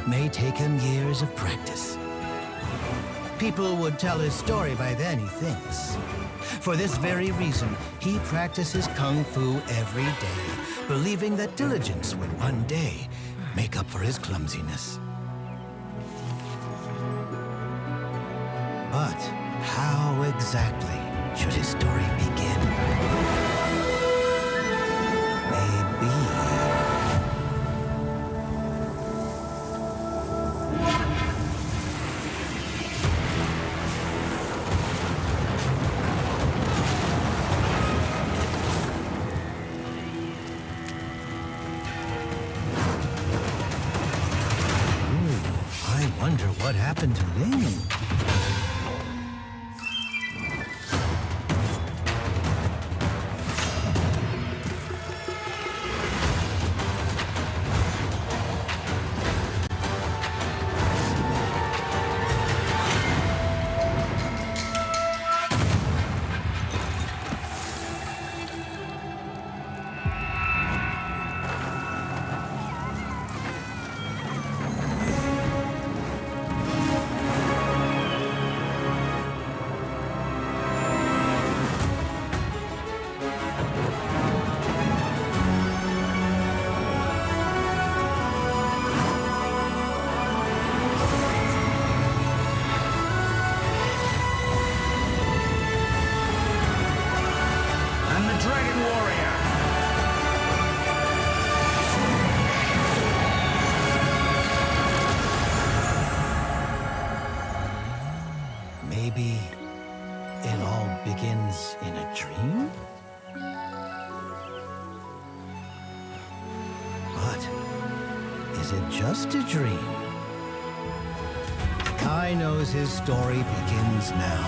may take him years of practice. People would tell his story by then, he thinks. For this very reason, he practices Kung Fu every day, believing that diligence would one day make up for his clumsiness. But how exactly should his story begin? Maybe... I wonder what happened to Ling. Maybe it all begins in a dream? But is it just a dream? Kai knows his story begins now,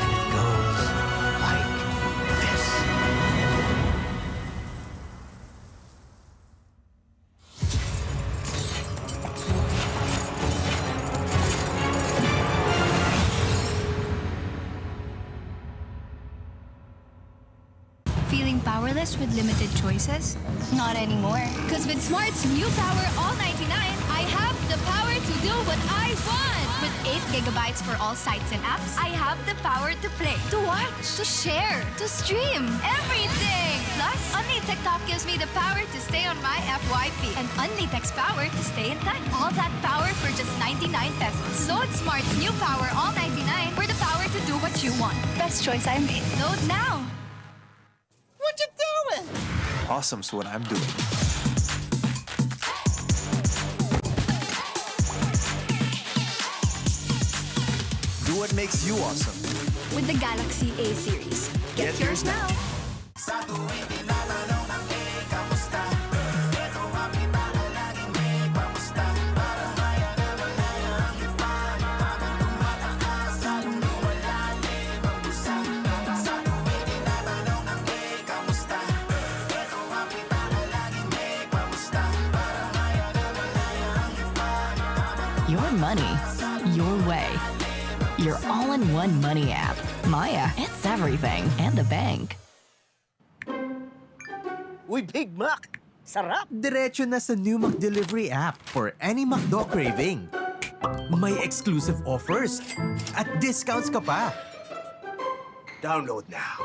and it goes like this. Feeling powerless with limited choices? Not anymore. Because with Smart's new Power All 99, I have the power to do what I want! With 8 gigabytes for all sites and apps, I have the power to play, to watch, to share, to stream, everything! Plus, Only TikTok gives me the power to stay on my FYP and Only Text power to stay in touch. All that power for just 99 pesos. Load Smart's new Power All 99 for the power to do what you want. Best choice I made. Load now! What you doing? Awesome's what I'm doing. Do what makes you awesome. With the Galaxy A series. Get yours now! Your money, your way. Your all-in-one money app. Maya, it's everything. And a bank. Uy, Big Mac! Sarap! Diretso na sa new McDelivery app for any McDo craving. May exclusive offers at discounts ka pa. Download now.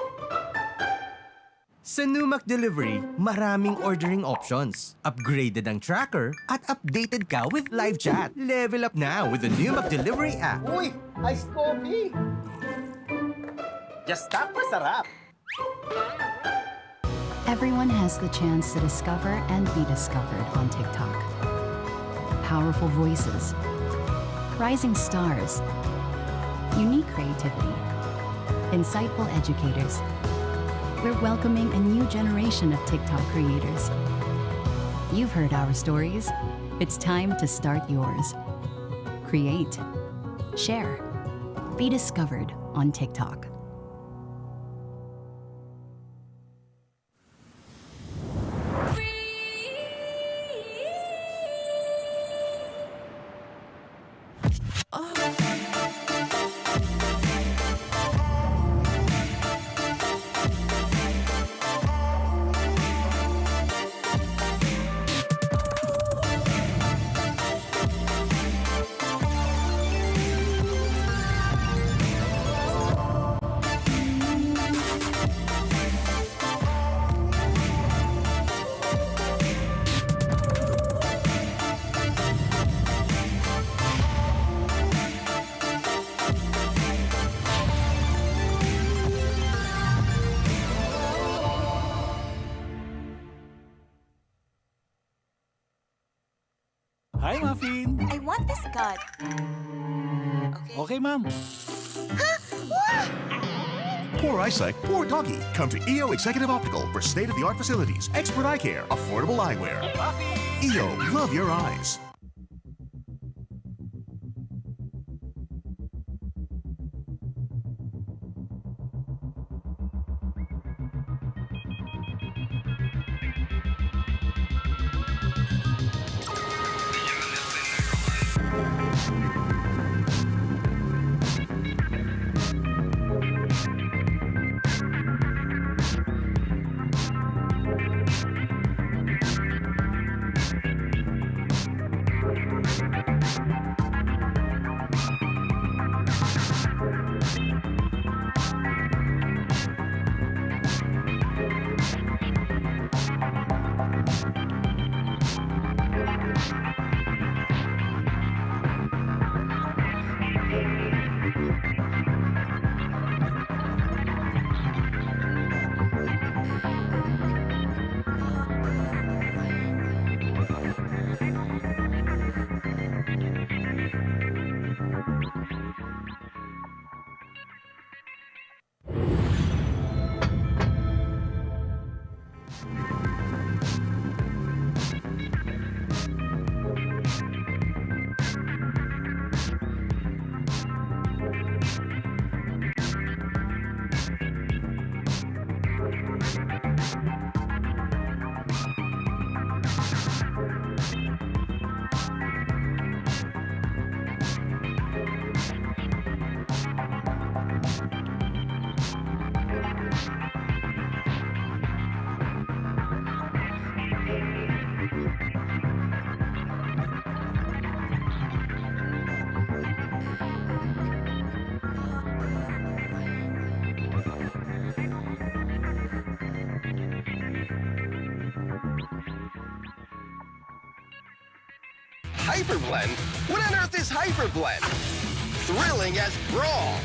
Sa new McDelivery, maraming ordering options. Upgraded ang tracker at updated ka with live chat. Level up now with the new McDelivery app. Uy, iced coffee! Just tap for sarap! Everyone has the chance to discover and be discovered on TikTok. Powerful voices, rising stars, unique creativity, insightful educators. We're welcoming a new generation of TikTok creators. You've heard our stories. It's time to start yours. Create, share, be discovered on TikTok. Hi, Muffin. I want this cut. Okay. Okay, ma'am. Poor eyesight, poor doggy. Come to EO Executive Optical for state-of-the-art facilities, expert eye care, affordable eyewear. EO, love your eyes. Hyperblend? What on earth is Hyperblend? Thrilling as Brawl.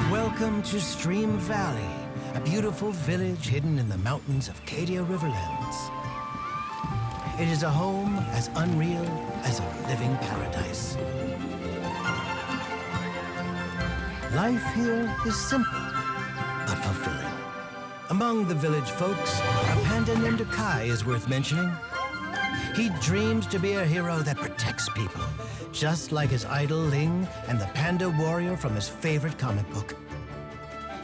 Welcome to Stream Valley, a beautiful village hidden in the mountains of Cadia Riverlands. It is a home as unreal as a living paradise. Life here is simple, but fulfilling. Among the village folks, a panda named Kai is worth mentioning. He dreams to be a hero that protects people, just like his idol Ling and the panda warrior from his favorite comic book.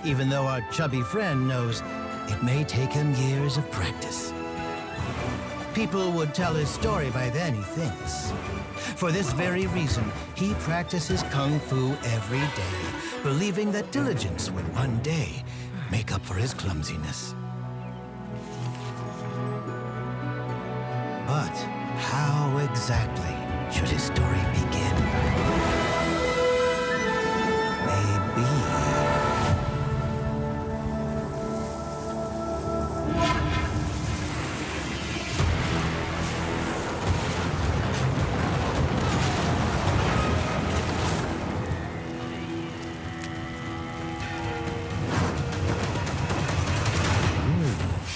Even though our chubby friend knows it may take him years of practice. People would tell his story by then, he thinks. For this very reason, he practices kung fu every day, believing that diligence would one day make up for his clumsiness. But how exactly should his story begin? Maybe...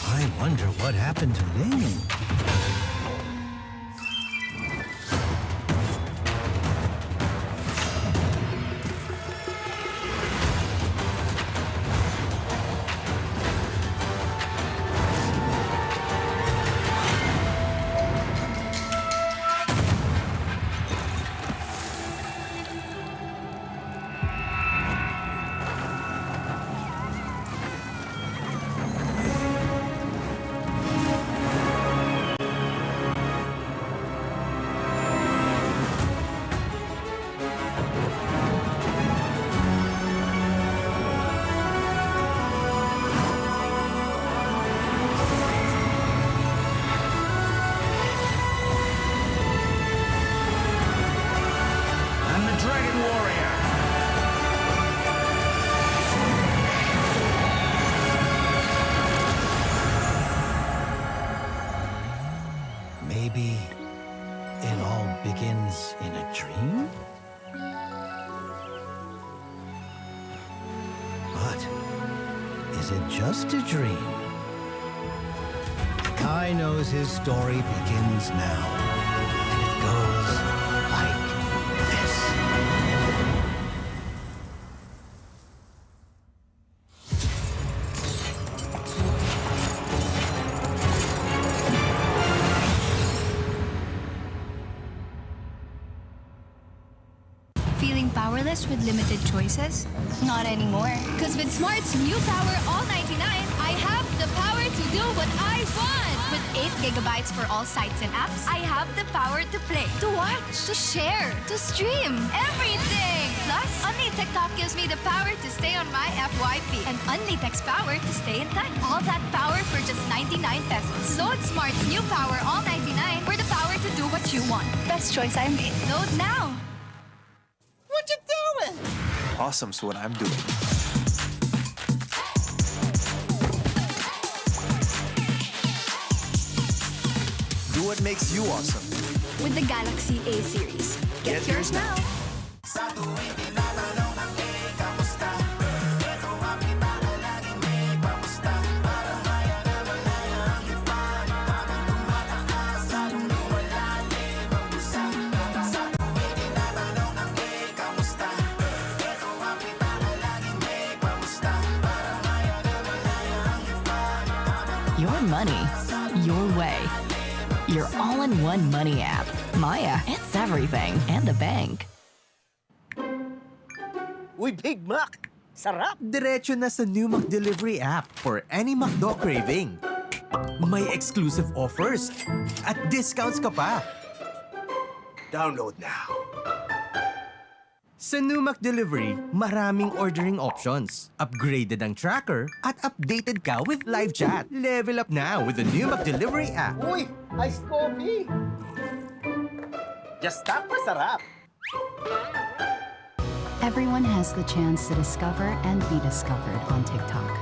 I wonder what happened to Ling. Maybe it all begins in a dream? But is it just a dream? Kai knows his story begins now, and it goes like this. Feeling powerless with limited choices? Not anymore. Because with Smart's new Power All 99, I have the power to do what I want! With 8 gigabytes for all sites and apps, I have the power to play, to watch, to share, to stream, everything! Plus, Only TikTok gives me the power to stay on my FYP and Only Text power to stay in touch. All that power for just 99 pesos. Load Smart's new Power All 99 for the power to do what you want. Best choice I made. Load now! What you doing? Awesome's what I'm doing. Do what makes you awesome. With the Galaxy A series. Get yours now! Your money, your way. Your all-in-one money app. Maya, it's everything and a bank. Uy, Big Mac! Sarap! Diretso na sa new McDelivery app for any McDo craving. May exclusive offers at discounts ka pa. Download now. Sa new McDelivery, maraming ordering options. Upgraded ang tracker at updated ka with live chat. Level up now with the new McDelivery app. Uy, iced coffee! Just stop for sarap. Everyone has the chance to discover and be discovered on TikTok.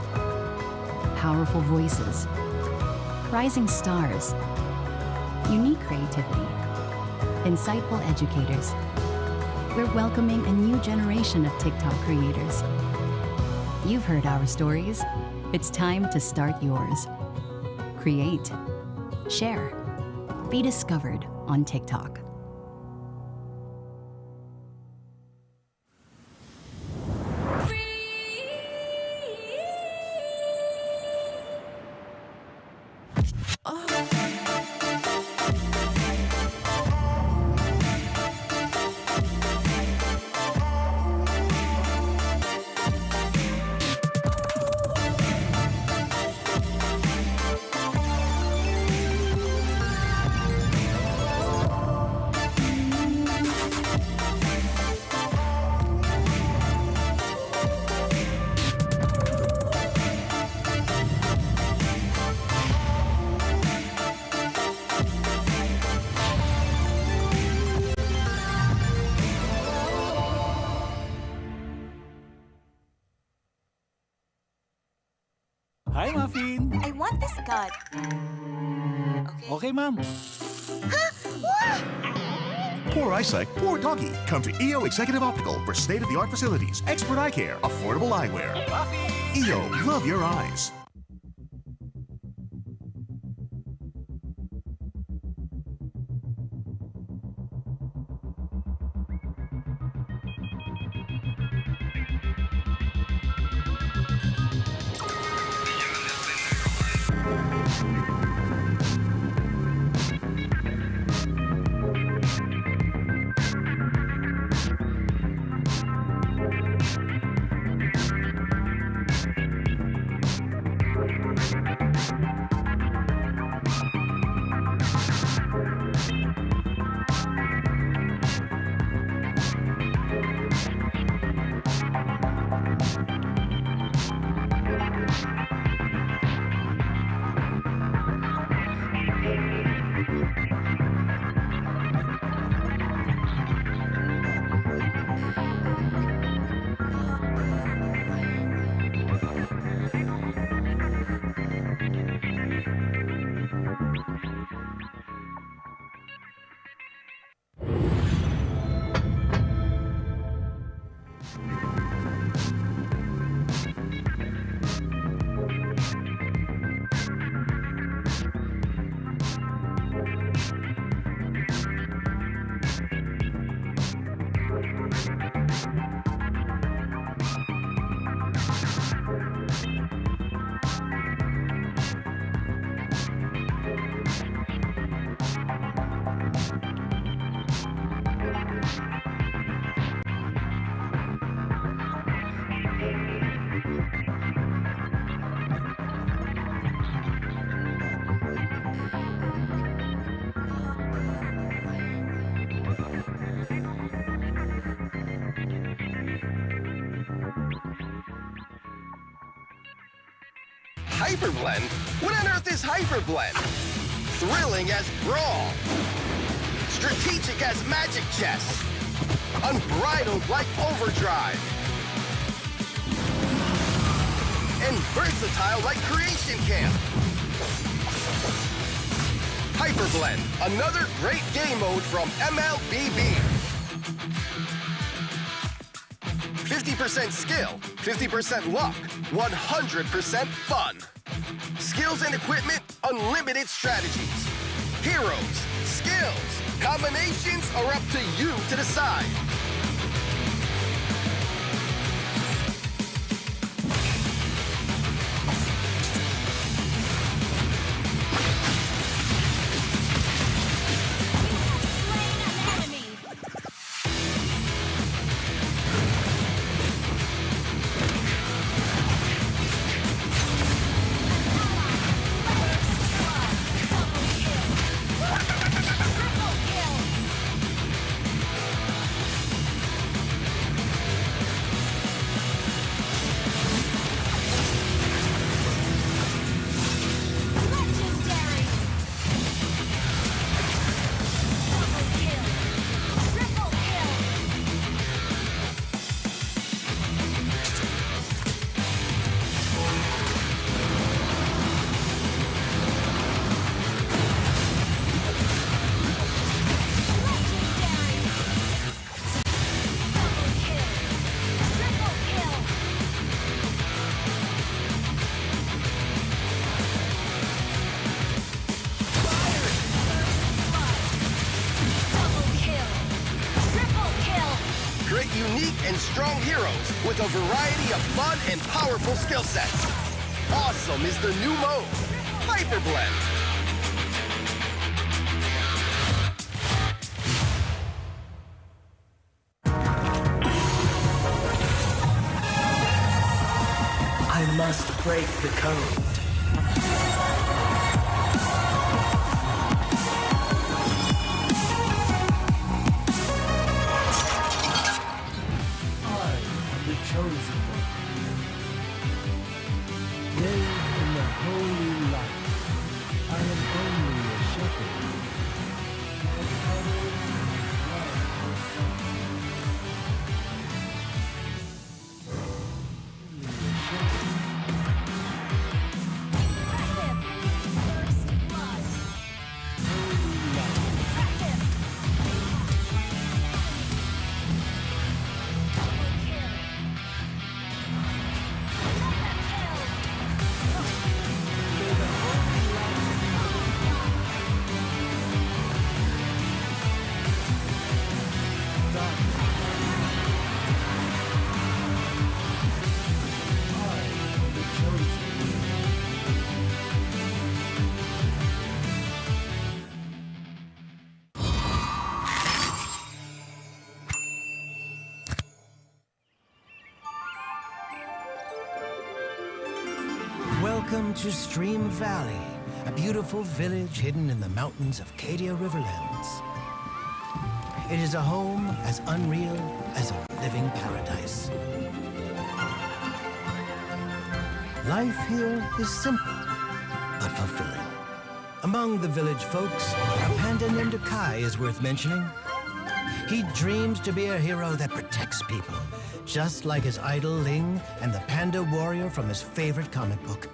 Powerful voices, rising stars, unique creativity, insightful educators. We're welcoming a new generation of TikTok creators. You've heard our stories. It's time to start yours. Create, share, be discovered on TikTok. Hi, Muffin! I want this god. Okay, ma'am. Poor eyesight, poor doggy. Come to EO Executive Optical for state-of-the-art facilities, expert eye care, affordable eyewear. EO, love your eyes. Hyper Blend? What on earth is Hyper Blend? Thrilling as Brawl. Strategic as Magic Chess. Unbridled like Overdrive. And versatile like Creation Camp. Hyper Blend, another great game mode from MLBB. 50% skill, 50% luck, 100% fun. Skills and equipment, unlimited strategies. Heroes, skills, combinations are up to you to decide. Unique and strong heroes with a variety of fun and powerful skill sets. Awesome is the new mode, Hyper Blend. I must break the code. Chosen one. Bathed in the holy light, I am only a shepherd. And others Welcome to Stream Valley, a beautiful village hidden in the mountains of Cadia Riverlands. It is a home as unreal as a living paradise. Life here is simple, but fulfilling. Among the village folks, a panda named Kai is worth mentioning. He dreams to be a hero that protects people, just like his idol Ling and the panda warrior from his favorite comic book.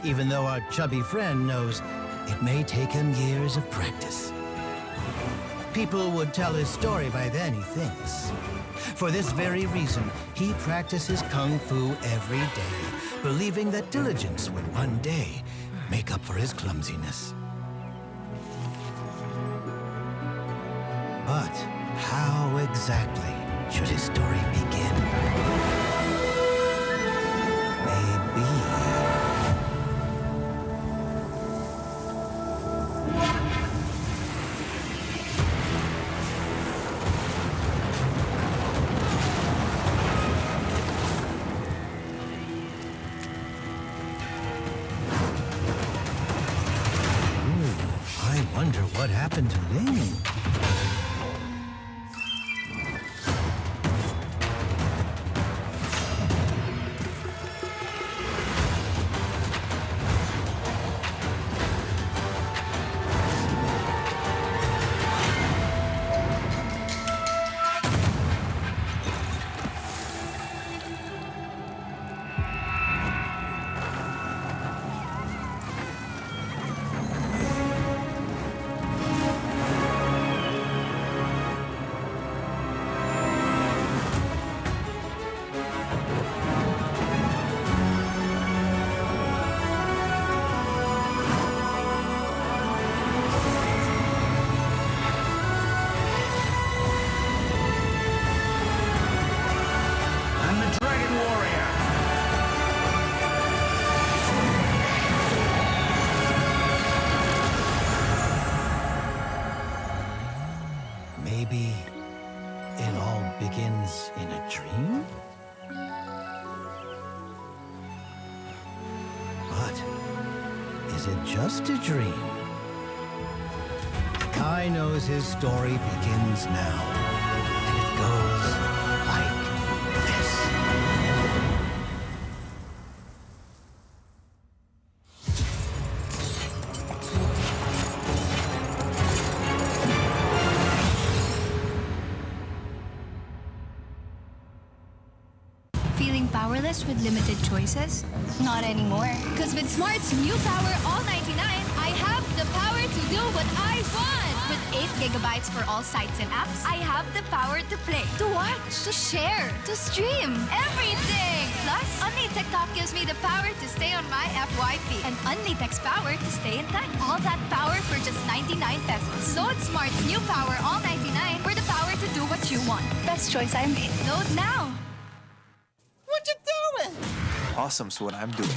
Even though our chubby friend knows it may take him years of practice. People would tell his story by then, he thinks. For this very reason, he practices kung fu every day, believing that diligence would one day make up for his clumsiness. But how exactly should his story begin? Maybe... I wonder what happened to Ling. Maybe it all begins in a dream? But is it just a dream? Kai knows his story begins now, and it goes like this. Feeling powerless with limited choices? Not anymore. Because with Smart's new Power All 99, I have the power to do what I want! With 8 gigabytes for all sites and apps, I have the power to play, to watch, to share, to stream, everything! Plus, Only TikTok gives me the power to stay on my FYP and Only Text power to stay in touch. All that power for just 99 pesos. Load Smart's new Power All 99 for the power to do what you want. Best choice I made. Load now! What you doing? Awesome's what I'm doing.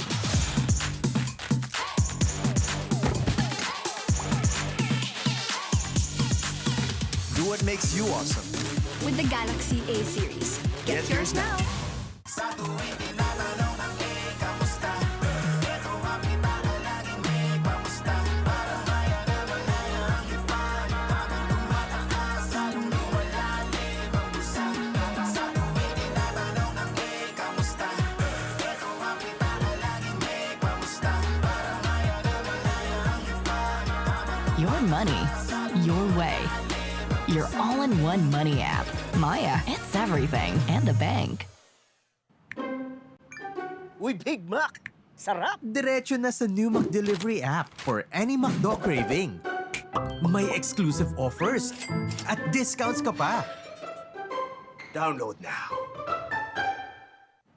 Do what makes you awesome. With the Galaxy A series. Get yours now. Your money, your way. Your all-in-one money app. Maya, it's everything and a bank. Uy, Big Mac! Sarap! Diretso na sa new McDelivery app for any McDo craving. May exclusive offers at discounts ka pa. Download now.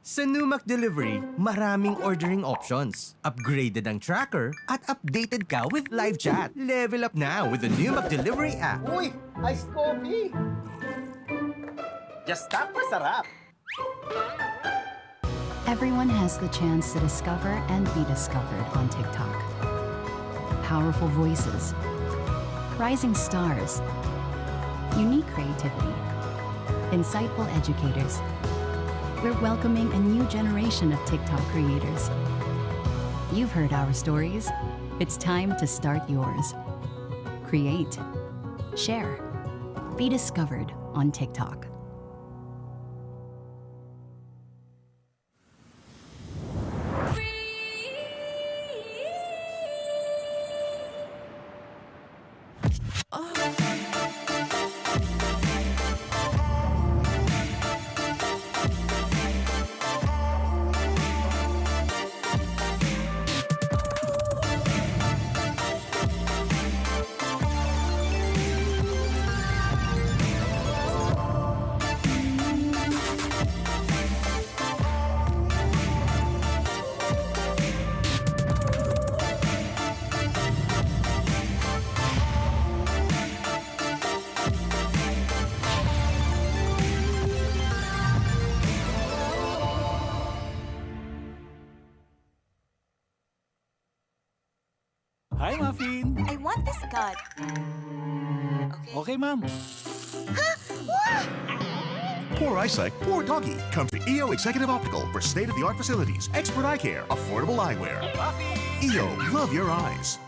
Sa new McDelivery, maraming ordering options. Upgraded ang tracker at updated ka with live chat. Level up now with the new McDelivery app. Uy, iced coffee! Just tap for sarap! Everyone has the chance to discover and be discovered on TikTok. Powerful voices, rising stars, unique creativity, insightful educators. We're welcoming a new generation of TikTok creators. You've heard our stories. It's time to start yours. Create, share, be discovered on TikTok. Hi, Muffin! I want this god. Okay, ma'am. Poor eyesight, poor doggy. Come to EO Executive Optical for state-of-the-art facilities, expert eye care, affordable eyewear. EO, love your eyes.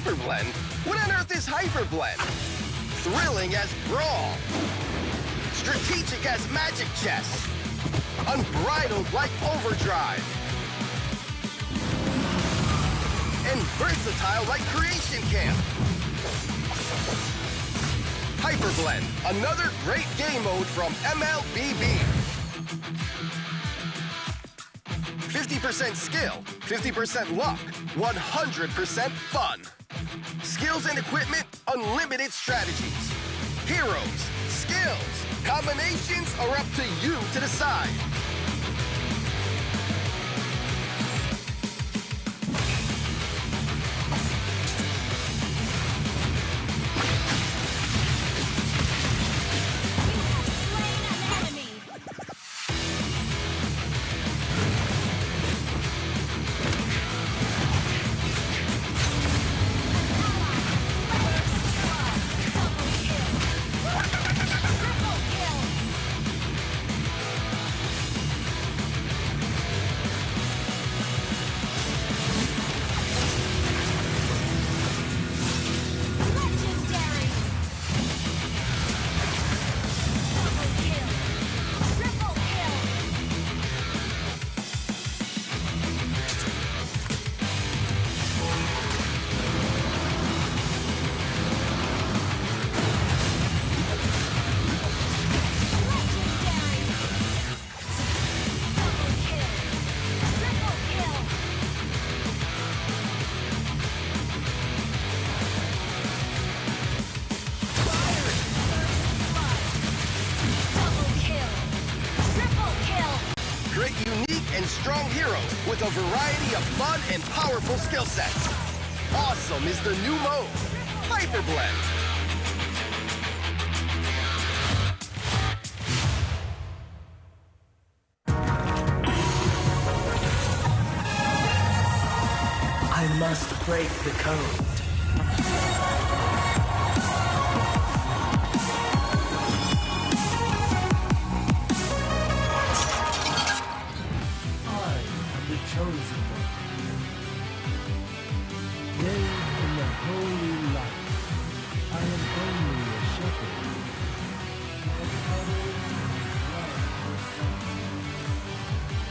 Hyper Blend? What on earth is Hyper Blend? Thrilling as Brawl. Strategic as Magic Chess. Unbridled like Overdrive. And versatile like Creation Camp. Hyper Blend, another great game mode from MLBB. 50% skill, 50% luck, 100% fun. Skills and equipment, unlimited strategies. Heroes, skills, combinations are up to you to decide. Create unique and strong heroes with a variety of fun and powerful skill sets. Awesome is the new mode, Hyper Blend. I must break the code. Chosen one. Yea, in the holy light, I am only a shepherd. But others love the sun. Only a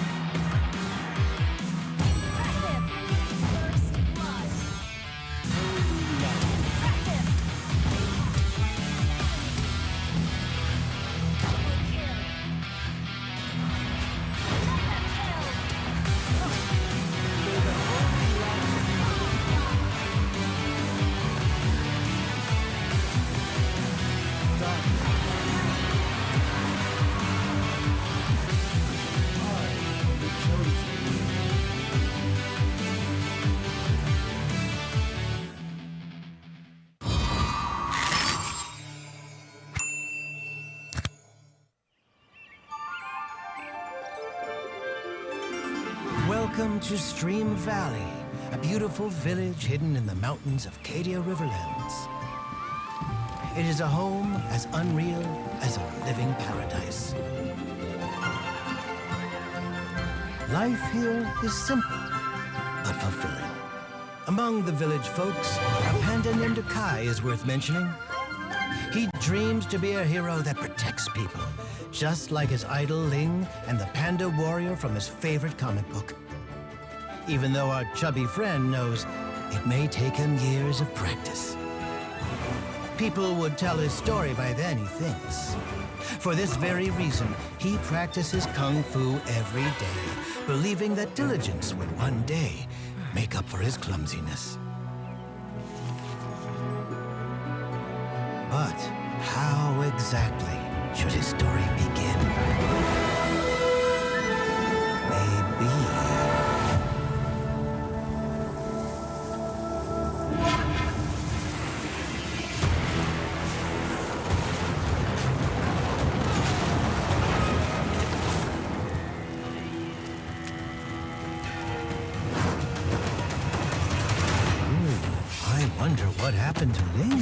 shepherd. First blood. Holy light. Welcome to Stream Valley, a beautiful village hidden in the mountains of Cadia Riverlands. It is a home as unreal as a living paradise. Life here is simple, but fulfilling. Among the village folks, a panda named Kai is worth mentioning. He dreams to be a hero that protects people, just like his idol Ling and the panda warrior from his favorite comic book. Even though our chubby friend knows it may take him years of practice. People would tell his story by then, he thinks. For this very reason, he practices kung fu every day, believing that diligence would one day make up for his clumsiness. But how exactly should his story begin? Maybe... I wonder what happened to Ling.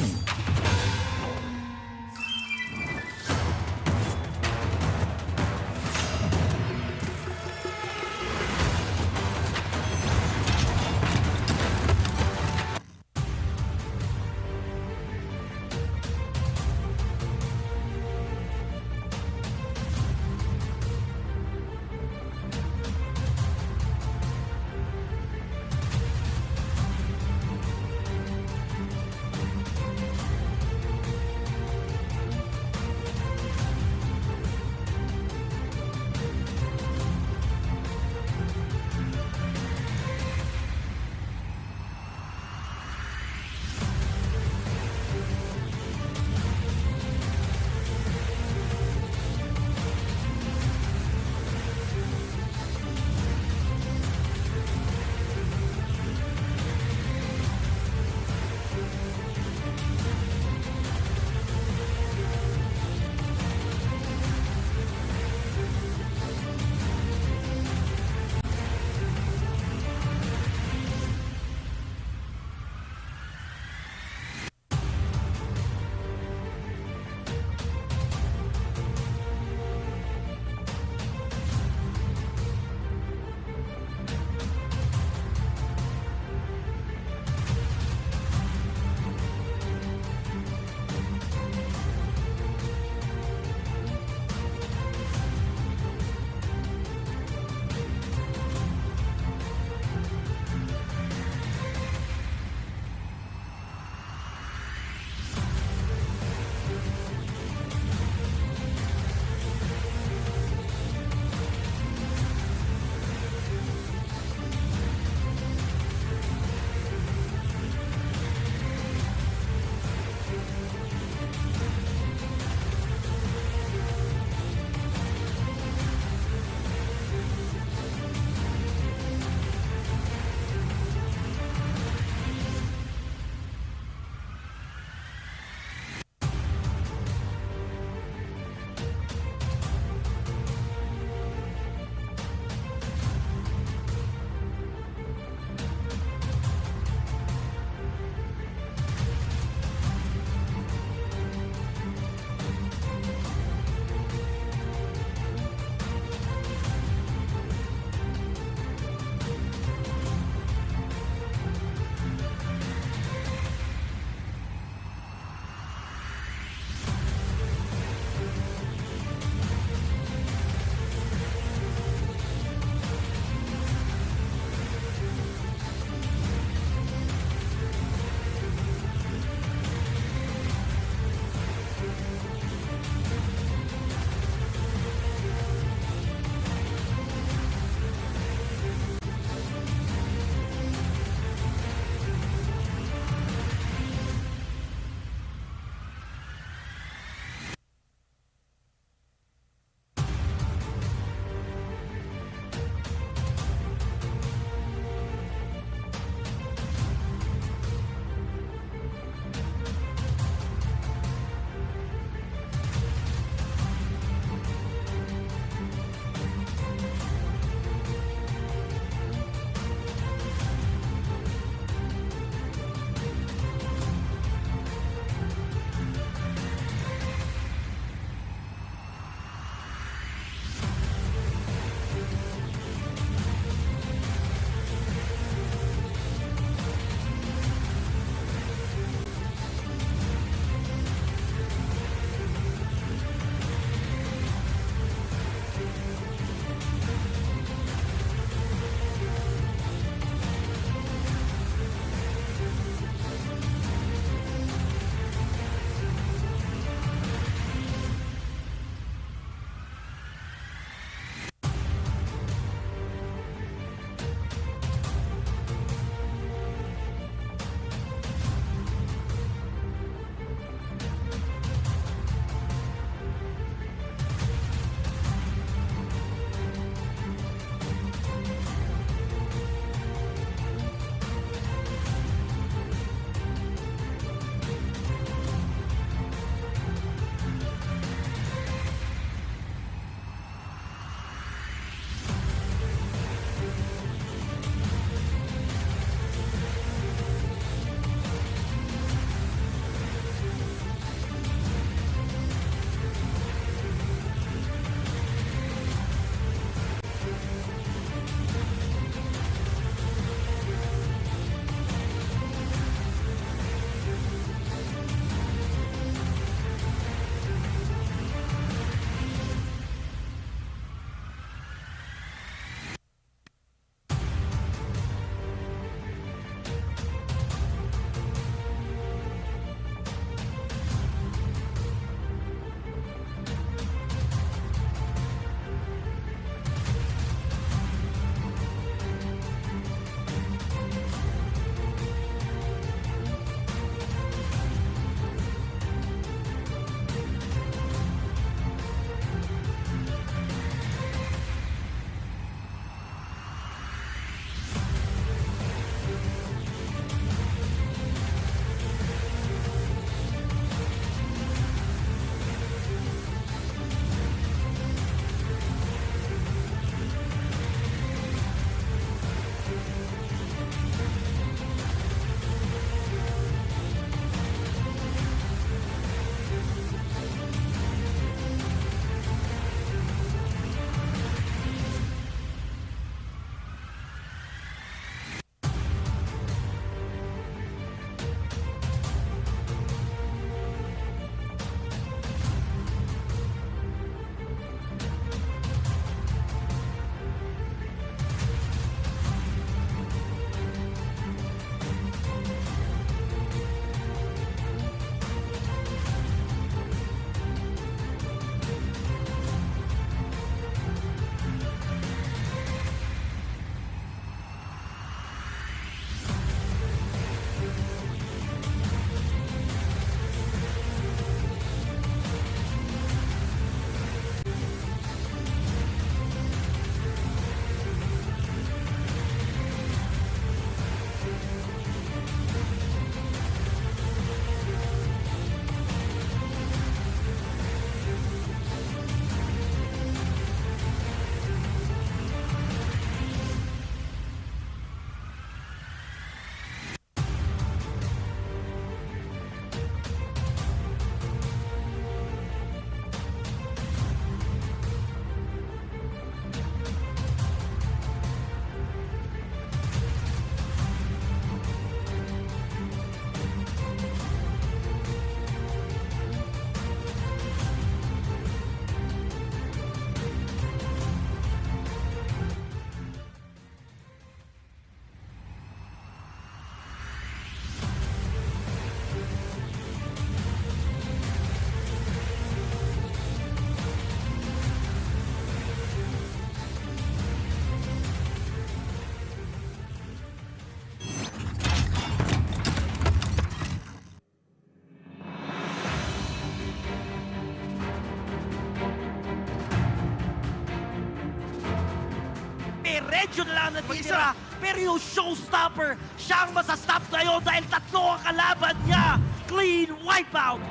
lang natitira. Pero yung showstopper, siyang masastop ngayon dahil 3 ang kalaban niya. Clean wipeout.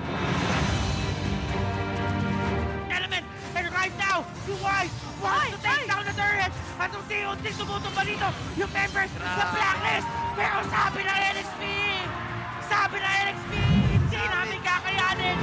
Element, and right now, you wants to take down the turret. At unti-unti sumutong ba dito yung members sa blacklist. Pero sabi ng NXP, hindi namin kakayanin.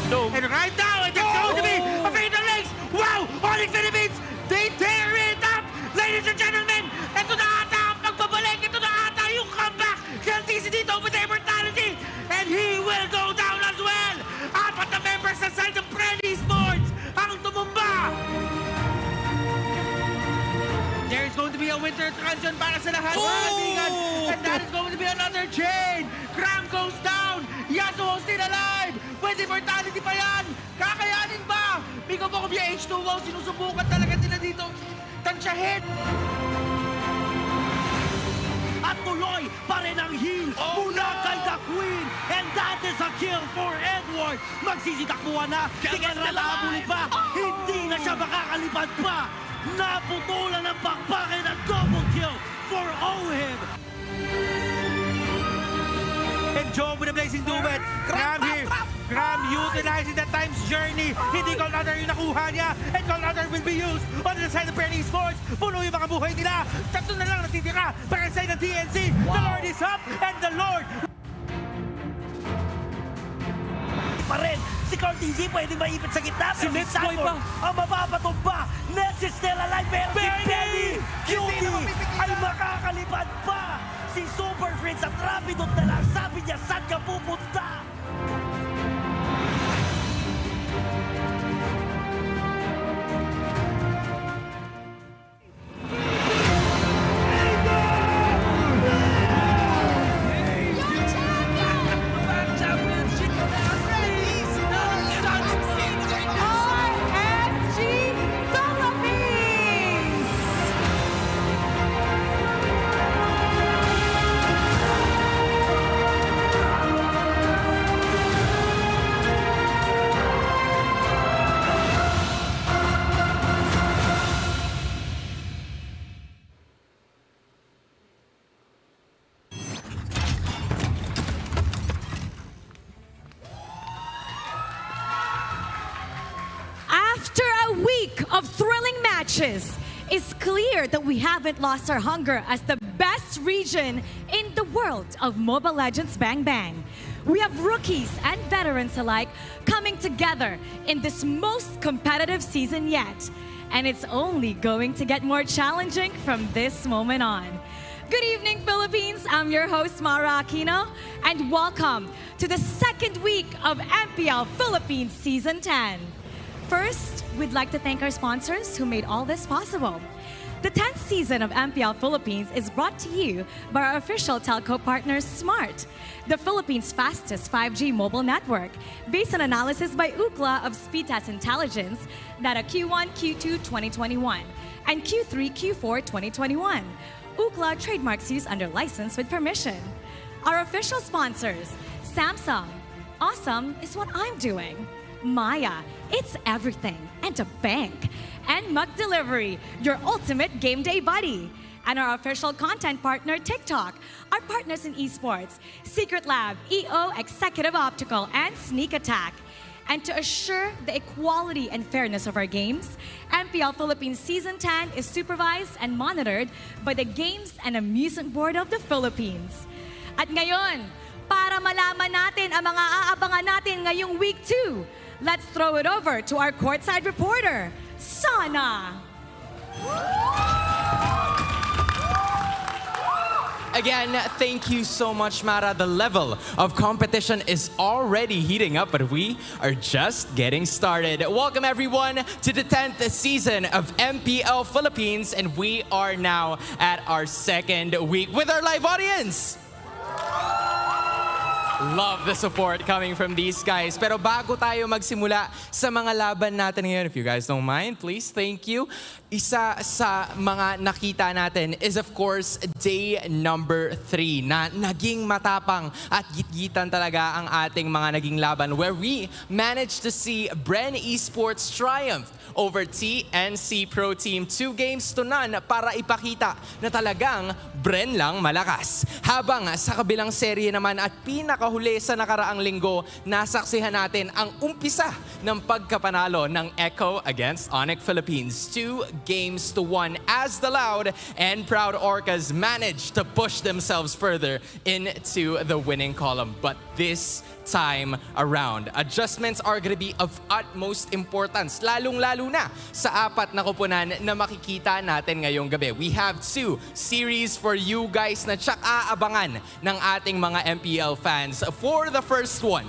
No. And right now, it's going to be a fatal legs. Wow! Onyx Philippines, they tear it up! Ladies and gentlemen, ito na ata ang pagbabalik. Ito na ata yung comeback ng TC dito with immortality. And he will go down as well. Apat na members sa side ng Bren Esports ang tumumba. There is going to be a winter transition para sa lahat. And that is going to be another chain. Cram goes down. Yasuo still alive. With immortality pa yan. Kakayanin ba? Biko po kung yung H2O, sinusubukan talaga nila dito. Tansyahin. At tuloy pa rin ang heal mula kay The Queen. And that is a kill for Edward. Magsisitakbuhan na. Tingnan na nakabuli pa. Hindi na siya makakalipad pa. Naputulan ng bakbakin at double kill for Ohib. And Joe with a blazing duet. Cram here. Cram utilizing the time's journey. Hindi Call Another yung nakuha niya. And Call Another will be used on the side of Bren Esports. Puno yung mga buhay nila. 3 na lang natitira para sa side ng TNC. Wow. The Lord is up and the Lord pa rin. Si Carl TZ pwede maipit sa gitna. Si Let's Boy pa. Ang mapapatumba. Nets is still alive. Pero si Benny Cutie ay makakalipad pa. Si Super Fritz at Rapidot na lang. Sabi niya, saan ka pupunta? Of thrilling matches, it's clear that we haven't lost our hunger as the best region in the world of Mobile Legends Bang Bang. We have rookies and veterans alike coming together in this most competitive season yet. And it's only going to get more challenging from this moment on. Good evening, Philippines. I'm your host, Mara Aquino, and welcome to the second week of MPL Philippines Season 10. First, we'd like to thank our sponsors who made all this possible. The 10th season of MPL Philippines is brought to you by our official telco partner, Smart, the Philippines' fastest 5G mobile network, based on analysis by Ookla of speed test intelligence data Q1, Q2 2021, and Q3, Q4 2021. Ookla trademarks used under license with permission. Our official sponsors, Samsung, awesome is what I'm doing. Maya, it's everything and a bank. And McDelivery, your ultimate game day buddy. And our official content partner, TikTok. Our partners in esports, Secret Lab, EO, Executive Optical, and Sneak Attack. And to assure the equality and fairness of our games, MPL Philippines Season 10 is supervised and monitored by the Games and Amusement Board of the Philippines. At ngayon, para malaman natin ang mga aabangan natin ngayong Week 2, let's throw it over to our courtside reporter, Sana. Again, thank you so much, Mara. The level of competition is already heating up, but we are just getting started. Welcome, everyone, to the 10th season of MPL Philippines, and we are now at our second week with our live audience. Love the support coming from these guys. Pero bago tayo magsimula sa mga laban natin ngayon, if you guys don't mind, please, thank you. Isa sa mga nakita natin is of course day number 3 na naging matapang at gitgitan talaga ang ating mga naging laban where we managed to see Bren Esports triumph over TNC Pro Team 2-0 para ipakita na talagang Bren lang malakas. Habang sa kabilang serye naman at pinakahuli sa nakaraang linggo, nasaksihan natin ang umpisa ng pagkapanalo ng Echo against Onyx Philippines. 2-1 as the loud and proud Orcas managed to push themselves further into the winning column. But this time around, adjustments are gonna be of utmost importance, lalong-lalo na sa apat na koponan na makikita natin ngayong gabi. We have 2 series for you guys na tsak aabangan ng ating mga MPL fans. For the first one,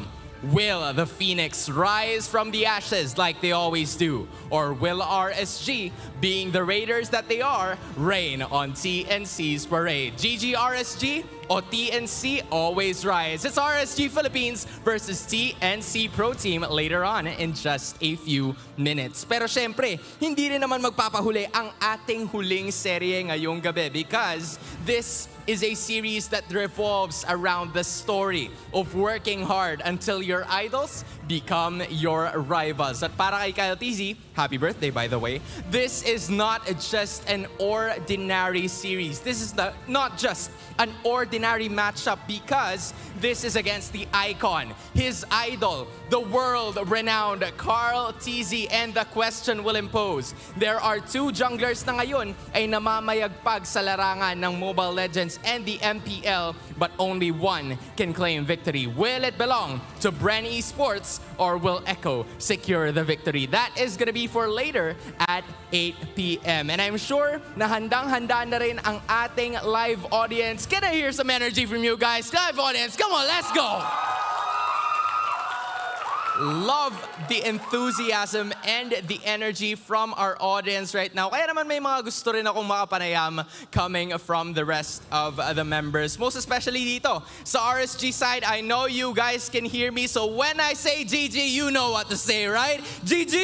will the Phoenix rise from the ashes like they always do? Or will RSG, being the Raiders that they are, reign on TNC's parade? GG RSG o TNC always rise? It's RSG Philippines versus TNC Pro Team later on in just a few minutes. Pero syempre, hindi rin naman magpapahuli ang ating huling serye ngayong gabi because this is a series that revolves around the story of working hard until your idols become your rivals. At para kay Kyle TZ, happy birthday by the way, this is not just an ordinary series. This is not just an ordinary matchup because this is against the icon, his idol, the world-renowned Carl TZ, and the question will impose. There are 2 junglers na ngayon ay namamayagpag sa larangan ng Mobile Legends and the MPL, but only one can claim victory. Will it belong to Bren Esports or will Echo secure the victory? That is gonna be for later at 8 p.m. And I'm sure na handang-handa na rin ang ating live audience. Can I hear some energy from you guys? Live audience, come on, let's go! Love the enthusiasm and the energy from our audience right now. Kaya naman may mga gusto rin akong makapanayam coming from the rest of the members. Most especially dito sa RSG side. I know you guys can hear me, so when I say GG, you know what to say, right? GG?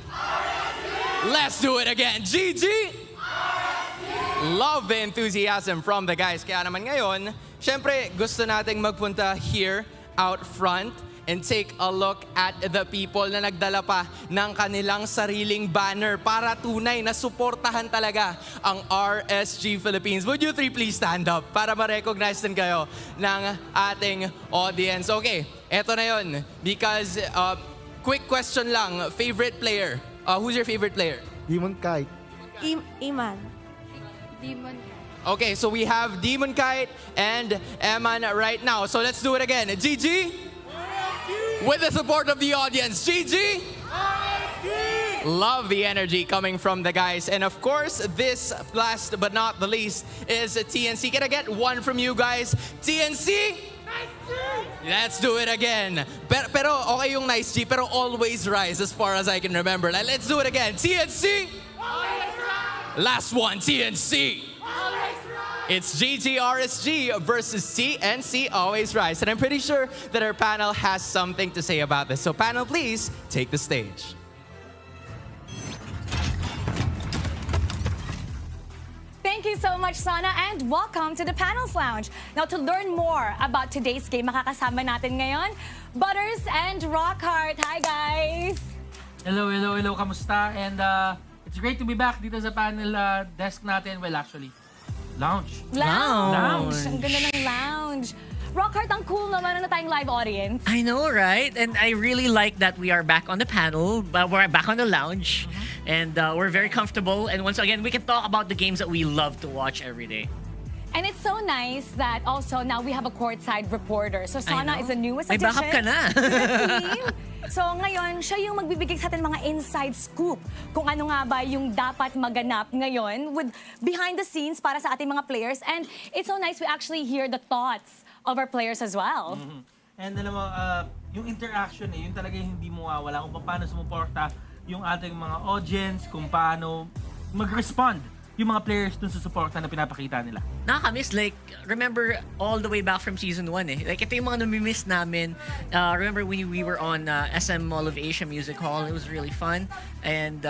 RSG! Let's do it again. GG? RSG! Love the enthusiasm from the guys. Kaya naman ngayon, syempre gusto nating magpunta here out front and take a look at the people na nagdala pa ng kanilang sariling banner para tunay na suportahan talaga ang RSG Philippines. Would you 3 please stand up para ma-recognize din kayo ng ating audience? Okay, eto na yun. Because, quick question lang, favorite player. Who's your favorite player? Demon Kite. Iman. Demon. Okay, so we have Demon Kite and Eman right now. So let's do it again. GG? With the support of the audience, GG! RSG! Love the energy coming from the guys. And of course, this last but not the least is TNC. Can I get one from you guys? TNC? Nice G! Let's do it again. Pero okay yung nice G, pero always rise as far as I can remember. Let's do it again. TNC? Always rise! Last one, TNC. Always rise! It's GG RSG versus TNC Always Rise. And I'm pretty sure that our panel has something to say about this. So panel, please take the stage. Thank you so much, Sana, and welcome to the Panels Lounge. Now, to learn more about today's game, makakasama natin ngayon, Butters and Rockhart. Hi, guys! Hello, hello, hello. Kamusta? And it's great to be back dito sa panel desk natin. Well, actually, lounge. Lounge! Ang ganda ng lounge. Rockhart, ang cool naman na tayong live audience. I know, right? And I really like that we are back on the panel, but we're back on the lounge. And we're very comfortable. And once again, we can talk about the games that we love to watch every day. And it's so nice that also now we have a courtside reporter. So Sana is the newest addition. May backup ka na. To the team. So ngayon, siya yung magbibigay sa atin mga inside scoop kung ano nga ba yung dapat maganap ngayon with behind the scenes para sa ating mga players. And it's so nice we actually hear the thoughts of our players as well. Mm-hmm. And alam mo, yung interaction yun talaga yung hindi mawawala kung paano sumuporta yung ating mga audience, kung paano mag-respond yung mga players dun sa suporta na pinapakita nila. Nakakamiss, like, remember all the way back from season 1 eh. Like, ito yung mga namimiss namin. Remember when we were on SM Mall of Asia Music Hall, it was really fun. And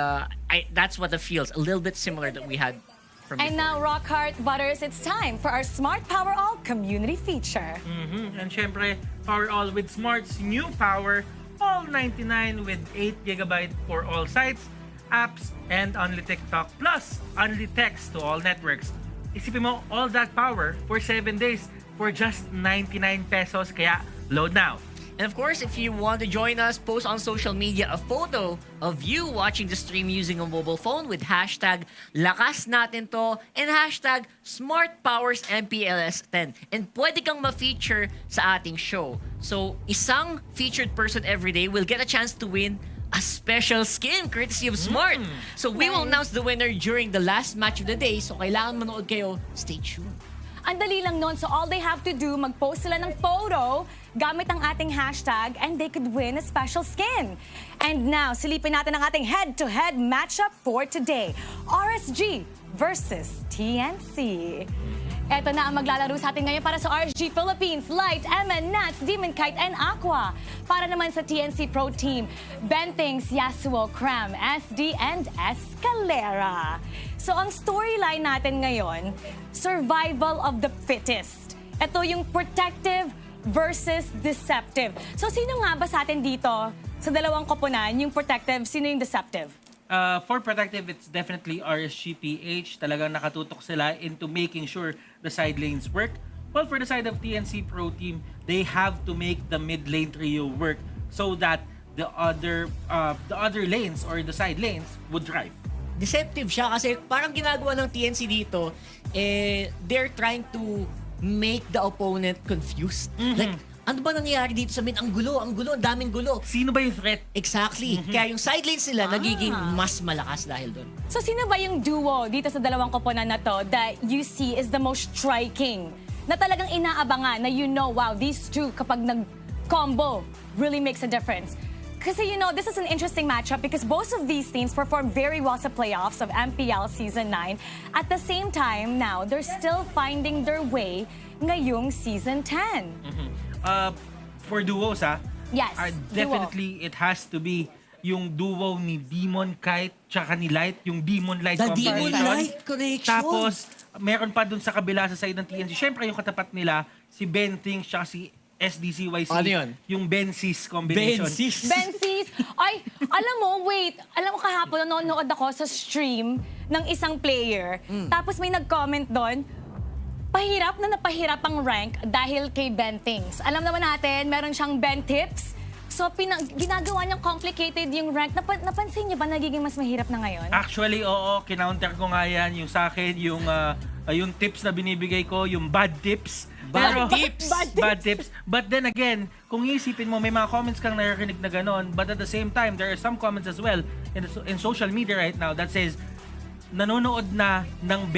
that's what it feels, a little bit similar that we had from before. And now, Rockhart, Butters, it's time for our Smart Power All community feature. Mm-hmm. And syempre, Power All with Smart's new power, all 99 with 8GB for all sites. apps, and only TikTok, plus only text to all networks. Isipin mo, all that power for 7 days for just 99 pesos. Kaya, load now. And of course, if you want to join us, post on social media a photo of you watching the stream using a mobile phone with hashtag lakas natin to and hashtag smartpowersmpls10. And pwede kang ma-feature sa ating show. So, isang featured person every day will get a chance to win a special skin courtesy of Smart. So, we will announce the winner during the last match of the day. So, kailangan manood kayo. Stay tuned. Ang dali lang nun. So all they have to do, mag-post sila ng photo gamit ang ating hashtag and they could win a special skin. And now, silipin natin ang ating head-to-head matchup for today. RSG versus TNC. Ito na ang maglalaro sa atin ngayon para sa RSG Philippines, Light, MN, Nats, Demon Kite, and Aqua. Para naman sa TNC Pro Team, Bentings, Yasuo, Cram, SD, and Escalera. So ang storyline natin ngayon, survival of the fittest. Ito yung protective versus deceptive. So sino nga ba sa atin dito, sa dalawang koponan, yung protective, sino yung deceptive? For protective, it's definitely RSG PH. Talagang nakatutok sila into making sure the side lanes work. Well, for the side of TNC Pro Team, they have to make the mid lane trio work so that the other lanes or the side lanes would drive. Deceptive siya kasi parang ginagawa ng TNC dito, they're trying to make the opponent confused. Like, ano ba nangyayari dito sa mid? Ang gulo, ang daming gulo. Sino ba yung threat? Exactly. Kaya yung side lanes nila nagiging mas malakas dahil doon. So sino ba yung duo dito sa dalawang koponan na to that you see is the most striking? Na talagang inaabangan na wow, these two kapag nag-combo really makes a difference. Kasi this is an interesting matchup because both of these teams performed very well sa playoffs of MPL Season 9. At the same time, now, they're still finding their way ngayong Season 10. For duos, yes, definitely duo. It has to be yung duo ni Demon Kite tsaka ni Light, yung Demon Light The combination. Demon Light connection. Tapos, meron pa dun sa kabila sa side ng TNC. Siyempre, yung katapat nila, si Bentings tsaka si SDCYC. Ano yun? Yung Bensis combination. Bensis. Ay, alam mo kahapon nanonood ako sa stream ng isang player. Tapos may nag-comment doon, pahirap na napahirap ang rank dahil kay Bentings. Alam naman natin, meron siyang Ben tips. So, ginagawa niyang complicated yung rank. Napansin niyo ba nagiging mas mahirap na ngayon? Actually, oo. Kinounter ko nga yan. Yung sa akin, yung tips na binibigay ko, yung bad tips. Bad tips. But then again, kung iisipin mo, may mga comments kang naririnig na ganon. But at the same time, there are some comments as well in social media right now that says, nanonood na ng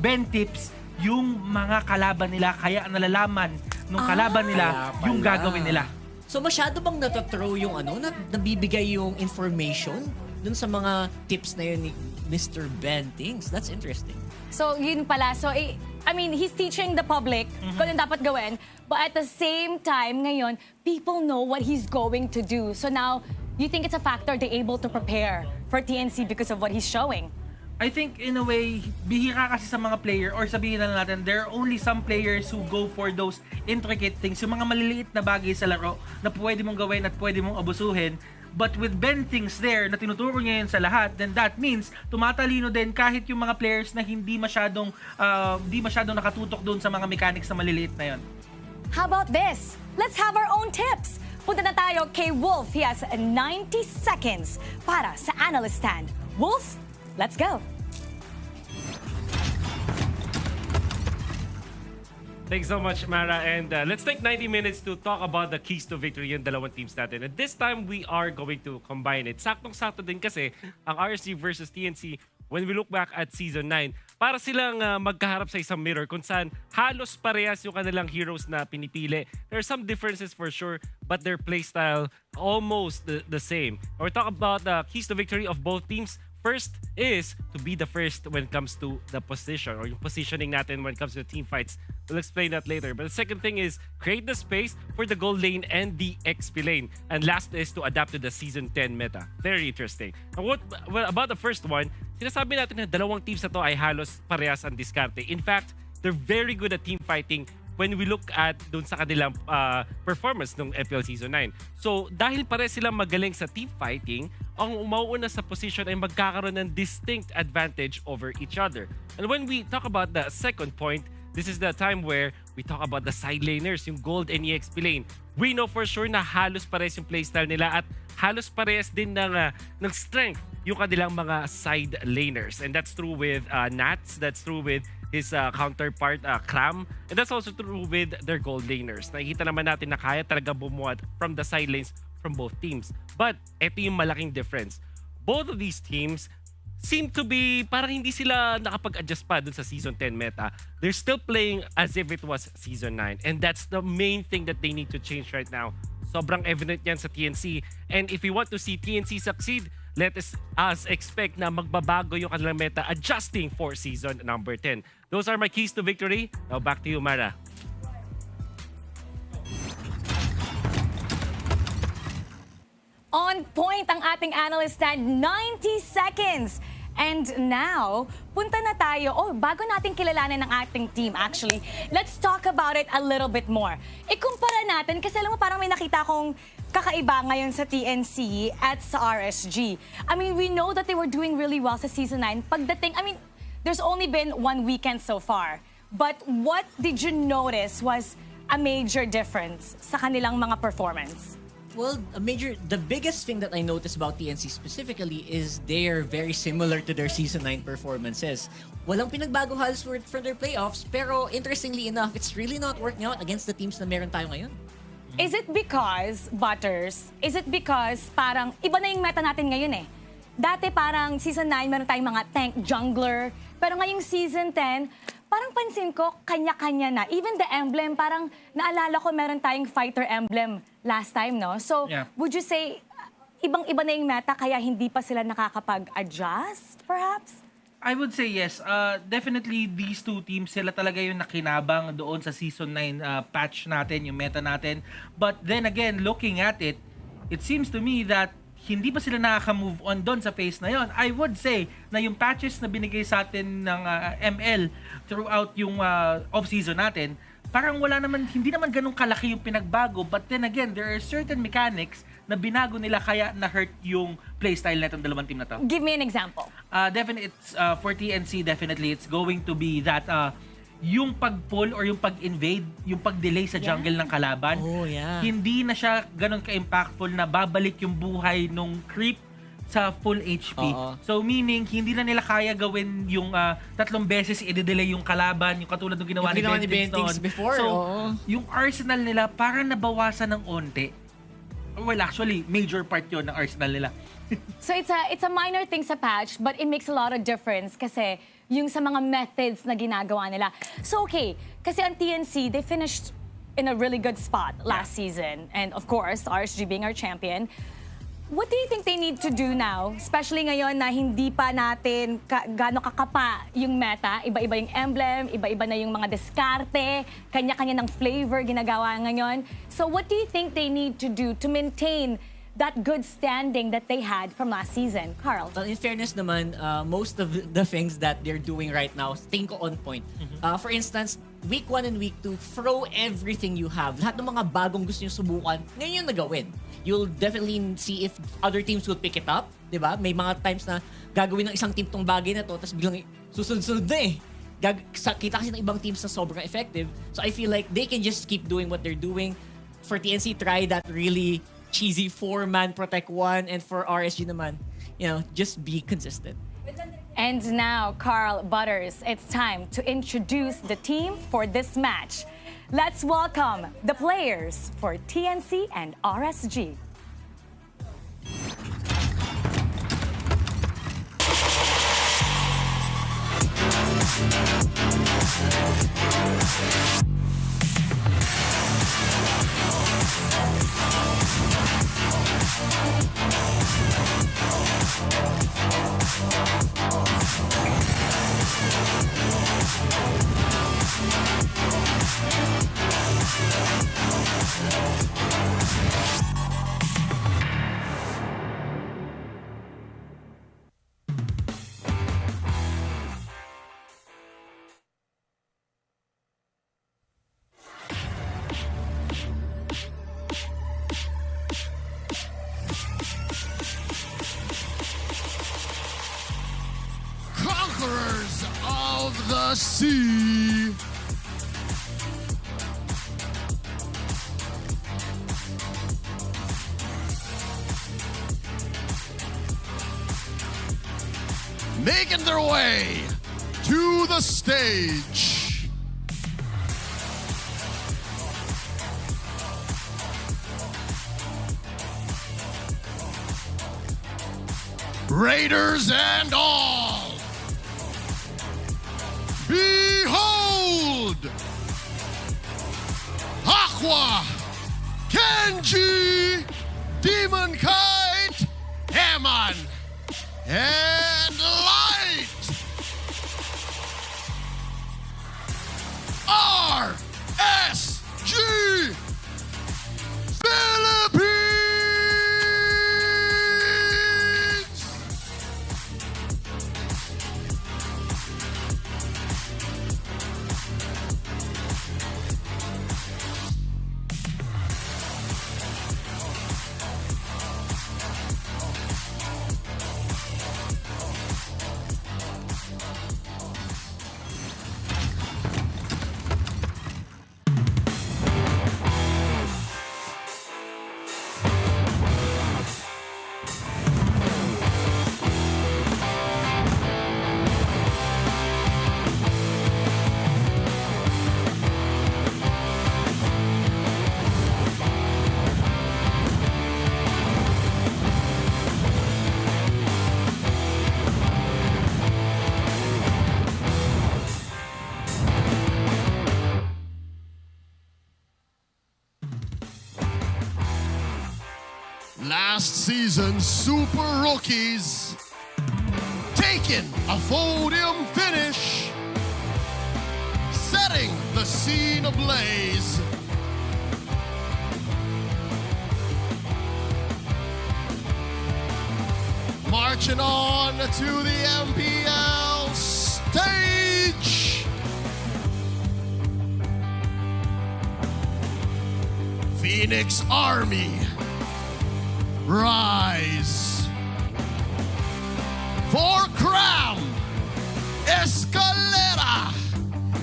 Ben tips yung mga kalaban nila, kaya nalalaman nung kalaban nila yung gagawin nila. So masyado bang natathrow yung nabibigay yung information dun sa mga tips na yun ni Mr. Bentings? That's interesting. So yun pala. So he's teaching the public kung ano dapat gawin. But at the same time, ngayon, people know what he's going to do. So now, you think it's a factor they're able to prepare for TNC because of what he's showing? I think in a way, bihira kasi sa mga player, or sabihin na natin, there are only some players who go for those intricate things, yung mga maliliit na bagay sa laro na pwede mong gawin at pwede mong abusuhin. But with Bentings there, na tinuturo niya yun sa lahat, then that means tumatalino din kahit yung mga players na hindi masyadong nakatutok doon sa mga mechanics na maliliit na yun. How about this? Let's have our own tips. Punta na tayo kay Wolf. He has 90 seconds para sa analyst stand. Wolf, let's go. Thanks so much, Mara. And let's take 90 minutes to talk about the keys to victory yung dalawang teams natin. And this time, we are going to combine it. Saktong-sakto din kasi ang RSG versus TNC, when we look back at Season 9, para silang magkaharap sa isang mirror kung saan halos parehas yung kanilang heroes na pinipili. There are some differences for sure, but their playstyle almost the same. We're talking about the keys to victory of both teams. First is to be the first when it comes to the position or yung positioning natin when it comes to team fights. We'll explain that later. But the second thing is create the space for the gold lane and the XP lane. And last is to adapt to the Season 10 meta. Very interesting. And about the first one, sinasabi natin na dalawang teams na to ay halos parehas ang diskarte. In fact, they're very good at team fighting when we look at dun sa kanilang performance ng MPL Season 9. So dahil pare sila magaling sa team fighting, ang mauuna sa position ay magkakaroon ng distinct advantage over each other. And when we talk about the second point, this is the time where we talk about the side laners, yung Gold and EXP lane. We know for sure na halos pares yung playstyle nila at halos pares din ng strength yung kanilang mga side laners. And that's true with Nats, that's true with his counterpart Cram, and that's also true with their gold laners. Nakikita naman natin na kaya talaga bumuhat from the side lanes from both teams. But ito yung malaking difference. Both of these teams seem to be parang hindi sila nakapag-adjust pa dun sa Season 10 meta. They're still playing as if it was Season 9. And that's the main thing that they need to change right now. Sobrang evident yan sa TNC. And if we want to see TNC succeed, let us expect na magbabago yung kanilang meta adjusting for Season number 10. Those are my keys to victory. Now back to you, Mara. On point ang ating analyst stand, 90 seconds. And now, punta na tayo. Bago natin kilalanin ng ating team actually, let's talk about it a little bit more. Ikumpara natin, kasi alam mo parang may nakita akong kakaiba ngayon sa TNC at sa RSG. I mean, we know that they were doing really well sa Season 9. Pagdating, I mean, there's only been one weekend so far. But what did you notice was a major difference sa kanilang mga performance? Well, the biggest thing that I noticed about TNC specifically is they're very similar to their Season 9 performances. Walang pinagbago halos for their playoffs, pero interestingly enough, it's really not working out against the teams na meron tayo ngayon. Is it because, Butters, parang iba na yung meta natin ngayon eh? Dati parang Season 9, meron tayong mga tank jungler, pero ngayong Season 10, parang pansin ko, kanya-kanya na. Even the emblem, parang naalala ko meron tayong fighter emblem last time, no? So, would you say, ibang-iba na yung meta kaya hindi pa sila nakakapag-adjust, perhaps? I would say yes. Definitely, these two teams, sila talaga yung nakinabang doon sa Season 9 patch natin, yung meta natin. But then again, looking at it, it seems to me that hindi pa sila nakaka-move on doon sa phase na yon. I would say na yung patches na binigay sa atin ng ML throughout yung off-season natin, parang hindi naman ganun kalaki yung pinagbago. But then again, there are certain mechanics na binago nila kaya na-hurt yung playstyle na itong dalawang team na to. Give me an example. Definitely, for TNC, definitely, it's going to be that yung pag-pull or yung pag-invade, yung pag-delay sa jungle ng kalaban, hindi na siya ganun ka-impactful na babalik yung buhay nung creep sa full HP. So meaning, hindi na nila kaya gawin yung 3 beses i-delay yung kalaban, yung katulad ng ginawa ni Bentings before. So, yung arsenal nila parang nabawasan ng onte. Well, actually, major part yun ng arsenal nila. So it's a minor thing sa patch, but it makes a lot of difference kasi yung sa mga methods na ginagawa nila. So okay, kasi ang TNC, they finished in a really good spot last season. And of course, RSG being our champion. What do you think they need to do now? Especially ngayon na hindi pa natin gaano kakapa yung meta. Iba-iba yung emblem, iba-iba na yung mga diskarte, kanya-kanya ng flavor ginagawa ngayon. So what do you think they need to do to maintain that good standing that they had from last season? Carl? Well, in fairness naman, most of the things that they're doing right now, tingin ko on point. For instance, week 1 and week 2, throw everything you have. Lahat ng mga bagong gusto nyo subukan, ngayon yung nagawin. You'll definitely see if other teams will pick it up. Diba? May mga times na gagawin ng isang team tong bagay na to, tapos biglang susunod-sunod na eh. Kita kasi ng ibang teams na sobrang effective. So I feel like they can just keep doing what they're doing. For TNC, try that really cheesy 4-man protect 1, and for RSG naman, just be consistent. And now, Carl, Butters, it's time to introduce the team for this match. Let's welcome the players for TNC and RSG. sea. Making their way to the stage. Raiders and all, behold, Aqua, Kenji, Demon Kite, Hammond, and Light. RSG Philippines. Last season's Super Rookies taking a podium finish, setting the scene ablaze. Marching on to the MPL stage. Phoenix Army, rise for crown, Escalera,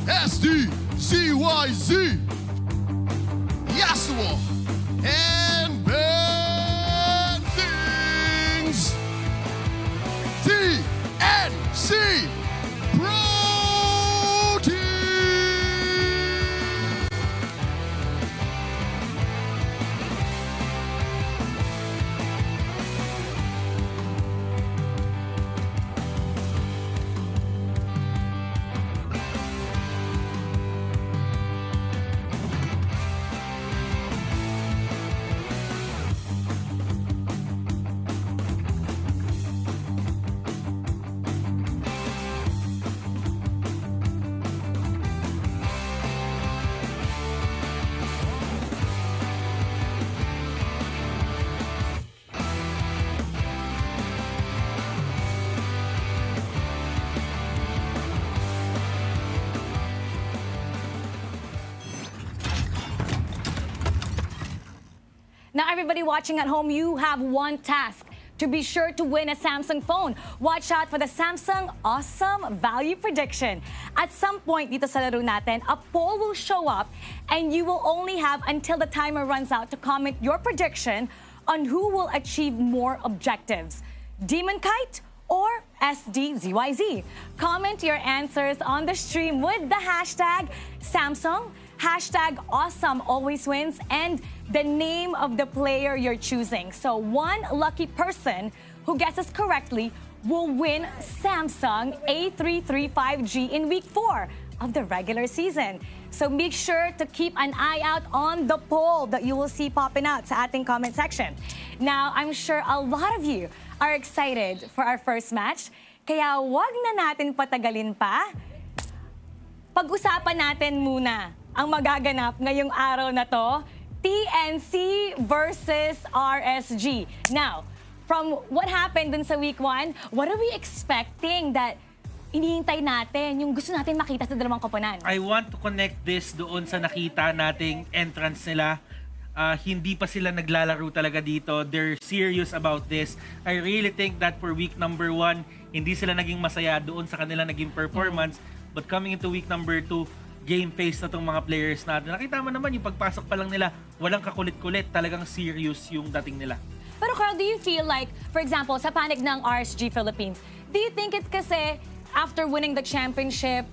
SD, CYZ, Yasuo, and Ben Things, TNC Pro Team. Now, everybody watching at home, you have one task: to be sure to win a Samsung phone. Watch out for the Samsung Awesome Value Prediction. At some point dito sa laro natin, a poll will show up and you will only have until the timer runs out to comment your prediction on who will achieve more objectives: Demon Kite or SDZYZ. Comment your answers on the stream with the hashtag Samsung, hashtag Awesome Always Wins, and the name of the player you're choosing. So one lucky person who guesses correctly will win Samsung A335G in week 4 of the regular season. So make sure to keep an eye out on the poll that you will see popping out sa ating comment section. Now, I'm sure a lot of you are excited for our first match, kaya wag na natin patagalin pa. Pag-usapan natin muna ang magaganap ngayong araw na to, TNC versus RSG. Now, from what happened dun sa week 1, what are we expecting that inihintay natin, yung gusto natin makita sa dalawang koponan? I want to connect this doon sa nakita nating entrance nila. Hindi pa sila naglalaro talaga dito. They're serious about this. I really think that for week number 1, hindi sila naging masaya doon sa kanilang naging performance. But coming into week number 2, game face na tong mga players natin. Nakita mo naman yung pagpasok pa lang nila, walang kakulit-kulit, talagang serious yung dating nila. Pero Carl, do you feel like, for example, sa panic ng RSG Philippines, do you think it's kasi after winning the championship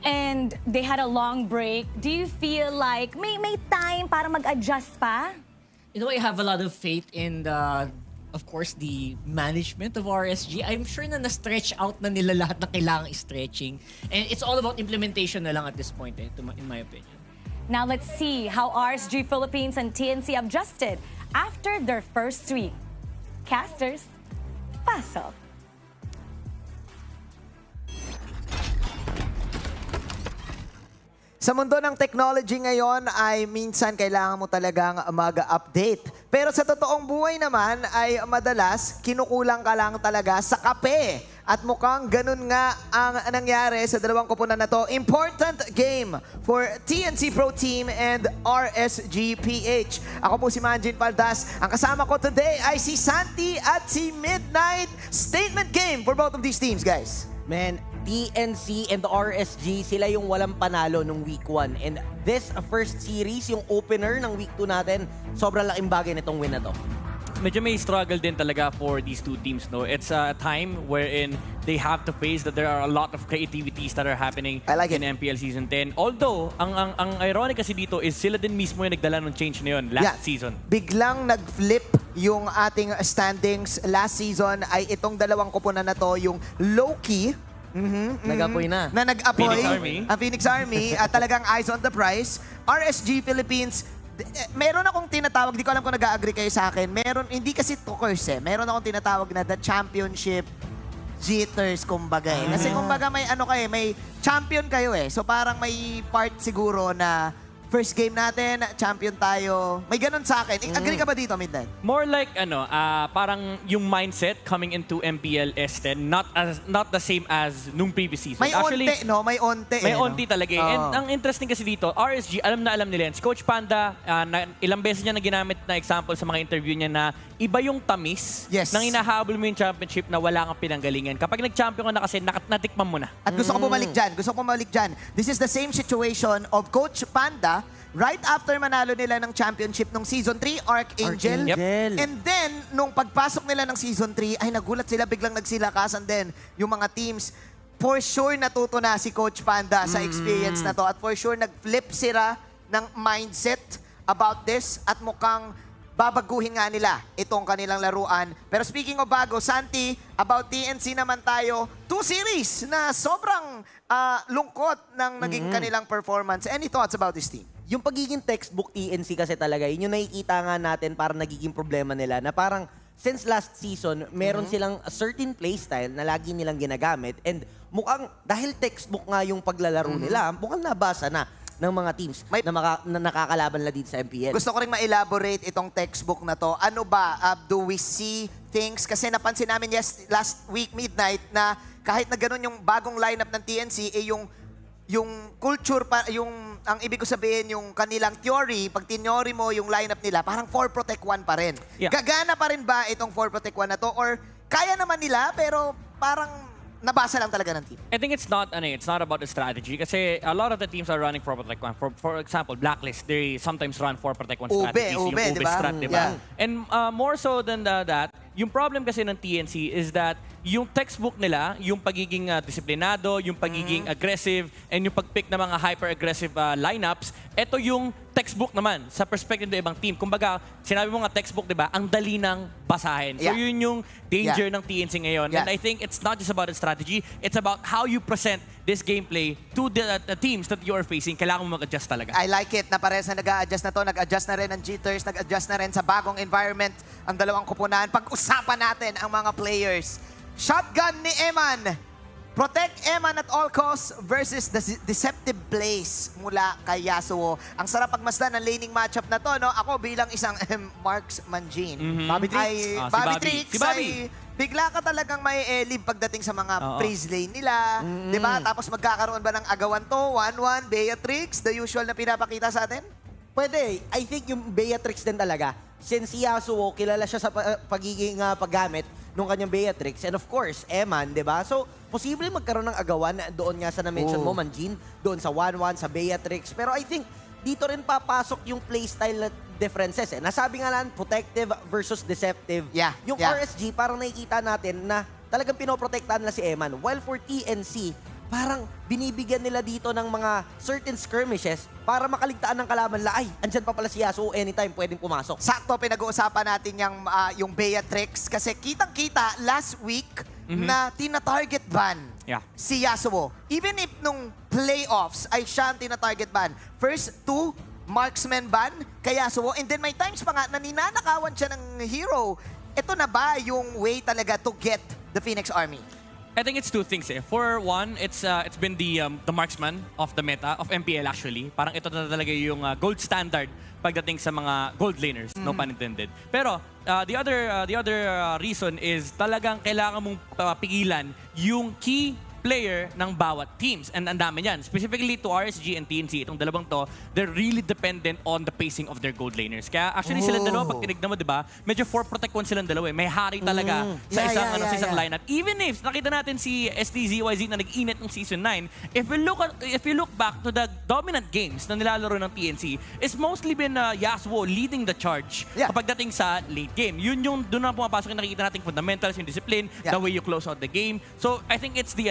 and they had a long break, do you feel like may time para mag-adjust pa? You know, I have a lot of faith in of course, the management of RSG. I'm sure na na-stretch out na nila lahat na kailangang stretching. And it's all about implementation na lang at this point, in my opinion. Now let's see how RSG Philippines and TNC adjusted after their first week. Casters, pasok. Sa mundo ng technology ngayon ay minsan kailangan mo talagang mag-update. Pero sa totoong buhay naman ay madalas kinukulang ka lang talaga sa kape. At mukhang ganun nga ang nangyari sa dalawang koponan na to. Important game for TNC Pro Team and RSG PH. Ako po si Manjin Paldas. Ang kasama ko today ay si Santi at si Midnight. Statement game for both of these teams, guys. Man, TNC and RSG, sila yung walang panalo nung week 1. And this first series, yung opener ng week 2 natin, sobrang laking bagay nitong win na to. Medyo may struggle din talaga for these two teams, no? It's a time wherein they have to face that there are a lot of creativities that are happening in MPL Season 10. Although, ang ironic kasi dito is sila din mismo yung nagdala ng change na yun last season. Biglang nag-flip yung ating standings last season ay itong dalawang koponan na to, yung low-key, Nag-apoy na. Na nag-apoy. Phoenix Army. Ang Phoenix Army at talagang eyes on the prize. RSG Philippines, meron akong tinatawag, di ko alam kung nag-agree kayo sa akin, meron, hindi kasi to curse eh, meron akong tinatawag na the championship jitters, kumbaga eh. Kasi kumbaga may ano kayo, may champion kayo eh. So parang may part siguro na first game natin, champion tayo. May ganun sa akin. Agree ka ba dito, Midnight? More like parang yung mindset coming into MPL S10, not the same as nung previous season. May actually, onte, no? May onte. May onti talaga. And ang interesting kasi dito, RSG, alam nila yan. Si Coach Panda, ilang beses niya na ginamit na example sa mga interview niya na iba yung tamis nang hinahabol mo yung championship na wala kang pinanggalingan. Kapag nag-champion ka na kasi, natikman mo na. At gusto ko bumalik dyan. This is the same situation of Coach Panda right after manalo nila ng championship nung Season 3, Archangel. And then, nung pagpasok nila ng Season 3, ay nagulat sila, biglang nagsilakasan din yung mga teams. For sure, natuto na si Coach Panda sa experience na to. At for sure, nag-flip sila ng mindset about this. At mukhang babaguhin nga nila itong kanilang laruan. Pero speaking of bago, Santi, about TNC naman tayo, 2 series na sobrang lungkot ng naging kanilang performance. Any thoughts about this team? Yung pagiging textbook TNC kasi talaga, yun yung nakikita nga natin para nagiging problema nila na parang since last season, meron silang a certain playstyle na lagi nilang ginagamit and mukhang dahil textbook nga yung paglalaro nila, mukhang nabasa na ng mga teams na nakakalaban na dito sa MPL. Gusto ko rin ma-elaborate itong textbook na to. Ano ba, do we see things? Kasi napansin namin last week midnight na kahit na ganun yung bagong lineup ng TNC, yung culture, ang ibig ko sabihin, yung kanilang theory, pag tinori mo yung lineup nila, parang 4 protect 1 pa rin. Gagana pa rin ba itong 4 protect 1 na to? Or kaya naman nila, pero parang nabasa lang talaga ng team? I think it's not about the strategy kasi a lot of the teams are running 4 protect 1. For example, Blacklist, they sometimes run 4 protect 1 strategies. Yung Ube strat, diba? And more so than that, yung problem kasi ng TNC is that yung textbook nila, yung pagiging disiplinado, yung pagiging aggressive, and yung pag-pick ng mga hyper-aggressive lineups, ito yung textbook naman sa perspective ng ibang team. Kumbaga, sinabi mo nga textbook, di ba? Ang dali ng basahin. So yun yung danger ng TNC ngayon. And I think it's not just about the strategy, it's about how you present this gameplay to the teams that you are facing. Kailangan mo mag-adjust talaga. I like it na parehas na nag-a-adjust na to. Nag-adjust na rin ang jitters, nag-adjust na rin sa bagong environment ang dalawang koponan. Pag-usapan natin ang mga players. Shotgun ni Eman. Protect Eman at all costs versus the deceptive plays mula kay Yasuo. Ang sarap pagmasdan ng laning matchup na to, no? Ako bilang isang Marks Manjin. Bobby Tricks. Ay bigla ka talagang may elib pagdating sa mga praise lane nila. Diba? Tapos magkakaroon ba ng agawan to? 1-1, Beatrix, the usual na pinapakita sa atin? Pwede. I think yung Beatrix din talaga. Since si Yasuo, kilala siya sa pagiging paggamit nung kanyang Beatrix. And of course, Eman, di ba? So, posible magkaroon ng agawan doon nga sa na-mention mo, Manjin, doon sa 1-1, sa Beatrix. Pero I think, dito rin papasok yung playstyle differences. Nasabi nga lang, protective versus deceptive. Yung RSG, parang nakikita natin na talagang pinoprotektahan nila si Eman. While for TNC, parang binibigyan nila dito ng mga certain skirmishes para makaligtaan ng kalaban la, ay, andyan pa pala si Yasuo, anytime pwedeng pumasok. Sakto, pinag-uusapan natin yung Beatrix kasi kitang-kita last week na tina-target ban si Yasuo. Even if nung playoffs ay siya ang tina-target ban. First, 2 marksman ban kay Yasuo, and then may times pa nga na ninanakawan siya ng hero. Ito na ba yung way talaga to get the Phoenix Army? I think it's two things. For one, it's been the marksman of the meta, of MPL actually. Parang ito na talaga yung gold standard pagdating sa mga gold laners, no pun intended. Pero the other reason is talagang kailangan mong pigilan yung key player ng bawat teams. And ang dami yan. Specifically to RSG and TNC, itong dalawang to, they're really dependent on the pacing of their gold laners. Kaya actually silang dalawa, pag tinignan mo, di ba, medyo 4-protect-1 silang dalawa. May hari talaga sa isang lineup. Even if nakita natin si STZYZ na nag-init ng Season 9, if you look back to the dominant games na nilalaro ng TNC, it's mostly been Yasuo leading the charge kapag dating sa late game. Yun yung doon na pumapasok yung nakikita nating fundamentals, yung discipline, the way you close out the game. So I think it's the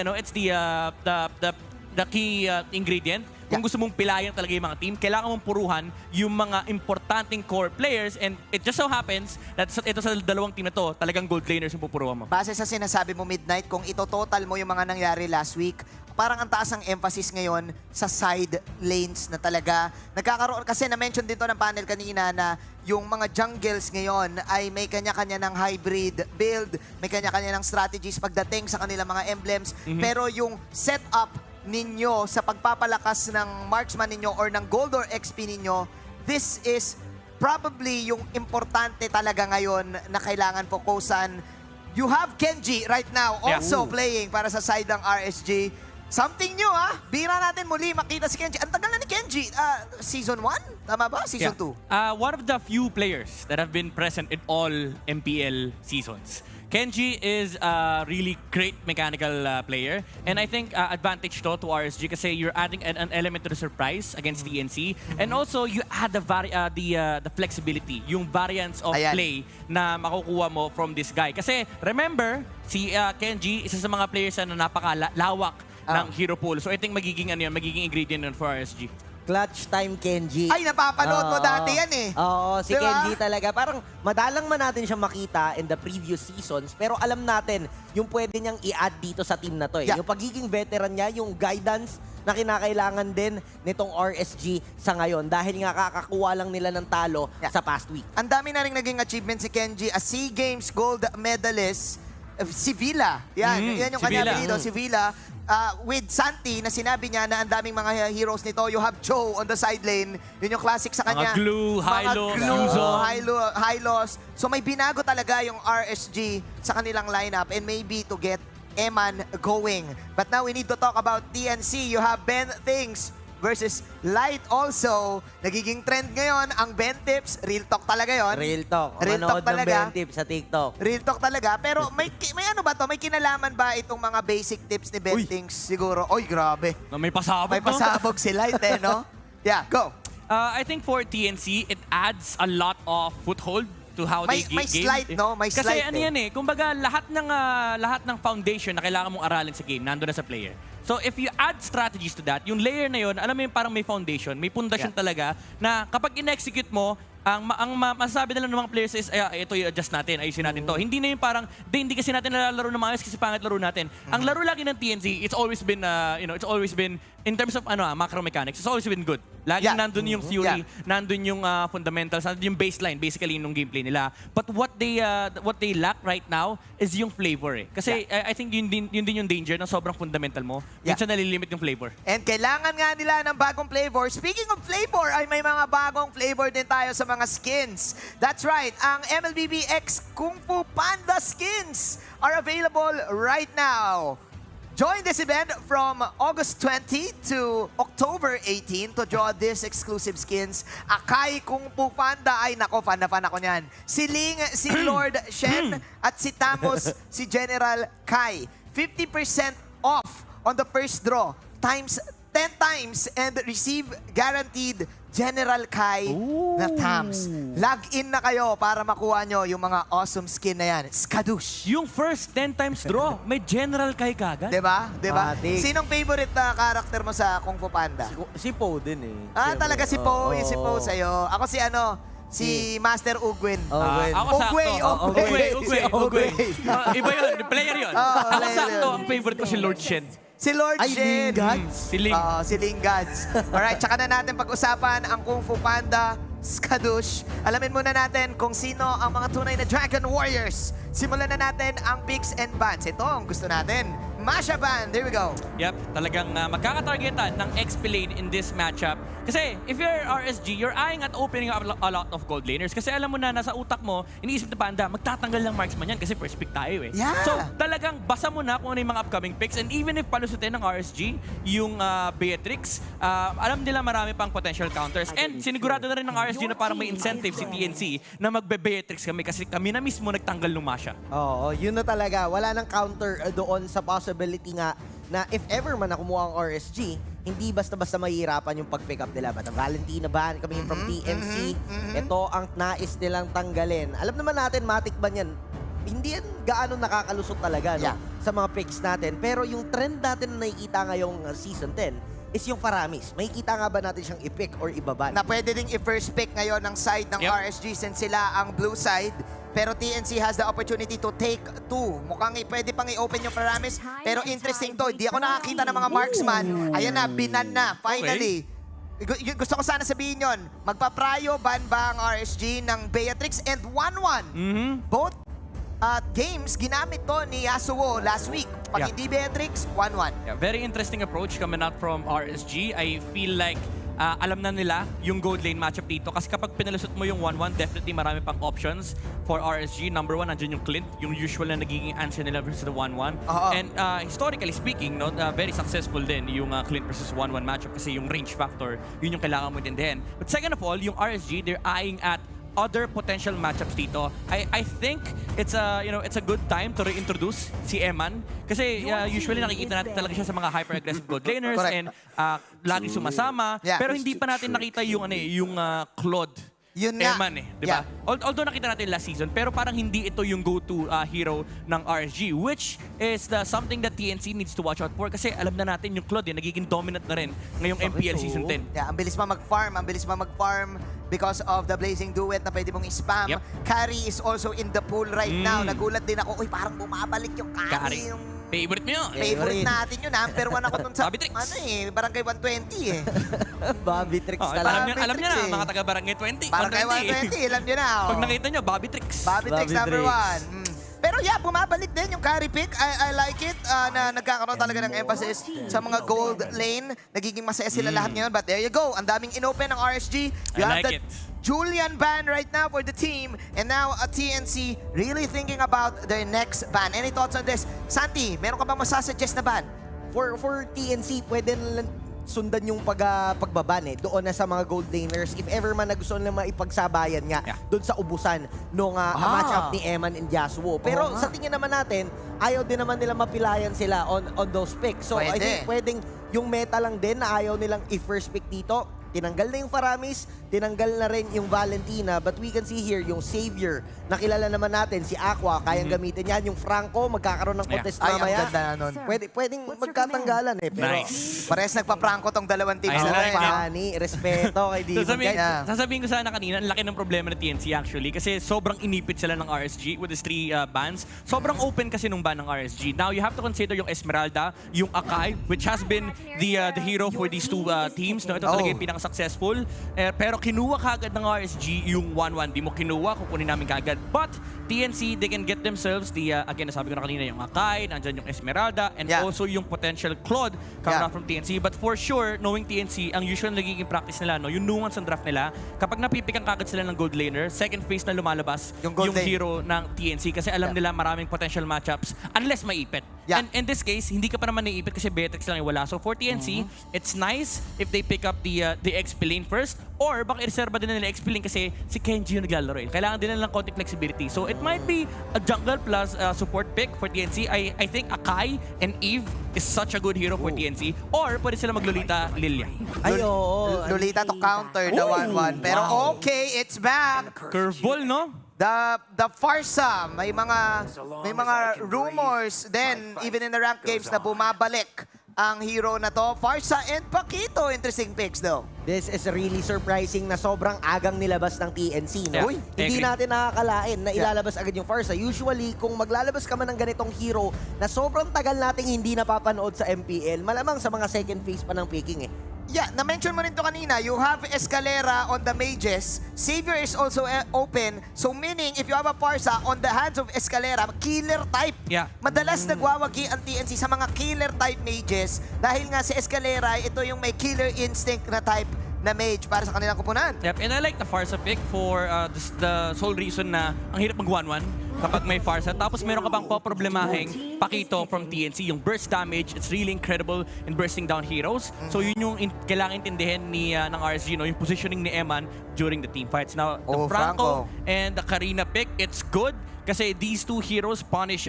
key ingredient. Kung gusto mong pilayan talaga yung mga team, kailangan mong puruhan yung mga importanteng core players, and it just so happens that ito sa dalawang team na to, talagang gold laners yung pupuruhan mo. Base sa sinasabi mo, Midnight, kung ito-total mo yung mga nangyari last week, parang ang taas ng emphasis ngayon sa side lanes na talaga. Nagkakaroon, kasi na-mention dito ng panel kanina na yung mga jungles ngayon ay may kanya-kanya ng hybrid build, may kanya-kanya ng strategies pagdating sa kanilang mga emblems, pero yung setup ninyo sa pagpapalakas ng marksman ninyo or ng gold or XP ninyo, this is probably yung importante talaga ngayon na kailangan fokusan. You have Kenji right now also playing para sa side ng RSG. Something new, Bira natin muli makita si Kenji. Ang tagal na ni Kenji. Season 1? Tama ba? Season 2? One of the few players that have been present in all MPL seasons. Kenji is a really great mechanical player, and I think advantage to RSG kasi you're adding an element to the surprise against TNC, and also you add the flexibility, yung variance of play na makukuha mo from this guy. Kasi remember, si Kenji, isa sa mga players na napakalawak ng hero pool. So I think magiging ingredient yun for RSG. Clutch time Kenji. Ay, napapanood mo dati yan Oo, si Kenji talaga. Parang madalang man natin siyang makita in the previous seasons, pero alam natin yung pwede niyang i-add dito sa team na to. Yung pagiging veteran niya, yung guidance na kinakailangan din nitong RSG sa ngayon dahil nga kakakuha lang nila ng talo sa past week. Ang dami na rin naging achievement si Kenji, a SEA Games gold medalist, si Villa. Yan yung kanya apelido, si Villa. With Santi, na sinabi niya na ang daming mga heroes nito. You have Joe on the side lane. Yun yung classic sa kanya. Mga glue, high-loss. So may binago talaga yung RSG sa kanilang lineup, and maybe to get Eman going. But now we need to talk about TNC. You have Ben Things versus Light also. Nagiging trend ngayon ang Ben Tips. Real talk talaga yon. Real talk. Real talk talaga. Ben Tips sa TikTok. Real talk talaga. Pero may ano ba to? May kinalaman ba itong mga basic tips ni Ben Things siguro? Oy, grabe. May pasabog. May pasabog si Light no? Yeah, go. I think for TNC, it adds a lot of foothold to how they game. May slight, no? May Kasi slight, ano yan kumbaga lahat ng foundation na kailangan mong aralin sa game, nandun na sa player. So if you add strategies to that, yung layer na yun, alam mo yung parang may foundation, may pundasyon talaga, na kapag in-execute mo, ang masasabi nila ng mga players is, ito i-adjust natin, ayusin natin to. Hindi na yung parang, hindi kasi natin nalalaro ng mga ayos kasi pangit laro natin. Ang laro lagi ng TNC, it's always been, it's always been, in terms of macro mechanics, it's always been good. Laging nandun yung theory, nandun yung fundamentals, nandun yung baseline, basically, nung gameplay nila. But what they lack right now is yung flavor Kasi I think yun din yung danger ng sobrang fundamental mo. Minsan nalilimit yung flavor. And kailangan nga nila ng bagong flavor. Speaking of flavor, ay may mga bagong flavor din tayo sa mga skins. That's right, ang MLBB X Kung Fu Panda skins are available right now. Join this event from August 20 to October 18 to draw these exclusive skins. Akai Kung Fu Panda, ay nako, fan na fan ako niyan. Si Ling, si Lord Shen, at si Tamos, si General Kai. 50% off on the first draw, times 10 times, and receive guaranteed General Kai na Tams. Log in na kayo para makuha nyo yung mga awesome skin na yan. Skadoosh! Yung first 10 times draw, may General Kai kagad. Diba? Diba? Sinong favorite na character mo sa Kung Fu Panda? Si Po din eh. Talaga si Po. Yung si Po sa'yo. Ako si Master Ugwin. Ako sakto. Ugwe. Iba yun, player yun. Ako sakto, ang favorite ko si Lord Shen. Si Lord Shen. Si Ling. Si Ling Gods. Alright, tsaka na natin pag-usapan ang Kung Fu Panda, Skadoosh. Alamin muna natin kung sino ang mga tunay na Dragon Warriors. Simulan na natin ang picks and bans. Ito ang gusto natin. Masha ban. There we go. Yep, talagang magkakatargetan ng XP lane in this matchup. Kasi if you're RSG, you're eyeing at opening up a lot of gold laners. Kasi alam mo na, nasa utak mo, iniisip na Panda, magtatanggal ng marksman yan kasi first pick tayo eh. Yeah. So talagang basa mo na kung ano yung mga upcoming picks. And even if palusutin ng RSG, yung Beatrix, alam nila marami pang potential counters. And sinigurado na rin ng RSG na parang may incentive si TNC na magbe-Beatrix kami kasi kami na mismo nagtanggal ng Masha. Oo, yun na talaga. Wala nang counter doon sa possibility nga na if ever man na kumuha ang RSG, hindi basta-basta mahihirapan yung pag-pick up nila. But Valentina ban coming from TNC, ito ang nais nilang tanggalin. Alam naman natin, matik ban yan. Hindi yan gaano nakakalusot talaga sa mga picks natin. Pero yung trend natin na nakikita ngayong Season 10 is yung Faramis. Makikita nga ba natin siyang i-pick or ibaban? Na pwede ding i-first pick ngayon ng side ng RSG since sila ang blue side. Pero TNC has the opportunity to take 2. Mukhang pwede pang i-open yung Faramis. Pero interesting to. Hindi ako nakakita ng mga marksman. Ayan na, binan na. Finally. Gusto ko sana sabihin yun. Magpa-prio ban ba ang RSG ng Beatrix and 1-1? Both games, ginamit to ni Yasuo last week. Pag hindi Beatrix, 1-1. Yeah, very interesting approach coming out from RSG. I feel like alam na nila yung gold lane matchup dito. Kasi kapag pinalusot mo yung 1-1, definitely marami pang options for RSG. Number 1, nandiyan yung Clint, yung usual na nagiging answer nila versus the 1-1. And historically speaking, no, very successful din yung Clint versus 1-1 matchup kasi yung range factor, yun yung kailangan mo intindihin. But second of all, yung RSG, they're eyeing at other potential matchups dito. I think it's a good time to reintroduce si Eman kasi usually nakikita natin talaga siya sa mga hyper-aggressive gold laners and lagi sumasama. Pero hindi pa natin nakita yung Claude. Eman di ba? Although nakita natin last season, pero parang hindi ito yung go-to hero ng RSG, which is something that TNC needs to watch out for kasi alam na natin yung Claude nagiging dominant na rin ngayong MPL Season 10. Ang bilis pa mag-farm, because of the Blazing Duet na pwede mong spam. Carry is also in the pool right now. Nagulat din ako, parang bumabalik yung Carry. Yung favorite mo yun. Favorite natin yun. Number 1 ako dun sa Barangay 120 eh. Bobby Tricks talaga. Alam niyo na, mga taga Barangay 20. Barangay 120, alam niyo na. Pag nakita niyo, Bobby Tricks. Bobby Tricks number 1. Pero bumabalik din yung carry pick. I like it na nagkakaroon talaga ng emphasis sa mga gold lane. Nagiging masaya sila lahat ngayon. But there you go. Ang daming inopen ng RSG. You have the Julian ban right now for the team. And now TNC really thinking about their next ban. Any thoughts on this? Santi, meron ka bang masasuggest na ban? For TNC, pwede sundan yung pagbaban doon na sa mga gold laners. If ever man na gusto nila maipagsabayan nga doon sa ubusan nung matchup ni Eman and Yasuo. Pero sa tingin naman natin, ayaw din naman nila mapilayan sila on those picks. So I think pwedeng yung meta lang din na ayaw nilang i-first pick dito. Tinanggal na yung Faramis, tinanggal na rin yung Valentina, but we can see here yung Savior. Nakilala naman natin, si Aqua, kayang gamitin yan. Yung Franco, magkakaroon ng contest mamaya. Ang ganda na nun. Pwedeng magkatanggalan Pero parehas nagpa-Franco tong dalawang teams. Respeto kay Diva. Sasabihin ko sana kanina, ang laki ng problema ng TNC actually kasi sobrang inipit sila ng RSG with these 3 bans. Sobrang open kasi nung ban ng RSG. Now, you have to consider yung Esmeralda, yung Akai, which has been the hero for these 2 teams. No? Ito talaga yung pinaka-successful. Pero kinuha kagad ng RSG yung 1-1. Di mo kinuha, kukunin namin kagad. But TNC, they can get themselves again, nasabi ko na kanina, yung Akai, nandyan yung Esmeralda, and also yung potential Claude coming out from TNC. But for sure, knowing TNC, ang usual nagiging practice nila, yung nuance ng draft nila, kapag napipikan kagad sila ng gold laner, second phase na lumalabas yung hero ng TNC kasi alam nila maraming potential matchups unless maipit. And in this case, hindi ka pa naman naiipit kasi Beatrix lang yung wala. So for TNC, it's nice if they pick up the XP lane first, or baka i-reserva din nila XP lane kasi si Kenji yung naglalaro. Kailangan din nila ng konti flexibility. So it might be a jungle plus support pick for TNC. I think Akai and Eve is such a good hero for TNC. Or pwede sila maglolita Lilia. Ay, oo. Lolita to counter the 1-1. Pero okay, it's back. Curveball, no? The Farsa, may mga rumors then even in the ranked games na bumabalik ang hero na to. Farsa and Paquito, interesting picks though. This is really surprising na sobrang agang nilabas ng TNC. No? Yeah, Hindi natin nakakalain na ilalabas agad yung Farsa. Usually, kung maglalabas ka man ng ganitong hero na sobrang tagal nating hindi napapanood sa MPL, malamang sa mga second phase pa ng picking eh. Yeah, na-mention mo rin to kanina. You have Escalera on the mages. Savior is also open. So meaning, if you have a Farsa on the hands of Escalera, killer type. Yeah. Madalas nagwawagi ang TNC sa mga killer type mages. Dahil nga si Escalera, ito yung may killer instinct na type na mage para sa kanilang kupunan. Yep, and I like the Farsa pick for the sole reason na ang hirap mag-1-1 kapag may Farsa. Tapos meron ka bang poproblemahing Paquito from TNC, yung burst damage, it's really incredible in bursting down heroes. So yun yung kailangan intindihin ni ng RSG, no? Yung positioning ni Eman during the team fights. Now, the Franco and the Karina pick, it's good. Kasi these two heroes punish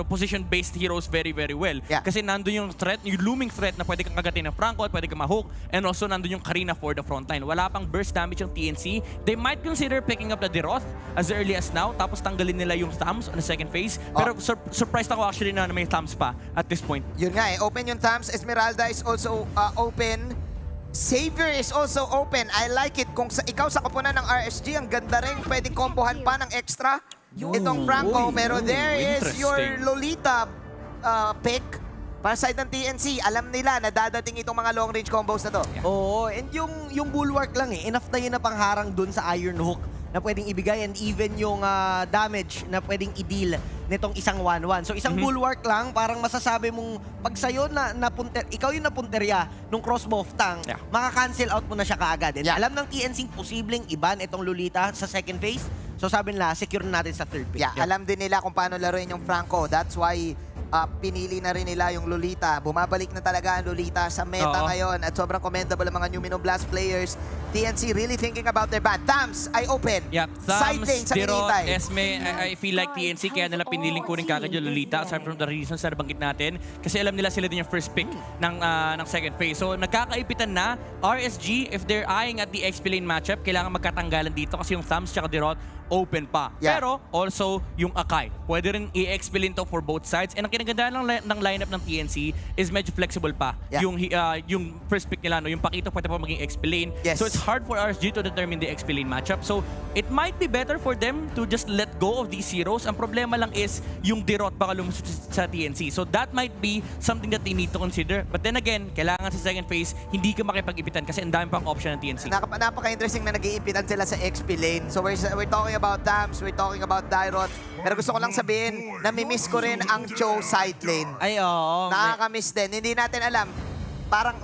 position-based heroes very, very well. Yeah. Kasi nandun yung threat, yung looming threat na pwede kang kagatin ng Franco at pwede kang ma-hook. And also nandun yung Karina for the frontline. Wala pang burst damage yung TNC. They might consider picking up the Deroth as early as now. Tapos tanggalin nila yung thumbs on the second phase. Pero surprised ako actually na may thumbs pa at this point. Yun nga open yung thumbs. Esmeralda is also open. Savior is also open. I like it. Kung ikaw sa kupunan ng RSG, ang ganda rin. Pwedeng kombohan pa ng extra. Itong Franco, pero there is your Lolita pick para side ng TNC. Alam nila na dadating itong mga long range combos na to. Oo, and yung bulwark lang enough na yun na pangharang dun sa Iron Hook na pwedeng ibigay, and even yung damage na pwedeng i-deal nitong isang 1-1. So isang bulwark lang, parang masasabi mong pag sa'yo ikaw yung napunterya nung crossbow of Tang, maka-cancel out mo na siya kaagad. And alam ng TNC posibleng iban itong Lolita sa second phase. So sabi nila, secure na natin sa third pick. Alam din nila kung paano laruin yung Franco. That's why pinili na rin nila yung Lolita. Bumabalik na talaga ang Lolita sa meta ngayon. At sobrang commendable ang mga Numino Blast players. TNC really thinking about their bad. Thumbs, I open. Yep, Side Thumbs, lane sa Dirot, kinitay. Esme, I feel like TNC kaya nila piniling kunin kagad yung Lolita aside from the reasons na nabanggit natin. Kasi alam nila sila din yung first pick ng second phase. So nagkakaipitan na. RSG, if they're eyeing at the XP lane matchup, kailangan magkatanggalan dito kasi yung Thumbs tsaka Dirot open pa. Pero also yung Akai. Pwede rin i-XP lane to for both sides. And ang kinagandaan ng lineup ng TNC is medyo flexible pa. Yung first pick nila, no, yung Paquito pwede pa maging XP lane. So it's hard for RSG to determine the XP lane matchup. So it might be better for them to just let go of these heroes. Ang problema lang is yung Dirot baka lumusot sa TNC. So that might be something that they need to consider. But then again, kailangan sa second phase, hindi ka makipag-ipitan kasi ang dami pang option ng TNC. Napaka-interesting na nag-iipitan sila sa XP lane. So we're talking about Dams, we're talking about Dirot. Pero gusto ko lang sabihin, namimiss ko rin ang Cho side lane. Ay, oo. Nakakamiss din. Hindi natin alam. Parang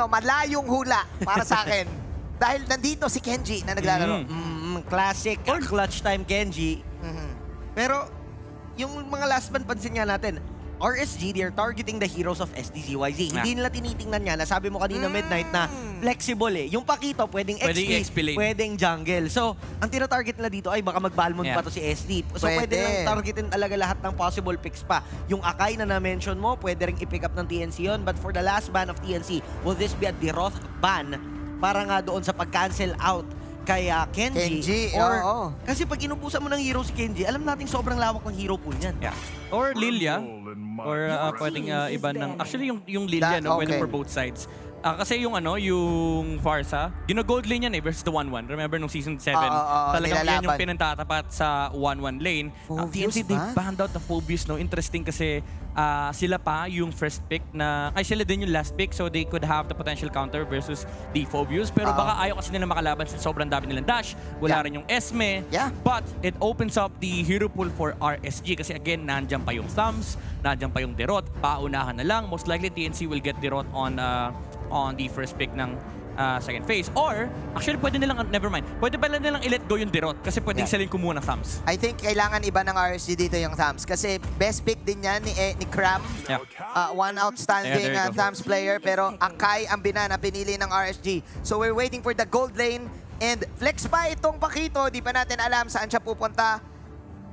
malayong hula para sa akin. Dahil nandito si Kenji na naglalaro. Classic clutch time Kenji. Pero yung mga last man pansin nga natin, RSG, they're targeting the heroes of SDZYZ. Hindi nila tinitingnan niya, nasabi mo kanina Midnight na flexible yung Paquito, pwedeng XP, pwedeng jungle. So, ang tinatarget nila dito ay baka mag-Balmond pa to si SD. So, pwede lang targetin talaga lahat ng possible picks pa. Yung Akai na na-mention mo, pwede ring i-pick up ng TNC yun. But for the last ban of TNC, will this be a Deroth ban para nga doon sa pag-cancel out kay Kenji. Kasi pag inupusan mo ng hero si Kenji, alam natin sobrang lawak ng hero pool niyan. Or Lilia. Or pwedeng iba ng... Actually, yung Lilia, no, pwede for both sides. Kasi yung Farsa, gino-gold lane yan versus the 1-1. Remember nung season 7, talagang yan yung pinantatapat sa 1-1 lane. TNC, they banned out the Phobius, no? Interesting kasi sila pa yung first pick na... Ay, sila din yung last pick, so they could have the potential counter versus the Phobius. Pero baka ayaw kasi nila makalaban since sobrang dami nilang dash. Wala rin yung Esme. But it opens up the hero pool for RSG kasi again, nandyan pa yung Thumbs, nandyan pa yung Dirot. Paunahan na lang. Most likely, TNC will get Dirot on the first pick ng second phase. Or, actually, pwede nilang, never mind, pwede pala nilang i-let go yung Dirot kasi pwedeng sila yung kumuha ng thumbs. I think kailangan iba ng RSG dito yung thumbs kasi best pick din yan ni Cram. Yeah. One outstanding thumbs player pero Akai ang binana pinili ng RSG. So we're waiting for the gold lane and flex pa itong Pakito. Di pa natin alam saan siya pupunta.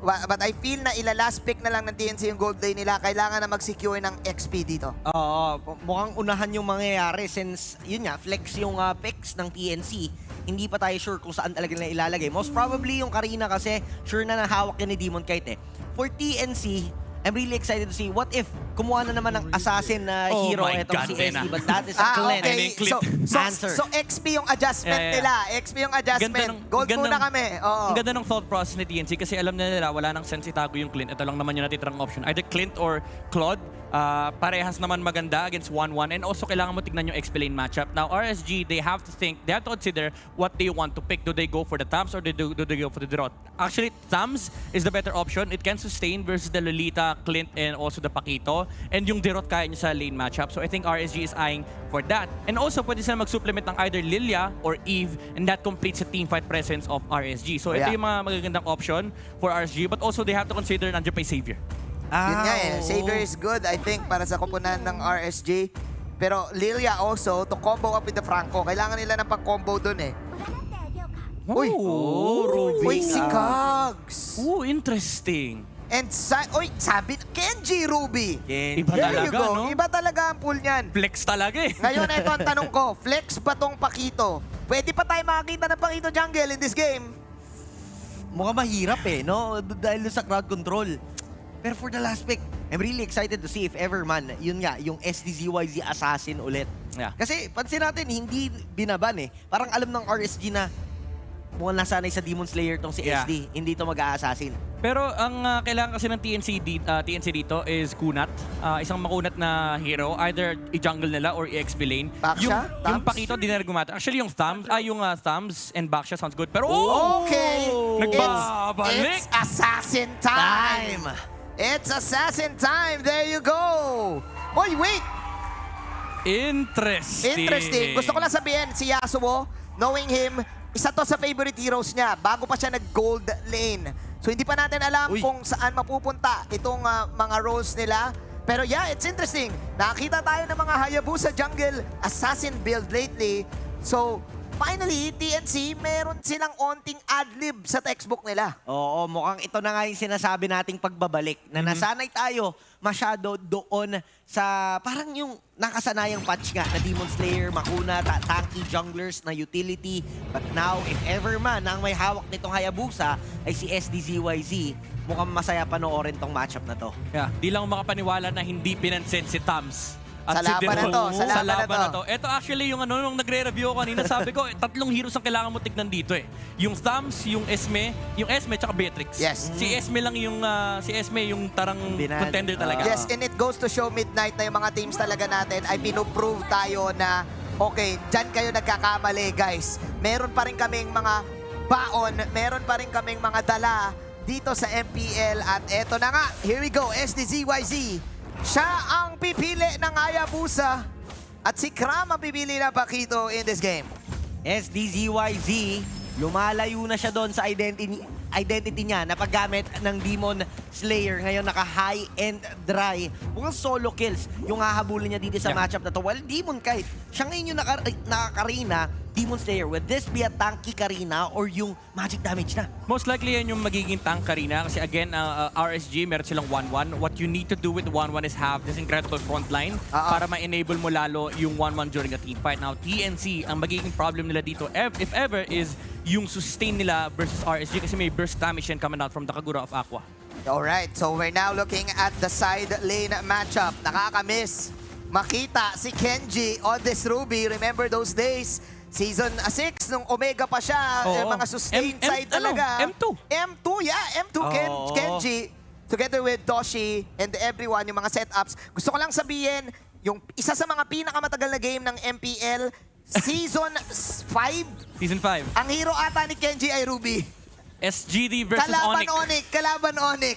But I feel na ila-last pick na lang ng TNC yung gold lane nila. Kailangan na mag-secure ng XP dito. Oo, mukhang unahan yung mangyayari since, yun nga, flex yung picks ng TNC. Hindi pa tayo sure kung saan talaga nila ilalagay. Most probably yung Karina kasi sure na nahawak yan ni Demon Kite. For TNC, I'm really excited to see what if kumuha na naman ng assassin na hero itong si SD, but that is a Clint. Okay. So XP yung adjustment nila. XP yung adjustment. Gold muna kami. Ang ganda ng thought process ni TNC kasi alam na nila wala nang sense itago yung Clint. Ito lang naman yung natitirang option. Either Clint or Claude. Parehas naman maganda against 1-1 and also kailangan mo tignan yung XP lane matchup. Now RSG, they have to consider what they want to pick. Do they go for the Thumbs or do they go for the Dirot? Actually, Thumbs is the better option. It can sustain versus the Lolita, Clint, and also the Pakito. And yung Dirot kaya niya sa lane matchup. So I think RSG is eyeing for that. And also pwede sila mag-supplement ng either Lilia or Eve and that completes the teamfight presence of RSG. So ito yung mga magagandang option for RSG but also they have to consider nandiyan pa yung Savior. Yun nga Savior is good, I think, para sa koponan ng RSG. Pero Lilia also, to combo up with the Franco. Kailangan nila ng pag-combo dun eh. Uy! Ruby. Uy, si Cogs! Interesting. And sabi, Kenji Ruby. Iba talaga, no? Iba talaga ang pool niyan. Flex talaga eh. Ngayon, ito ang tanong ko. Flex ba tong Pakito? Pwede pa tayo makakita ng Pakito jungle in this game? Mukhang mahirap eh, no? Dahil sa crowd control. Pero for the last pick, I'm really excited to see if ever man, yun nga, yung SDZYZ assassin ulit. Yeah. Kasi pansin natin, hindi binaban eh. Parang alam ng RSG na mukhang nasanay sa Demon Slayer tong si SD. Hindi to mag-a-assassin. Pero ang kailangan kasi ng TNC dito is kunat. Isang makunat na hero. Either i-jungle nila or i-XP lane. Yung Pakito, di na gumata. Actually, yung Thumbs and Baksha sounds good. Pero okay! Nagbabalik! It's assassin time! It's assassin time! There you go! Oy, wait! Interesting. Gusto ko lang sabihin, si Yasuo, knowing him, isa to sa favorite heroes niya bago pa siya nag-gold lane. So hindi pa natin alam kung saan mapupunta itong mga roles nila. Pero yeah, it's interesting. Nakita tayo ng mga Hayabusa jungle assassin build lately. So finally, TNC, meron silang onting adlib sa textbook nila. Oo, mukhang ito na nga yung sinasabi nating pagbabalik. Na nasanay tayo masyado doon sa parang yung nakasanayang patch nga na Demon Slayer, Makuna, tanky junglers na utility. But now, if ever man, ang may hawak nitong Hayabusa ay si SDZYZ, mukhang masaya panoorin tong matchup na to. Yeah, di lang makapaniwala na hindi pinansin si Thumbs. Sa laban na to. Sa laban na to. Ito actually yung nung nagre-review ko kanina, sabi ko, tatlong heroes ang kailangan mo tignan dito eh. Yung Thumbs, yung Esme tsaka Beatrix. Yes. Si Esme lang yung tarang contender talaga. Yes, and it goes to show Midnight na yung mga teams talaga natin ay pinoprove tayo na okay, dyan kayo nagkakamali guys. Meron pa rin kaming mga baon, meron pa rin kaming mga dala dito sa MPL at eto na nga, here we go, SDZYZ. Siya ang pipili ng Hayabusa at si Cram ang pipili ng Pakito in this game. SDZYZ, lumalayo na siya doon sa identity niya na paggamit ng Demon Slayer. Ngayon naka-high and dry. Mukhang solo kills yung hahabulin niya dito sa matchup na to. Well, Demon Kite, siya ngayon yung naka-Karina, Demon Slayer. Would this be a tanky Karina or yung magic damage na? Most likely yan yung magiging tank Karina kasi again, RSG, meron silang 1-1. What you need to do with 1-1 is have this incredible front line para ma-enable mo lalo yung 1-1 during a team fight. Now, TNC, ang magiging problem nila dito, if ever, is yung sustain nila versus RSG kasi may burst damage yan coming out from the Kagura of Aqua. Alright, so we're now looking at the side lane matchup. Nakakamiss makita si Kenji on this Ruby. Remember those days? Season 6, nung Omega pa siya, mga sustained side talaga. M2, M2 Kenji. Together with Doshi and everyone, yung mga setups. Gusto ko lang sabihin, yung isa sa mga pinakamatagal na game ng MPL, Season 5. Season 5. Ang hero ata ni Kenji ay Ruby. SGD versus Onyx. Kalaban Onyx.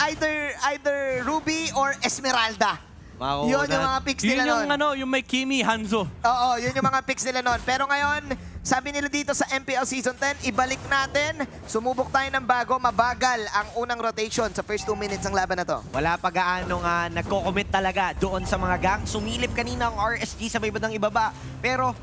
Either Ruby or Esmeralda. Makuha Yun yung mga picks nila Yun yung, nun. yung may Kimi, Hanzo. Oo, yun yung mga picks nila nun. Pero ngayon, sabi nila dito sa MPL Season 10, ibalik natin. Sumubok tayo ng bago, mabagal ang unang rotation sa first 2 minutes ng laban na to. Wala pa gaano nga nagko-commit talaga doon sa mga gang. Sumilip kanina ang RSG sa may bandang ibaba. Pero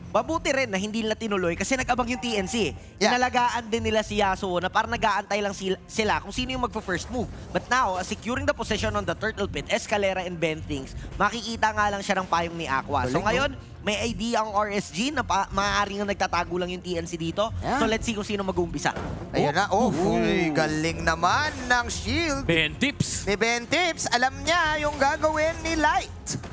mabuti rin na hindi nila tinuloy kasi nag-abang yung TNC. Inalagaan din nila si Yasuo na parang nag-aantay lang sila kung sino yung magpo-first move. But now, securing the position on the Turtle Pit, Escalera and Bentings, makikita nga lang siya ng payong ni Aqua. So ngayon, may idea ang RSG na maaaring nagtatago lang yung TNC dito. So let's see kung sino mag-uumpisa. Ayun na. Uy, galing naman ng shield. Bentips. Ni Bentips, alam niya yung gagawin ni Light.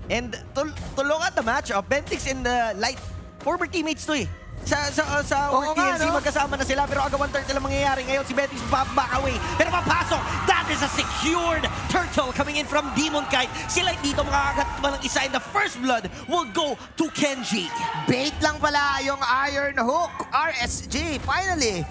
And to look at the matchup, Bentix and Light, former teammates to eh. Sa TNC, magkasama na sila, pero agawan turtle ang mangyayari. Ngayon si Bentix back away, pero papasok. That is a secured turtle coming in from Demon Kite. Si Light dito makakagat pa ng isa, and the first blood will go to Kenji. Bait lang pala yung Iron Hook. RSG, finally,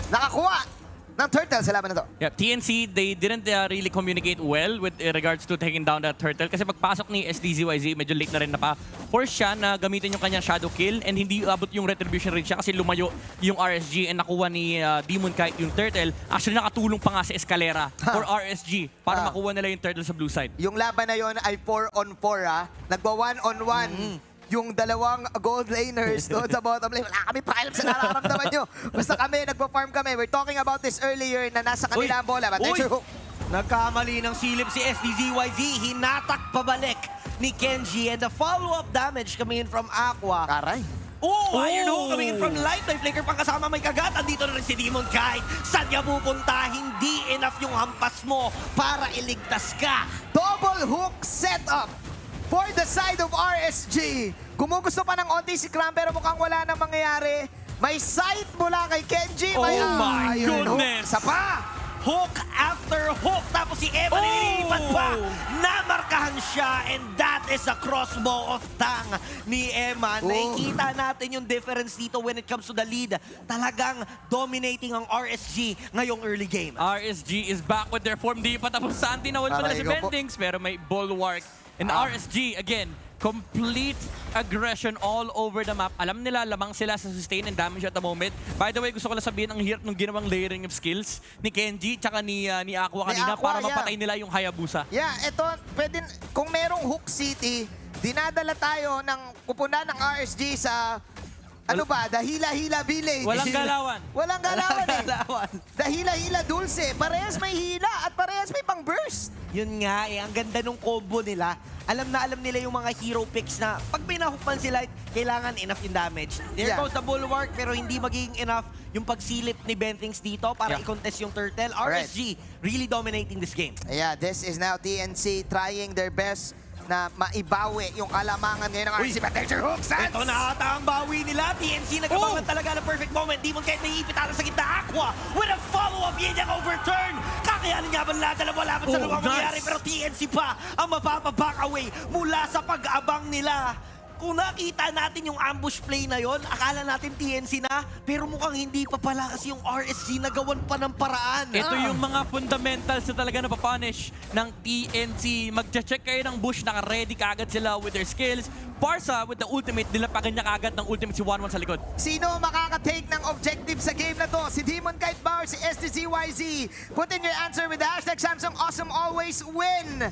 nakakuha ng turtle sa laban na to. Yeah, TNC, they didn't really communicate well with regards to taking down that turtle kasi pagpasok ni SDZYZ, medyo late na rin na pa. Force siya na gamitin yung kanyang shadow kill and hindi abot yung retribution rin siya kasi lumayo yung RSG and nakuha ni Demon Kite yung turtle. Actually, nakatulong pa nga sa Escalera for RSG para makuha nila yung turtle sa blue side. Yung laban na yon ay 4-on-4 Nagwa 1-on-1. Yung dalawang gold laners doon sa bottom lane. Wala kami pakialam sa nararamdaman nyo. Basta kami, nagpa-farm kami. We're talking about this earlier na nasa kanila ang bola. Nagkamali ng silip si SDZYZ. Hinatak pabalik ni Kenji. And the follow-up damage coming in from Aqua. Karay. Iron Hook coming in from Light. May flicker pang kasama, may kagat. Andito na rin si Demon Kite. Saan niya pupunta? Hindi enough yung hampas mo para iligtas ka. Double hook setup for the side of RSG. Gumugusto pa ng onti si Cram pero mukhang wala nang mangyayari. May sight mula kay Kenji. May my goodness! Sa pa! Hook after hook. Tapos si Evan nililipat pa. Namarkahan siya and that is a crossbow of tang ni Eman. Nakikita natin yung difference dito when it comes to the lead. Talagang dominating ang RSG ngayong early game. RSG is back with their form. Di pa tapos sa anti-nawal pa nila si Bentings pero may bulwark. And RSG, again, complete aggression all over the map. Alam nila, lamang sila sa sustain and damage at the moment. By the way, gusto ko lang sabihin, ang hirap nung ginawang layering of skills ni Kenji tsaka ni Aqua kanina para mapatay nila yung Hayabusa. Yeah, ito, pwede, kung merong Hook City, dinadala tayo ng pupunan ng RSG sa Dahila-hila village. Walang galawan. Walang galawan Dahila-hila dulce. Parehas may hila at parehas may pang burst. Yun nga ang ganda nung combo nila. Alam na alam nila yung mga hero picks na pag may nahukman sila, kailangan enough yung damage. There goes the bulwark pero hindi magiging enough yung pagsilip ni Bentings dito para i-contest yung turtle. RSG really dominating this game. Yeah, this is now TNC trying their best na maibawi yung kalamangan ngayon ng RSG. Protector Hook, Sans! Ito na ata ang bawi nila. TNC nagabangan talaga ng perfect moment. Demon Kite naiipit ata sa gitna. Aqua with a follow-up. Yan yung overturn. Kakayanin nga ba nila? Dalawa laban sa luwang mangyayari. Pero TNC pa ang mapapaback away mula sa pag-abang nila. Kung nakita natin yung ambush play na yon, akala natin TNC na, pero mukhang hindi pa pala kasi yung RSG nagawan pa ng paraan. Ito yung mga fundamentals na talaga napapunish ng TNC. Magche-check kayo ng bush, naka-ready kaagad sila with their skills. Parsa with the ultimate, nilapagan niya kaagad ng ultimate si 1-1 sa likod. Sino makaka-take ng objective sa game na to? Si Demon Kite Bauer, si SDZYZ. Put in your answer with the hashtag Samsung Awesome Always Win.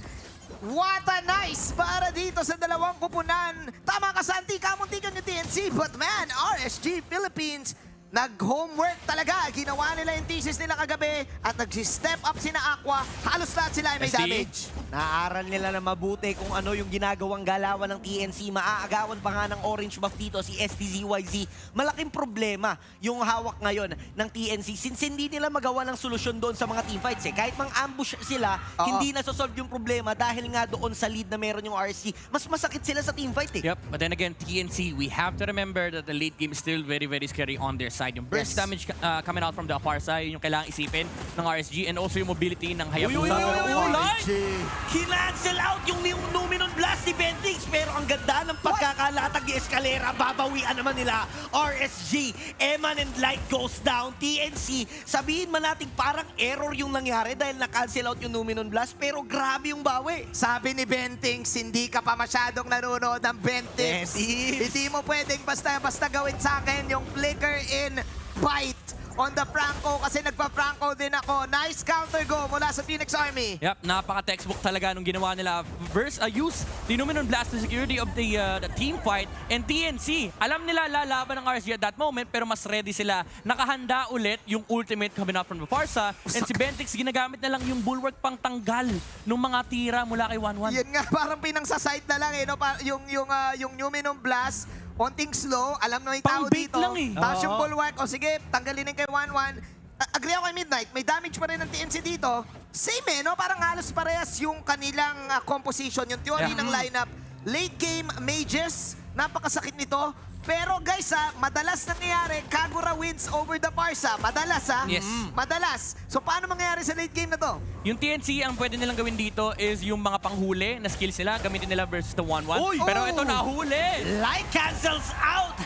What a nice para dito sa dalawang kupunan. Tama ka, Santi, kamuntikan yung TNC. But man, RSG Philippines, nag-homework talaga. Ginawa nila yung thesis nila kagabi at nag-step up sina Aqua. Halos lahat sila ay may damage. Naaral nila na mabuti kung ano yung ginagawang galawan ng TNC. Maaagawan pa nga ng orange buff dito si SDZYZ. Malaking problema yung hawak ngayon ng TNC since hindi nila magawa ng solusyon doon sa mga teamfights. Kahit mang ambush sila, hindi nasosolve yung problema dahil nga doon sa lead na meron yung RSG. Mas masakit sila sa teamfight Yep, but then again, TNC, we have to remember that the late game is still very, very scary on their side. Yung burst damage coming out from the Aparsa, yun yung kailangang isipin ng RSG and also yung mobility ng Hayabusa. Kinancel out yung Numinon Blast ni Bentings, pero ang ganda ng pagkakalatag ni Escalera. Babawian naman nila. RSG, Eman and Light goes down. TNC, sabihin man natin parang error yung nangyari dahil na-cancel out yung Numinon Blast, pero grabe yung bawi. Sabi ni Bentings, hindi ka pa masyadong nanonood ng Bentings. Hindi mo pwedeng basta gawin sa akin yung flicker in bite on the Franco kasi nagpa-Franco din ako. Nice counter go mula sa Phoenix Army. Yep, napaka-textbook talaga nung ginawa nila. Use the Numinon Blast to security of the team fight. And TNC, alam nila lalaban ng RSG at that moment, pero mas ready sila. Nakahanda ulit yung ultimate coming up from the Farsa. And si Bentix, ginagamit na lang yung bulwark pang tanggal ng mga tira mula kay 1-1. Yan nga, parang pinang-saside na lang eh. No? Yung Numinon Blast, onting slow, alam na may tao dito. Lang eh. Tapos yung bulwark, o sige, tanggalin kay 1-1. Agree ako kay Midnight, may damage pa rin ng TNC dito. Same eh, no? Parang halos parehas yung kanilang composition, yung theory ng lineup. Late game mages, napakasakit nito. Pero guys madalas nangyayari, Kagura wins over the Farsa. Madalas Yes. Madalas. So paano mangyayari sa late game na to? Yung TNC, ang pwede nilang gawin dito is yung mga panghuli na skills nila, gamitin nila versus the 1-1. Pero ito nahuli! Light cancels out!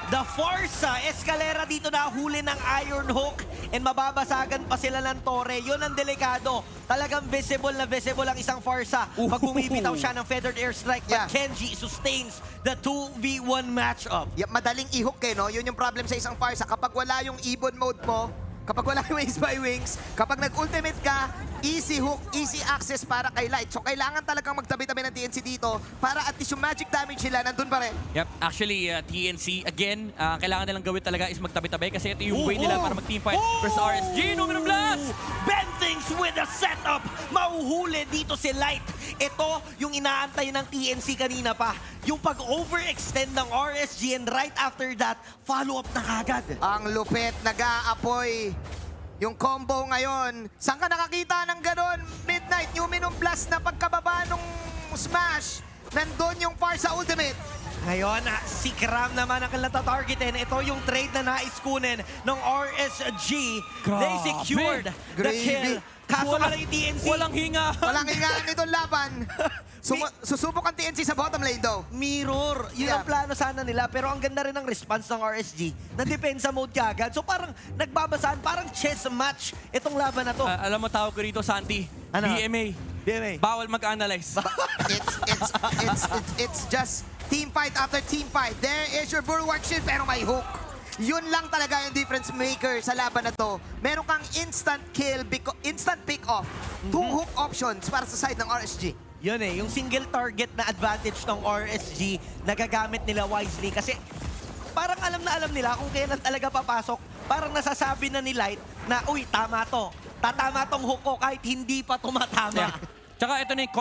The Forza, Escalera dito nahuli ng Iron Hook and mababasagan pa sila ng Torre. Yun ang delikado. Talagang visible na visible ang isang Forza pag bumibitaw siya ng Feathered Airstrike. But Kenji sustains the 2v1 matchup. Madaling i-hook no? Yun yung problem sa isang Farsa. Kapag wala yung Ebon mode mo, kapag wala yung Ace by Wings, kapag nag-ultimate ka, easy hook, easy access para kay Light. So kailangan talagang magtabi-tabi ng TNC dito para at least yung magic damage nila nandun pa rin. Yep, actually TNC, again, kailangan nilang gawin talaga is magtabi-tabi kasi ito yung way nila para mag-team fight versus RSG. Numinon Blast! Bentings with a setup! Mahuhuli dito si Light. Ito yung inaantay ng TNC kanina pa. Yung pag-overextend ng RSG and right after that, follow-up na kagad. Ang lupit, nag-aapoy. Yung combo ngayon. Saan ka nakakita ng ganon? Midnight, Numinon Blast na pagkababa nung smash. Nandun yung Farsa Ultimate. Ngayon, si Kram naman ang natatargetin. Ito yung trade na nais kunin ng RSG. They secured the kill. Kaso lang yung TNC. Walang hinga. Walang hingaan itong laban. Susubok ang TNC sa bottom lane daw. Mirror. Yun ang plano sana nila. Pero ang ganda rin ng response ng RSG. Na-depensa mode kagad. So parang nagbabasaan. Parang chess match itong laban na to. Alam mo tawag ko rito, Santi. Ano? BMA. Bawal mag-analyze. It's just team fight after team fight. There is your bulwark shield pero may hook. Yun lang talaga yung difference maker sa laban na to. Meron kang instant kill, instant pick-off. 2 hook options para sa side ng RSG. Yun yung single target na advantage ng RSG nagagamit nila wisely kasi parang alam na alam nila kung kailan talaga papasok. Parang nasasabi na ni Light na, uy, tama to. Tatama tong hook ko kahit hindi pa tumatama. Tsaka ito na yung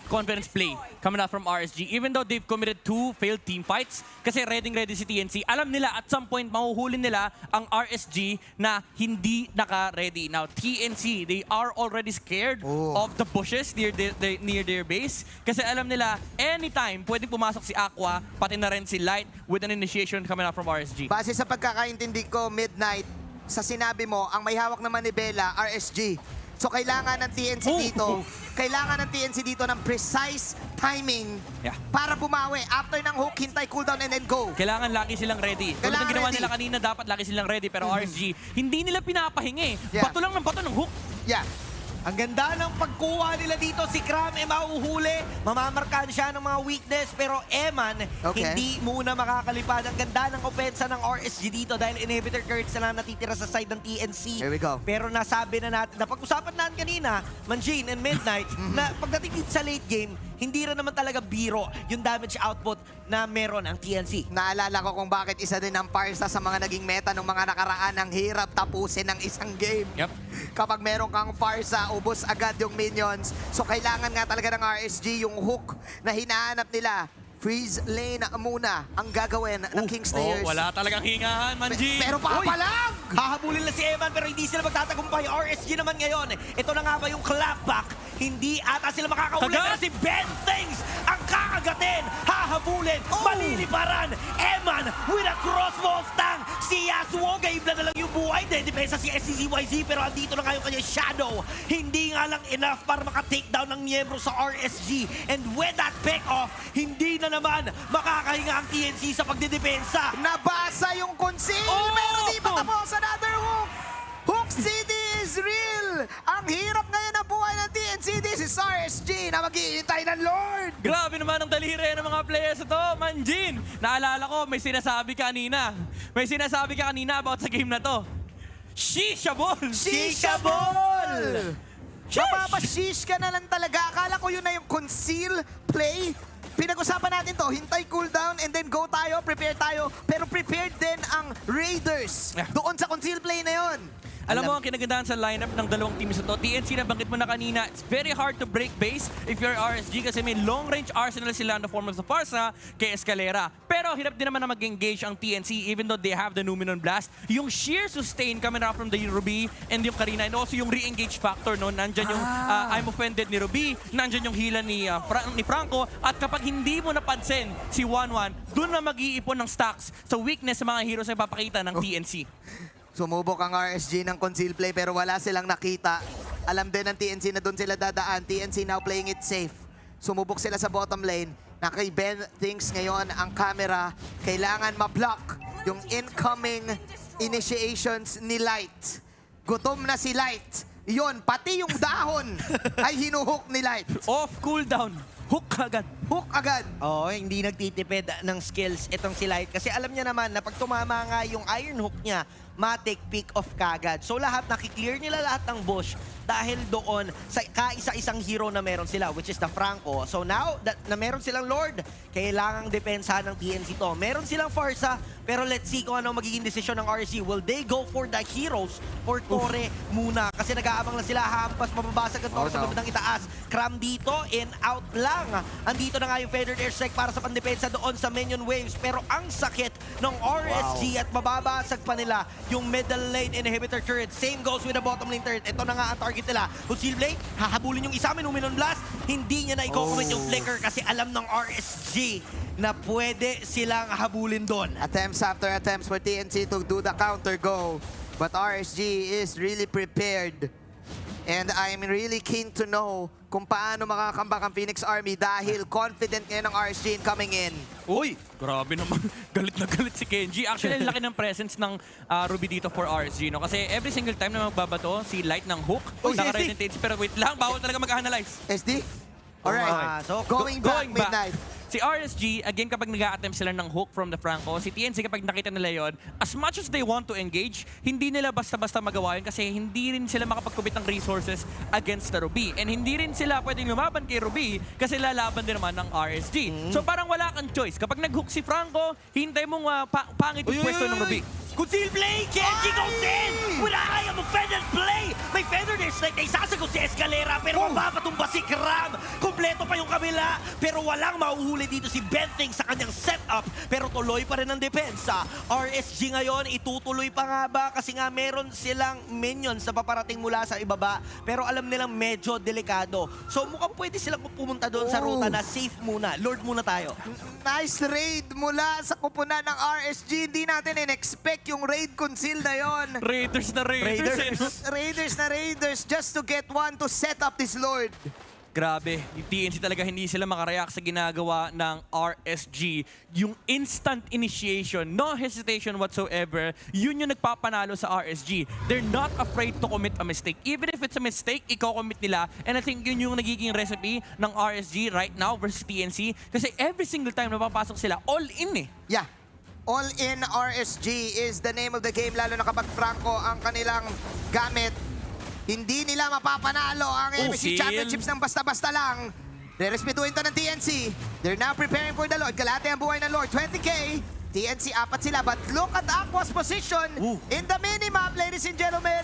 confidence play coming out from RSG. Even though they've committed 2 failed team fights, kasi ready si TNC, alam nila at some point mahuhuli nila ang RSG na hindi naka-ready. Now, TNC, they are already scared of the bushes near their base. Kasi alam nila, anytime pwedeng pumasok si Aqua, pati na rin si Light with an initiation coming out from RSG. Base sa pagkakaintindi ko, Midnight, sa sinabi mo, ang may hawak na manibela, RSG. So kailangan ng TNC dito, kailangan ng TNC dito ng precise timing para bumawi. After ng hook, hintay, cooldown, and then go. Kailangan lagi silang ready. Kung ang ginawa nila kanina, dapat lagi silang ready. Pero RSG, hindi nila pinapahingi. Bato lang ng bato ng hook. Ang ganda ng pagkuha nila dito. Si Kram mahuhuli. Mamamarkahan siya ng mga weakness. Pero Eman, hindi muna makakalipad. Ang ganda ng opensa ng RSG dito dahil inhibitor cards na lang natitira sa side ng TNC. Here we go. Pero nasabi na natin, na pag-usapan natin kanina, Manjin and Midnight, na pagdating dito sa late game, hindi rin naman talaga biro yung damage output na meron ang TNC. Naalala ko kung bakit isa din ang Farsa sa mga naging meta ng mga nakaraan ang hirap tapusin ng isang game. Kapag meron kang Farsa, ubos agad yung minions. So kailangan nga talaga ng RSG yung hook na hinahanap nila. Freeze lane muna ang gagawin ng Kingslayers. Wala talagang hingahan, Manji. Pero papalag! Hahabulin na si Eman pero hindi sila magtatagumpay. RSG naman ngayon. Ito na nga ba yung clapback? Hindi ata sila makakahuli. Pero si Bentings ang kakagatin, hahabulin, maliliparan. Eman with a crossbow stang. Si Yasuo, gaibla na lang yung buhay. Depensa si SCZYZ, pero andito na nga yung kanyang shadow. Hindi nga lang enough para maka-takedown ng miyembro sa RSG. And with that pick-off, hindi na naman makakahinga ang TNC sa pagdedepensa. Nabasa yung conceal, pero di pa tapos. Another hook. Hook City is real. Ang hirap ngayon ang buhay ng TNC. This is RSG na mag-iintay ng Lord. Grabe naman ang daliri ng mga players ito, Manjin. Naalala ko, may sinasabi ka kanina. May sinasabi ka kanina about sa game na to. Shisha ball! Shisha ball! Mapapashish ka na lang talaga. Akala ko yun na yung conceal play. Pinag-usapan natin to, hintay cooldown and then go tayo, prepare tayo. Pero prepared din ang Raiders doon sa conceal play na yun. Alam mo, ang kinagandahan sa lineup ng dalawang teams ito, TNC na banggit mo na kanina, it's very hard to break base if you're RSG kasi may long-range arsenal sila in the form of the Farsa kay Escalera. Pero hirap din naman na mag-engage ang TNC even though they have the Numenon Blast. Yung sheer sustain coming up from the Ruby and yung Karina and also yung re-engage factor, no? Nandyan yung I'm offended ni Ruby, nandyan yung hila ni Franco, at kapag hindi mo napansin si 1-1, doon na mag-iipon ng stacks sa weakness sa mga heroes na ipapakita ng TNC. Sumubok ang RSG ng conceal play pero wala silang nakita. Alam din ng TNC na doon sila dadaan. TNC now playing it safe. Sumubok sila sa bottom lane. Naki-Ben things ngayon ang camera. Kailangan ma-block yung incoming initiations ni Light. Gutom na si Light. Yun, pati yung dahon ay hinuhook ni Light. Off cooldown. Hook agad. Hook agad. Oo, hindi nagtitipid ng skills itong si Light. Kasi alam niya naman na pag tumama nga yung iron hook niya, matik pick off kagad. So lahat, nakiklear nila lahat ng bush dahil doon sa kaisa-isang hero na meron sila, which is the Franco. So now, na meron silang Lord, kailangang depensa ng TNC to. Meron silang Farsa, pero let's see kung ano magiging desisyon ng RSG. Will they go for the heroes or Torre muna? Kasi nag-aabang na sila, hampas, mababasag ang Torre sa bandang itaas. Cram dito, in, out lang. Andito na nga yung Feathered Airstrike para sa pandepensa doon sa minion waves. Pero ang sakit ng RSG at mababasag pa nila yung middle lane inhibitor turret. Same goes with the bottom lane turret. Ito na nga ang target nila. Conceal Blade, hahabulin yung isa, Numenon Blast. Hindi niya na i-commit yung flicker kasi alam ng RSG na pwede silang habulin doon. Attempts after attempts for TNC to do the counter go. But RSG is really prepared. And I'm really keen to know kung paano makakambak ang Phoenix Army dahil confident ngayon ang RSG in coming in. Uy, grabe naman. Galit na galit si Kenji. Actually, ang laki ng presence ng Ruby dito for RSG, no? Kasi every single time na magbabato, si Light ng hook, naka-red pero wait lang, bawal talaga mag-analyze. SD? Alright, so going back, Midnight. Si RSG, again, kapag nag-a-attempt sila ng hook from the Franco, si TNC kapag nakita nila yon, as much as they want to engage, hindi nila basta-basta magawa yun kasi hindi rin sila makapagkubit ng resources against the Ruby. And hindi rin sila pwedeng lumaban kay Ruby kasi lalaban din naman ng RSG. So parang wala kang choice. Kapag nag-hook si Franco, hintay mong pangit yung pwesto ng Ruby. Conceal play! Kenji goes in! With a eye of a feathered play! May feathered airstrike na isasagot si Escalera pero mapapatumba si Cram! Kompleto pa yung kabila pero walang mauhuli dito si Benting sa kanyang setup pero tuloy pa rin ang depensa. RSG ngayon, itutuloy pa nga ba kasi nga meron silang minions na paparating mula sa ibaba pero alam nilang medyo delikado. So mukhang pwede silang pumunta doon sa ruta na safe muna. Lord muna tayo. Nice raid mula sa kupunan ng RSG. Hindi natin in-expect yung raid conceal na yon. Raiders na Raiders. Raiders na Raiders just to get one to set up this Lord. Grabe, yung TNC talaga hindi sila makareact sa ginagawa ng RSG. Yung instant initiation, no hesitation whatsoever, yun yung nagpapanalo sa RSG. They're not afraid to commit a mistake. Even if it's a mistake, iko-commit nila. And I think yun yung nagiging recipe ng RSG right now versus TNC. Kasi every single time na papasok sila, all in eh. Yeah. All in RSG is the name of the game, lalo na kapag Franco ang kanilang gamit. Hindi nila mapapanalo ang MSC Championships ng basta-basta lang. Re-respetuhin to ng TNC. They're now preparing for the Lord. Kalahati ang buhay ng Lord. 20K. TNC, apat sila. But look at Aqua's position in the minimap, ladies and gentlemen.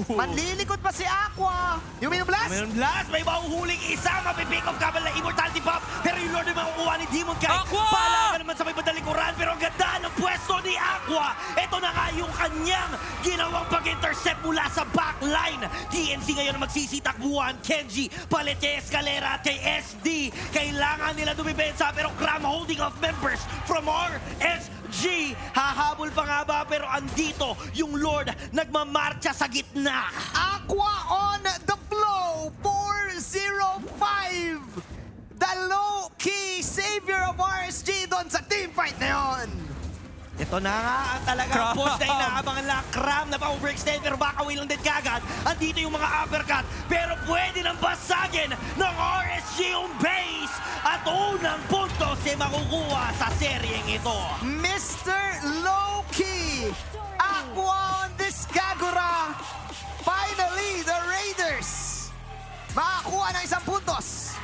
Manlilikod pa si Aqua. Yung Blast? Yung Blast, may mahuhuling isa. Mapipick off kabal na Immortality Pop. Pero yung Lord ay makukuha ni Demon Kite. Paalaga naman sa may badalikuran. Pero ang ganda ng pwesto ni Aqua. Ito na nga yung kanyang ginawang pag-intercept mula sa backline. TNC ngayon na magsisitakbuhan. Kenji, palit kay Escalera at kay SD. Kailangan nila dumibensa pero Cram holding off members from RSG. Hahabol pa nga ba pero andito yung Lord nagmamarcha sa gitna. Aqua on the flow, 4-0-5. The low-key savior of RSG doon sa teamfight na yon. Ito na nga ang talagang push na inaabangan lang. Cram na pa-overextend pero baka lang din kagad. Andito yung mga uppercut pero pwede nang basagin ng RSG yung base. At unang punto si makukuha sa seryeng ito. Mr. Low-key, Aqua on this Kagura. Finally, the Raiders makakuha ng 1 puntos.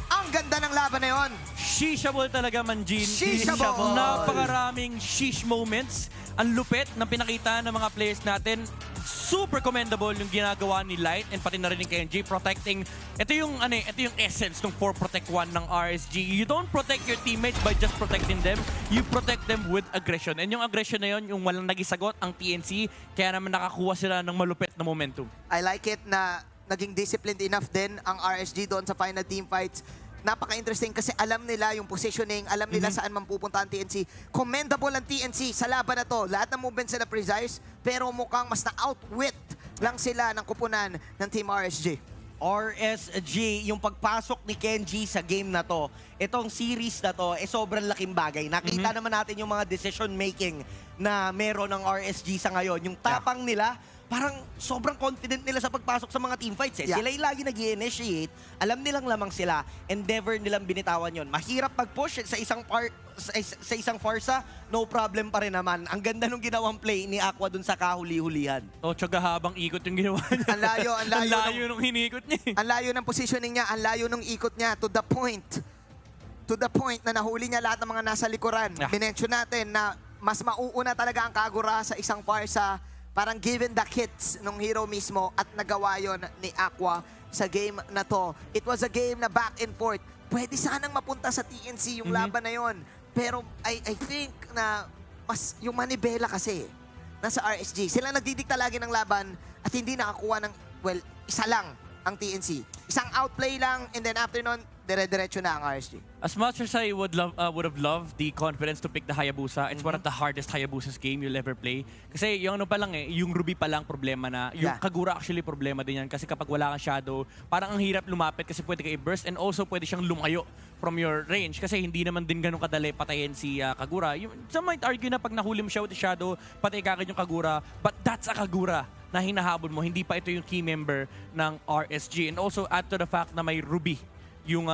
Ang ganda ng laban na yon. Shishable talaga, Manjin. Shishable. Napakaraming shish moments. Ang lupit na pinakita ng mga players natin. Super commendable yung ginagawa ni Light and pati na rin ni KNG protecting. Ito yung essence ng 4-protect-1 ng RSG. You don't protect your teammates by just protecting them. You protect them with aggression. And yung aggression na yun, yung walang nagisagot ang TNC, kaya naman nakakuha sila ng malupit na momentum. I like it na naging disciplined enough din ang RSG doon sa final team fights. Napaka-interesting kasi alam nila yung positioning, alam nila saan man pupunta ang TNC. Commendable ang TNC sa laban na to. Lahat ng movement sila precise, pero mukhang mas na-outwit lang sila ng kupunan ng Team RSG. RSG, yung pagpasok ni Kenji sa game na to, itong series na to, sobrang laking bagay. Nakita naman natin yung mga decision-making na meron ng RSG sa ngayon. Yung tapang nila, parang sobrang confident nila sa pagpasok sa mga team fights. Sila yung lagi nag-i-initiate, alam nilang lamang sila, and never nilang binitawan yon. Mahirap mag-push sa isang Farsa, no problem pa rin naman. Ang ganda nung ginawang play ni Aqua dun sa kahuli-hulihan. Tsaga habang ikot yung ginawa niya. Ang layo, ang layo. Ang layo nung hinikot niya. Ang layo ng positioning niya, ang layo nung ikot niya, to the point. To the point na nahuli niya lahat ng mga nasa likuran. Minention natin na mas mauuna talaga ang Kagura sa isang Farsa. Parang given the hits nung hero mismo at nagawa yon ni Aqua sa game na to. It was a game na back and forth. Pwede sanang mapunta sa TNC yung laban na yon. Pero I think na mas yung manibela kasi nasa RSG. Sila nagdidikta lagi ng laban at hindi nakakuha ng, well, isa lang ang TNC. Isang outplay lang and then after nun, dire-diretso na ang RSG. As much as I would have loved the confidence to pick the Hayabusa, it's one of the hardest Hayabusa's game you'll ever play. Kasi yung ano pa lang yung Ruby pa lang problema na. Yung Kagura actually problema din yan. Kasi kapag wala kang shadow, parang ang hirap lumapit kasi pwede ka i-burst and also pwede siyang lumayo from your range. Kasi hindi naman din ganun kadali patayin si Kagura. Some might argue na pag nahuli mo siya with the shadow, patay kagad yung Kagura. But that's a Kagura na hinahabol mo. Hindi pa ito yung key member ng RSG. And also add to the fact na may Ruby yung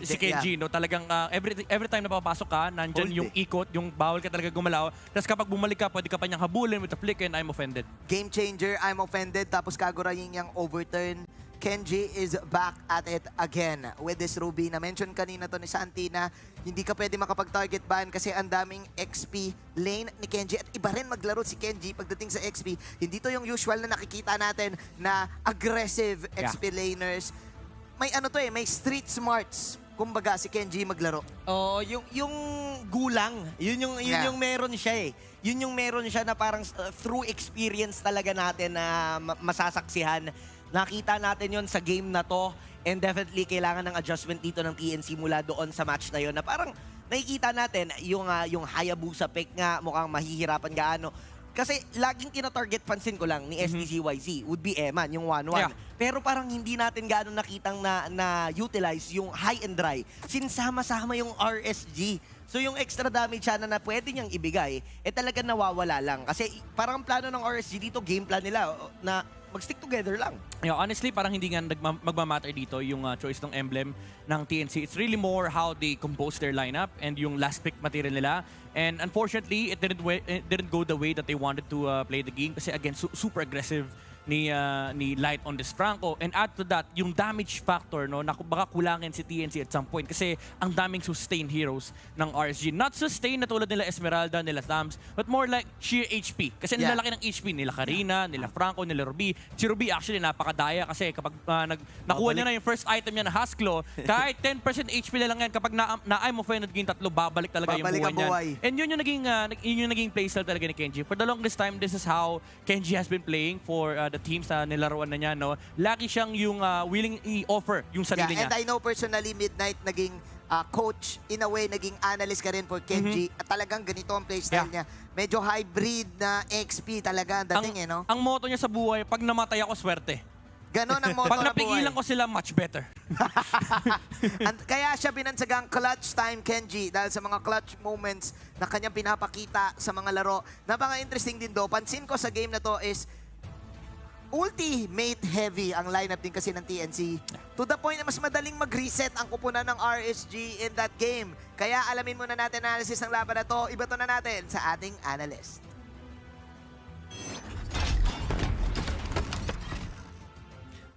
si Kenji, no? Talagang every time na papasok ka, nandyan yung ikot, yung bawal ka talaga gumalaw. Tapos kapag bumalik ka, pwede ka pa niyang habulin with a flick and I'm offended. Game changer, I'm offended. Tapos Kagura yung overturn. Kenji is back at it again with this Ruby. Na-mention kanina to ni Santi na hindi ka pwede makapag-target ban kasi ang daming XP lane ni Kenji. At iba rin maglaro si Kenji pagdating sa XP. Hindi to yung usual na nakikita natin na aggressive XP laners. May may street smarts. Kumbaga si Kenji maglaro. Oh, yung gulang, yun yung meron siya eh. Yun yung meron siya na parang through experience talaga natin na masasaksihan. Nakita natin yon sa game na to and definitely kailangan ng adjustment dito ng TNC mula doon sa match na yon na parang nakikita natin yung Hayabusa pick nga mukhang mahihirapan gaano. Kasi laging tina-target, pansin ko lang, ni SDCYZ would be Eman, yung 1-1. Pero parang hindi natin gaano nakitang na-utilize yung high and dry. Sinsama-sama yung RSG. So yung extra damage sana na pwede niyang ibigay, talaga nawawala lang. Kasi parang ang plano ng RSG dito, game plan nila na mag-stick together lang. Honestly, parang hindi nga magmamatter dito yung choice ng emblem ng TNC. It's really more how they compose their lineup and yung last pick material nila. And unfortunately, it didn't go the way that they wanted to play the game. Kasi again, super aggressive ni Light on this Franco. And add to that, yung damage factor, no, na baka kulangin si TNC at some point kasi ang daming sustained heroes ng RSG. Not sustained na tulad nila Esmeralda, nila Thams, but more like sheer HP. Kasi nilalaki ng HP nila Karina, nila Franco, nila Ruby. Si Ruby actually napakadaya kasi kapag nakuha niya na yung first item niya na Hasklo, kahit 10% HP na lang yan, kapag na-eye mo fa naging tatlo, babalik talaga yung buhay niyan. And yun yung naging playstyle talaga ni Kenji. For the longest time, this is how Kenji has been playing for the teams na nilaruan na niya, no? Lagi siyang yung willing i-offer yung sarili niya. And I know personally, Midnight naging coach, in a way, naging analyst ka rin for Kenji. At talagang ganito ang playstyle niya. Medyo hybrid na XP talaga ang dating, no? Ang motto niya sa buhay, pag namatay ako, swerte. Ganon ang motto pag na buhay. Pag napigilan ko sila, much better. Kaya siya binansagang clutch time Kenji dahil sa mga clutch moments na kanyang pinapakita sa mga laro. Napaka-interesting din do. Pansin ko sa game na to is ultimate heavy ang lineup din kasi ng TNC. To the point na mas madaling mag-reset ang kupunan ng RSG in that game. Kaya alamin muna natin analysis ng laban na to. Ibato na natin sa ating analyst.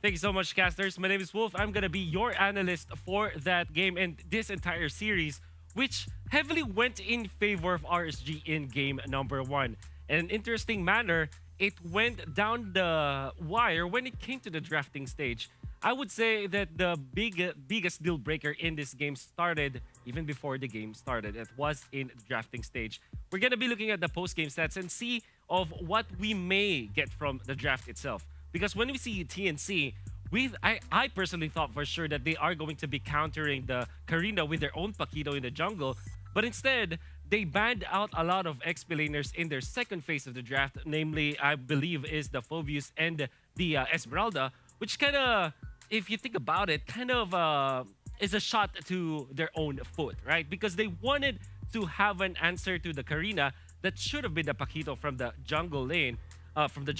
Thank you so much, casters. My name is Wolf. I'm going to be your analyst for that game and this entire series, which heavily went in favor of RSG in game number 1. In an interesting manner, it went down the wire when it came to the drafting stage. I would say that the biggest deal breaker in this game started even before the game started. It was in the drafting stage. We're going to be looking at the post-game stats and see of what we may get from the draft itself. Because when we see TNC, I personally thought for sure that they are going to be countering the Karina with their own Paquito in the jungle. But instead, they banned out a lot of XP laners in their second phase of the draft. Namely, I believe, is the Phobius and the Esmeralda. Which kind of, if you think about it, kind of is a shot to their own foot, right? Because they wanted to have an answer to the Karina that should have been the Paquito from the jungle lane. From the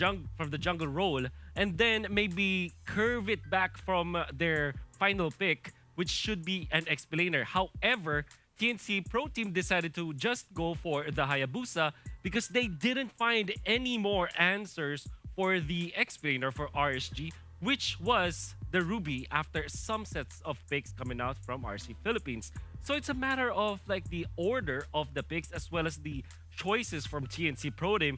jungle role, and then maybe curve it back from their final pick, which should be an explainer. However, TNC Pro Team decided to just go for the Hayabusa because they didn't find any more answers for the explainer for RSG, which was the Ruby after some sets of picks coming out from RSG Philippines. So it's a matter of like the order of the picks as well as the choices from TNC Pro Team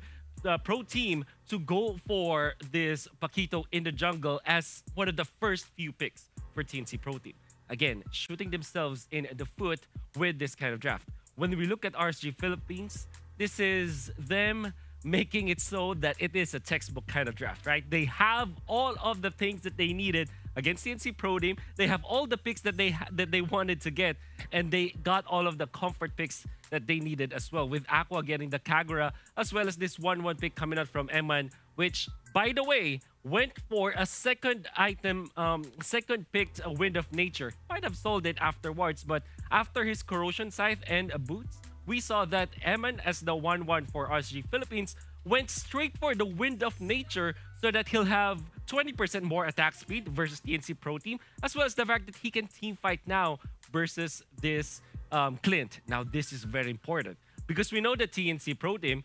to go for this Paquito in the jungle as one of the first few picks for TNC Pro Team. Again, shooting themselves in the foot with this kind of draft. When we look at RSG Philippines, this is them making it so that it is a textbook kind of draft, right? They have all of the things that they needed against TNC Pro Team. They have all the picks that they wanted to get, and they got all of the comfort picks that they needed as well, with Aqua getting the Kagura, as well as this 1-1 pick coming out from Eman, which, by the way, went for a second item, second picked a Wind of Nature. Might have sold it afterwards, but after his Corrosion Scythe and Boots, we saw that Eman, as the 1-1 for RSG Philippines, went straight for the Wind of Nature so that he'll have 20% more attack speed versus TNC Pro Team, as well as the fact that he can team fight now versus this Clint. Now, this is very important because we know that TNC Pro Team,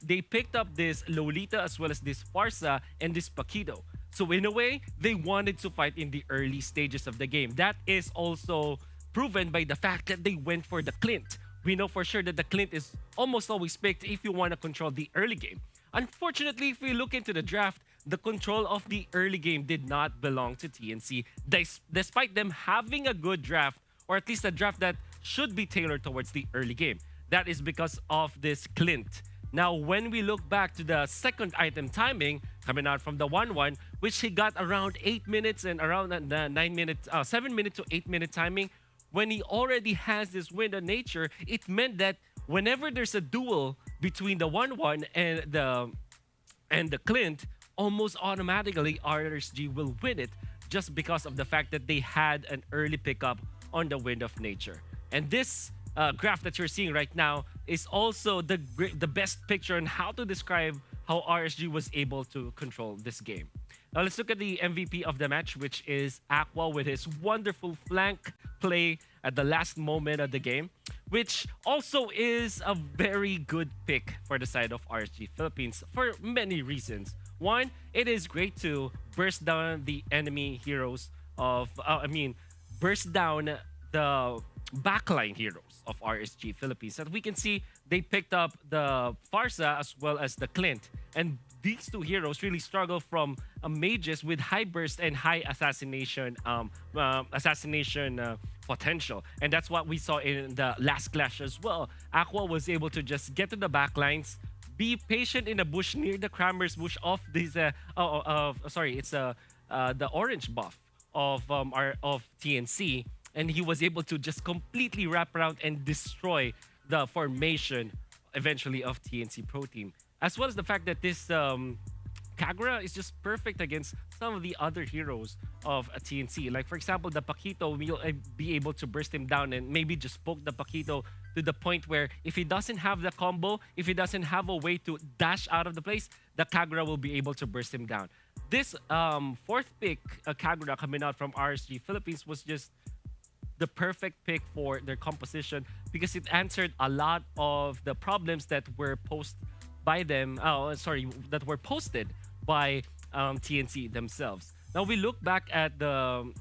they picked up this Lolita as well as this Farsa and this Paquito. So in a way, they wanted to fight in the early stages of the game. That is also proven by the fact that they went for the Clint. We know for sure that the Clint is almost always picked if you want to control the early game. Unfortunately, if we look into the draft, the control of the early game did not belong to TNC, despite them having a good draft, or at least a draft that should be tailored towards the early game. That is because of this Clint. Now, when we look back to the second item timing coming out from the 1-1, which he got around 8 minutes and around the 7 minute to 8 minute timing, when he already has this Wind of Nature, it meant that whenever there's a duel between the 1-1 and the Clint, almost automatically RSG will win it just because of the fact that they had an early pickup on the Wind of Nature. And this graph that you're seeing right now is also the best picture on how to describe how RSG was able to control this game. Now let's look at the MVP of the match, which is Aqua with his wonderful flank play at the last moment of the game, which also is a very good pick for the side of RSG Philippines for many reasons. One, it is great to burst down the enemy heroes of, burst down the backline heroes of RSG Philippines. That we can see they picked up the Farsa as well as the Clint. And these two heroes really struggle from mages with high burst and high assassination potential. And that's what we saw in the last clash as well. Aqua was able to just get to the backlines, be patient in the bush near the Crammer's bush of this, the orange buff of TNC. And he was able to just completely wrap around and destroy the formation eventually of TNC Pro Team. As well as the fact that this Kagura is just perfect against some of the other heroes of TNC. Like, for example, the Paquito will be able to burst him down and maybe just poke the Paquito to the point where if he doesn't have the combo, if he doesn't have a way to dash out of the place, the Kagura will be able to burst him down. This fourth pick, Kagura, coming out from RSG Philippines was just the perfect pick for their composition because it answered a lot of the problems that were posed by them. That were posted by TNC themselves. Now we look back at the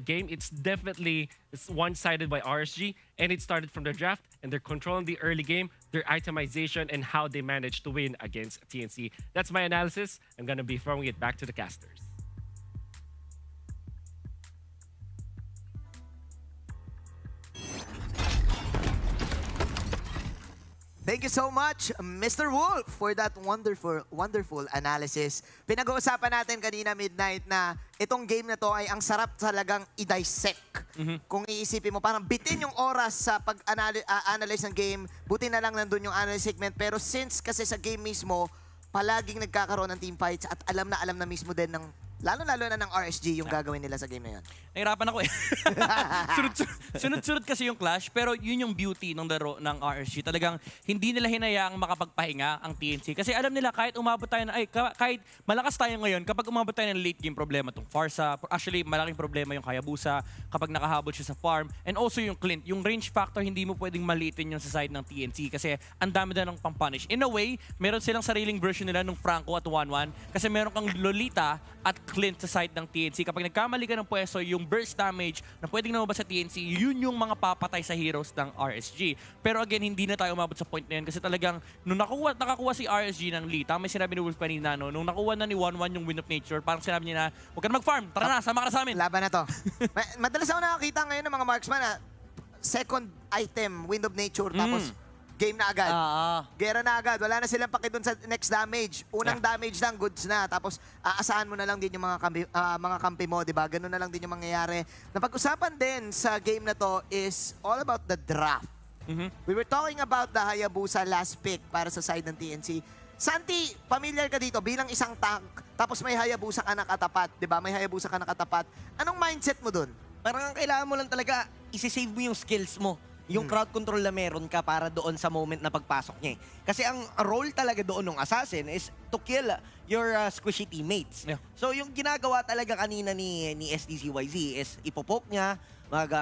game. It's definitely one-sided by RSG, and it started from the draft, and they're controlling the early game, their itemization, and how they managed to win against TNC. That's my analysis. I'm gonna be throwing it back to the casters. Thank you so much, Mr. Wolf, for that wonderful analysis. Pinag-uusapan natin kanina midnight na itong game na to ay ang sarap talagang i-dissect. Kung iisipin mo, parang bitin yung oras sa pag-analyze ng game, buti na lang nandun yung analysis segment. Pero since kasi sa game mismo, palaging nagkakaroon ng team fights at alam na mismo din ng lalo-lalo na ng RSG yung gagawin nila sa game na yun. Nahirapan ako eh. Sunod-sunod kasi yung clash, pero yun yung beauty ng laro ng RSG. Talagang hindi nila hinayaang makapagpahinga ang TNC. Kasi alam nila kahit umabot tayo kahit malakas tayo ngayon, kapag umabot tayo ng late game problema tong Farsa, actually malaking problema yung Hayabusa kapag nakahabol siya sa farm, and also yung Clint. Yung range factor, hindi mo pwedeng maliitin yung sa side ng TNC kasi ang dami na ng pang-punish. In a way, meron silang sariling version nila ng Franco at 1-1 kasi meron kang Lolita at Clint sa side ng TNC. Kapag nagkamali ka ng pwesto, yung burst damage na pwedeng namabas sa TNC, yun yung mga papatay sa heroes ng RSG. Pero again, hindi na tayo umabot sa point na yun kasi talagang nung nakakuha si RSG ng lead, may sinabi ni Wolf kanina, nung nakuha na ni 1-1 yung win of nature, parang sinabi niya na, huwag ka na mag-farm, tara na, sama ka na sa amin. Laban na to. Madalas ako nakakita ngayon ng mga marksman na second item, wind of nature, tapos game na agad. Gera na agad. Wala na silang paki dun sa next damage. Unang damage lang, goods na. Tapos aasahan mo na lang din yung mga kampi mo, di ba? Ganun na lang din yung mangyayari. Napag-usapan din sa game na to is all about the draft. We were talking about the Hayabusa last pick para sa side ng TNC. Santi, familiar ka dito bilang isang tank, tapos may Hayabusa ka nakatapat, di ba? May Hayabusa ka nakatapat. Anong mindset mo dun? Parang ang kailangan mo lang talaga, isi-save mo yung skills mo. Yung crowd control na meron ka para doon sa moment na pagpasok niya. Kasi ang role talaga doon ng assassin is to kill your squishy teammates. So yung ginagawa talaga kanina ni SDCYZ is ipopoke niya,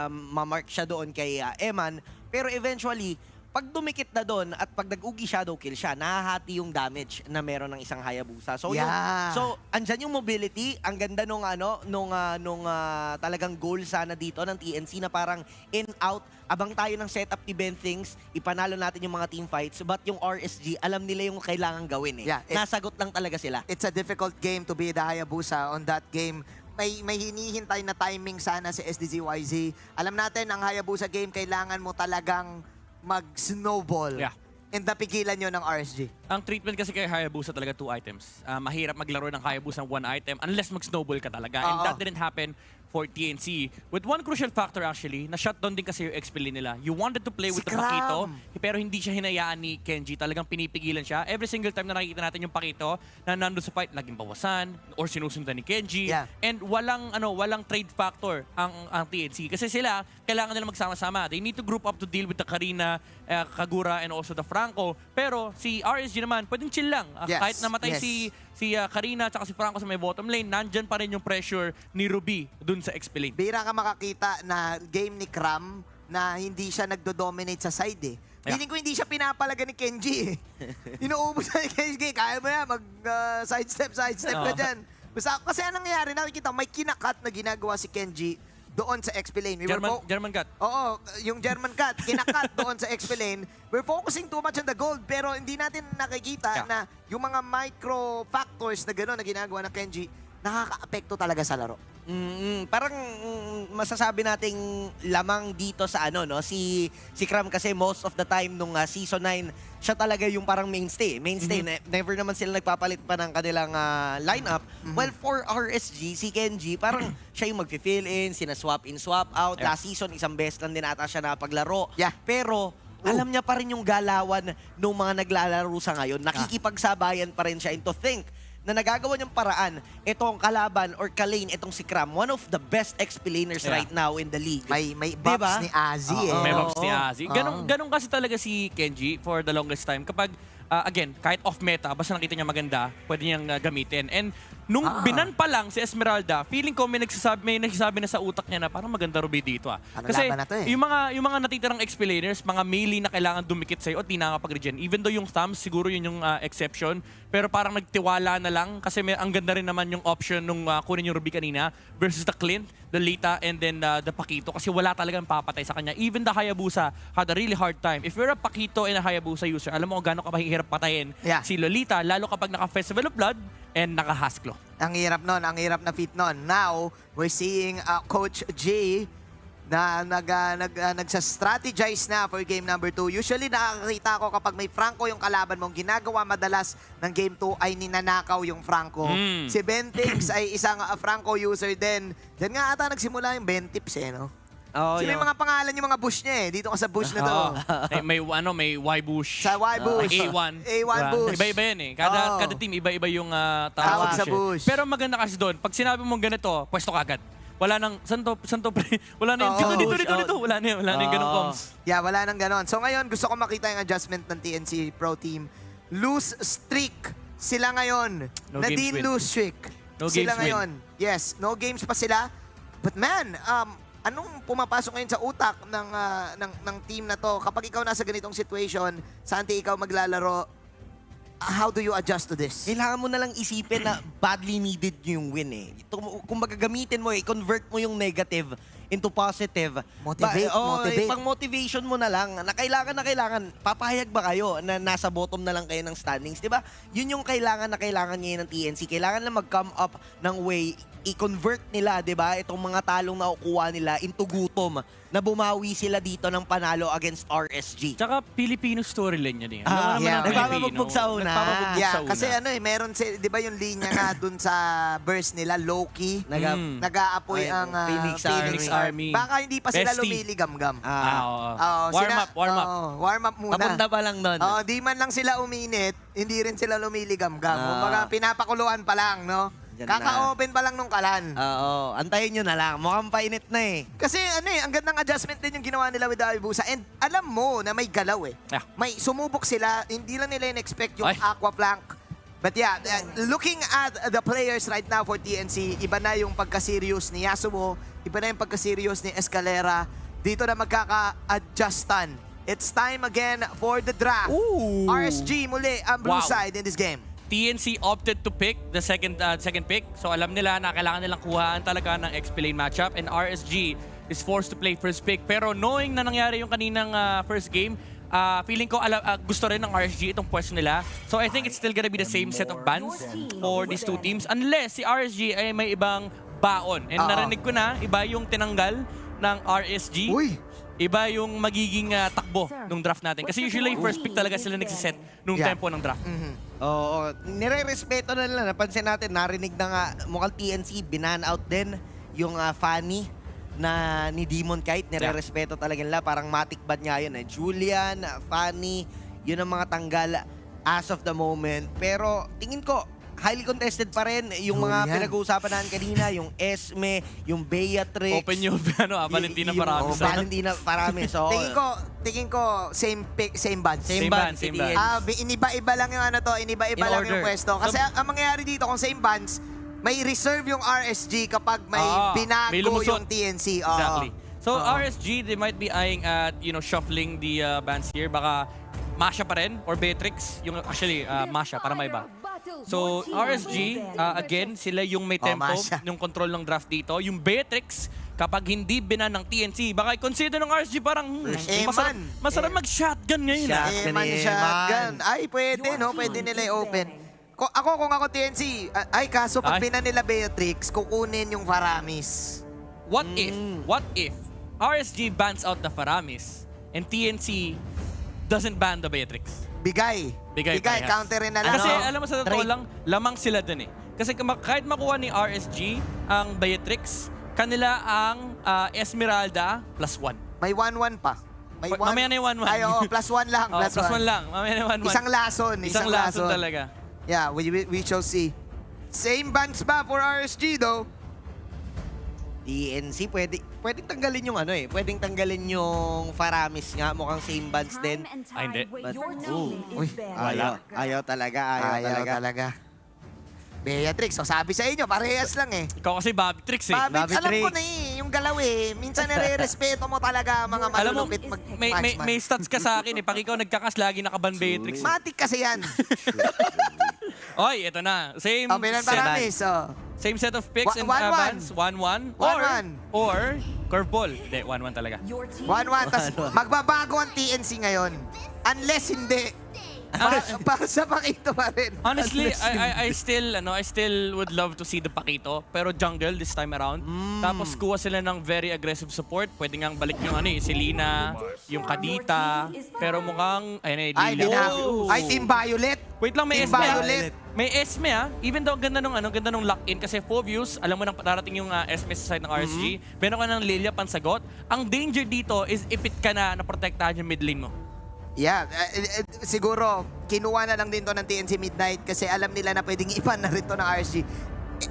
mamark siya doon kay Eman, pero eventually, pag dumikit na doon at pag nag-ugi shadow kill siya, nahahati yung damage na meron ng isang Hayabusa. So, andyan yung mobility. Ang ganda nung talagang goal sana dito ng TNC na parang in-out. Abang tayo ng setup event things, ipanalo natin yung mga team fights. But yung RSG, alam nila yung kailangan gawin eh. Nasagot lang talaga sila. It's a difficult game to be the Hayabusa on that game. May hinihintay na timing sana si SDZYZ. Alam natin, ang Hayabusa game, kailangan mo talagang mag-snowball. And napigilan nyo ng RSG. Ang treatment kasi kay Hayabusa talaga 2 items. Mahirap maglaro ng Hayabusa ng 1 item unless mag-snowball ka talaga. And that didn't happen for TNC. With one crucial factor actually, na-shutdown din kasi yung XP nila. You wanted to play with the Paquito, pero hindi siya hinayaan ni Kenji. Talagang pinipigilan siya. Every single time na nakikita natin yung Paquito na nandun sa fight, laging bawasan or sinusundan ni Kenji. And walang trade factor ang TNC. Kasi sila, kailangan nila magsama-sama. They need to group up to deal with the Karina, Kagura, and also the Franco. Pero si RSG naman, pwedeng chill lang. Kahit namatay si Karina at si Franco sa may bottom lane, nandyan pa rin yung pressure ni Ruby dun sa XP lane. Bira ka makakita na game ni Cram na hindi siya nagdo-dominate sa side eh. Feeling ko hindi siya pinapalaga ni Kenji eh. Inuubos na ni Kenji, kaya mo yan, mag-sidestep ka dyan. Basta, kasi anong nangyari, nakikita, may kinakat na ginagawa si Kenji doon sa XP lane. German cut. Oo, yung German cut, kinakat doon sa XP lane. We're focusing too much on the gold, pero hindi natin nakikita na yung mga micro factors na gano'n na ginagawa ng Kenji, nakaka-apekto talaga sa laro. Parang masasabi nating lamang dito sa si Kram kasi most of the time nung season 9 siya talaga yung parang mainstay. Never naman sila nagpapalit pa ng kanilang lineup. Well, for RSG, si Kenji parang siya yung mag-fill in, sina-swap in, swap out. Last season, isang beses lang din ata siya napaglaro. Pero alam niya pa rin yung galawan ng mga naglalaro sa ngayon. Nakikipagsabayan pa rin siya, and to think na nagagawa niyang paraan, itong kalaban or kalane, itong si Kram, one of the best XP laners right now in the league. May buffs ni Azzy eh. May buffs ni Azzy. Ganun kasi talaga si Kenji for the longest time. Kapag, again, kahit off-meta, basta nakita niya maganda, pwede niyang gamitin. And nung binan pa lang si Esmeralda, feeling ko may nagsasabi na sa utak niya na parang maganda ruby dito Kasi yung mga natitirang XP laners, mga melee na kailangan dumikit sa'yo at di nakakapag-regen. Even though yung thumbs, siguro yun yung exception. Pero parang nagtiwala na lang kasi ang ganda rin naman yung option nung kunin yung ruby kanina versus the Clint, the Lita, and then the Pakito kasi wala talagang papatay sa kanya. Even the Hayabusa had a really hard time. If you're a Pakito and a Hayabusa user, alam mo kung gano'n ka mahihirap patayin si Lolita, lalo kapag naka-Festival of Blood and naka-Hasklo. Ang hirap nun, ang hirap na feat nun. Now, we're seeing Coach J na nagsa-strategize na for game number 2. Usually, nakakita ko kapag may Franco yung kalaban mong ginagawa madalas ng game 2 ay ninanakaw yung Franco. Si Bentix ay isang Franco user din. Diyan nga ata nagsimula yung Bentips eh, no? Kasi may mga pangalan yung mga bush niya eh. Dito ka sa bush na to. May Y bush. Sa Y bush. A1. A1 bush. Iba-iba yan eh. Kada team, iba-iba yung tawag sa bush. Pero maganda kasi doon, pag sinabi mong ganito, pwesto ka agad. Wala nang, santo pre, wala na yung dito. Wala na yung ganong comms. Yeah, wala nang ganon. So ngayon, gusto ko makita yung adjustment ng TNC Pro Team. Lose streak sila ngayon. Lose streak. Sila ngayon. Yes, no games pa sila. But man, anong pumapasok ngayon sa utak ng team na to? Kapag ikaw nasa ganitong situation, saan ikaw maglalaro, how do you adjust to this? Kailangan mo na lang isipin na badly needed yung win eh. Kung magagamitin mo, i-convert mo yung negative into positive. Motivate. Pang-motivation mo na lang na kailangan. Papahayag ba kayo na nasa bottom na lang kayo ng standings? Diba? Yun yung kailangan ngayon ng TNC. Kailangan lang mag-come up ng way, i-convert nila, diba? Itong mga talong na kukuha nila into gutom na bumawi sila dito ng panalo against RSG. Tsaka Filipino storyline yan eh. Nagpapabugbog sa una. Kasi meron di ba yung linya nga dun sa burst nila, Loki, nag-aapoy ang Phoenix Army. Baka hindi pa sila lumiligam-gam. Warm up muna. Papunta pa lang nun. Di man lang sila uminit, hindi rin sila lumiligam-gam. Kumbaga pinapakuluan pa lang, no? Kaka-open pa lang nung kalan. Oo, antayin nyo na lang. Mukhang painit na eh. Kasi ang gandang adjustment din yung ginawa nila with Hayabusa. And alam mo na may galaw eh. May sumubok sila, hindi lang nila in-expect yung aqua flank. But yeah, looking at the players right now for TNC, iba na yung pagka-serious ni Yasuo, iba na yung pagka-serious ni Escalera. Dito na magkaka-adjustan. It's time again for the draft. RSG muli ang blue side in this game. TNC opted to pick the second pick. So alam nila na kailangan nilang kuhaan talaga ng XP lane matchup. And RSG is forced to play first pick. Pero knowing na nangyari yung kaninang first game, feeling ko gusto rin ng RSG itong pwesto nila. So I think it's still gonna be the same set of bans for these two teams. Unless si RSG ay may ibang baon. And narinig ko na, iba yung tinanggal ng RSG. Iba yung magiging takbo nung draft natin. Kasi usually first pick talaga sila nagsiset nung tempo ng draft. Oo, nire-respeto na nila. Napansin natin, narinig na nga mukhang TNC, binan out din yung Fanny na ni Demon Kite. Nire-respeto talaga nila. Parang matic bad nga yun. Julian, Fanny, yun ang mga tanggal as of the moment. Pero tingin ko, highly contested pa rin yung mga pinag-uusapan natin kanina, yung Esme, yung Beatrix. Open yung Valentina Paramis. Valentina Paramis. Tingin ko same pick, same band. Same band. Iniba-iba lang yung iniba-iba lang yung pwesto. Kasi ang mangyayari dito kung same bands, may reserve yung RSG kapag may binago yung TNC. Exactly. So RSG, they might be eyeing at, shuffling the bans here. Baka Masha pa rin or Beatrix. Yung actually, Masha para may iba. So RSG, again, sila yung may tempo, yung control ng draft dito. Yung Beatrix, kapag hindi binan ng TNC, baka i-consider ng RSG parang masarap mag-shotgun ngayon. Shotgun. Ay, pwede, no? Pwede nila i-open. Kung ako TNC, kaso pag binan nila Beatrix, kukunin yung Faramis. What if RSG bans out the Faramis and TNC doesn't ban the Beatrix? Bigay, counterin na lang. Kasi alam mo sa totoo lang, lamang sila dun eh. Kasi kahit makuha ni RSG ang Beatrix, kanila ang Esmeralda +1. May 1-1 pa. Mamaya na yung 1-1. Ay, +1 lang. +1 lang. Mamaya na yung 1-1. Isang lason. Talaga. Yeah, we shall see. Same bans ba for RSG though? TNC, pwedeng tanggalin yung pwedeng tanggalin yung Faramis nga, mukhang same bans din. Ay, hindi. Ayaw talaga. Beatrix, sabi sa inyo, parehas lang eh. Ikaw kasi Beatrix eh. Alam ko na yung galaw eh. Minsan nare-respeto mo talaga mga malulupit may stats ka sa akin eh. Pag ikaw nagkakas, lagi nakaban Beatrix. Matik kasi yan. Oy, ito na. Same set of picks and bans. 1-1. Or curveball. Hindi, 1-1 talaga. 1-1. Tas magbabago ang TNC ngayon. Unless hindi. Para sa Pakito pa rin. Honestly, I still would love to see the Pakito. Pero jungle this time around. Tapos kuha sila ng very aggressive support. Pwede ngang balik yung si Lina, yung Kadita. Pero mukhang, Team Violet. Wait lang, may Esme. May Esme Even though ganda nung lock-in. Kasi Phobius, alam mo nang darating yung Esme sa side ng RSG. Meron ka ng Lilia pansagot. Ang danger dito is ipit ka na protektahan yung mid lane mo. Yeah, siguro kinuha na lang din to ng TNC Midnight kasi alam nila na pwedeng ipan na rin to ng RSG.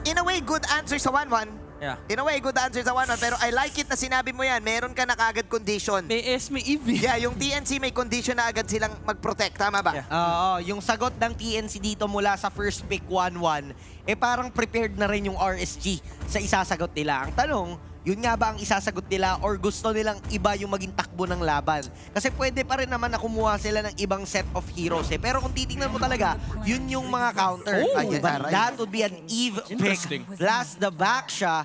In a way, good answer sa 1-1. Yeah. In a way, good answer sa 1-1. Pero I like it na sinabi mo yan. Meron ka na kagad condition. May Esme Eve. Yeah, yung TNC may condition na agad silang mag-protect. Tama ba? Yeah. Yung sagot ng TNC dito mula sa first pick 1-1, parang prepared na rin yung RSG sa isasagot nila. Ang tanong, yun nga ba ang isasagot nila or gusto nilang iba yung maging takbo ng laban? Kasi pwede pa rin naman na kumuha sila ng ibang set of heroes eh. Pero kung titingnan mo talaga, yun yung mga counter. That would be an Eve pick. Plus the Baksha,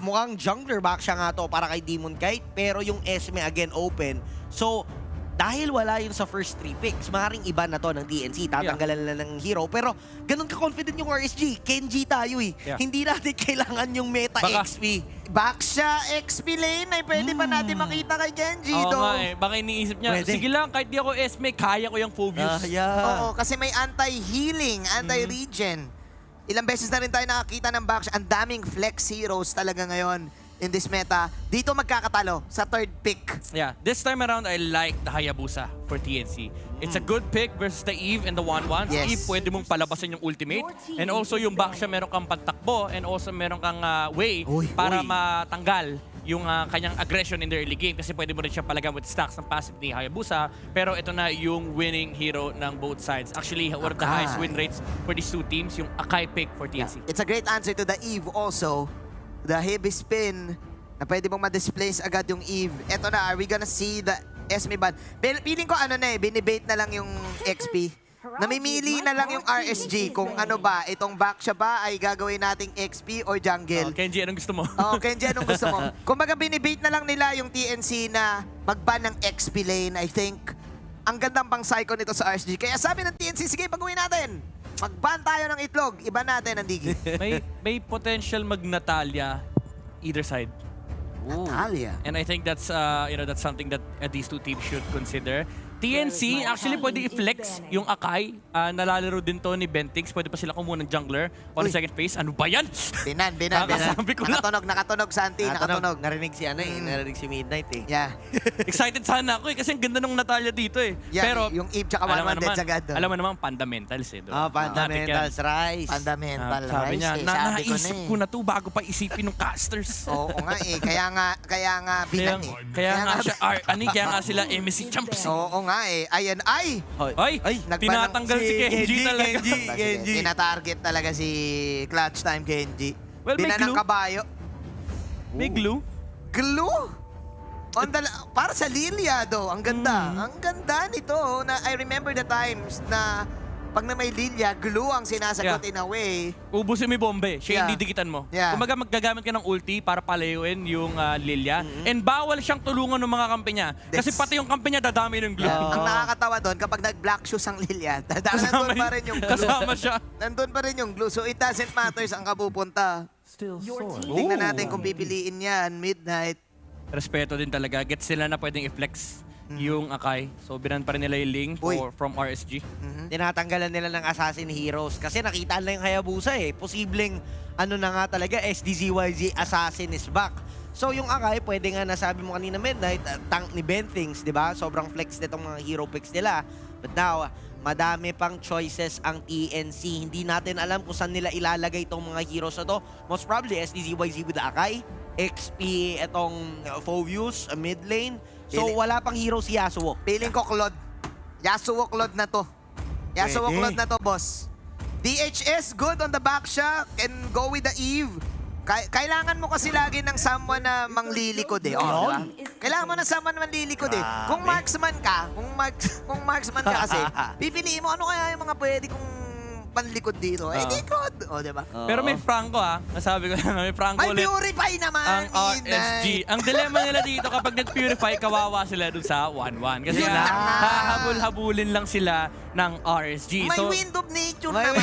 mukhang jungler Baksha nga to para kay Demon Kite. Pero yung Esme again open. So, dahil wala yun sa first 3 picks, maaaring iba na to ng DNC. Tatanggalan na ng hero. Pero ganun ka-confident yung RSG. Kenji tayo eh. Yeah. Hindi natin kailangan yung meta XP. Baksha XP lane ay pwede pa natin makita kay Kenji. Oo nga eh. Baka iniisip niya, sige lang, kahit di ako Esme, kaya ko yung Phobius. Oo, kasi may anti-healing, anti-regen. Ilang beses na rin tayo nakakita ng Baksha. Ang daming flex heroes talaga ngayon in this meta. Dito magkakatalo sa third pick. Yeah, this time around, I like the Hayabusa for TNC. It's a good pick versus the Eve and the 1-1. Yes. Eve, pwede mong palabasin yung ultimate. And also yung Baksha, meron kang pantakbo. And also meron kang way para matanggal yung kanyang aggression in the early game. Kasi pwede mo rin siya palagam with stacks ng passive ni Hayabusa. Pero ito na yung winning hero ng both sides. Actually, one of the highest win rates for these two teams, yung Akai pick for TNC. Yeah. It's a great answer to the Eve also. The heavy spin na pwede mong ma-displace agad yung Eve. Eto na, are we gonna see the Esme ban? Feeling ko binibait na lang yung XP. Namimili na lang yung RSG kung ano ba, itong Baksha ba ay gagawin nating XP or jungle. Kenji, anong gusto mo? Kenji, anong gusto mo? Kumbaga binibait na lang nila yung TNC na mag-ban ng XP lane. I think ang gandang pang psycho nito sa RSG. Kaya sabi ng TNC, sige, pag-uwi natin. Mag-ban tayo ng itlog. Iba natin ang digi. may potential mag-Natalia either side. Natalia. And I think that's that's something that these two teams should consider. TNC, actually pwede i-flex yung Akai. Nalalaro din to ni Bentix. Pwede pa sila kumuha ng jungler on the second phase. Ano ba yan? Binan. Sabi ko lang. Nakatunog, Santi. Nakatunog. Narinig si narinig si Midnight eh. Yeah. Excited sana ako eh. Kasi ang ganda ng Natalia dito eh. Yeah, pero yung Eve tsaka 1-1 dead agad. Alam mo naman, fundamentals eh. Fundamentals, Rise. Fundamental Rise. Sabi niya, naisip ko na to bago pa isipin ng casters. Oo nga eh. Kaya nga binan eh. Kaya nga sila MSC champs. Oo nga eh. Ayan, ay! Tinatanggal si Kenji talaga. Kenji. Tinatarget talaga si Clutch Time Kenji. Well, Binan ng kabayo. May glue. Glue? Para sa Lilia, do. Ang ganda. Ang ganda nito. Na, I remember the times na pag na may Lilia, glue ang sinasagot in a way. Ubusin mo yung bombe. Siya yung didikitan mo. Yeah. Kumbaga magagamit ka ng ulti para palayuin yung Lilia. And bawal siyang tulungan ng mga kampi niya. Kasi pati yung kampi niya dadami ng glue. Ang nakakatawa doon, kapag nag-black shoes ang Lilia, nandun pa rin yung glue. Kasama siya. Nandun pa rin yung glue. So it doesn't matter saan ka pupunta. Tingnan natin kung pipiliin yan, Midnight. Respeto din talaga. Gets sila na pwedeng i-flex yung Akai. So binan pa rin nila yung Ling from RSG. Tinatanggalan nila ng Assassin Heroes kasi nakita nila yung Hayabusa eh. Posibleng ano na nga talaga, SDZYZ Assassin is back. So yung Akai, pwede nga nasabi mo kanina Midnight, tank ni Bentings, di ba? Sobrang flex nitong mga hero picks nila. But now, madami pang choices ang TNC. Hindi natin alam kung saan nila ilalagay itong mga heroes na to. Most probably, SDZYZ with Akai, XP itong Phoveus, mid lane. So wala pang hero si Yasuo. Feeling ko Claude. Yasuo Claude na to. Yasuo Claude na to, boss. DHS, good on the back shot. Can go with the Eve. Kailangan mo kasi lagi ng someone na manglilikod eh. Oh, diba? Kailangan mo ng someone na manglilikod eh. Kung marksman ka, kung marksman ka kasi, pipiliin mo ano kaya yung mga pwede kong panlikod dito. Eh, likod. O, diba? Pero may Franco nasabi ko lang, may Franco May ulit. purify naman. Ang RSG. Ang dilemma nila dito kapag nag-purify, kawawa sila dun sa 1-1. Kasi hahabol-habulin lang sila ng RSG. May wind of nature naman.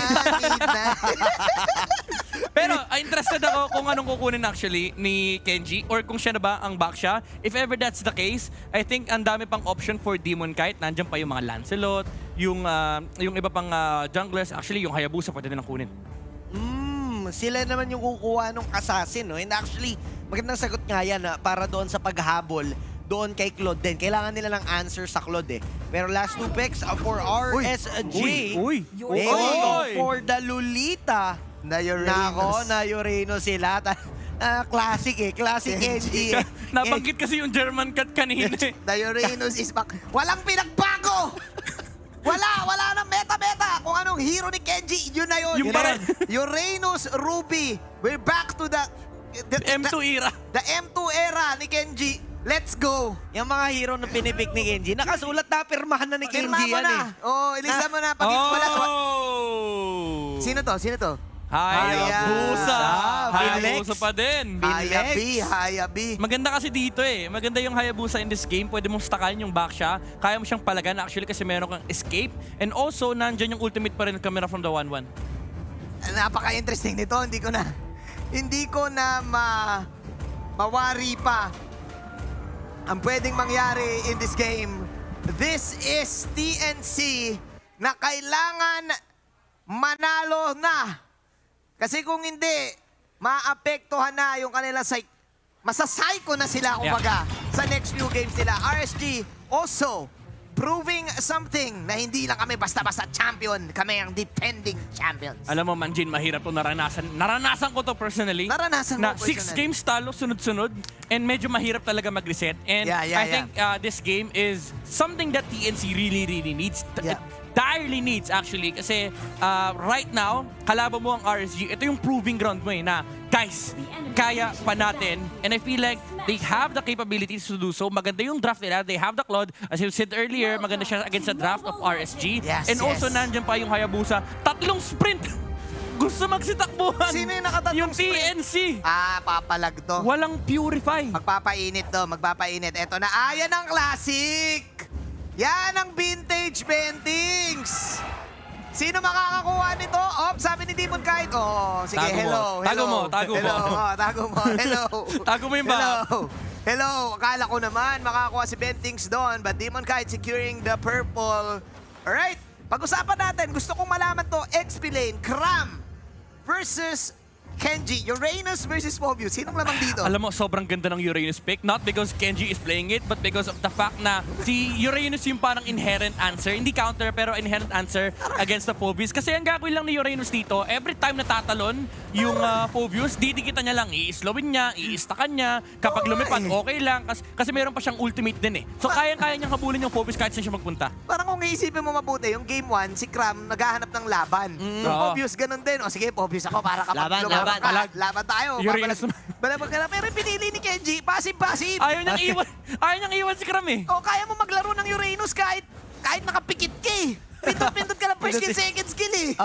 Pero interested ako kung anong kukunin actually ni Kenji or kung siya na ba ang back siya. If ever that's the case, I think ang dami pang option for Demon Kite. Nandiyan pa yung mga Lancelot, yung iba pang junglers. Actually, yung Hayabusa pwede nilang kunin. Sila naman yung kukuha ng assassin, no? And actually, magandang sagot nga yan para doon sa paghabol doon kay Claude din. Kailangan nila ng answer sa Claude eh. Pero last 2 picks for RSG. For the Lolita. Nayoreno sila. Classic eh. Classic Kenji eh. Nabanggit kasi yung German cat kanina eh. Nayorenos is back. Walang pinagbago! Wala nang meta-meta. Kung anong hero ni Kenji, yun na yun. Yung Bren. Uranus, Ruby. We're back to the M2 era. The M2 era ni Kenji. Let's go! Yung mga hero na pinipick ni Kenji, nakasulat na, pirmahan na ni Kenji yan eh. Oh, ilisa mo na. Sino to? Hayabusa. Hayabusa pa din. Hayabi. Maganda kasi dito eh. Maganda yung Hayabusa in this game. Pwede mong stackan yung back siya. Kaya mo siyang palagan actually kasi meron kang escape. And also, nandyan yung ultimate pa rin camera from the 1-1. Napaka-interesting nito. Hindi ko na mawari pa ang pwedeng mangyari in this game. This is TNC na kailangan manalo na. Kasi kung hindi, maapektuhan na yung kanilang masasayko na sila kumbaga sa next few games nila. RSG also proving something na hindi lang kami basta-basta champion. Kami ang defending champions. Alam mo, Manjin, mahirap to naranasan. Naranasan ko to personally. Naranasan mo na 6 games talo, sunod-sunod. And medyo mahirap talaga mag-reset. And I think this game is something that TNC really needs. Direly needs actually. Kasi right now, kalaban mo ang RSG. Ito yung proving ground mo eh na, guys, kaya pa natin. And I feel like they have the capabilities to do so. Maganda yung draft nila. They have the Claude. As you said earlier, maganda siya against the draft of RSG. And also, nandyan pa yung Hayabusa. 3 sprint! Gusto magsitakbuhan. Sino yung nakatatlong yung TNC. Papalag to. Walang purify. Magpapainit to. Magpapainit. Eto na. Ayan ang classic. Yan ang vintage Bentings. Sino makakakuha nito? Sabi ni Demon Kite. Sige, hello. Tago mo. Tago mo. Hello. Tago mo yung ba? Hello. Akala ko naman makakakuha si Bentings doon. But Demon Kite securing the purple. Alright. Pag-usapan natin. Gusto kong malaman to. XP lane. Cram versus Kenji. Uranus versus Phoveus. Sinong lamang dito? Alam mo, sobrang ganda ng Uranus pick. Not because Kenji is playing it, but because of the fact na si Uranus yung parang inherent answer. Hindi counter, pero inherent answer against the Phoveus. Kasi ang gagawin lang ni Uranus dito, every time natatalon yung Phoveus, didikitan niya lang, i-slowin niya, i-stackan niya. Kapag lumipad, okay lang. Kasi meron pa siyang ultimate din eh. So kayang-kaya niyang habulin yung Phoveus kahit saan siya magpunta. Parang kung iisipin mo mabuti, yung game 1, si Cram naghahanap ng laban. Yung Phoveus, ganun din. Sige, Phoveus ako para kapag laban tayo. Pero pinili ni Kenji, passive. Ayaw niyang iwan si Kram eh. O, kaya mo maglaro ng Uranus kahit nakapikit ka eh. Pindot ka lang first skill, second skill eh.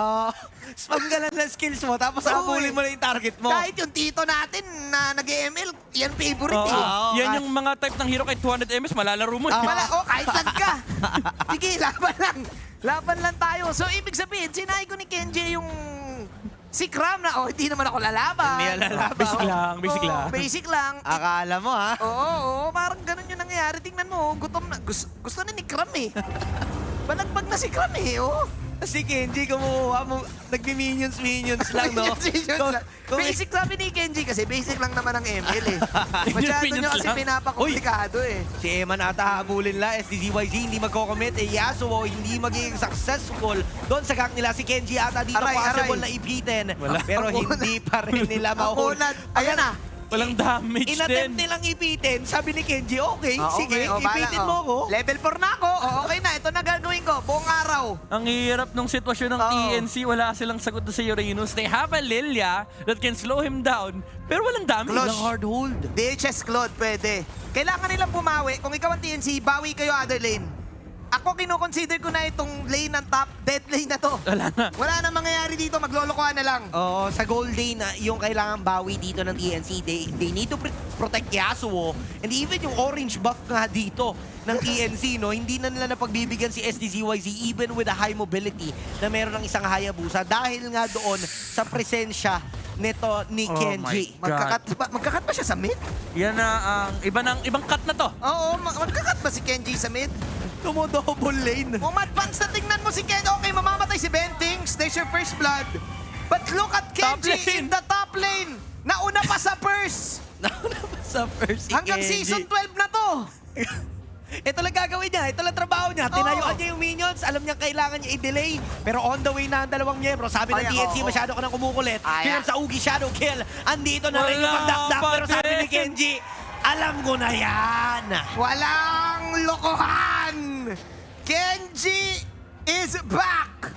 Spam ka lang ng skills mo, tapos habulin mo na yung target mo. Kahit yung tito natin na nag-ML, yan favorite eh. Yan yung mga type ng hero kahit 200 MS, malalaro mo. Kahit lag ka. Sige, laban lang tayo. So, ibig sabihin, sinay ko ni Kenji yung si Kram na, hindi naman ako lalaban. Hindi lalaban. Basic lang. Basic lang. Akala mo ha? Oo, parang ganun yung nangyayari. Tingnan mo, gutom na. Gusto na ni Kram eh. Balagbag na si Kram eh, Si Kenji, kumuha mo, nagbi-minions lang, no? Basic sabi ni Kenji kasi basic lang naman ang ML eh. Masyado nyo kasi pinapakomplikado eh. Si Eman ata habulin la, SDZYZ hindi magko-commit, Yasuo hindi magiging successful. Doon sa gang nila si Kenji ata dito possible na ipitin. Pero hindi pa rin nila mahuli. Ayan na. Walang damage din. Inattempt nilang ipitin. Sabi ni Kenji, okay, sige, ipitin mo ko. Level 4 na ako. Okay na, ito na gagawin ko. Buong araw. Ang hirap ng sitwasyon ng TNC. Wala silang sagot sa Uranus. They have a Lilia that can slow him down, pero walang damage. Walang hard hold. DHS Claude, pwede. Kailangan nilang bumawi. Kung ikaw ang TNC, bawi kayo other lane. Ako kino-consider ko na itong lane ng top, dead lane na to. Wala na mangyayari dito, maglolokohan na lang. Oo, sa gold lane, yung kailangan bawi dito ng TNC, they need to protect Yasuo. And even yung orange buff nga dito ng TNC, no, hindi na nila napagbibigyan si SDZYZ even with a high mobility na meron ng isang Hayabusa dahil nga doon sa presensya nito ni Kenji. Magkakat ba siya sa mid? Yan na ang ibang cut na to. Oo, magkakat ba si Kenji sa mid? Double lane. Kung advance na tingnan mo si Kenji, okay, mamamatay si Bentings. There's your first blood. But look at Kenji in the top lane. Nauna pa sa first. Hanggang Kenji. season 12 na to. Ito lang gagawin niya. Ito lang trabaho niya. Tinayuan niya yung minions. Alam niya kailangan niya i-delay. Pero on the way na ang dalawang miyembro. Sabi ng TNC, masyado ka nang kumukulit. Here sa Ugi Shadow Kill. Andito na rin yung pagdakdak. Pero sabi ni Kenji, alam ko na yan. Walang lokohan. Kenji is back.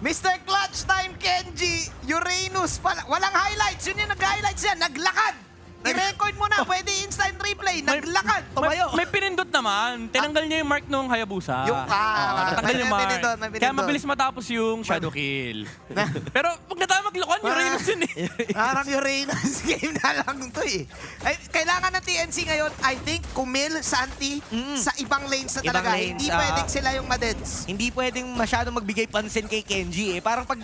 Mr. Clutch Time Kenji. Uranus pala. Walang highlights. Yun yung nag-highlights yan. Naglakad. I-record mo na, pwede instant replay. Naglakad, tumayo. May pinindot naman. Tinanggal niya yung mark nung Hayabusa. Tatanggal yung mark. Kaya mabilis matapos yung shadow kill. Pero pag na tayo maglokon, Uranus yun eh. Parang Uranus game na lang to eh. Kailangan ng TNC ngayon, I think, Kumil, Santi, sa ibang lanes na talaga. Hindi pwedeng sila yung madeds. Hindi pwedeng masyadong magbigay pansin kay Kenji eh. Parang pag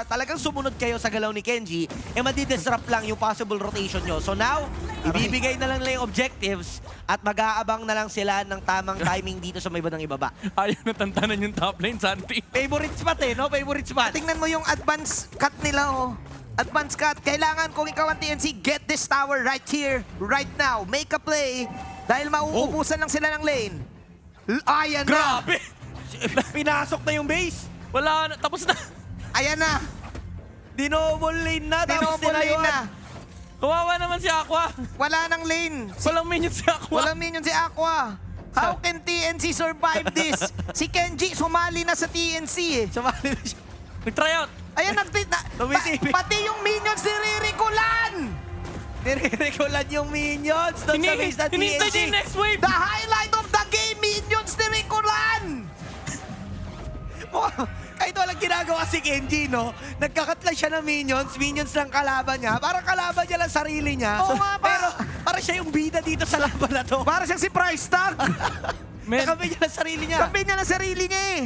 talagang sumunod kayo sa galaw ni Kenji, madidisrupt lang yung possible rotation nyo. So now, ibibigay na lang yung objectives at mag-aabang na lang sila ng tamang timing dito sa may bandang ibaba. Ayaw na tantanan yung top lane, Santi. Favorite spot eh, no? Favorite spot. Tingnan mo yung advance cut nila, oh. Advance cut. Kailangan kung ikaw ang TNC, get this tower right here, right now. Make a play dahil mauubusan lang sila ng lane. Ayan na. Grabe! Pinasok na yung base. Wala na. Tapos na. Ayan na. Dinoble lane na. Dinoble lane na. Kawawa naman si Aqua. Wala nang lane. Walang minion si Aqua. Walang minion si Aqua. How can TNC survive this? Si Kenji sumali na sa TNC eh. Sumali na siya. Nag-try out. Ayan, pati yung minions nire-recolan. Nire-recolan yung minions doon sa base na TNC. Hinintay din next wave. The highlight of the game, minions nire-recolan. Kahit walang ginagawa si Kenji, no? Nagkakat lang siya ng minions ng kalaban niya. Parang kalaban niya lang sarili niya. Pero parang siya yung bida dito sa laban na to. Parang siyang si Price Tag. Nakamay niya lang sarili niya. Kamay niya lang sarili niya eh.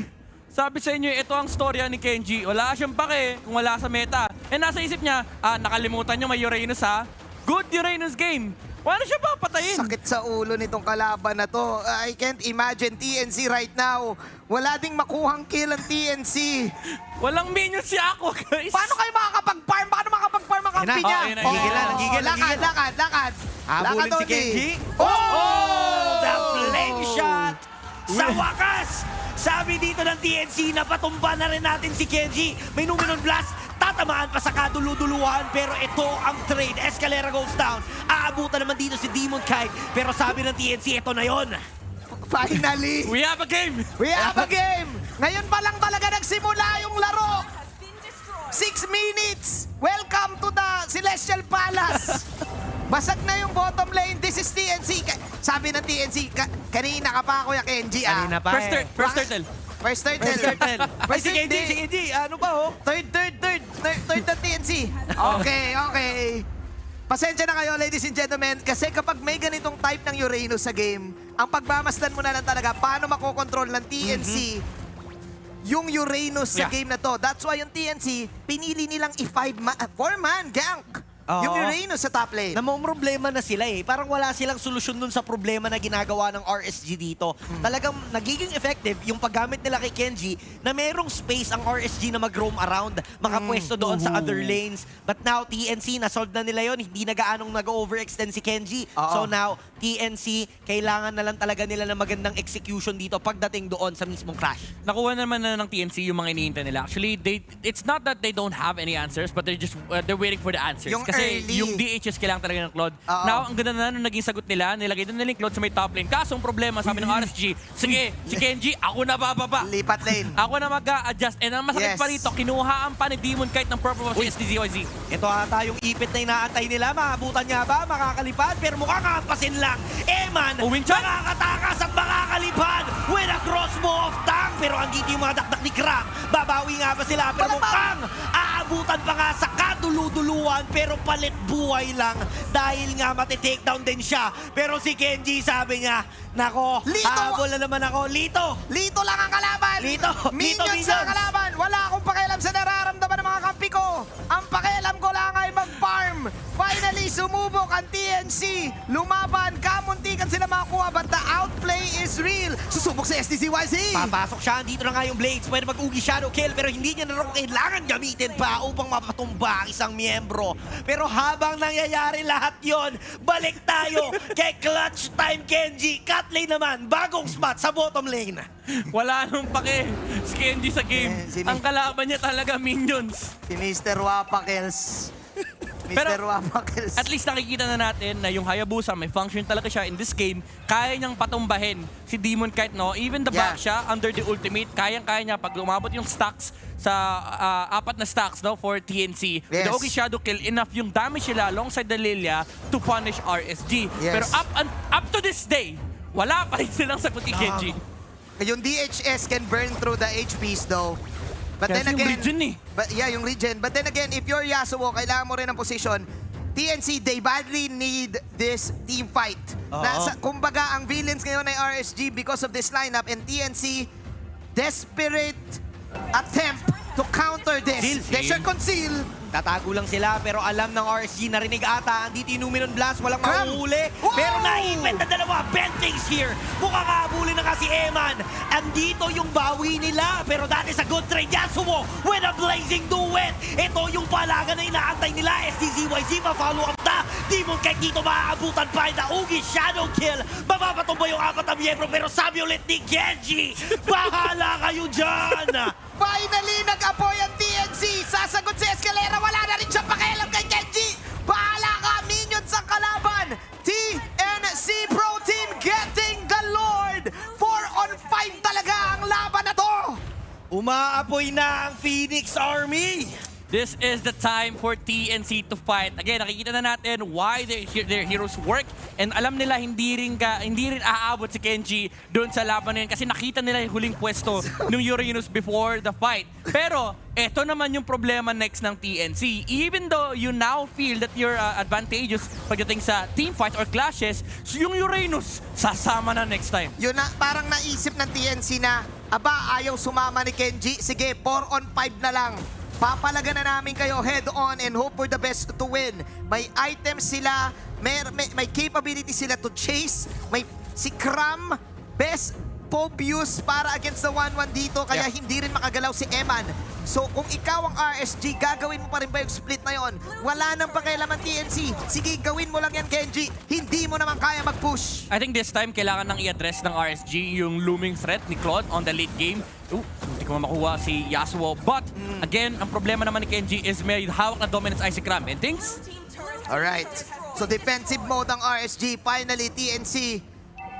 Sabi sa inyo, ito ang storya ni Kenji. Wala siyang pake kung wala sa meta. And nasa isip niya, nakalimutan niyo may Uranus ha. Good Uranus game. Wala siya papatayin. Sakit sa ulo nitong kalaban na to. I can't imagine TNC right now. Wala ding makuhang kill ang TNC. Walang minion si Aqua, guys. Paano kayo makakapag-farm? Paano makakapag-farm ang kampi niya? Nagigil. Lakad. Habulin si Kenji. The flame shot! Sa wakas! Sabi dito ng TNC na patumba na rin natin si Kenji. May Numenon Blast. Tatamaan pa sa kaduluduluhan, pero ito ang trade. Escalera goes down. Aabutan naman dito si Demon Kite. Pero sabi ng TNC, ito na yon. Finally! We have a game! We have a game! Ngayon pa lang talaga nagsimula yung laro. 6 minutes! Welcome to the Celestial Palace! Basag na yung bottom lane. This is TNC. Sabi ng TNC, kanina ka pa, Kuya Kenji. Kanina pa First turtle. First si Kenji, ano pa oh? Third na TNC. Okay. Pasensya na kayo, ladies and gentlemen, kasi kapag may ganitong type ng Uranus sa game, ang pagmamasdan mo na lang talaga paano makokontrol ng TNC yung Uranus sa game na to. That's why yung TNC, pinili nilang i-4-man gank. Yung Uranus sa top lane. Namomroblema na sila eh. Parang wala silang solusyon dun sa problema na ginagawa ng RSG dito. Talagang nagiging effective yung paggamit nila kay Kenji na merong space ang RSG na mag-roam around, makapwesto doon sa other lanes. But now, TNC, nasolve na nila yon. Hindi na gaanong nag-overextend si Kenji. So now, TNC, kailangan na lang talaga nila ng magandang execution dito pagdating doon sa mismong crash. Nakuha naman na ng TNC yung mga iniintay nila. Actually, it's not that they don't have any answers, but they're waiting for the answers. Kasi yung DHS kailangan talaga ng Claude. Now, ang ganda na nung naging sagot nila, nilagay doon nila yung Claude sa may top lane. Kaso ang problema, sabi ng RSG, sige, si Kenji, ako na bababa. Lipat lane. Ako na mag-a-adjust. And ang masakit pa rito, kinuhaan pa ni Demon Kite ng purple of SDZYZ. Ito ata yung ipit na inaantay nila. Maabutan niya ba? Makakalipad? Pero mukhang kampasin lang. Eman, makakatakas at makakalipad with a crossbow of tank. Pero ang giti yung mga dakdak ni Krang. Babawi nga ba sila? Pero mukhang aabutan pa nga sa kaduluduluan. Pero palit buhay lang dahil nga mati-takedown din siya. Pero si Kenji sabi niya, nako, habol na naman ako. Lito lang ang kalaban. Minions ang kalaban. Wala akong pakialam sa nararamdaman ng mga kampi ko. Ang pakialam ko lang ay mag-farm. Finally, sumubok ang TNC. Lumaban, kamuntikan sila makuha, but the outplay is real. Susubok sa STCYZ. Papasok siya, dito na nga yung Blades. Pwede mag-ugi shadow kill, pero hindi niya na rin kailangan gamitin pa upang mapatumba ang isang miyembro. Pero habang nangyayari lahat yon, balik tayo kay Clutch Time Kenji. Cut lane naman, bagong spot sa bottom lane. Wala nung pake si Kenji sa game. Ang kalaban niya talaga minions. Si Mr. Wapakels. Pero at least nakikita na natin na yung Hayabusa, may function talaga siya in this game. Kaya niyang patumbahin si Demon Kite, no? Even the back siya, under the ultimate, kayang-kaya niya pag umabot yung stacks sa 4 na stacks, no, for TNC. With the Ogi Shadow Kill, enough yung damage nila alongside the Lilia to punish RSG. Pero up to this day, wala pa rin silang sagot ni Kenji. Yung DHS can burn through the HPs though. But then again, yung regen. But then again, if you're Yasuo, kailangan mo rin ng position. TNC, they badly need this team fight. Kumbaga, ang villains ngayon ay RSG because of this lineup, and TNC, desperate attempt to counter this. They should conceal. Tatago lang sila, pero alam ng RSG, narinig ata, andito yung Numinon Blast, walang mahuhuli. Pero naipit na dalawa, Bentings here. Mukhang kaabulin na nga si Eman. Andito yung bawi nila, pero that is a good trade. Yasuo with a blazing duet. Ito yung palaga na inaantay nila. SDZYZ, ma-follow up na. Demon Kite dito maaabutan pa. The Ugi Shadow Kill. Mapapatumba yung 4 na miyembro, pero sabi ulit ni Kenji, bahala kayo dyan. Finally, nag-apoy ang TNC. Sasagot si Escalera. Wala na rin siyang pakialam kay Kenji. Bahala ka, minions ang kalaban. TNC Pro Team getting the Lord. 4-on-5 talaga ang laban na to. Umaapoy na ang Phoenix Army. This is the time for TNC to fight. Again, nakikita na natin why their heroes work. And alam nila hindi rin aabot si Kenji doon sa laban na yun kasi nakita nila yung huling pwesto ng Uranus before the fight. Pero eto naman yung problema next ng TNC. Even though you now feel that you're advantageous pagdating sa team fight or clashes, yung Uranus sasama na next time. Yun na, parang naisip ng TNC na, ayaw sumama ni Kenji. Sige, 4-on-5 na lang. Papalaga na namin kayo head-on and hope for the best to win. May items sila, may capability sila to chase. May si Kram, best Pobius para against the 1-1 dito, kaya hindi rin makagalaw si Eman. So kung ikaw ang RSG, gagawin mo pa rin ba yung split na yon? Wala nang pakialam ang TNC. Sige, gawin mo lang yan, Kenji. Hindi mo naman kaya mag-push. I think this time, kailangan nang i-address ng RSG yung looming threat ni Claude on the late game. Hindi ko makuha si Yasuo. But, again, ang problema naman ni Kenji is may hawak na dominance ay si Kram. And things? Alright. So defensive mode ang RSG. Finally, TNC,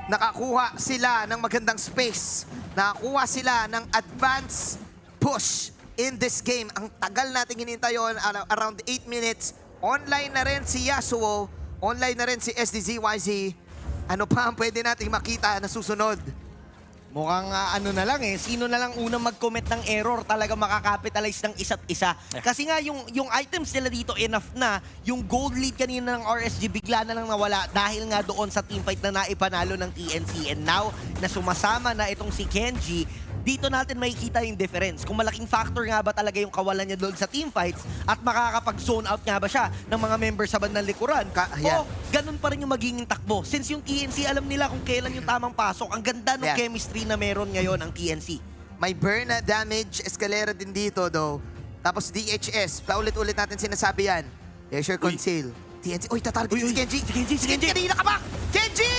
nakakuha sila ng magandang space. Nakakuha sila ng advance push in this game. Ang tagal nating hinintay yun, around 8 minutes Online na rin si Yasuo. Online na rin si SDZYZ. Ano pa ang pwede nating makita na susunod? Mukhang ano na lang sino na lang unang mag-commit ng error talaga makakapitalize ng isa't isa. Kasi nga yung items nila dito enough na, yung gold lead kanina ng RSG bigla na lang nawala dahil nga doon sa teamfight na naipanalo ng TNC. And now, na sumasama na itong si Kenji, dito natin makikita yung difference. Kung malaking factor nga ba talaga yung kawalan niya doon sa teamfights at makakapag-zone out nga ba siya ng mga members sa bandang likuran. O ganun pa rin yung magiging takbo. Since yung TNC alam nila kung kailan yung tamang pasok, ang ganda ng chemistry na meron ngayon ang TNC. May burn na damage, escalera din dito though. Tapos DHS, paulit-ulit natin sinasabi yan. There's your conceal. TNC, uy, tatarget si Kenji. Si Kenji, kanina ka ba? Kenji!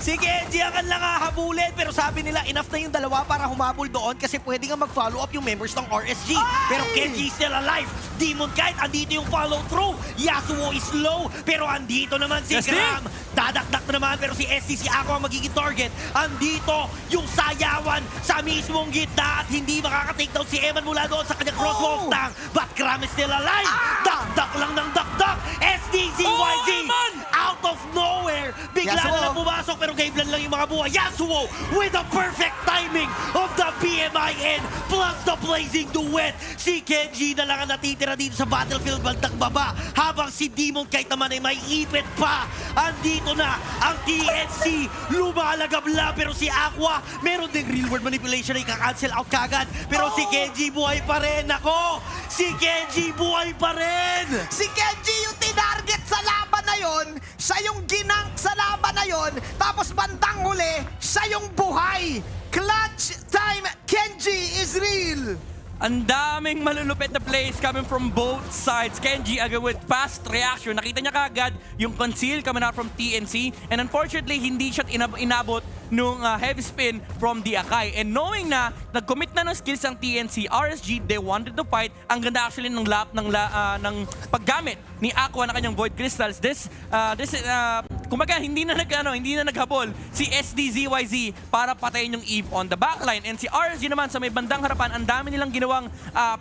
Si Kenji ang kanilang habulin, pero sabi nila enough na yung dalawa para humabol doon kasi pwede nga mag-follow up yung members ng RSG. Pero Kenji is still alive. Demon Kite, andito yung follow through. Yasuo is low, pero andito naman si Gram. Dadakdak na naman, pero si SC, si Ako ang magiging target. Andito yung sayawan sa mismong gitna at hindi makaka-takedown si Eman mula doon sa kanyang crosswalk tang. But Gram is still alive. Dakdak lang ng dakdak. SDZYZ out of nowhere. Bigla na lang pumasok, pero Gamelan lang yung mga buhay. Yasuo with the perfect timing of the PMIN plus the blazing duet. Si Kenji na lang ang natitira dito sa battlefield bandang baba habang si Demon kahit naman ay may ipit pa. Andito na ang TNC. Lumalagabla pero si Aqua meron ding real world manipulation na ika-cancel out kagad. Pero si Kenji buhay pa rin. Ako! Si Kenji buhay pa rin! Si Kenji yung tinarget sa laban na yon, siya yung ginang sa laban na yon, tapos bandang huli, siya yung buhay. Clutch time, Kenji is real. Ang daming malulupit na plays coming from both sides. Kenji agad with fast reaction. Nakita niya kaagad yung conceal coming out from TNC. And unfortunately, hindi siya inabot nung heavy spin from the Akai. And knowing na nag-commit na ng skills ang TNC, RSG, they wanted to fight. Ang ganda actually ng paggamit ni Aqua na kanyang Void Crystals. Kumbaga, hindi na naghabol si SDZYZ para patayin yung Eve on the backline. And si RSG naman sa may bandang harapan, ang dami nilang ginawang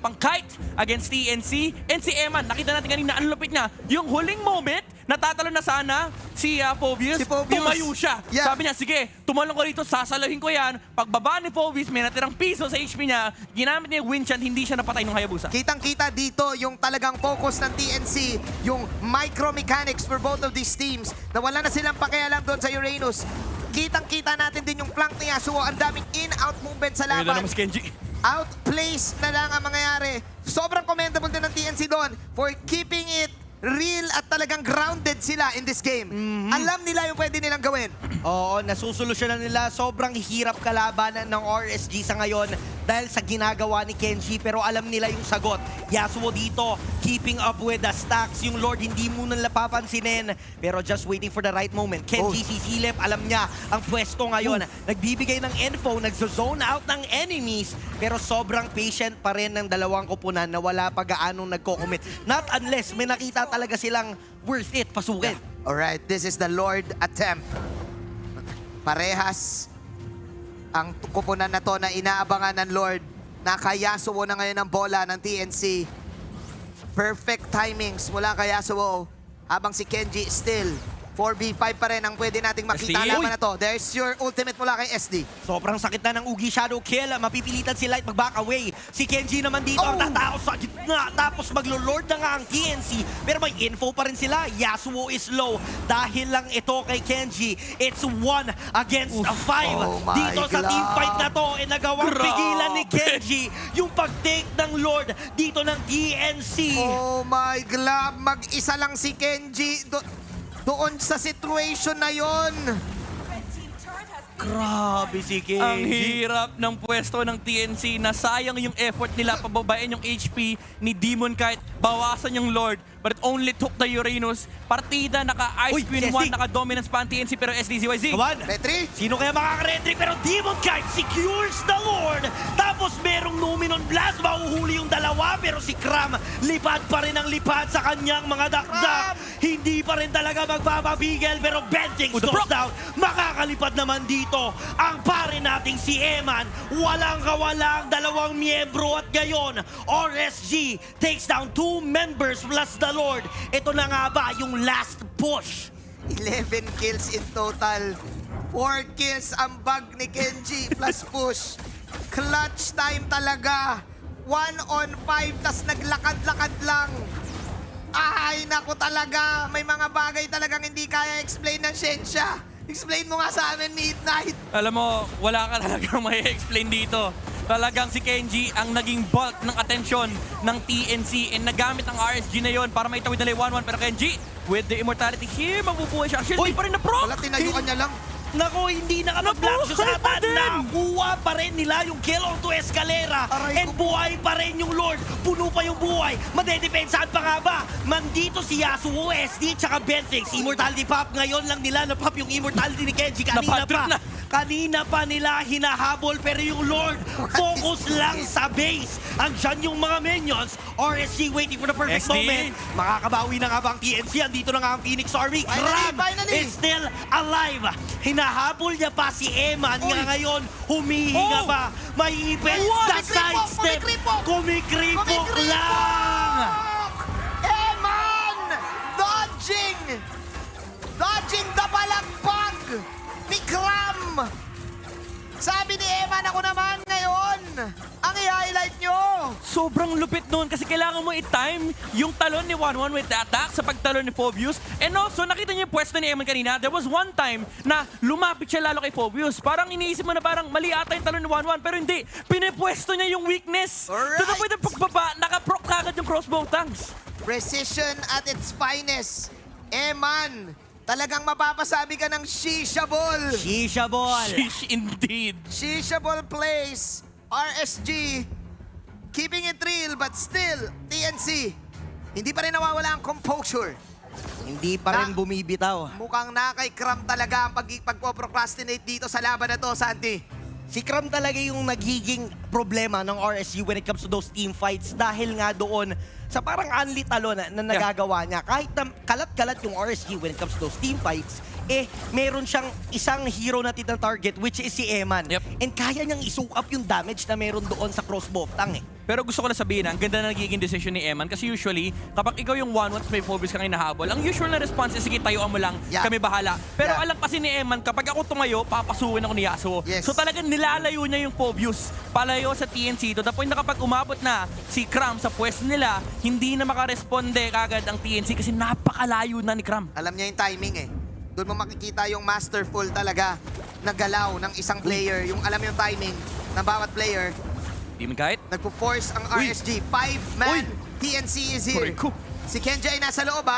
pang-kite against TNC. And si Eman, nakita natin kanina, ang lupit niya. Yung huling moment, natatalo na sana si Phobius, tumayo siya. Sabi niya, sige, tumalong ko rito, sasalahin ko yan. Pagbaba ni Phobius, may natirang piso sa HP niya. Ginamit niya yung Winchan, hindi siya napatay ng Hayabusa. Kitang-kita dito yung talagang focus ng TNC, yung micro-mechanics for both of these teams, na wala na silang pakialam doon sa Uranus. Kitang-kita natin din yung flank ni Yasuo, ang daming in-out movement sa laban. Naman si Kenji. Outplace na lang ang mangyayari. Sobrang commendable din ng TNC doon for keeping it real at talagang grounded sila in this game. Alam nila yung pwede nilang gawin. Oo, nasusolusyonan nila. Sobrang hirap kalabanan ng RSG sa ngayon dahil sa ginagawa ni Kenji, pero alam nila yung sagot. Yasuo dito, keeping up with the stacks. Yung Lord hindi muna nila papansinin, pero just waiting for the right moment. Kenji sisilip, alam niya ang pwesto ngayon. Nagbibigay ng info, nagzo-zone out ng enemies, pero sobrang patient pa rin ng dalawang kupunan na wala pa gaanong nagko-commit. Not unless may nakita talaga silang worth it, pasukin. Alright, this is the Lord attempt. Parehas ang kupunan na to na inaabangan ng Lord. Nakayasuo na ngayon ang bola ng TNC. Perfect timings mula kay Yasuo. Habang si Kenji still 4v5 pa rin ang pwede nating makita laban na to. There's your ultimate mula kay SD. Sobrang sakit na ng Ugi Shadow Kill. Mapipilitan si Light mag-back away. Si Kenji naman dito ang tatao sa gitna. Tapos maglo-lord na nga ang TNC. Pero may info pa rin sila. Yasuo is low. Dahil lang ito kay Kenji. It's 1 against 5. Dito sa teamfight na to. E nagawang pigilan ni Kenji yung pag-take ng Lord dito ng TNC. Oh my God. Mag-isa lang si Kenji. Doon sa situation na yon. Grabe si Kenji. Ang hirap ng pwesto ng TNC. Nasayang yung effort nila. Pababain yung HP ni Demon Kite. Bawasan yung Lord. But it only took the Uranus. Partida, naka-Ice Queen 1, naka-dominance pa ang TNC, pero SDZYZ. Retry? Sino kaya makaka-retry? Pero Demon Kite secures the Lord. Tapos Tapos merong Numinon Blast, mahuhuli yung dalawa, pero si Cram lipad pa rin ang lipad sa kanyang mga dakdak. Hindi pa rin talaga magpapabigel, pero Bentings goes down. Makakalipad naman dito ang pare nating si Eman. Walang kawalang dalawang miyembro at ngayon, RSG takes down 2 members plus the Lord. Ito na nga ba yung last push? 11 kills in total. 4 kills ang bag ni Kenji plus push. Clutch time talaga. 1 on 5, tas naglakad-lakad lang. Ay, naku talaga. May mga bagay talagang hindi kaya explain ng siyensya. Explain mo nga sa amin, Midnight. Alam mo, wala ka talagang may explain dito. Talagang si Kenji ang naging bulk ng atensyon ng TNC and nagamit ang RSG na yon para maitawid nila 1-1. Pero Kenji, with the immortality here, mabubuhay siya. Actually, hindi pa rin na-proc. Wala, tinayuan niya lang. Nako, hindi nakapag-block siya sa atan. Nakuha pa rin nila yung kill onto Escalera. And buhay pa rin yung Lord. Puno pa yung buhay. Madedepensahan pa nga ba? Mandito si Yasuo, SD, tsaka Bentings. Immortality pop. Ngayon lang nila na-pop yung immortality ni Kenji. Kanina pa nila hinahabol. Pero yung Lord, focus lang sa base. Andyan yung mga minions. RSG waiting for the perfect moment. Makakabawi na nga ba ang TNC? Andito na nga ang Phoenix Army. Crab is still alive. Hinahabol niya pa si Eman. Nga ngayon, humihinga ba? May ipit na sidestep. Kumikripok lang. Eman! Dodging! Dodging the balagbag ni Cram! Sabi ni Eman, ako naman ngayon ang i-highlight nyo. Sobrang lupit nun kasi kailangan mo i-time yung talon ni 1-1 with the attack sa pagtalon ni Phobius. And also, nakita niyo yung pwesto ni Eman kanina. There was one time na lumapit siya lalo kay Phobius. Parang iniisip mo na parang mali ata yung talon ni 1-1. Pero hindi, pinipwesto niya yung weakness. To the point na pagbaba, nakaproc kagad yung crossbow tanks. Precision at its finest. Eman, talagang mapapasabi ka ng shisha ball. Shisha ball. Shish indeed. Shisha ball plays. RSG, keeping it real but still, TNC, hindi pa rin nawawala ang composure. Hindi pa rin bumibitaw. Mukhang nakay-Cram talaga ang pagpo-procrastinate dito sa laban na to, Santi. Si Cram talaga yung nagiging problema ng RSG when it comes to those team fights dahil nga doon sa parang unli talo na nagagawa niya. Kahit na kalat-kalat yung RSG when it comes to those team fights, meron siyang isang hero na titang target which is si Eman. And kaya niyang isuke up yung damage na meron doon sa crossbow tang Pero gusto ko na sabihin, ang ganda na nagiging decision ni Eman kasi usually, kapag ikaw yung 1-1 may Phobius kang hinahabol, ang usual na response is, sige, tayuan mo lang, kami bahala. Pero alam kasi ni Eman, kapag ako tumayo, papasukin ako ni Yasuo. So talagang nilalayo niya yung Phobius, palayo sa TNC, to the point na kapag umabot na si Cram sa pwesto nila, hindi na makaresponde kagad ang TNC kasi napakalayo na ni Cram. Alam niya yung timing Doon mo makikita yung masterful talaga na galaw ng isang player. Yung alam yung timing ng bawat player. Di man kahit. Nagpo-force ang RSG. 5-man TNC is here. Si Kenji ay nasa loob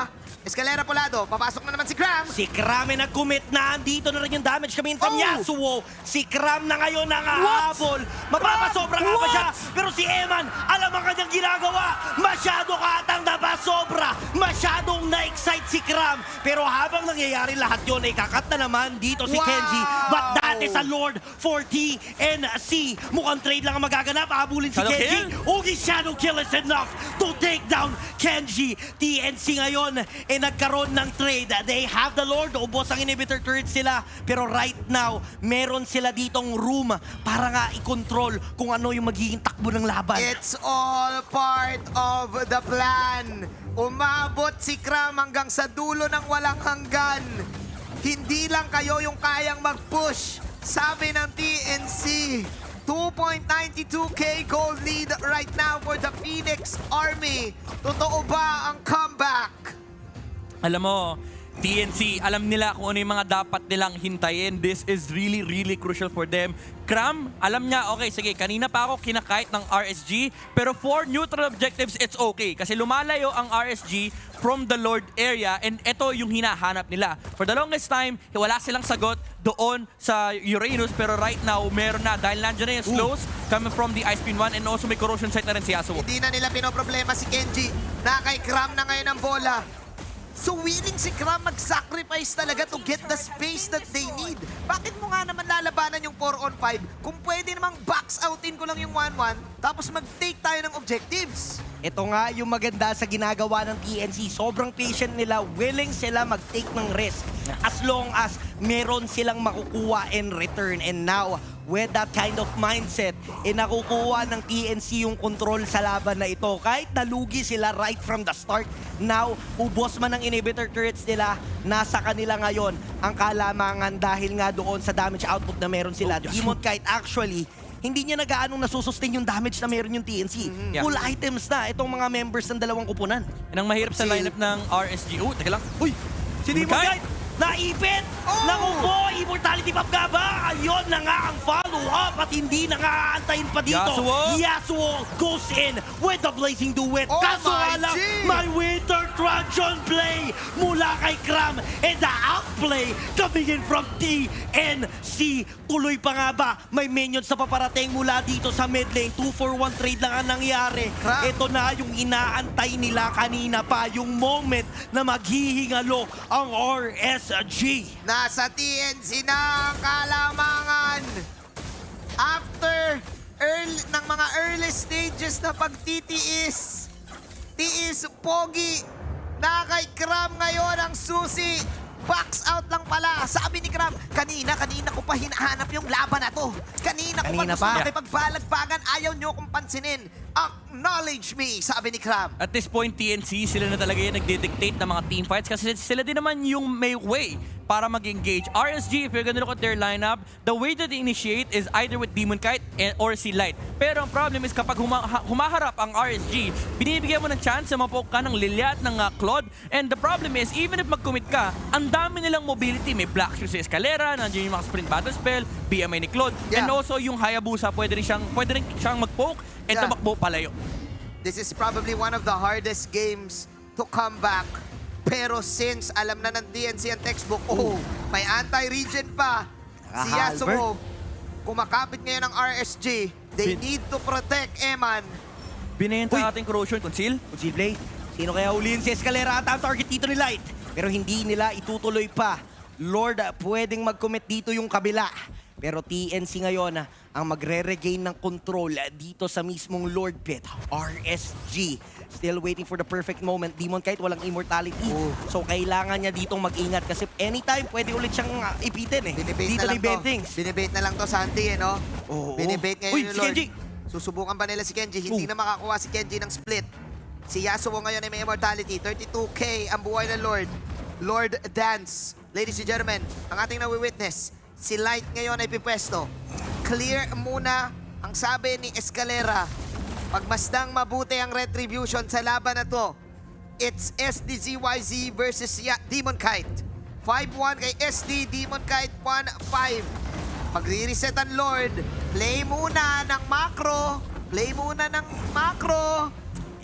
Escalera Polado, papasok na naman si Cram. Si Cram ay nag-commit na. Andito na rin yung damage coming from Yasuo. Si Cram na ngayon ang hahabol. Mapapasobra nga ba siya? Pero si Eman, alam ang kanyang ginagawa. Masyado ka atang napasobra. Masyadong na-excite si Cram. Pero habang nangyayari lahat yun, kakat na naman dito si Kenji. But that is a Lord for TNC. Mukhang trade lang ang magaganap. Habulin si Kenji. Ugi Shadow Kill is enough to take down Kenji. TNC ngayon, nagkaroon ng trade. They have the Lord. Ubos ang inhibitor turret sila. Pero right now, meron sila ditong room para nga i-control kung ano yung magiging takbo ng laban. It's all part of the plan. Umabot si Cram hanggang sa dulo ng walang hanggan. Hindi lang kayo yung kayang mag-push. Sabi ng TNC. 2.92k gold lead right now for the Phoenix Army. Totoo ba ang comeback? Alam mo, TNC, alam nila kung ano yung mga dapat nilang hintayin. This is really, really crucial for them. Cram, alam niya, okay, sige, kanina pa ako kinakait ng RSG, pero for neutral objectives, it's okay. Kasi lumalayo ang RSG from the Lord area, and ito yung hinahanap nila. For the longest time, wala silang sagot doon sa Uranus, pero right now, meron na. Dahil nandiyan na yung slows coming from the Ice Queen 1, and also may corrosion sight na rin si Yasuo. Hindi na nila pinoproblema si Kenji. Nakay Cram na ngayon ang bola. So willing si Kram mag-sacrifice talaga to get the space that they need. Bakit mo nga naman lalabanan yung 4-on-5 kung pwede namang box outin ko lang yung 1-1 tapos mag-take tayo ng objectives? Ito nga yung maganda sa ginagawa ng TNC. Sobrang patient nila, willing sila mag-take ng risk as long as meron silang makukuha in return. And now, with that kind of mindset, nakukuha ng TNC yung control sa laban na ito. Kahit nalugi sila right from the start, now, ubos man ang inhibitor turrets nila, nasa kanila ngayon ang kalamangan dahil nga doon sa damage output na meron sila. Demon Kite actually, hindi niya nagaanong nasusustain yung damage na meron yung TNC. Full items na itong mga members ng dalawang kupunan. Yan ang mahirap sa lineup ng RSG. Teka lang. Uy! Si Demon Kite! Naipit! Naku po! Immortality buff nga ba? Ayun na nga ang follow-up at hindi na nga aantayin pa dito. Yasuo goes in with the Blazing Duet. Kaso nga lang, may Winter Truncheon play mula kay Kram and the outplay coming in from TNC. Tuloy pa nga ba? May minions sa paparating mula dito sa mid lane. 2-for-1 trade lang ang nangyari. Ito na yung inaantay nila kanina pa. Yung moment na maghihingalo ang RSG. Nasa TNC na ang kalamangan. After ng mga early stages na pagtitiis, pogi, na kay Kram ngayon ang susi. Box out lang pala. Sabi ni Kram, kanina ko pa hinahanap yung laban na to. Kanina ko pa gusto makipagbalagbagan. Ayaw nyo kong pansinin. Acknowledge me, sabi ni Kram. At this point, TNC, sila na talaga yung nagdidictate ng mga team fights kasi sila din naman yung may way para mag-engage. RSG, if you're gonna look at their lineup, the way that they initiate is either with Demon Kite or si Light. Pero ang problem is kapag humaharap ang RSG, binibigyan mo ng chance na mapoke ka ng Lilia at ng Claude. And the problem is, even if mag-commit ka, ang dami nilang mobility. May Black Shoes sa Escalera, nandiyan yung mga Sprint Battle Spell, BMI ni Claude. And also yung Hayabusa, pwede rin siyang mag-poke and tumakbo palayo. This is probably one of the hardest games to come back. Pero since alam na ng TNC ang textbook, may anti-regen pa. Si Yasuo, kumakapit ngayon ng RSG. They need to protect Eman. Binayan sa ating corrosion. Conceal Blade. Sino kaya huliin si Escalera at ang target dito ni Light? Pero hindi nila itutuloy pa. Lord, pwedeng mag-commit dito yung kabila. Pero TNC ngayon ang magre-regain ng control dito sa mismong Lord Pit. RSG still waiting for the perfect moment. Demon Kite walang immortality. So kailangan niya ditong mag-ingat kasi anytime pwede ulit siyang ipitin eh. Dito ni Bentings. Binibait na lang to Santi no? Binibait ngayon yung si Lord. Kenji. Susubukan ba nila si Kenji? Hindi na makakuha si Kenji ng split. Si Yasuo ngayon ay may immortality. 32k ang buhay ng Lord. Lord Dance. Ladies and gentlemen, ang ating nawi-witness, si Light ngayon ay pipwesto. Clear muna ang sabi ni Escalera. Pagmasdang mabuti ang retribution sa laban na to. It's SDZYZ versus Demon Kite. 5-1 kay SD, Demon Kite 1-5. Magre-reset ang Lord. Play muna ng macro.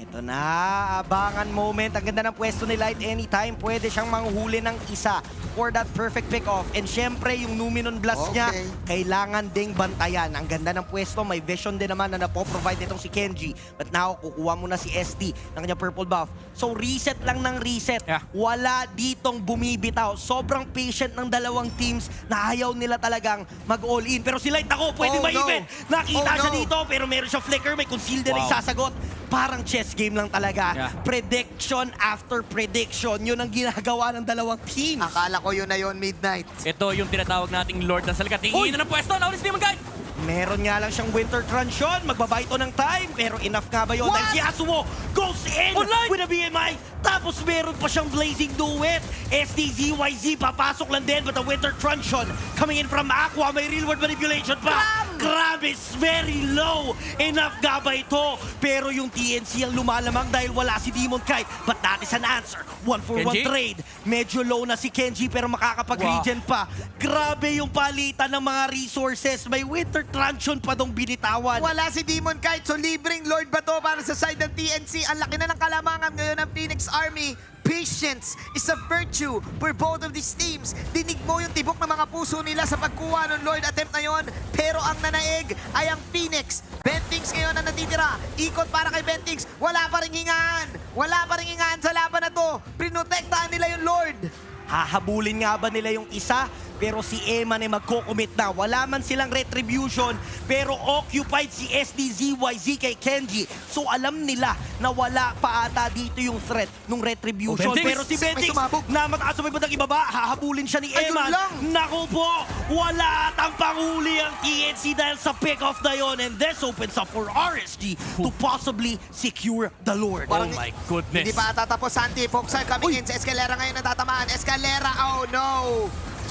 Ito na, abangan moment. Ang ganda ng pwesto ni Light. Anytime, pwede siyang manghuli ng isa for that perfect pick-off. And syempre, yung Numenon Blast niya, kailangan ding bantayan. Ang ganda ng pwesto. May vision din naman na napoprovide itong si Kenji. But now, kukuha mo na si SD ng kanyang purple buff. So, reset lang ng reset. Wala ditong bumibitaw. Sobrang patient ng dalawang teams na ayaw nila talagang mag-all in. Pero si Light, ako, pwede maipit. Nakita siya dito, pero meron siya flicker. May conceal din na isasagot. Parang chess game lang talaga. Prediction after prediction. Yun ang ginagawa ng dalawang teams. Akala ko yun na yun, Midnight. Ito yung tinatawag nating Lord ng Salika. Tingin na ng pwesto. Naulis ni Demon Kite. Meron nga lang siyang Winter Truncheon. Magbabay ito ng time. Pero enough nga ba yun? Dahil si Yasuo goes in with a BMI. Tapos meron pa siyang Blazing Duet. SDZYZ papasok lang din. But the Winter Truncheon coming in from Aqua. May real world manipulation pa. Crab is very low. Enough nga ba ito? Pero yung TNC ang lumalamang dahil wala si Demon Kite. But that is an answer. 1-for-1 trade. Medyo low na si Kenji pero makakapag-regen pa. Grabe yung palitan ng mga resources. May Winter Truncheon pa dong binitawan. Wala si Demon Kite, so libreng Lord ba to para sa side ng TNC? Ang laki na ng kalamangan ngayon ng Phoenix Army. patience is a virtue for both of these teams. Dinig mo yung tibok ng mga puso nila sa pagkuha ng Lord attempt na yon. Pero ang nanaig ay ang Phoenix. Bentings ngayon ang natitira. Ikot para kay Bentings. Wala pa ring hingaan. Wala pa ring hingaan sa laban na to. Prinotektahan nila yung Lord. Hahabulin nga ba nila yung isa? Pero si Eman ay magko-commit na. Wala man silang retribution, pero occupied si SDZYZ kay Kenji. So alam nila na wala pa ata dito yung threat nung retribution. Pero si Bentix na mataas sa may bandang ibaba, hahabulin siya ni Eman. Naku po, wala atang panghuli ang TNC dahil sa pick-off na yon. And this opens up for RSG to possibly secure the Lord. Oh my goodness. Hindi pa tatapos, Santi. Foxer coming in sa Escalera ngayon natatamaan. Escalera, oh no!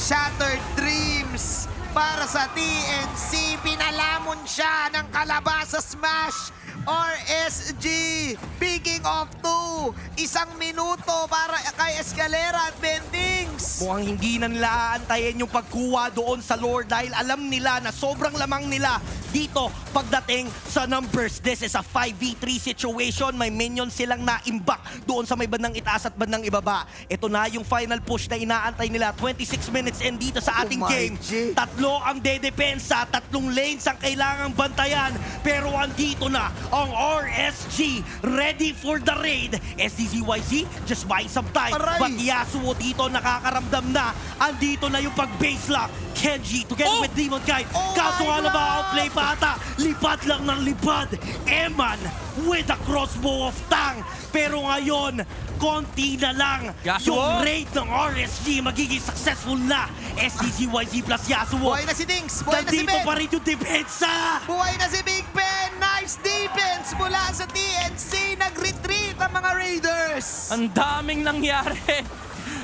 Shattered Dreams para sa TNC. Pinalamon siya ng kalabasa smash. RSG, picking off 2. 1 minuto para kay Escalera at Bendings. Mukhang hindi na nila aantayin yung pagkuha doon sa Lord dahil alam nila na sobrang lamang nila dito pagdating sa numbers. This is a 5v3 situation. May minions silang naimbak doon sa may bandang itaas at bandang ibaba. Ito na yung final push na inaantay nila. 26 minutes and dito sa ating game. Tatlo ang dedepensa, 3 lanes ang kailangang bantayan. Pero andito na ang RSG ready for the raid. SDZYZ just buying some time. But Yasuo dito nakakaramdam na. Andito na yung pag-base lock. Kenji together with Demon Guide. Kaso nga na outplay pa ata. Lipad lang ng lipad. Eman with a crossbow of Tang. Pero ngayon, konti na lang yung raid ng RSG. Magiging successful na. SDZYZ plus Yasuo. Buhay na si Dings. Buhay na si Ben. Nandito pa rin yung depensa. Buhay na si Big Ben. Nice defense mula sa TNC. Nag-retreat ang mga Raiders. Ang daming nangyari.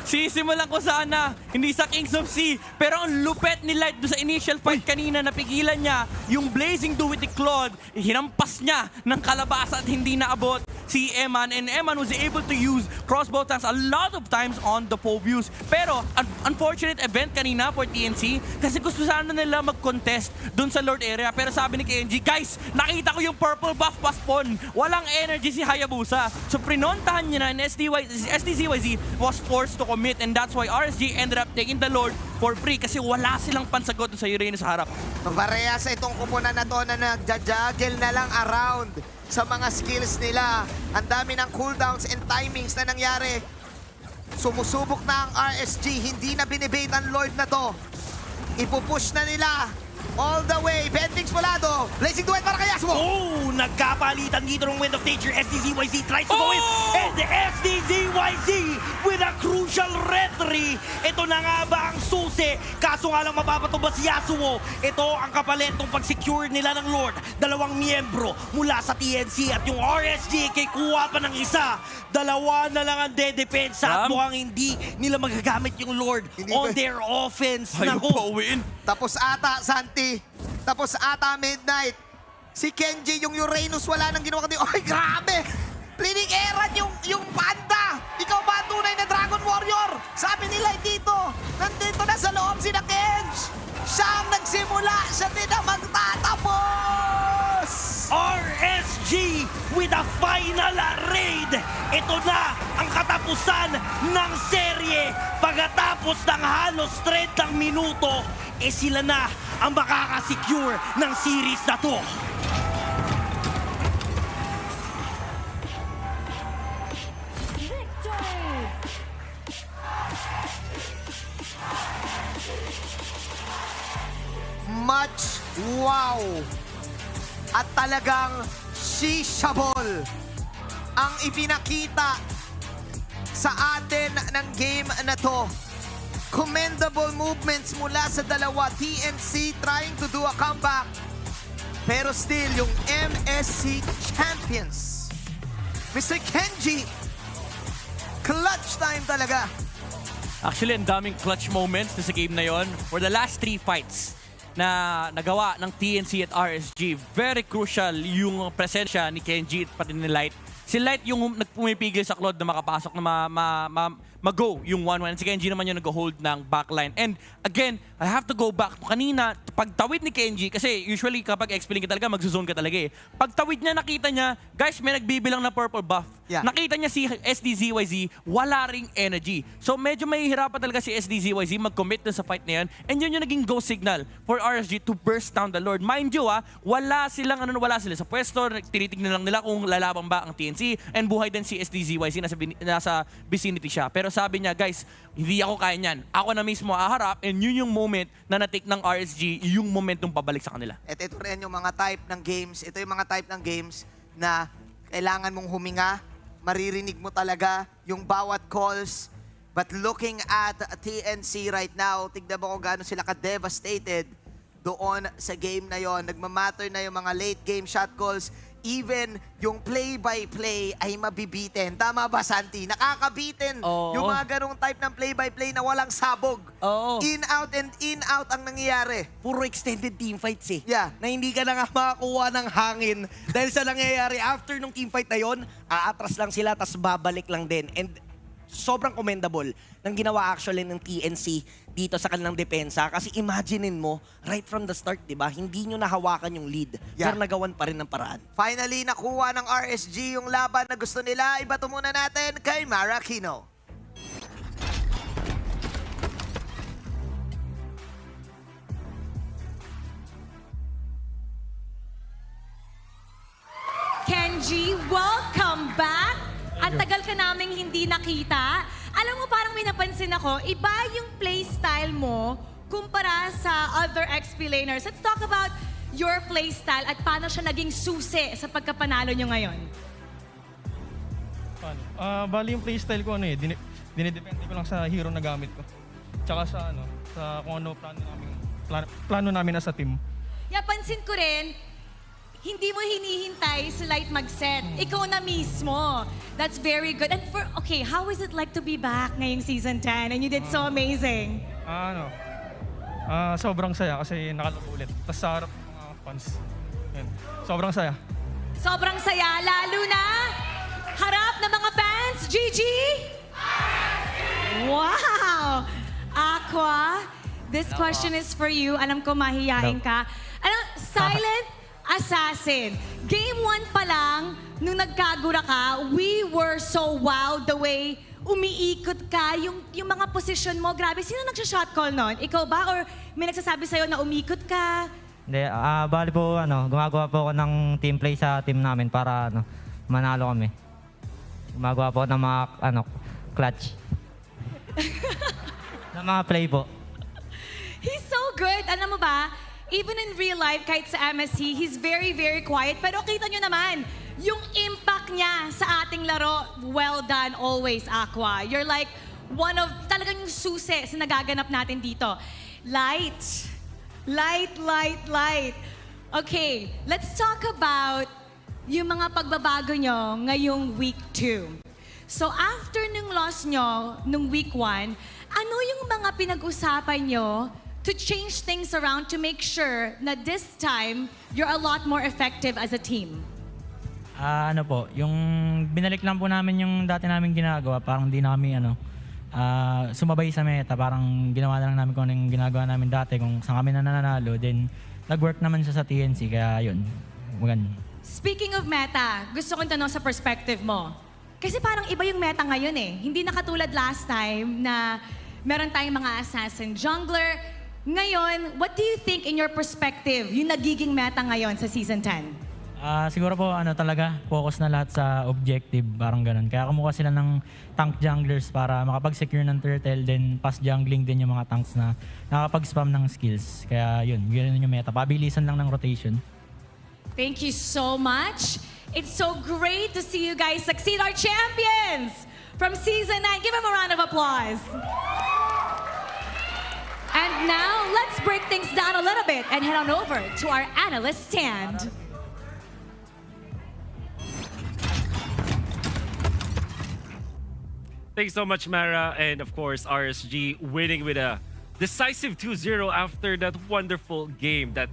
Sisimulan ko sana, hindi sa Kings of Sea, pero ang lupet ni Light doon sa initial fight kanina, napigilan niya yung Blazing Dew with the Claude, hinampas niya ng kalabasa at hindi naabot si Eman, and Eman was able to use crossbow tanks a lot of times on the Phobius. Pero, unfortunate event kanina for TNC, kasi gusto sana nila mag-contest doon sa Lord area, pero sabi ni Kenji, guys, nakita ko yung purple buff paspon, walang energy si Hayabusa. So, prinontahan niya na, and SDZYZ was forced to commit, and that's why RSG ended up taking the Lord for free kasi wala silang pansagot sa Uranus sa harap. Parehas itong kupunan na to na nagja-juggle na lang around sa mga skills nila. Ang dami ng cooldowns and timings na nangyari. Sumusubok na ang RSG, hindi na binibait ang Lord na to. Ipupush na nila all the way. Bendings Volado. Blazing Duet para kay Yasuo. Oh, nagkapalitan dito ng Wind of Nature. SDZYZ tries to go in. And the SDZYZ with a crucial retry. Ito na nga ba ang susi? Kaso nga lang mapapatuba si Yasuo. Ito ang kapalit ng pag-secure nila ng Lord. 2 miyembro mula sa TNC at yung RSG kay kuha pa ng isa. 2 na lang ang dedepensa at mukhang hindi nila magagamit yung Lord on their offense. Tapos ata, Santi. Tapos ata, Midnight. Si Kenji, yung Uranus, wala nang ginawa kanina. Ay, grabe! Plinig-eran yung panda! Ikaw ba ang tunay na Dragon Warrior? Sabi nila dito, nandito na sa loob si na Kenj. Siya ang nagsimula, siya din ang magtatapos! RSG with a final raid. Ito na ang katapusan ng serye. Pagkatapos ng halos 30 minuto, sila na ang makakasecure ng series na to. Much wow! At talagang shishabol ang ipinakita sa atin ng game na to. Commendable movements mula sa dalawa. TNC trying to do a comeback. Pero still, yung MSC champions. Mr. Kenji, clutch time talaga. Actually, ang daming clutch moments sa game na yon. For the last 3 fights na nagawa ng TNC at RSG, very crucial yung presensya ni Kenji at pati ni Light. Si Light yung nagpumipigil sa Claude na makapasok na mag-go yung 1-1. And si Kenji naman yung nag-hold ng backline. And again, I have to go back to kanina, pagtawid ni Kenji, kasi usually kapag explain ka talaga, magzuzone ka talaga eh. Pagtawid niya, nakita niya, guys, may nagbibilang na purple buff. Yeah. Nakita niya si SDZYZ, wala ring energy. So medyo mahihirapan talaga si SDZYZ mag-commit dun sa fight na yan. And yun yung naging go signal for RSG to burst down the Lord. Mind you, wala sila sa pwesto, tinitignan lang nila kung lalabang ba ang TNC, and buhay din si SDZYZ, nasa vicinity siya. Pero sabi niya, guys, hindi ako kaya niyan. Ako na mismo aharap, and yun yung moment na na-take ng RSG, yung momentum pabalik sa kanila. At ito rin yung mga type ng games. Ito yung mga type ng games na kailangan mong huminga, maririnig mo talaga yung bawat calls. But looking at TNC right now, tignan mo kung gaano sila ka-devastated doon sa game na yon. Nagmamatter na yung mga late game shot calls. Even yung play-by-play ay mabibitin. Tama ba, Santi? Nakakabitin yung mga ganong type ng play-by-play na walang sabog. In-out and in-out ang nangyayari. Puro extended team fights eh. Yeah. Na hindi ka na nga makakuha ng hangin dahil sa nangyayari after nung team fight na yon, aatras lang sila tas babalik lang din. And sobrang commendable ng ginawa actually ng TNC dito sa kanilang depensa. Kasi imaginein mo, right from the start, di ba, hindi nyo nahawakan yung lead. Yeah. Pero nagawan pa rin ng paraan. Finally, nakuha ng RSG yung laban na gusto nila. Ibato muna natin kay Marakino. Kenji, welcome back! Ang tagal ka naming hindi nakita. Alam mo, parang may napansin ako, iba yung playstyle mo kumpara sa other XP laners. Let's talk about your playstyle at paano siya naging susi sa pagkapanalo nyo ngayon. Paano? Bali yung playstyle ko dinidepende ko lang sa hero na gamit ko. Tsaka sa kung ano plano namin as a team. Yeah, pansin ko rin, hindi mo hinihintay si Light mag-set. Ikaw na mismo. That's very good. And okay, how is it like to be back ngayong season 10? And you did so amazing. Sobrang saya kasi nakalaro ulit. Tapos sa harap ng mga fans. Yan. Sobrang saya. Sobrang saya, lalo na harap ng mga fans. GG! Wow! Aqua, this question is for you. Alam ko mahihain ka. Silent Assassin. Game 1 pa lang, nung nagkagura ka, we were so wowed the way umiikot ka, yung mga position mo. Grabe, sino nagsha-shot call nun? Ikaw ba? Or may nagsasabi sa'yo na umikot ka? Hindi, bali po, gumagawa po ako ng team play sa team namin para manalo kami. Gumagawa po ng mga clutch. ng mga play po. He's so good. Alam mo ba, even in real life, kahit sa MSC, he's very, very quiet. Pero kita nyo naman, yung impact niya sa ating laro, well done always, Aqua. You're like one of, talagang yung susi sa nagaganap natin dito. Light. Okay, let's talk about yung mga pagbabago nyo ngayong week 2. So after nung loss nyo, nung week 1, ano yung mga pinag-usapan nyo to change things around to make sure na this time, you're a lot more effective as a team? Yung binalik lang po namin yung dati namin ginagawa, parang di na kami sumabay sa meta, parang ginawa na lang namin kung anong ginagawa namin dati, kung saan kami nananalo, then nag-work naman siya sa TNC, kaya yun, maganda. Speaking of meta, gusto kong tanong sa perspective mo. Kasi parang iba yung meta ngayon eh. Hindi na katulad last time na meron tayong mga assassin jungler. Ngayon, what do you think in your perspective yung nagiging meta ngayon sa Season 10? Siguro po talaga, focus na lahat sa objective, parang ganun. Kaya kumuha sila ng tank junglers para makapag-secure ng turtle, then pass jungling din yung mga tanks na nakapag-spam ng skills. Kaya yun yung meta. Pabilisan lang ng rotation. Thank you so much. It's so great to see you guys succeed, our champions from Season 9. Give them a round of applause. And now, let's break things down a little bit and head on over to our analyst stand. Thanks so much, Mara. And of course, RSG winning with a decisive 2-0 after that wonderful game that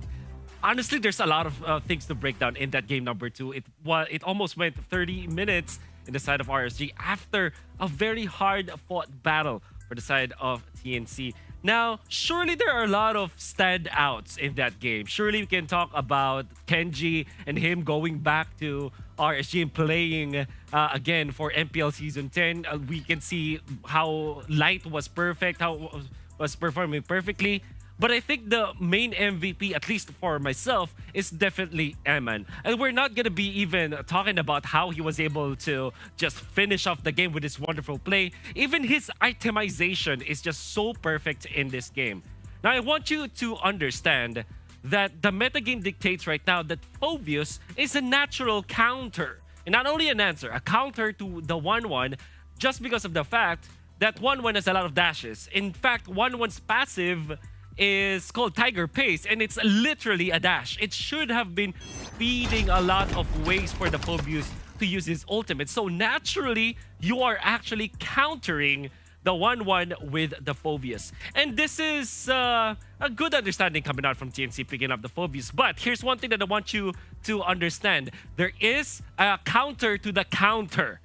honestly, there's a lot of things to break down in that game number 2. It almost went 30 minutes in the side of RSG after a very hard-fought battle for the side of TNC. Now, surely there are a lot of standouts in that game. Surely we can talk about Kenji and him going back to RSG and playing again for MPL Season 10. We can see how Light was perfect, how was performing perfectly. But I think the main MVP, at least for myself, is definitely Eman. And we're not going to be even talking about how he was able to just finish off the game with this wonderful play. Even his itemization is just so perfect in this game. Now, I want you to understand that the metagame dictates right now that Phobius is a natural counter. And not only an answer, a counter to the 1-1, just because of the fact that 1-1 has a lot of dashes. In fact, 1-1's passive is called Tiger Pace, and it's literally a dash. It should have been feeding a lot of ways for the Phobius to use his ultimate. So naturally, you are actually countering the 1-1 with the Phobius. And this is a good understanding coming out from TNC picking up the Phobius. But here's one thing that I want you to understand. There is a counter to the counter.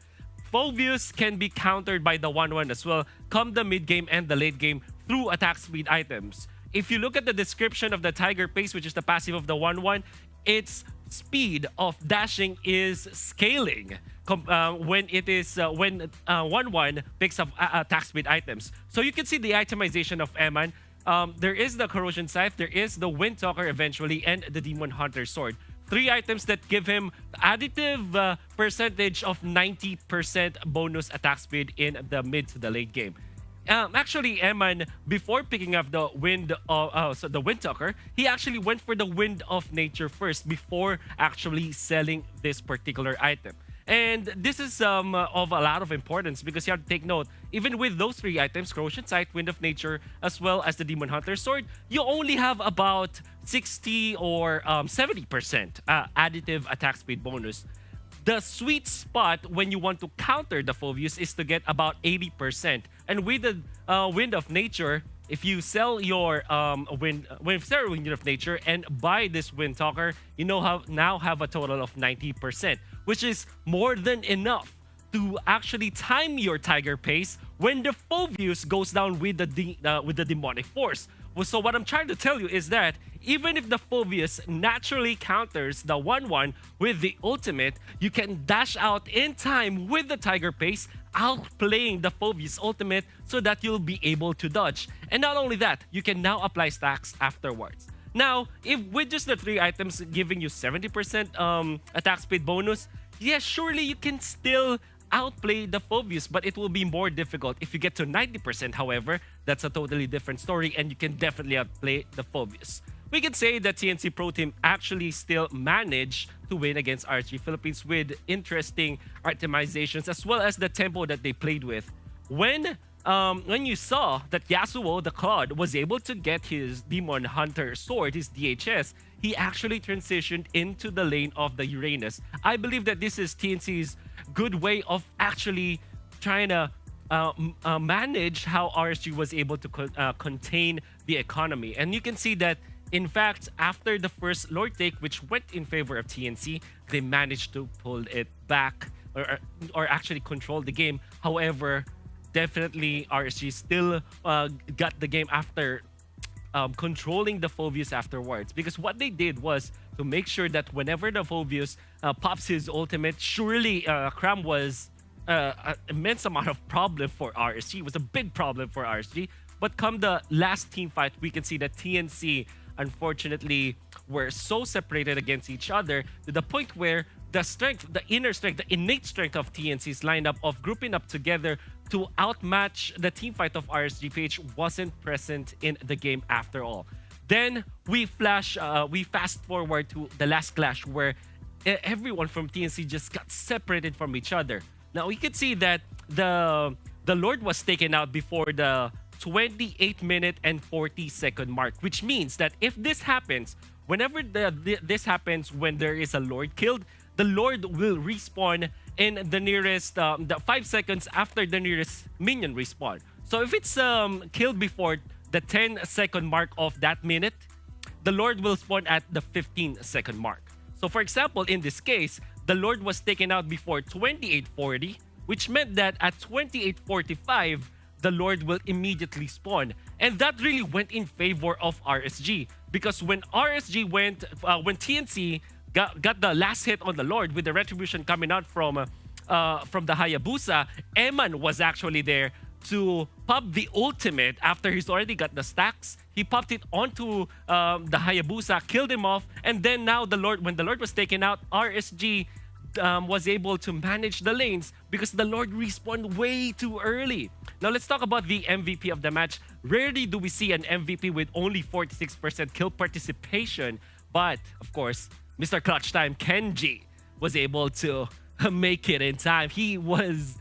Phobius can be countered by the 1-1 as well, come the mid game and the late game through attack speed items. If you look at the description of the Tiger Pace, which is the passive of the 1-1, its speed of dashing is scaling when 1-1 picks up attack speed items. So you can see the itemization of Eman. There is the Corrosion Scythe, there is the Wind Talker eventually, and the Demon Hunter Sword. 3 items that give him additive percentage of 90% bonus attack speed in the mid to the late game. Actually, Eman, before picking up the Wind Talker, he actually went for the Wind of Nature first before actually selling this particular item. And this is of a lot of importance because you have to take note, even with those 3 items, Corrosion Sight, Wind of Nature, as well as the Demon Hunter Sword, you only have about 60 or 70% additive attack speed bonus. The sweet spot when you want to counter the Phobius is to get about 80%. And with the Wind of Nature, if you sell your Wind of Nature and buy this Wind Talker, you now have a total of 90%, which is more than enough to actually time your Tiger Pace when the Phobius goes down with the Demonic Force. So what I'm trying to tell you is that even if the Phobius naturally counters the 1-1 with the ultimate, you can dash out in time with the Tiger Pace, outplaying the Phobius ultimate so that you'll be able to dodge. And not only that, you can now apply stacks afterwards. Now, if with just the 3 items giving you 70% attack speed bonus, yes, surely you can still outplay the Phobius, but it will be more difficult. If you get to 90%, however, that's a totally different story, and you can definitely outplay the Phobius. We can say that TNC Pro Team actually still managed to win against RSG Philippines with interesting itemizations as well as the tempo that they played with. When you saw that Yasuo, the Claude, was able to get his Demon Hunter Sword, his DHS, he actually transitioned into the lane of the Uranus. I believe that this is TNC's good way of actually trying to manage how RSG was able to contain the economy. And you can see that, in fact, after the first Lord Take, which went in favor of TNC, they managed to pull it back or actually control the game. However, definitely RSG still got the game after controlling the Phobius afterwards, because what they did was to make sure that whenever the Phobius pops his ultimate, surely Cram was an immense amount of problem for RSG. It was a big problem for RSG. But come the last team fight, we can see that TNC, unfortunately, were so separated against each other to the point where the strength, the inner strength, the innate strength of TNC's lineup of grouping up together to outmatch the team fight of RSG PH wasn't present in the game after all. Then we fast forward to the last clash where everyone from TNC just got separated from each other. Now we could see that the Lord was taken out before the 28-minute and 40-second mark, which means that if this happens, whenever this happens when there is a Lord killed, the Lord will respawn in the nearest, the 5 seconds after the nearest minion respawn. So if it's killed before the 10-second mark of that minute, the Lord will spawn at the 15-second mark. So for example, in this case, the Lord was taken out before 28:40, which meant that at 28:45, the Lord will immediately spawn. And that really went in favor of RSG, because when TNC got the last hit on the Lord with the retribution coming out from the Hayabusa, Eman was actually there to pop the ultimate after he's already got the stacks. He popped it onto the Hayabusa, killed him off, and then now when the Lord was taken out, RSG was able to manage the lanes because the Lord respawned way too early. Now let's talk about the MVP of the match. Rarely do we see an MVP with only 46% kill participation, but of course, Mr. Clutch Time Kenji was able to make it in time. He was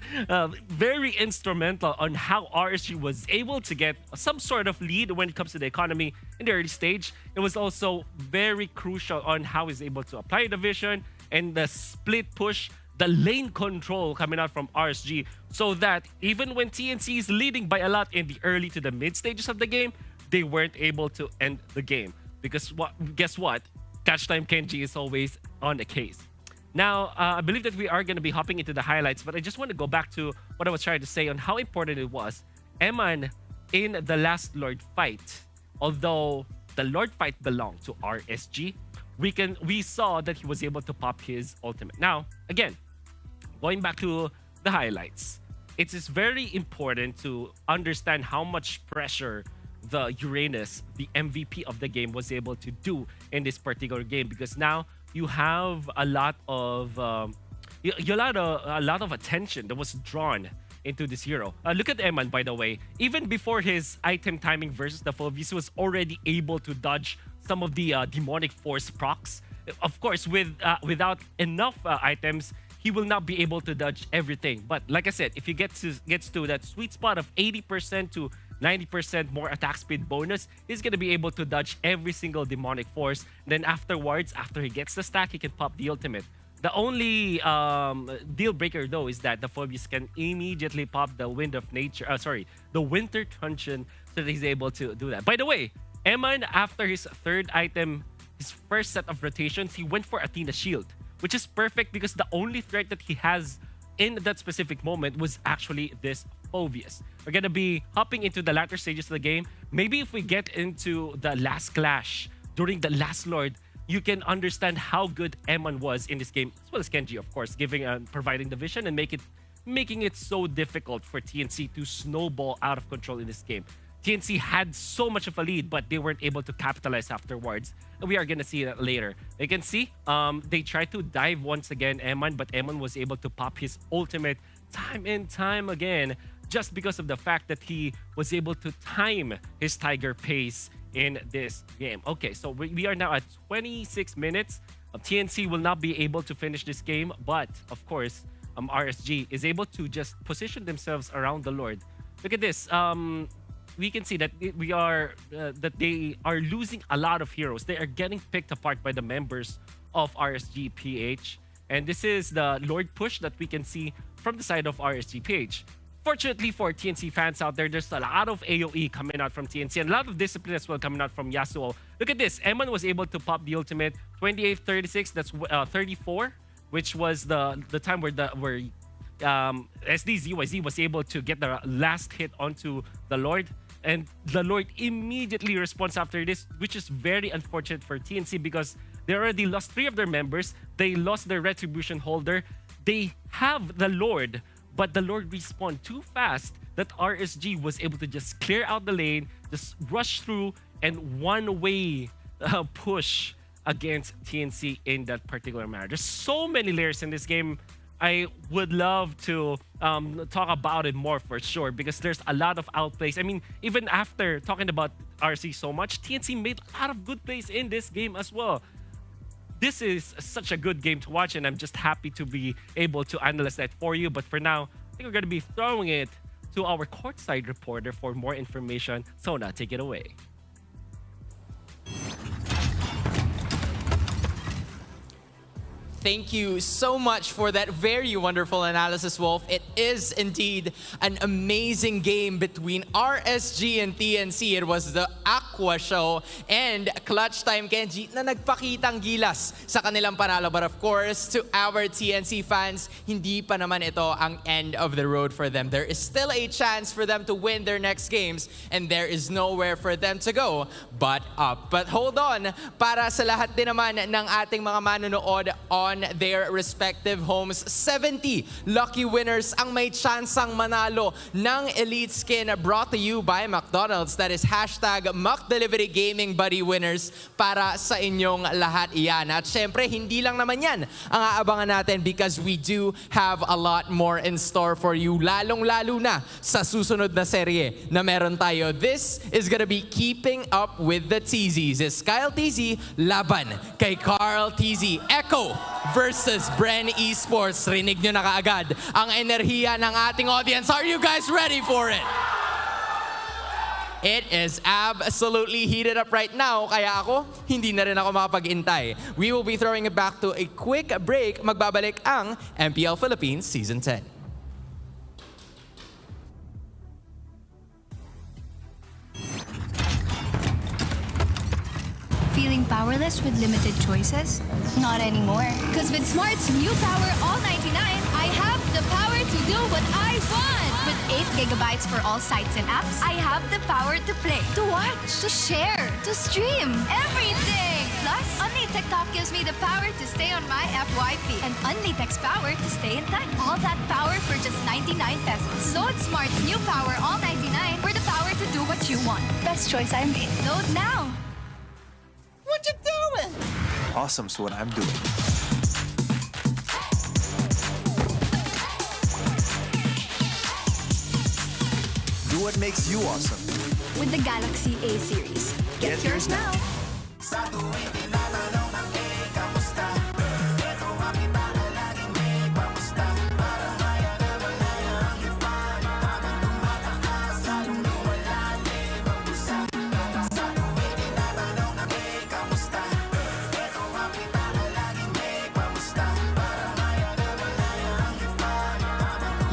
very instrumental on how RSG was able to get some sort of lead when it comes to the economy in the early stage. It was also very crucial on how he's able to apply the vision and the split push, the lane control coming out from RSG, so that even when TNC is leading by a lot in the early to the mid stages of the game, they weren't able to end the game. Because guess what? Catch Time Kenji is always on the case. Now, I believe that we are going to be hopping into the highlights, but I just want to go back to what I was trying to say on how important it was. Eman, in the last Lord fight, although the Lord fight belonged to RSG, we saw that he was able to pop his ultimate. Now, again, going back to the highlights, it is very important to understand how much pressure the Uranus, the MVP of the game, was able to do in this particular game, because now you have a lot of attention that was drawn into this hero. Look at Eman, by the way. Even before his item timing versus the Phobius, was already able to dodge some of the demonic force procs. Of course, without enough items, he will not be able to dodge everything. But like I said, if he gets to that sweet spot of 80% to 90% more attack speed bonus, he's going to be able to dodge every single demonic force. Then afterwards, after he gets the stack, he can pop the ultimate. The only deal breaker though is that the Phobius can immediately pop the Wind of Nature, the Winter Truncheon, so that he's able to do that. By the way, Eman, after his third item, his first set of rotations, he went for Athena Shield, which is perfect because the only threat that he has in that specific moment was actually this Phobius. We're going to be hopping into the latter stages of the game. Maybe if we get into the last clash during the last Lord, you can understand how good Eman was in this game, as well as Kenji, of course, providing the vision and making it so difficult for TNC to snowball out of control in this game. TNC had so much of a lead, but they weren't able to capitalize afterwards. And we are going to see that later. You can see they tried to dive once again, Eman, but Eman was able to pop his ultimate time and time again, just because of the fact that he was able to time his Tiger pace in this game. Okay, so we are now at 26 minutes. TNC will not be able to finish this game, but of course, RSG is able to just position themselves around the Lord. Look at this. We can see that they are losing a lot of heroes. They are getting picked apart by the members of RSG PH. And this is the Lord push that we can see from the side of RSG PH. Fortunately for TNC fans out there, there's a lot of AoE coming out from TNC and a lot of discipline as well coming out from Yasuo. Look at this. Eman was able to pop the ultimate 28-36. That's 34, which was the time where SDZYZ was able to get the last hit onto the Lord. And the Lord immediately responds after this, which is very unfortunate for TNC because they already lost 3 of their members. They lost their retribution holder. They have the Lord, but the Lord respawned too fast that RSG was able to just clear out the lane, just rush through, and one-way push against TNC in that particular manner. There's so many layers in this game. I would love to talk about it more for sure because there's a lot of outplays. I mean, even after talking about RC so much, TNC made a lot of good plays in this game as well. This is such a good game to watch, and I'm just happy to be able to analyze that for you. But for now, I think we're going to be throwing it to our courtside reporter for more information. Sona, take it away. thank you so much for that very wonderful analysis, Wolf. It is indeed an amazing game between RSG and TNC. It was the Aqua Show and Clutch Time Kenji na nagpakitang gilas sa kanilang panalo. But of course, to our TNC fans, hindi pa naman ito ang end of the road for them. There is still a chance for them to win their next games, and there is nowhere for them to go but up. But hold on, para sa lahat din naman ng ating mga manonood on their respective homes, 70 lucky winners ang may tsansang manalo ng Elite Skin brought to you by McDonald's. That is hashtag McDelivery Gaming Buddy winners para sa inyong lahat iyan. At syempre, hindi lang naman yan ang aabangan natin because we do have a lot more in store for you, lalong-lalo na sa susunod na serye na meron tayo. This is gonna be keeping up with the TZs. It's Kyle TZ laban kay Carl TZ. Echo versus Bren Esports. Rinig nyo na kaagad ang enerhiya ng ating audience. Are you guys ready for it? It is absolutely heated up right now, kaya ako, hindi na rin ako makapag-intay. We will be throwing it back to a quick break. Magbabalik ang MPL Philippines Season 10. Feeling powerless with limited choices? Not anymore. Because with Smart's new Power All 99, I have the power to do what I want. With 8 gigabytes for all sites and apps, I have the power to play, to watch, to share, to stream, everything. Plus, Only TikTok gives me the power to stay on my FYP and Only Text power to stay in touch. All that power for just 99 pesos. Load Smart's new Power All 99 for the power to do what you want. Best choice I made. Load now. What you doing? Awesome's what I'm doing. Do what makes you awesome. With the Galaxy A series. Get yours now.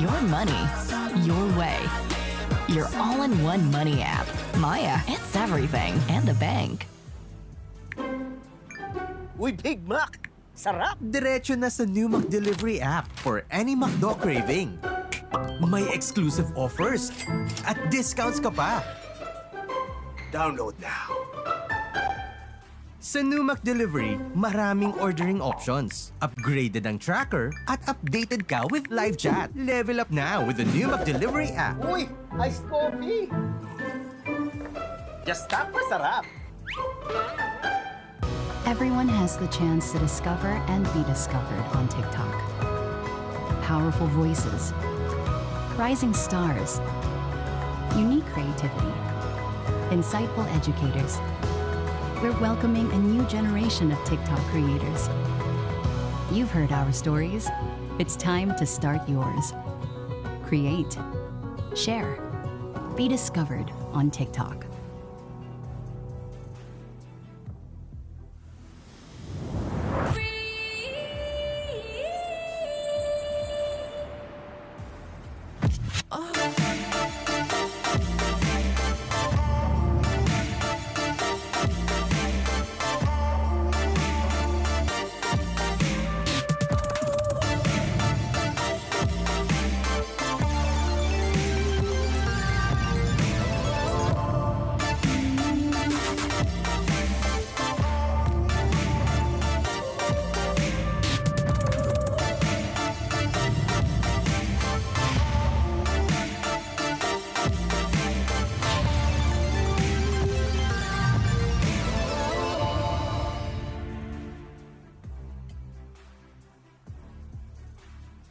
Your money, your way. Your all-in-one money app. Maya, it's everything. And a bank. Uy, Big Mac! Sarap! Diretso na sa new McDelivery app for any McDo craving. May exclusive offers at discounts ka pa. Download now. Sa new McDelivery, maraming ordering options. Upgraded ang tracker at updated ka with live chat. Level up now with the new McDelivery app. Uy! Iced coffee! Just tap for sarap! Everyone has the chance to discover and be discovered on TikTok. Powerful voices, rising stars, unique creativity, insightful educators. We're welcoming a new generation of TikTok creators. You've heard our stories. It's time to start yours. Create, share, be discovered on TikTok.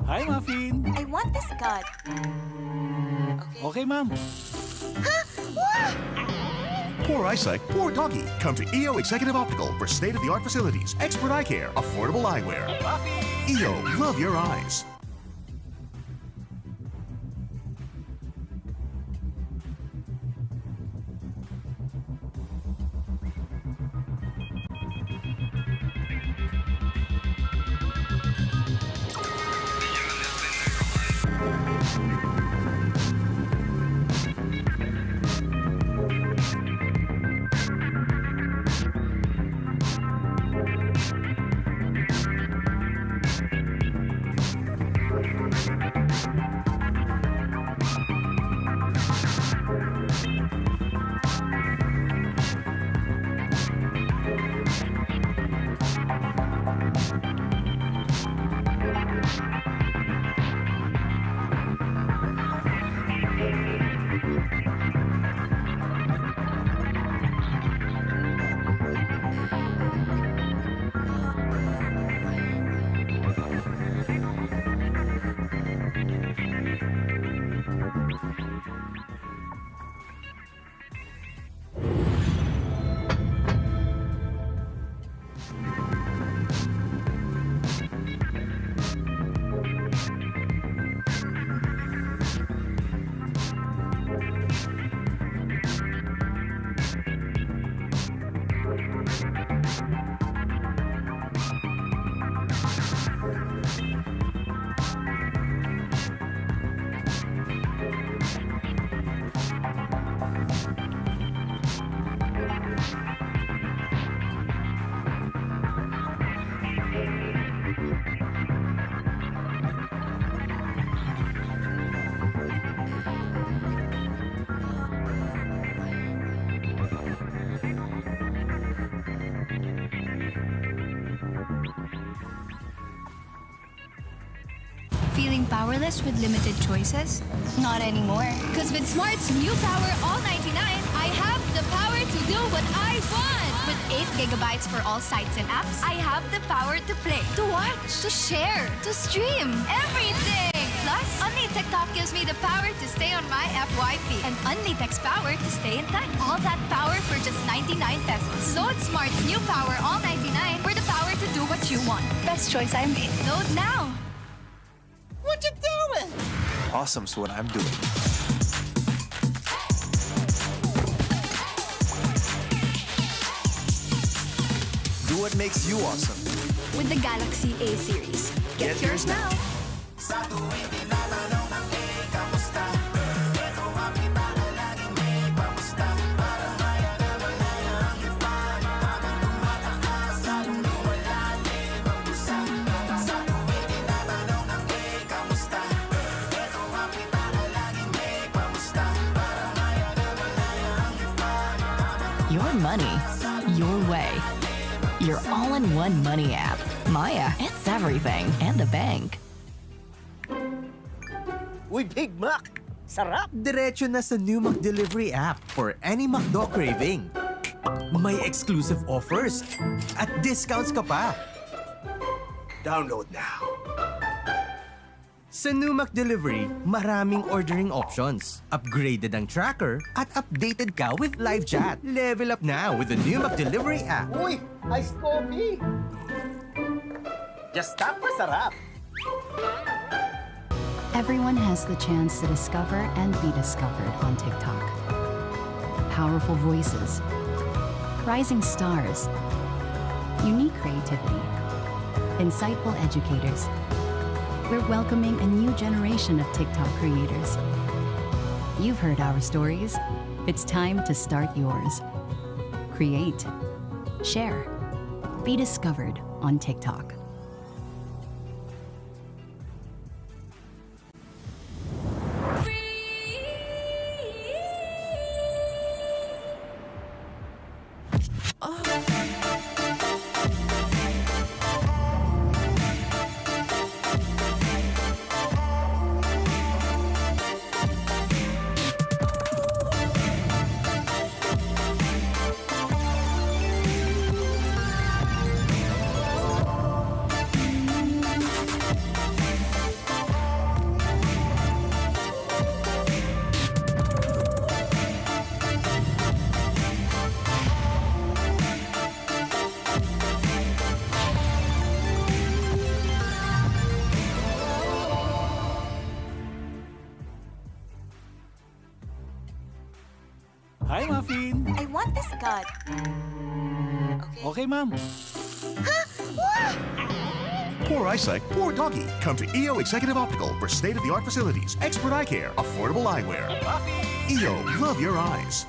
Hi, Muffin! I want this gun. Okay, ma'am. Poor eyesight, poor doggy. Come to EO Executive Optical for state-of-the-art facilities, expert eye care, affordable eyewear. EO, love your eyes. Feeling powerless with limited choices? Not anymore. Because with Smart's new Power All 99, I have the power to do what I want. With 8 gigabytes for all sites and apps, I have the power to play, to watch, to share, to stream, everything. Plus, Only TikTok gives me the power to stay on my FYP and Only Text power to stay in touch. All that power for just 99 pesos. Load Smart's new Power All 99 for the power to do what you want. Best choice I made. Load now. What you doing? Awesome's what I'm doing. Do what makes you awesome. With the Galaxy A series. Get yours now. Your money, your way. Your all-in-one money app. Maya, it's everything. And a bank. Uy, Big Mac! Sarap! Diretso na sa new McDelivery app for any McDo craving. May exclusive offers at discounts ka pa. Download now. Sa new McDelivery, maraming ordering options. Upgraded ang tracker at updated ka with live chat. Level up now with the new McDelivery app. Uy, iced coffee! Just tap for sarap! Everyone has the chance to discover and be discovered on TikTok. Powerful voices, rising stars, unique creativity, insightful educators. We're welcoming a new generation of TikTok creators. You've heard our stories. It's time to start yours. Create, share, be discovered on TikTok. Hi, Muffin! I want this gun. Okay, ma'am. Huh? Poor eyesight, poor doggy. Come to EO Executive Optical for state-of-the-art facilities, expert eye care, affordable eyewear. EO, love your eyes.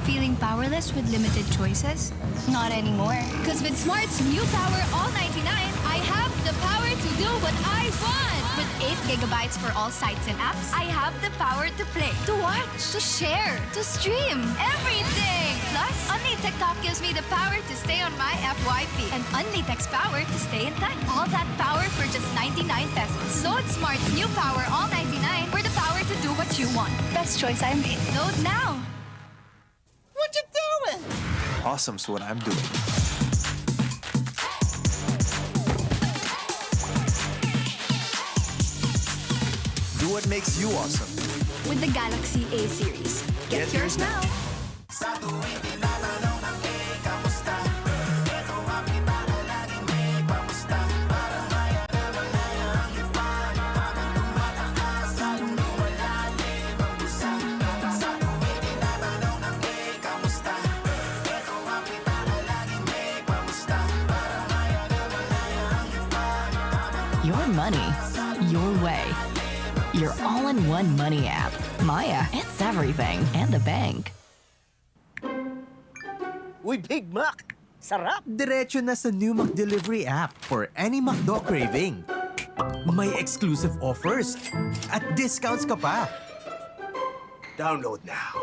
Feeling powerless with limited choices? Not anymore. Because with Smart's new Power All 99, I have the power to do what I want. With 8 gigabytes for all sites and apps, I have the power to play, to watch, to share, to stream, everything. Plus, Only TikTok gives me the power to stay on my FYP and Only Text power to stay in touch. All that power for just 99 pesos. Load Smart's new Power All 99 for the power to do what you want. Best choice I made. Load now. What you doing? Awesome's what I'm doing. Do what makes you awesome. With the Galaxy A series. Get yours now. Your money, your way. Your all-in-one money app. Maya, it's everything. And a bank. Uy, Big Mac! Sarap! Diretso na sa new McDelivery app for any McDo craving. May exclusive offers at discounts ka pa. Download now.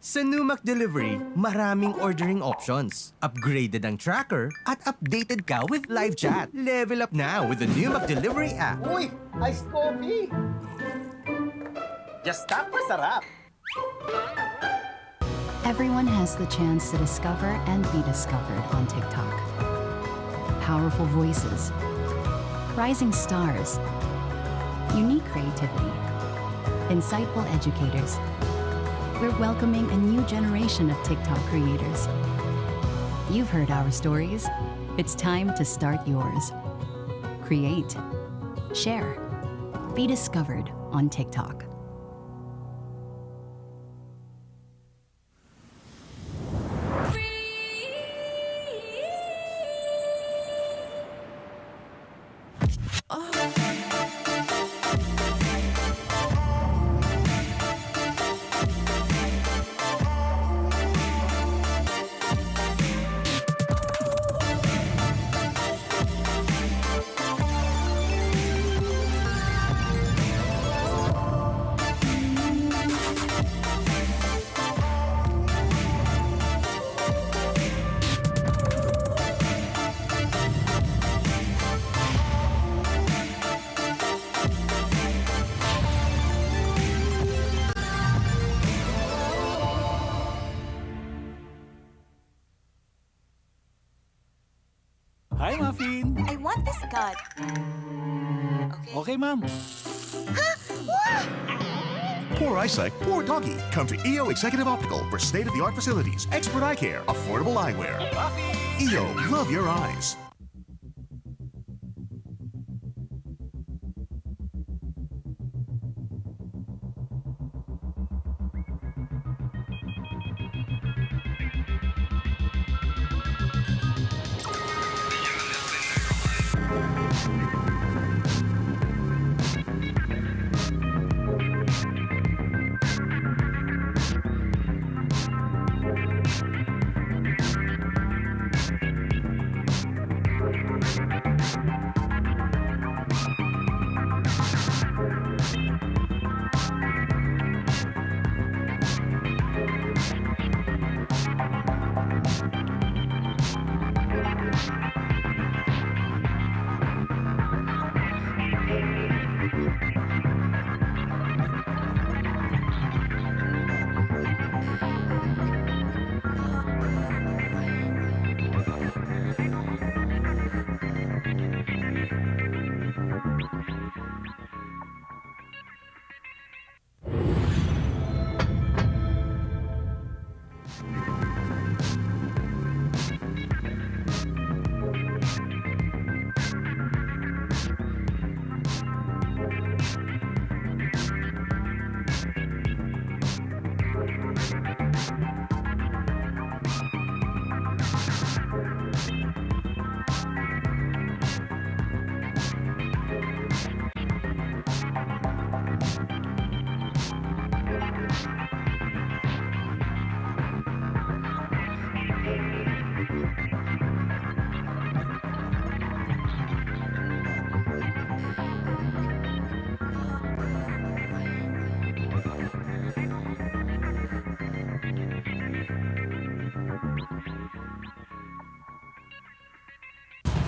Sa new McDelivery, maraming ordering options. Upgraded ang tracker at updated ka with live chat. Level up now with the new McDelivery app. Uy, iced coffee! Just tap for sarap! Everyone has the chance to discover and be discovered on TikTok. Powerful voices, rising stars, unique creativity, insightful educators. We're welcoming a new generation of TikTok creators. You've heard our stories. It's time to start yours. Create, share, be discovered on TikTok. muffin. I want this god. Okay, ma'am. Poor eyesight, poor doggy. Come to EO Executive Optical for state-of-the-art facilities, expert eye care, affordable eyewear. EO, love your eyes.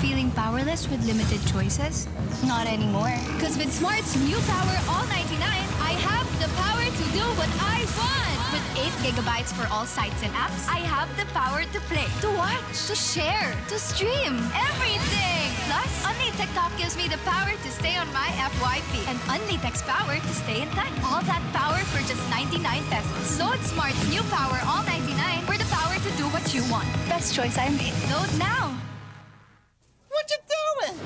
Feeling powerless with limited choices? Not anymore. Because with Smart's new Power All 99, I have the power to do what I want. With 8 gigabytes for all sites and apps, I have the power to play, to watch, to share, to stream, everything. Plus, Only TikTok gives me the power to stay on my FYP and Only Text power to stay in touch. All that power for just 99 pesos. Load Smart's new Power All 99 for the power to do what you want. Best choice I made. Load now. What you doing?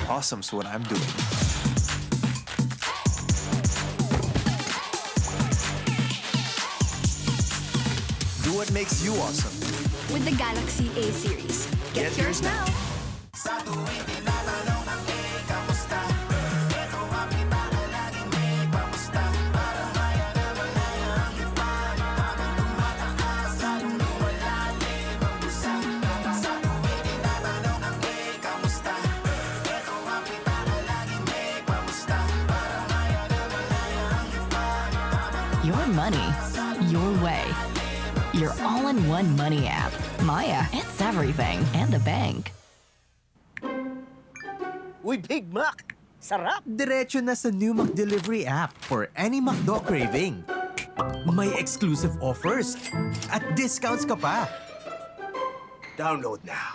Awesome's what I'm doing. Do what makes you awesome. With the Galaxy A series. Get yours now. Your money, your way. Your all-in-one money app. Maya, it's everything and a bank. Uy, Big Mac! Sarap! Diretso na sa new McDelivery app for any McDo craving. May exclusive offers at discounts ka pa. Download now.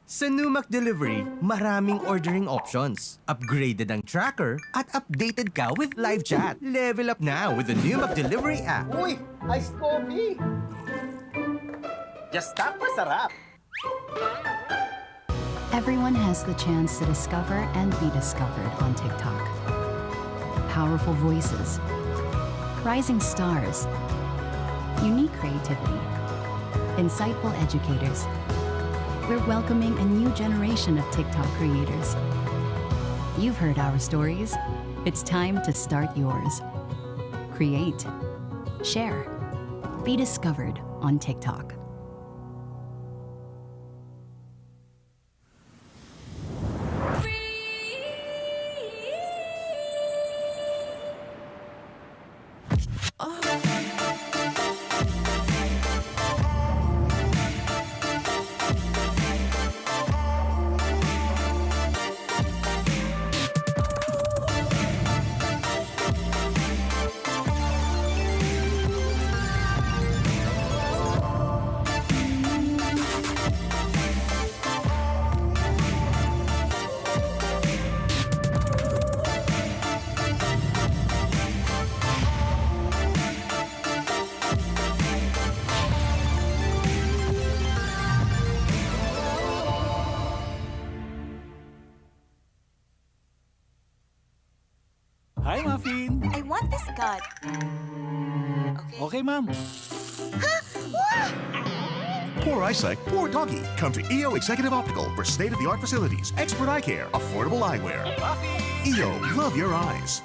Sa new McDelivery, maraming ordering options. Upgraded ang tracker at updated ka with live chat. Level up now with the new McDelivery app. Uy, iced coffee! Just tap for sarap! Everyone has the chance to discover and be discovered on TikTok. Powerful voices, rising stars, unique creativity, insightful educators. We're welcoming a new generation of TikTok creators. You've heard our stories. It's time to start yours. Create, share, be discovered on TikTok. Hi, Muffin. I want this god. Okay, ma'am. Poor eyesight, poor doggy. Come to EO Executive Optical for state-of-the-art facilities, expert eye care, affordable eyewear. EO, love your eyes.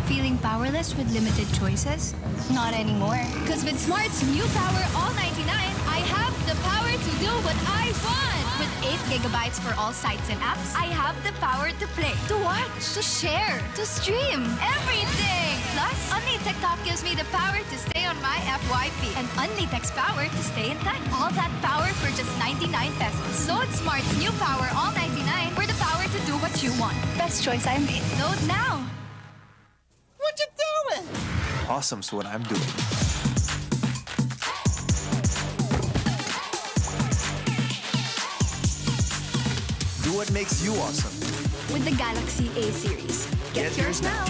Feeling powerless with limited choices? Not anymore. Because with Smart's new Power All 99, I have the power to do what I want. With 8 gigabytes for all sites and apps, I have the power to play, to watch, to share, to stream, everything. Plus, Only TikTok gives me the power to stay on my FYP and Only Text power to stay in touch. All that power for just 99 pesos. Load Smart's new Power All 99 for the power to do what you want. Best choice I made. Load now. What you doing? Awesome's what I'm doing. Do what makes you awesome. With the Galaxy A series. Get yours now.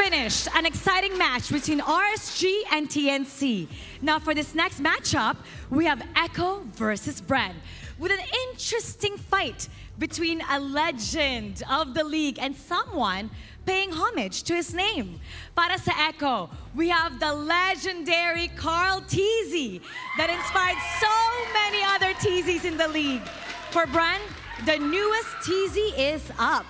finished an exciting match between RSG and TNC. Now for this next matchup, we have Echo versus Bren, with an interesting fight between a legend of the league and someone paying homage to his name. Para sa Echo, we have the legendary Carl TZ that inspired so many other TZs in the league. For Bren, the newest TZ is up.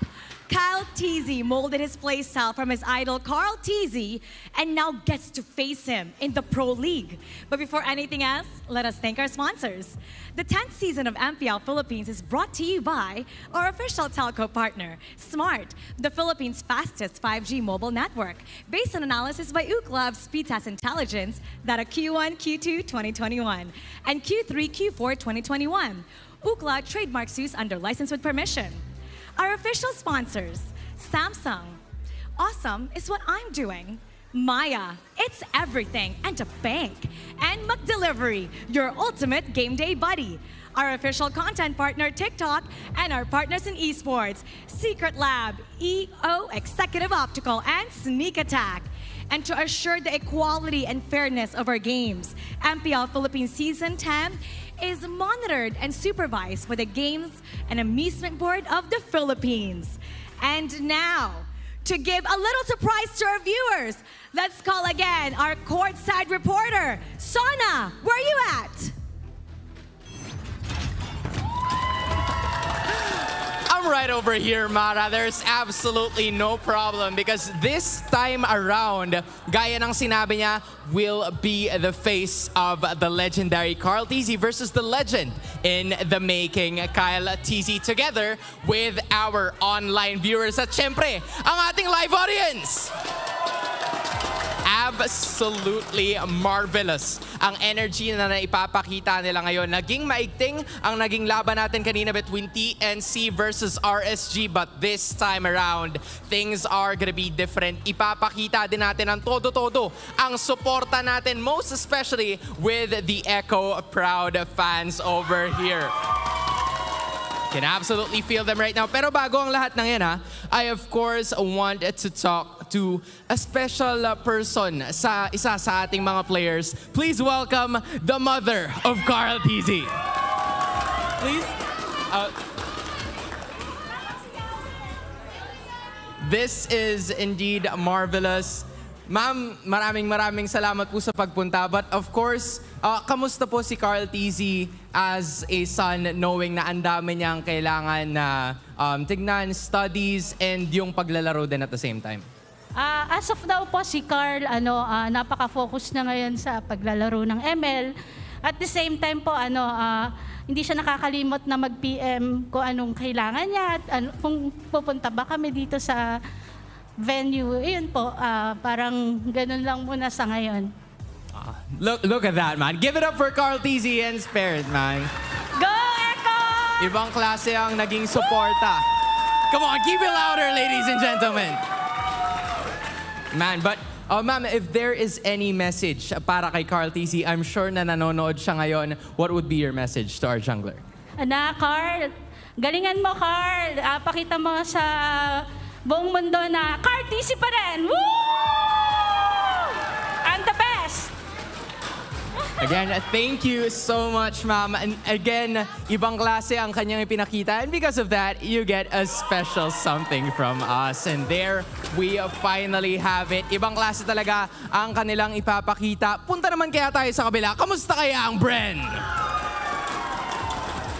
Kyle TZ molded his playstyle from his idol Carl TZ and now gets to face him in the Pro League. But before anything else, let us thank our sponsors. The 10th season of MPL Philippines is brought to you by our official telco partner, Smart, the Philippines' fastest 5G mobile network, based on analysis by Ookla of speed test intelligence data Q1, Q2 2021, and Q3, Q4 2021. Ookla trademarks use under license with permission. Our official sponsors, Samsung. Awesome is what I'm doing. Maya, it's everything and a bank. And McDelivery, your ultimate game day buddy. Our official content partner, TikTok, and our partners in esports, Secret Lab, EO Executive Optical, and Sneak Attack. And to assure the equality and fairness of our games, MPL Philippines Season 10 is monitored and supervised by the Games and Amusement Board of the Philippines. And now, to give a little surprise to our viewers, let's call again our courtside reporter, Sona. Where are you at? I'm right over here, Mara. There's absolutely no problem because this time around, gaya ng sinabi niya, will be the face of the legendary Carl TZ versus the legend in the making, Kyle TZ, together with our online viewers at syempre, ang ating live audience. Absolutely marvelous ang energy na naipapakita nila ngayon. Naging maigting ang naging laban natin kanina between TNC versus RSG, but this time around, things are gonna be different. Ipapakita din natin ang todo-todo ang suporta natin, most especially with the Echo proud fans over here. Can absolutely feel them right now. Pero bago ang lahat ng yan, I of course want to talk to a special person sa isa sa ating mga players. Please welcome the mother of Carl TZ. Please. This is indeed marvelous. Ma'am, maraming salamat po sa pagpunta. But of course, kamusta po si Carl TZ as a son, knowing na ang dami niyang kailangan na tignan, studies, and yung paglalaro din at the same time? As of now po, si Carl, napaka-focus na ngayon sa paglalaro ng ML. At the same time po, hindi siya nakakalimot na mag-PM kung anong kailangan niya at kung pupunta ba kami dito sa venue. Ayun po, parang ganun lang muna sa ngayon. Look at that, man. Give it up for Carl TZ and Spirit, man. Go, Echo! Ibang klase ang naging suporta. Come on, keep it louder, ladies and gentlemen. Man, but ma'am, if there is any message para kay Carl TZ, I'm sure na nanonood siya ngayon, what would be your message to our jungler? Carl, galingan mo, Carl. Pakita mo sa buong mundo na Carl TZ pa rin. Woo! I'm the best! Again, thank you so much, ma'am. And again, ibang klase ang kanyang ipinakita. And because of that, you get a special something from us. And there, we finally have it. Ibang klase talaga ang kanilang ipapakita. Punta naman kaya tayo sa kabila. Kamusta kaya ang Bren?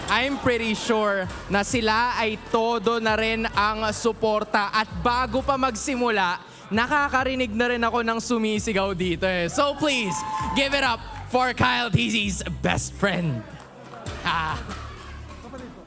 I'm pretty sure na sila ay todo na rin ang suporta. At bago pa magsimula, nakakarinig na rin ako ng sumisigaw dito eh. So please, give it up for Kyle TZ's best friend.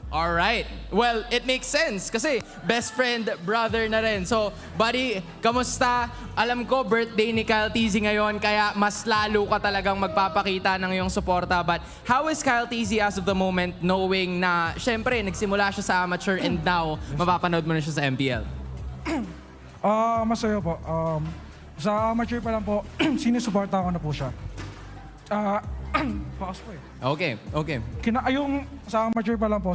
All right. Well, it makes sense kasi best friend, brother na rin. So, buddy, kamusta? Alam ko, birthday ni Kyle TZ ngayon, kaya mas lalo ka talagang magpapakita ng iyong suporta. But how is Kyle TZ as of the moment, knowing na, syempre, nagsimula siya sa amateur and now, mapapanood mo na siya sa MPL? Masaya po. Sa amateur pa lang po, sinusuporta ko na po siya. Focus po eh. Okay. Yung sa amateur pa lang po,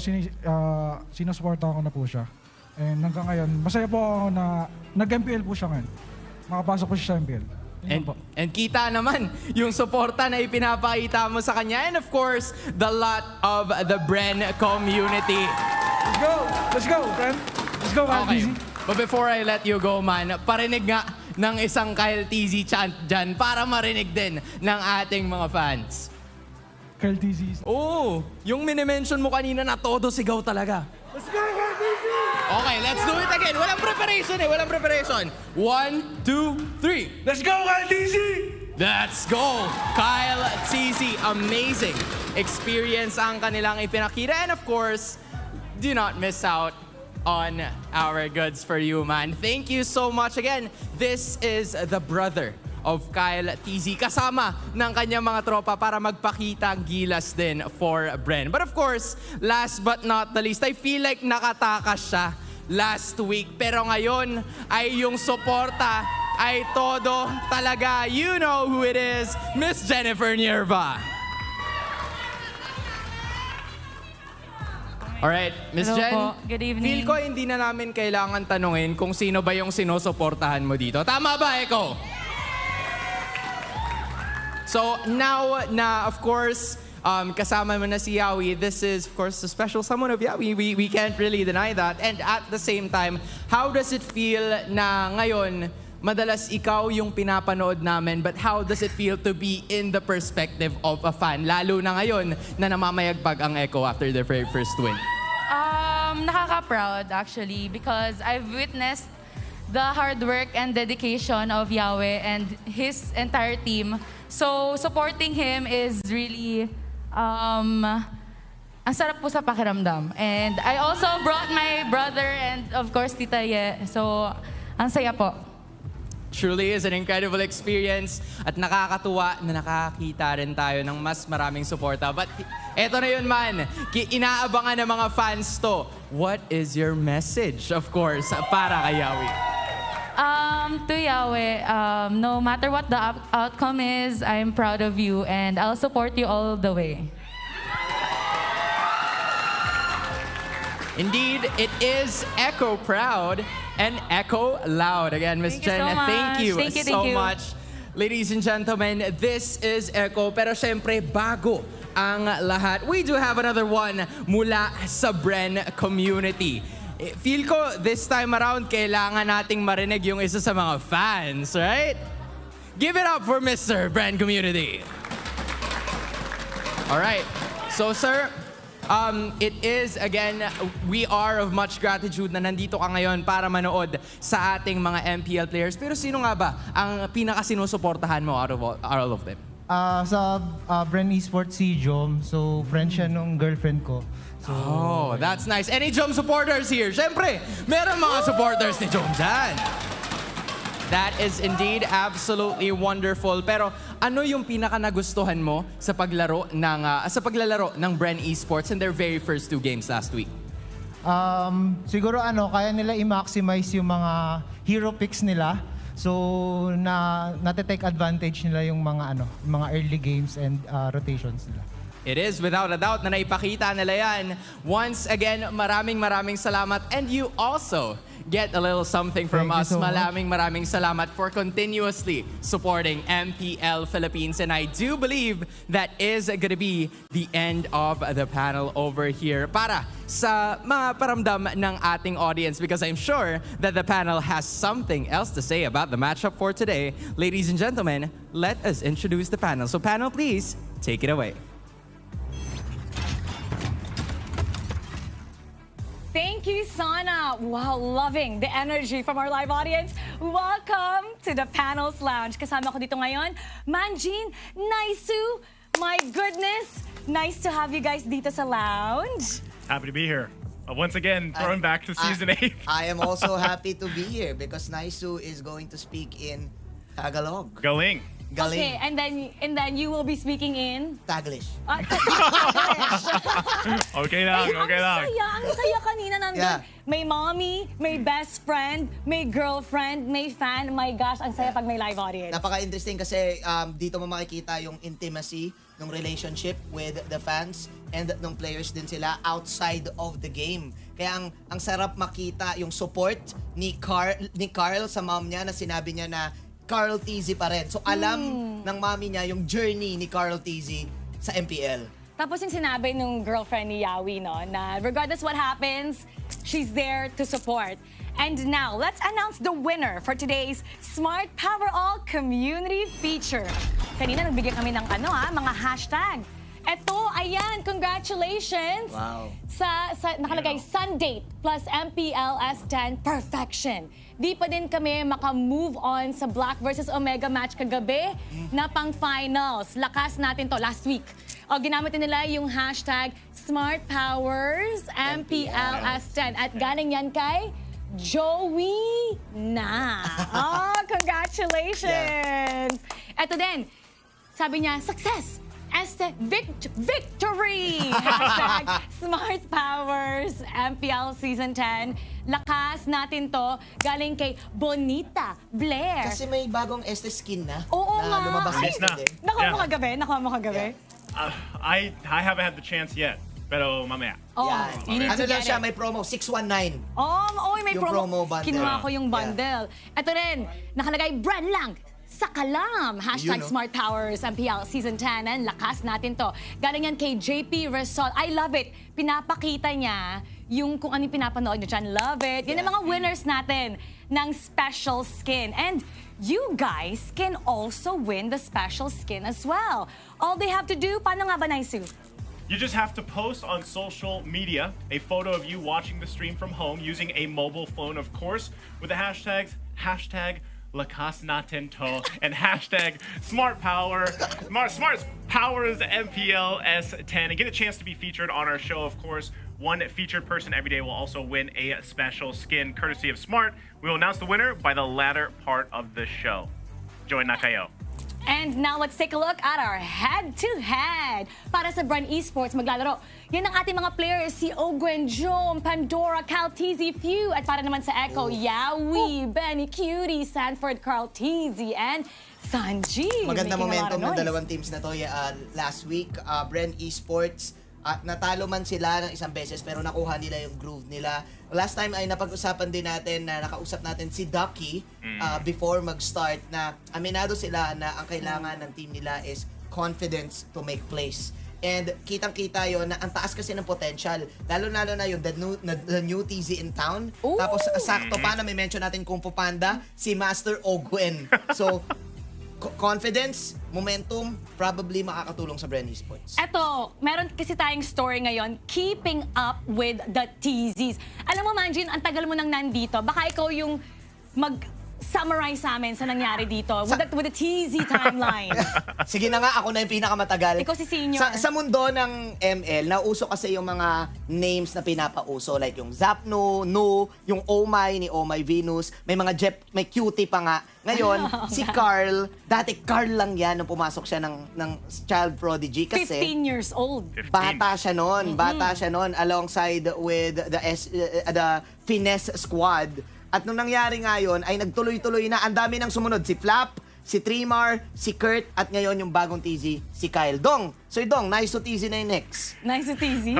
sinusuporta ko na po siya. And hanggang ngayon, masaya po ako na nag-MPL po siya ngayon. makapasok po siya sa MPL. And kita naman yung suporta na ipinapakita mo sa kanya. And of course, the lot of the Bren community. Let's go, Bren. Let's go, man. Okay. But before I let you go, man, parinig nga ng isang Kyle TZ chant dyan para marinig din ng ating mga fans. Kyle TZ. Oo, yung minimension mo kanina na todo sigaw talaga. Let's go, Kyle TZ! Okay, let's do it again. Walang preparation walang preparation. 1, 2, 3. Let's go, Kyle TZ! Let's go! Kyle TZ, amazing experience ang kanilang ipinakita. And of course, do not miss out on our goods for you, man. Thank you so much again. This is the brother of Kyle TZ kasama ng kanyang mga tropa para magpakita ang gilas din for Bren. But of course, last but not the least, I feel like nakatakas siya last week. Pero ngayon ay yung suporta ay todo talaga. You know who it is, Miss Jennifer Nierva. Alright, Miss Hello Jen. po. Good evening. Feel ko hindi na namin kailangan tanungin kung sino ba yung sinusuportahan mo dito. Tama ba, Eko? So now na, of course, kasama mo na si Yawi, this is, of course, a special someone of Yawi. We can't really deny that. And at the same time, how does it feel na ngayon, madalas ikaw yung pinapanood namin, but how does it feel to be in the perspective of a fan? Lalo na ngayon na namamayagpag ang Echo after their very first win. Nakaka-proud actually because I've witnessed the hard work and dedication of Yahweh and his entire team. So supporting him is really ang sarap po sa pakiramdam. And I also brought my brother and of course Tita Ye. So ang saya po. Truly is an incredible experience at nakakatuwa na nakakita rin tayo ng mas maraming suporta. But eto na yun, man. Inaabangan ng mga fans to. What is your message, of course, para kay Yawi? To Yahweh, no matter what the outcome is, I'm proud of you and I'll support you all the way. Indeed, it is Echo proud and Echo loud. Again, Miss Jen, thank you so much. Ladies and gentlemen, this is Echo. Pero syempre, bago ang lahat, we do have another one mula sa Bren community. Feel ko this time around, kailangan nating marinig yung isa sa mga fans, right? Give it up for Mr. Bren community. All right. So, sir, it is, again, we are of much gratitude na nandito ka ngayon para manood sa ating mga MPL players. Pero sino nga ba ang pinaka-sinusuportahan mo out of all of them? Sa Bren Esports, si Jom. So, friend siya nung girlfriend ko. So, that's nice. Any Jom supporters here? Siyempre, meron mga supporters ni Jom dyan. That is indeed absolutely wonderful. Pero ano yung pinaka-nagustuhan mo sa paglalaro ng Bren Esports in their very first 2 games last week? Siguro kaya nila i-maximize yung mga hero picks nila. So, nate-take advantage nila yung mga early games and rotations nila. It is without a doubt na naipakita nila yan. Once again, maraming salamat. And you also get a little something from us. Maraming salamat for continuously supporting MPL Philippines. And I do believe that is going to be the end of the panel over here para sa mga paramdam ng ating audience, because I'm sure that the panel has something else to say about the matchup for today. Ladies and gentlemen, let us introduce the panel. So panel, please, take it away. Thank you, Sana. Wow, loving the energy from our live audience. Welcome to the Panels Lounge. Kasama ko dito ngayon, Manjin, Naisu. My goodness, nice to have you guys dito sa lounge. Happy to be here. Once again, throwing back to Season 8. I am also happy to be here because Naisu is going to speak in Tagalog. Galing. Okay, and then you will be speaking in Taglish. Okay lang. Ang saya kanina nandun. Yeah. May mommy, may best friend, may girlfriend, may fan. My gosh, ang saya pag may live audience. Napaka-interesting kasi dito mo makikita yung intimacy ng relationship with the fans and ng players din sila outside of the game. Kaya ang sarap makita yung support ni Carl sa mom niya na sinabi niya na Carl TZ pa rin. So alam ng mami niya yung journey ni Carl TZ sa MPL. Tapos yung sinabi nung girlfriend ni Yawi, no, na regardless what happens, she's there to support. And now, let's announce the winner for today's Smart Power All Community Feature. Kanina nagbigay kami ng mga hashtag. Eto, ayan, congratulations! Wow. Sa nakalagay, Sundate plus MPL S10 Perfection. Di pa din kami maka-move on sa Black versus Omega match kagabi na pang-finals. Lakas natin to last week. O, ginamit nila yung hashtag Smart Powers MPL S10. At galing yan kay Joey na. Oh, congratulations! Eto din, sabi niya, success! Victory! Hashtag Smart Powers MPL Season 10. Lakas natin to. Galing kay Bonita Blair. Kasi may bagong S10 skin na. Oo na lumabas yesterday. Nakuha mo kagabi? I haven't had the chance yet. Pero mamaya. Yan. Ano lang siya, may promo, 619. May yung promo bundle. Kinuha ko yung bundle. Ito rin, nakalagay, Bren lang. Sa kalam. Hashtag Smart Powers MPL Season 10. And lakas natin to. Galing yan kay JP Resol. I love it. Pinapakita niya yung kung anong pinapanood nyo dyan. Love it. Yan ang mga winners natin ng special skin. And you guys can also win the special skin as well. All they have to do, paano nga ba, Naisu? You just have to post on social media a photo of you watching the stream from home using a mobile phone, of course, with the hashtags Lakas Natin To and hashtag Smart Powers MPL S10 and get a chance to be featured on our show, of course. One featured person every day will also win a special skin courtesy of Smart. We will announce the winner by the latter part of the show. Join na kayo. And now let's take a look at our head-to-head. Para sa Bren Esports, maglalaro. Yan ang ating mga players, si Ogwen, Jom, Pandora, Cal, TZ, Few. At para naman sa Echo, Yawi, Benny, Cutie, Sanford, Carl, TZ, and Sanji. Maganda momentum ng dalawang teams na to. Last week, Bren Esports, natalo man sila ng isang beses pero nakuha nila yung groove nila. Last time ay napag-usapan din natin na nakausap natin si Ducky before mag-start na aminado sila na ang kailangan ng team nila is confidence to make plays. And kitang-kita yon na ang taas kasi ng potential. Lalo-lalo na yung the new TZ in town. Ooh. Tapos sakto pa na may mention natin Kung Fu Panda, si Master Ogwen. So, confidence, momentum, probably makakatulong sa Bren Esports. Eto, meron kasi tayong story ngayon, keeping up with the TZs. Alam mo, Manjin, ang tagal mo nang nandito. Baka ikaw yung mag-summarize sa amin sa nangyari dito with the TZ timeline. Sige na nga, ako na yung pinakamatagal. Ikaw si Senior. Sa mundo ng ML, nauso kasi yung mga names na pinapauso. Like yung Zapno, No, yung Omai ni Omai Venus. May mga may cutie pa nga. Ngayon, si Carl, dati Carl lang yan nung pumasok siya ng child prodigy kasi 15 years old. Bata siya noon, alongside with the finesse squad. At nung nangyari ngayon ay nagtuloy-tuloy na, ang dami nang sumunod, si Flap, si Trimar, si Kurt, at ngayon yung bagong TZ, si Kyle. Dong, so Dong, nice to TZ na yung next. Nice to TZ?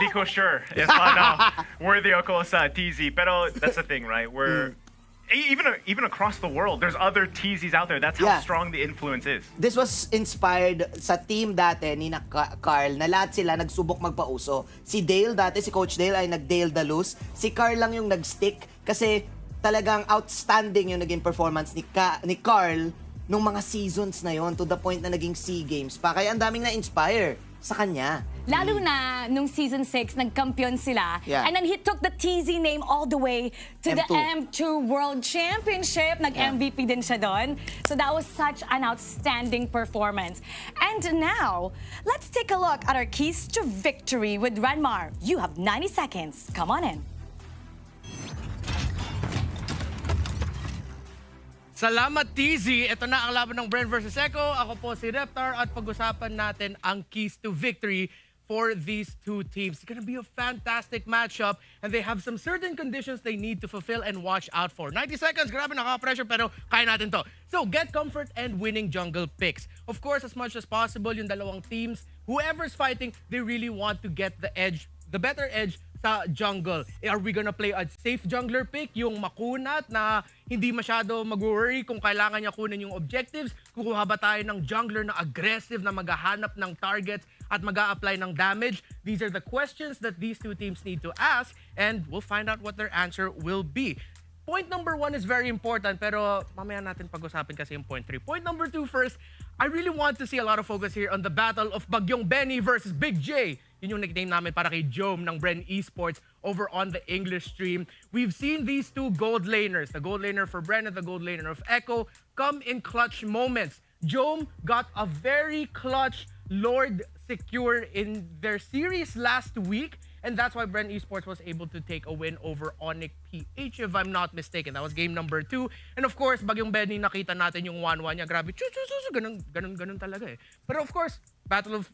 Di ko sure if worthy ako sa TZ. Pero that's the thing, right? We're even across the world, there's other TZs out there. That's how strong the influence is. This was inspired sa team dati ni Carl na lahat sila nagsubok magpauso. Si Dale dati, si Coach Dale ay nag-Dale Dalus. Si Carl lang yung nag-stick kasi talagang outstanding yung naging performance ni Carl nung mga seasons na yon to the point na naging SEA Games pa. Kaya ang daming na-inspire sa kanya. Lalo na nung season 6, nagkampiyon sila. Yeah. And then he took the TZ name all the way to the M2 World Championship. Nag-MVP din siya doon. So that was such an outstanding performance. And now, let's take a look at our keys to victory with Ranmar. You have 90 seconds. Come on in. Salamat, TZ. Ito na ang laban ng Bren versus Echo. Ako po si Reptar at pag-usapan natin ang keys to victory for these two teams. It's going to be a fantastic matchup, and they have some certain conditions they need to fulfill and watch out for. 90 seconds, grabe, nakaka-pressure, pero kaya natin to. So, get comfort and winning jungle picks. Of course, as much as possible, yung dalawang teams, whoever's fighting, they really want to get the edge, the better edge sa jungle. Are we gonna play a safe jungler pick, yung makunat na hindi masyado mag-worry kung kailangan niya kunin yung objectives? Kukuha ba tayo ng jungler na aggressive, na maghahanap ng targets at mag-a-apply ng damage? These are the questions that these two teams need to ask, and we'll find out what their answer will be. Point number 1 is very important, pero mamaya natin pag-usapin kasi yung point 3. Point number 2 first, I really want to see a lot of focus here on the battle of Bagyong Benny versus Big J. Yun yung nickname namin para kay Jome ng Bren Esports over on the English stream. We've seen these two gold laners, the gold laner for Bren and the gold laner of Echo, come in clutch moments. Jome got a very clutch Lord secure in their series last week, and that's why Bren Esports was able to take a win over MPL-PH, if I'm not mistaken. That was game number 2. And of course, Bagyong Benny, nakita natin yung 1-1 niya. Grabe, ganun talaga eh. But of course, battle of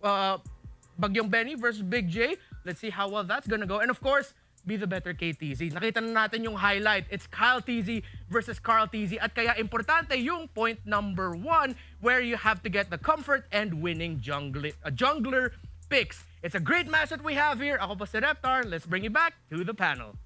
Bagyong Benny versus Big J. Let's see how well that's gonna go. And of course, be the better KTZ. Nakita na natin yung highlight. It's Kyle TZ versus Carl TZ. At kaya importante yung point number 1, where you have to get the comfort and winning jungler picks. It's a great match that we have here. Ako po si Reptar. Let's bring you back to the panel.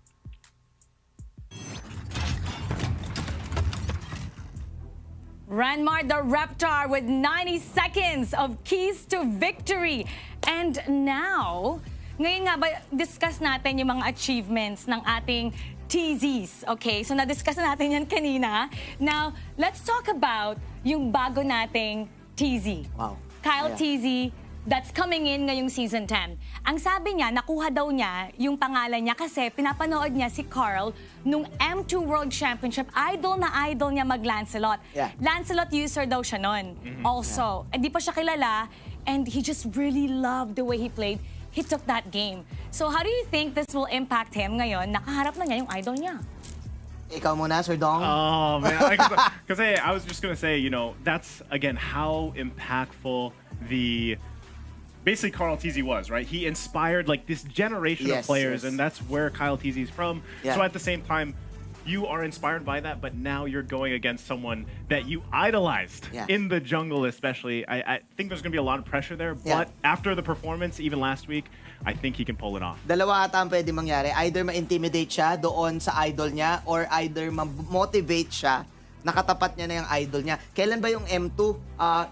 Ranmar the Reptar with 90 seconds of keys to victory. And now, ngayon nga ba, discuss natin yung mga achievements ng ating TZs. Okay, so na-discuss na natin yan kanina. Now, let's talk about yung bago nating TZ. Wow. Kyle TZ, that's coming in ngayong season 10. Ang sabi niya, nakuha daw niya yung pangalan niya kasi pinapanood niya si Carl nung M2 World Championship. Idol niya mag-Lancelot. Yeah. Lancelot user daw siya nun. Also, hindi pa siya kilala, and he just really loved the way he played. He took that game. So how do you think this will impact him ngayon? Nakaharap na niya yung idol niya. Ikaw muna, Sir Dong. Oh, man. Because I was just going to say, you know, that's, again, how impactful basically Carl TZ was, right? He inspired like this generation of players, and that's where Kyle TZ is from. Yeah. So at the same time, you are inspired by that, but now you're going against someone that you idolized in the jungle, especially. I think there's going to be a lot of pressure there, but after the performance, even last week, I think he can pull it off. Dalawa ata ang pwede mangyari. Either ma-intimidate siya doon sa idol niya, or either ma-motivate siya, nakatapat niya na yung idol niya. Kailan ba yung M2?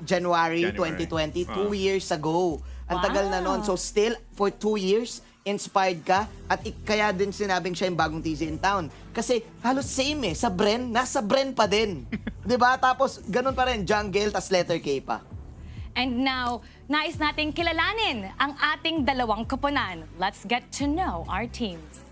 January 2020, 2 years ago. Ang tagal na nun. So still, for 2 years, inspired ka, at kaya din sinabing siya yung bagong TZ in town. Kasi halos same sa Bren, nasa Bren pa din. Diba? Tapos ganun pa rin, jungle, tas letter K pa. And now, nais nating kilalanin ang ating dalawang koponan. Let's get to know our teams.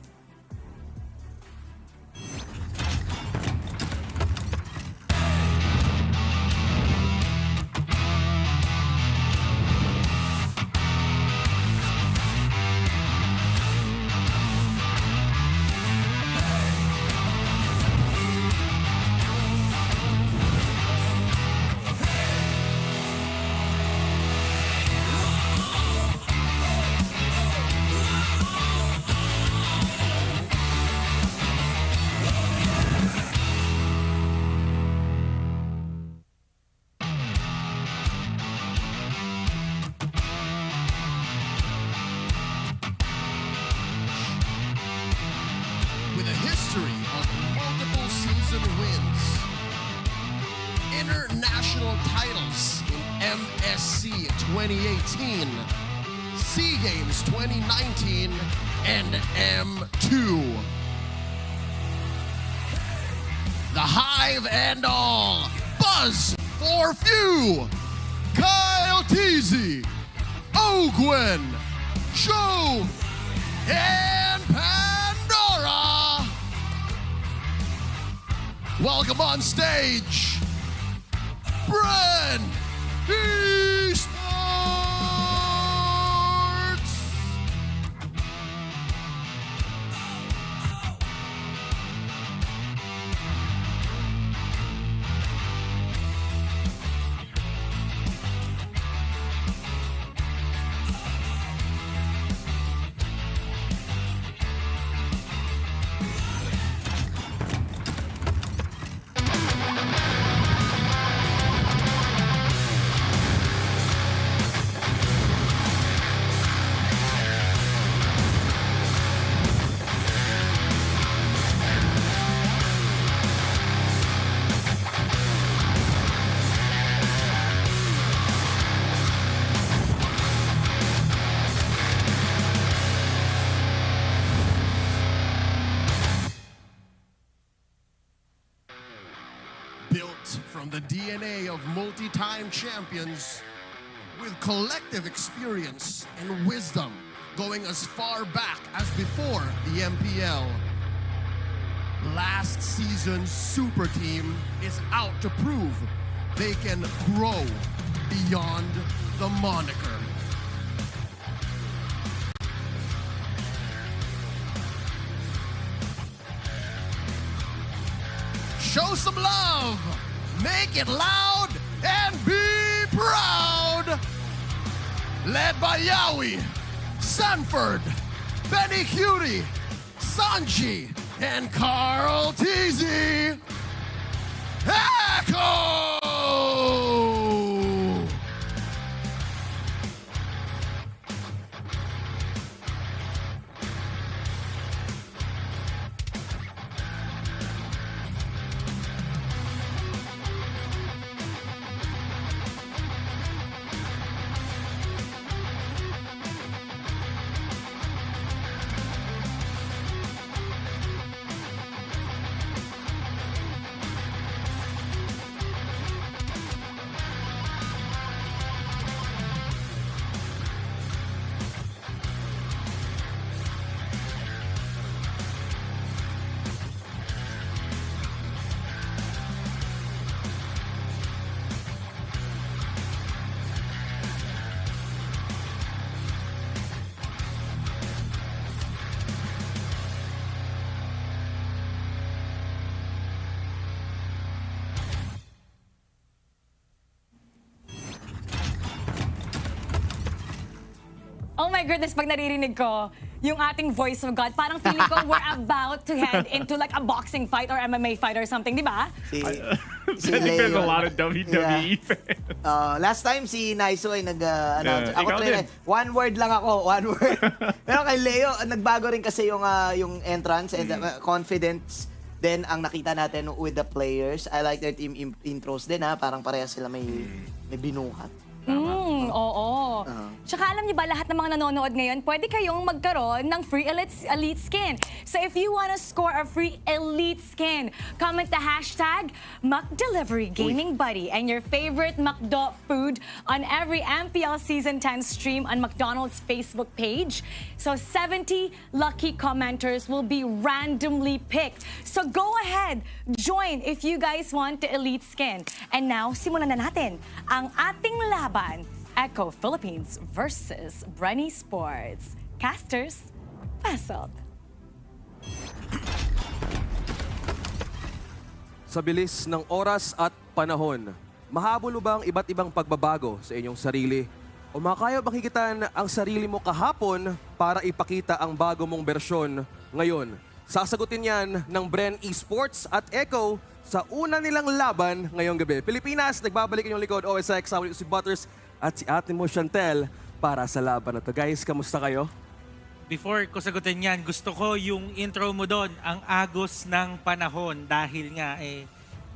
With a history of multiple season wins, international titles in MSC 2018, SEA Games 2019, and M2. The Hive and all, buzz for few. Kyle TZ, Ogwen, Joe, and Pandora. Welcome on stage, Bren Esports. from the DNA of multi-time champions with collective experience and wisdom going as far back as before the MPL. Last season's super team is out to prove they can grow beyond the moniker. Show some love, make it loud, and be proud. Led by Yowie, Sanford, Benny Cutie, Sanji, and Carl Teasy. Echo! Oh my goodness, pag naririnig ko yung ating voice of God, parang feeling ko we're about to head into like a boxing fight or MMA fight or something, di ba? I think there's a lot of WWE fans. Last time si Naiso ay nag-announce. Ako Ikaw rin, din. one word lang ako, one word. Pero kay Leo, nagbago rin kasi yung entrance and confidence din ang nakita natin with the players. I like their team intros din parang parehas sila may binuhat. Oo. Tsaka alam niyo ba, lahat ng mga nanonood ngayon, pwede kayong magkaroon ng free elite skin. So if you wanna score a free elite skin, comment the hashtag McDeliveryGamingBuddy and your favorite McDo food on every MPL Season 10 stream on McDonald's Facebook page. So 70 lucky commenters will be randomly picked. So go ahead, join if you guys want the elite skin. And now, simulan na natin ang ating laban. Echo Philippines versus Bren Esports. Casters, pasok. Sa bilis ng oras at panahon, mahabol ba ang iba't ibang pagbabago sa inyong sarili? O makaya bang higitan ang sarili mo kahapon para ipakita ang bago mong bersyon ngayon? Sasagutin yan ng Bren Esports at Echo sa una nilang laban ngayong gabi. Pilipinas, nagbabalik inyong likod, OSX, sama si Butters at si ate mo Chantel para sa laban na to. Guys, kamusta kayo? Before ko sagutin yan, gusto ko yung intro mo doon, ang agos ng panahon dahil nga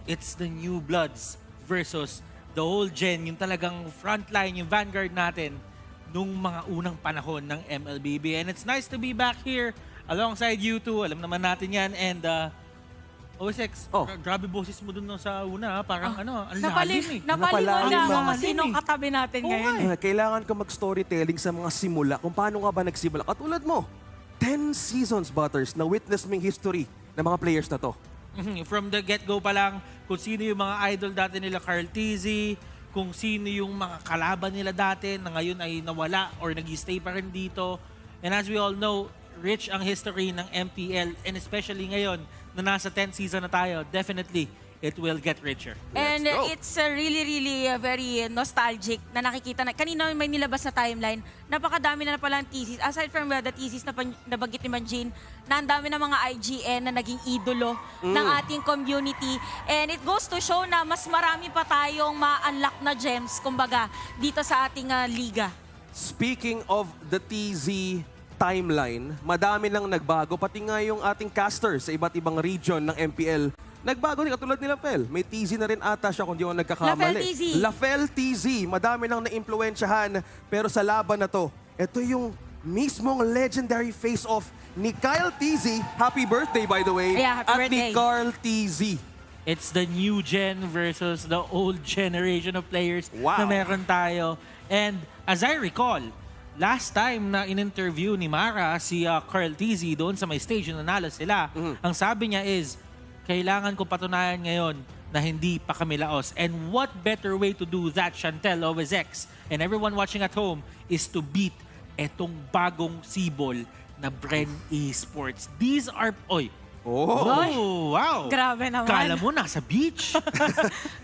it's the new bloods versus the whole gen, yung talagang frontline, yung vanguard natin nung mga unang panahon ng MLBB. And it's nice to be back here alongside you two. Alam naman natin yan. And OSX, grabe boses mo dun sa una. Parang ang lalim eh. Napalimon na sinong katabi natin ngayon. Kailangan ka mag-storytelling sa mga simula kung paano nga ba nagsimula. Katulad mo, 10 seasons, Butters, na witness mong history ng mga players na to. From the get-go pa lang, kung sino yung mga idol dati nila, Carl Teasy, kung sino yung mga kalaban nila dati na ngayon ay nawala or nag-stay pa rin dito. And as we all know, rich ang history ng MPL and especially ngayon na nasa 10th season na tayo, definitely it will get richer. And it's really very nostalgic na nakikita na. Kanina may nilabas na timeline, napakadami na palang thesis. Aside from the thesis na nabanggit ni Manjin, na ang dami na mga IGN na naging idolo ng ating community. And it goes to show na mas marami pa tayong ma-unlock na gems, kumbaga, dito sa ating liga. Speaking of the TZ timeline, madami lang nagbago, pati nga yung ating casters sa iba't ibang region ng MPL. Nagbago din, katulad nila Fel. May TZ na rin ata siya kung di ako nagkakamali. Lafel TZ. Madami lang na-impluensyahan. Pero sa laban na to, ito yung mismong legendary face-off ni Kyle TZ. Happy birthday, by the way. Yeah, happy birthday. At ni Carl TZ. It's the new gen versus the old generation of players na meron tayo. And as I recall, last time na in-interview ni Mara si Carl Tizzy doon sa may stage na nanalo sila, ang sabi niya is, kailangan ko patunayan ngayon na hindi pa kami laos. And what better way to do that, Chantel, OSX, and everyone watching at home, is to beat etong bagong sibol na Bren Esports. These are... Wow! Grabe naman. Kala mo nasa beach.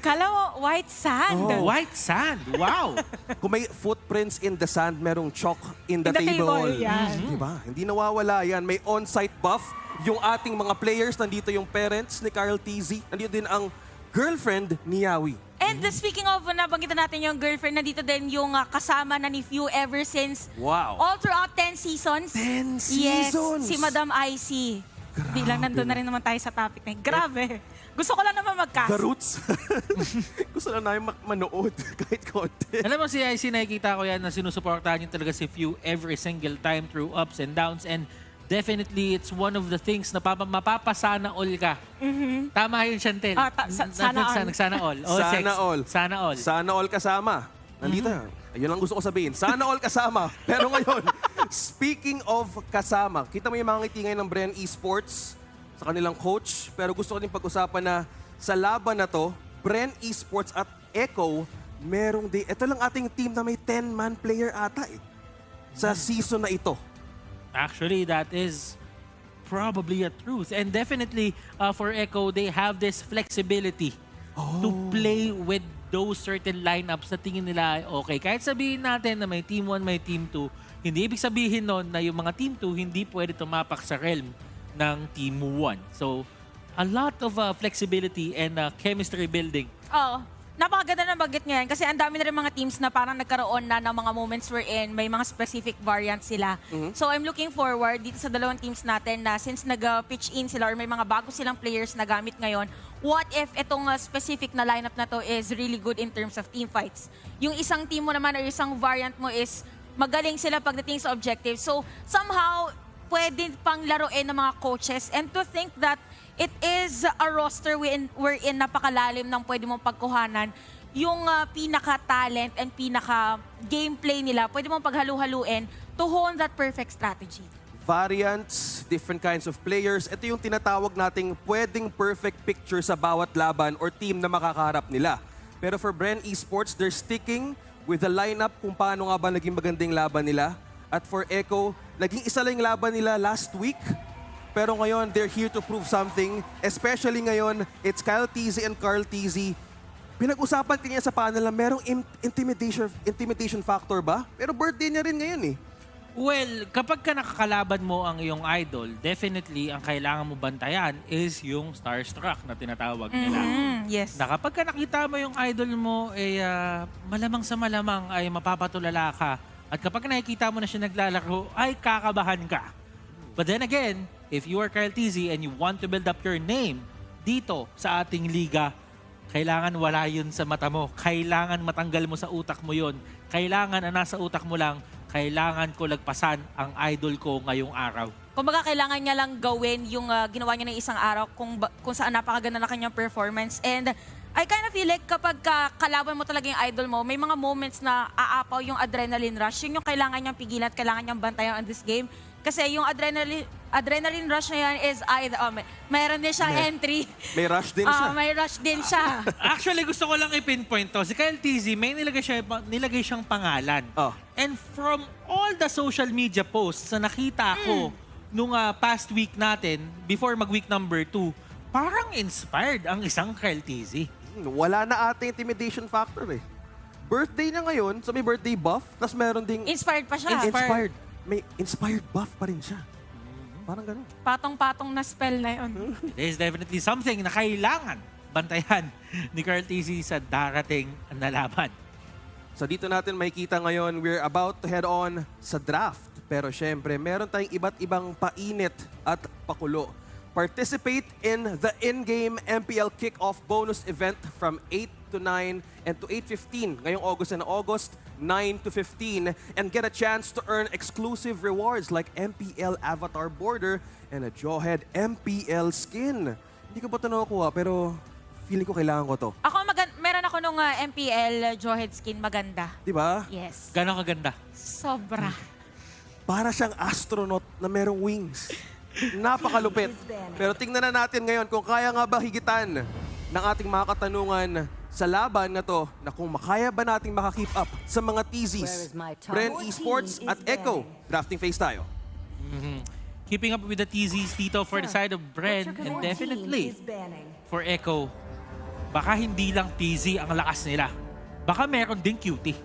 Kala mo white sand. White sand. Wow! Kung may footprints in the sand, merong chalk in the, table. Yan. Diba? Hindi nawawala yan. May on-site buff. Yung ating mga players, nandito yung parents ni Carl Tizzy. Nandito din ang girlfriend ni Yawi. And speaking of, nabanggitan natin yung girlfriend, nandito din yung kasama na ni Few ever since all throughout 10 seasons. 10 seasons? Yes, si Madam IC. Bilang nandun na rin naman tayo sa topic na yun. Grabe. Gusto ko lang naman mag-cast. The Roots. Gusto lang namin manood kahit konti. Alam mo si IC, nakikita ko yan na sinusuportahan niyo talaga si Few every single time through ups and downs. And definitely, it's one of the things na mapapasana all ka. Tama yun, Chantel. Sana all. Sana all. Sana all. Sana all. Sana all kasama. Nandito. Ayun lang gusto ko sabihin. Sana all kasama. Pero ngayon, speaking of kasama, kita mo yung mga ngiti ngayon ng Bren Esports sa kanilang coach. Pero gusto ko din pag-usapan na sa laban na to, Bren Esports at Echo, merong ito lang ating team na may 10-man player ata sa season na ito. Actually, that is probably a truth. And definitely, for Echo, they have this flexibility to play with those certain lineups na tingin nila okay. Kahit sabihin natin na may Team 1, may Team 2, hindi ibig sabihin nun na yung mga Team 2 hindi pwede tumapak sa realm ng Team 1. So, a lot of flexibility and chemistry building. Oo. Napakaganda ng bagit ngayon kasi ang dami na rin mga teams na parang nagkaroon na ng mga moments wherein may mga specific variants sila. So I'm looking forward dito sa dalawang teams natin na since nag-pitch in sila or may mga bago silang players na gamit ngayon, what if itong specific na lineup na to is really good in terms of team fights? Yung isang team mo naman or isang variant mo is magaling sila pagdating sa objective. So somehow, pwede pang laruin ng mga coaches and to think that it is a roster wherein napakalalim ng pwede mong pagkuhanan. Yung pinaka-talent and pinaka-gameplay nila, pwede mong paghalu-haluin to hone that perfect strategy. Variants, different kinds of players. Ito yung tinatawag nating pwedeng perfect picture sa bawat laban or team na makakaharap nila. Pero for Bren Esports, they're sticking with the lineup kung paano nga ba naging magandang laban nila. At for Echo, naging isa lang yung laban nila last week. Pero ngayon, they're here to prove something. Especially ngayon, it's Kyle Tizzy and Carl Tizzy. Pinag-usapan kanya sa panel na merong intimidation factor ba? Pero birthday niya rin ngayon eh. Well, kapag ka nakakalaban mo ang iyong idol, definitely ang kailangan mo bantayan is yung starstruck na tinatawag nila. Yes. Na kapag ka nakita mo yung idol mo, malamang sa malamang ay mapapatulala ka. At kapag nakikita mo na siya naglalaro, ay kakabahan ka. But then again, if you are Kyle Tizzy and you want to build up your name dito sa ating liga, kailangan wala yun sa mata mo. Kailangan matanggal mo sa utak mo yun. Kailangan na nasa utak mo lang, kailangan ko lagpasan ang idol ko ngayong araw. Kumbaga, kailangan niya lang gawin yung ginawa niya ng isang araw kung saan napakaganda na kanyang performance. And I kind of feel like kapag kalaban mo talaga yung idol mo, may mga moments na aapaw yung adrenaline rush. Yun yung kailangan niyang pigilan at kailangan niyang bantayan on this game. Kasi yung adrenaline rush na yan is mayroon din siyang entry. May rush din siya. May rush din siya. Actually, gusto ko lang i-pinpoint to. Si Kyle Tizzy, may nilagay siyang pangalan. And from all the social media posts na nakita ko nung past week natin, before mag-week number 2, parang inspired ang isang Kyle Tizzy. Wala na ating intimidation factor eh. Birthday niya ngayon, so may birthday buff, tapos meron ding... Inspired pa siya. Inspired. May inspired buff pa rin siya. Parang ganun. Patong-patong na spell na yun. It is definitely something na kailangan bantayan ni Carl Tizzy sa darating na laban. So dito natin makikita ngayon, we're about to head on sa draft. Pero syempre, meron tayong iba't ibang painit at pakulo. Participate in the in-game MPL kickoff bonus event from 8 to 9 and to 8:15 ngayong August and August 9 to 15 and get a chance to earn exclusive rewards like MPL avatar border and a Jawhead MPL skin. Hindi ko pa ito nakukuha pero feeling ko kailangan ko to. Ako, meron ako nung MPL Jawhead skin, maganda. Di ba? Yes. Gano'ng kaganda? Sobra. Para siyang astronaut na merong wings. Napakalupit. Pero tingnan na natin ngayon kung kaya nga ba higitan ng ating mga katanungan sa laban na to, na kung makaya ba nating makakeep up sa mga TZs. Bren Esports at Echo. Drafting phase tayo. Keeping up with the TZs dito for the side of Bren, and definitely for Echo, baka hindi lang TZ ang lakas nila. Baka meron ding cutie.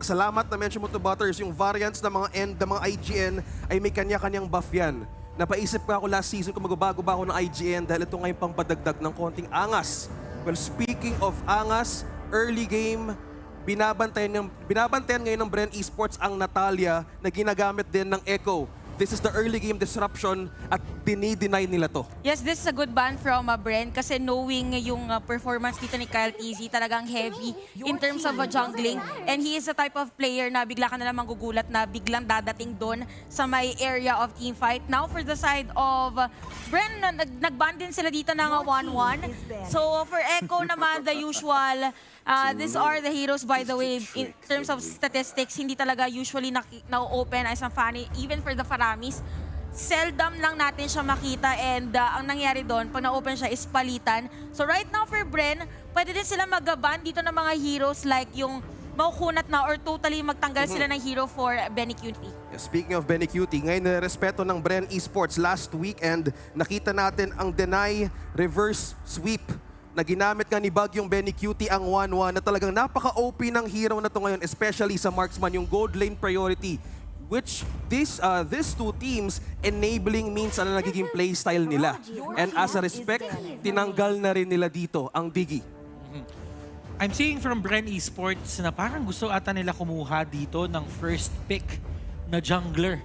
Salamat na mention mo to, Butters. Yung variants ng mga end, ng mga IGN ay may kanya-kanyang buff yan. Napaisip ko ako last season kung magbabago ba ako ng IGN dahil ito ngayon pang padagdag ng konting angas. Well, speaking of angas, early game, binabantayan ngayon ng Bren Esports ang Natalia na ginagamit din ng Echo. This is the early game disruption at dinideny nila to. Yes, this is a good ban from Bren kasi knowing yung performance dito ni Kyle TZ, talagang heavy in terms of jungling. And he is the type of player na bigla ka na lang magugulat na biglang dadating doon sa may area of team fight. Now for the side of Bren, nag-ban din sila dito ng 1-1. So for Echo naman, the usual, these are the heroes, by the way, in terms of statistics, hindi talaga usually na-open as ang funny, even for the Faramis. Seldom lang natin siya makita and ang nangyari doon, pag na-open siya is palitan. So right now for Bren, pwede din sila mag-ban dito ng mga heroes like yung makukunat na or totally magtanggal sila ng hero for Benny Cutie. Speaking of Benny Cutie, ngayon na respeto ng Bren Esports last weekend, nakita natin ang deny reverse sweep na ginamit nga ni Bagyong Benny Cutie ang 1-1 na talagang napaka-OP ng hero na to ngayon, especially sa marksman, yung gold lane priority, which these two teams enabling means na nagiging playstyle nila. And as a respect, tinanggal na rin nila dito ang Diggy. I'm seeing from Bren Esports na parang gusto ata nila kumuha dito ng first pick na jungler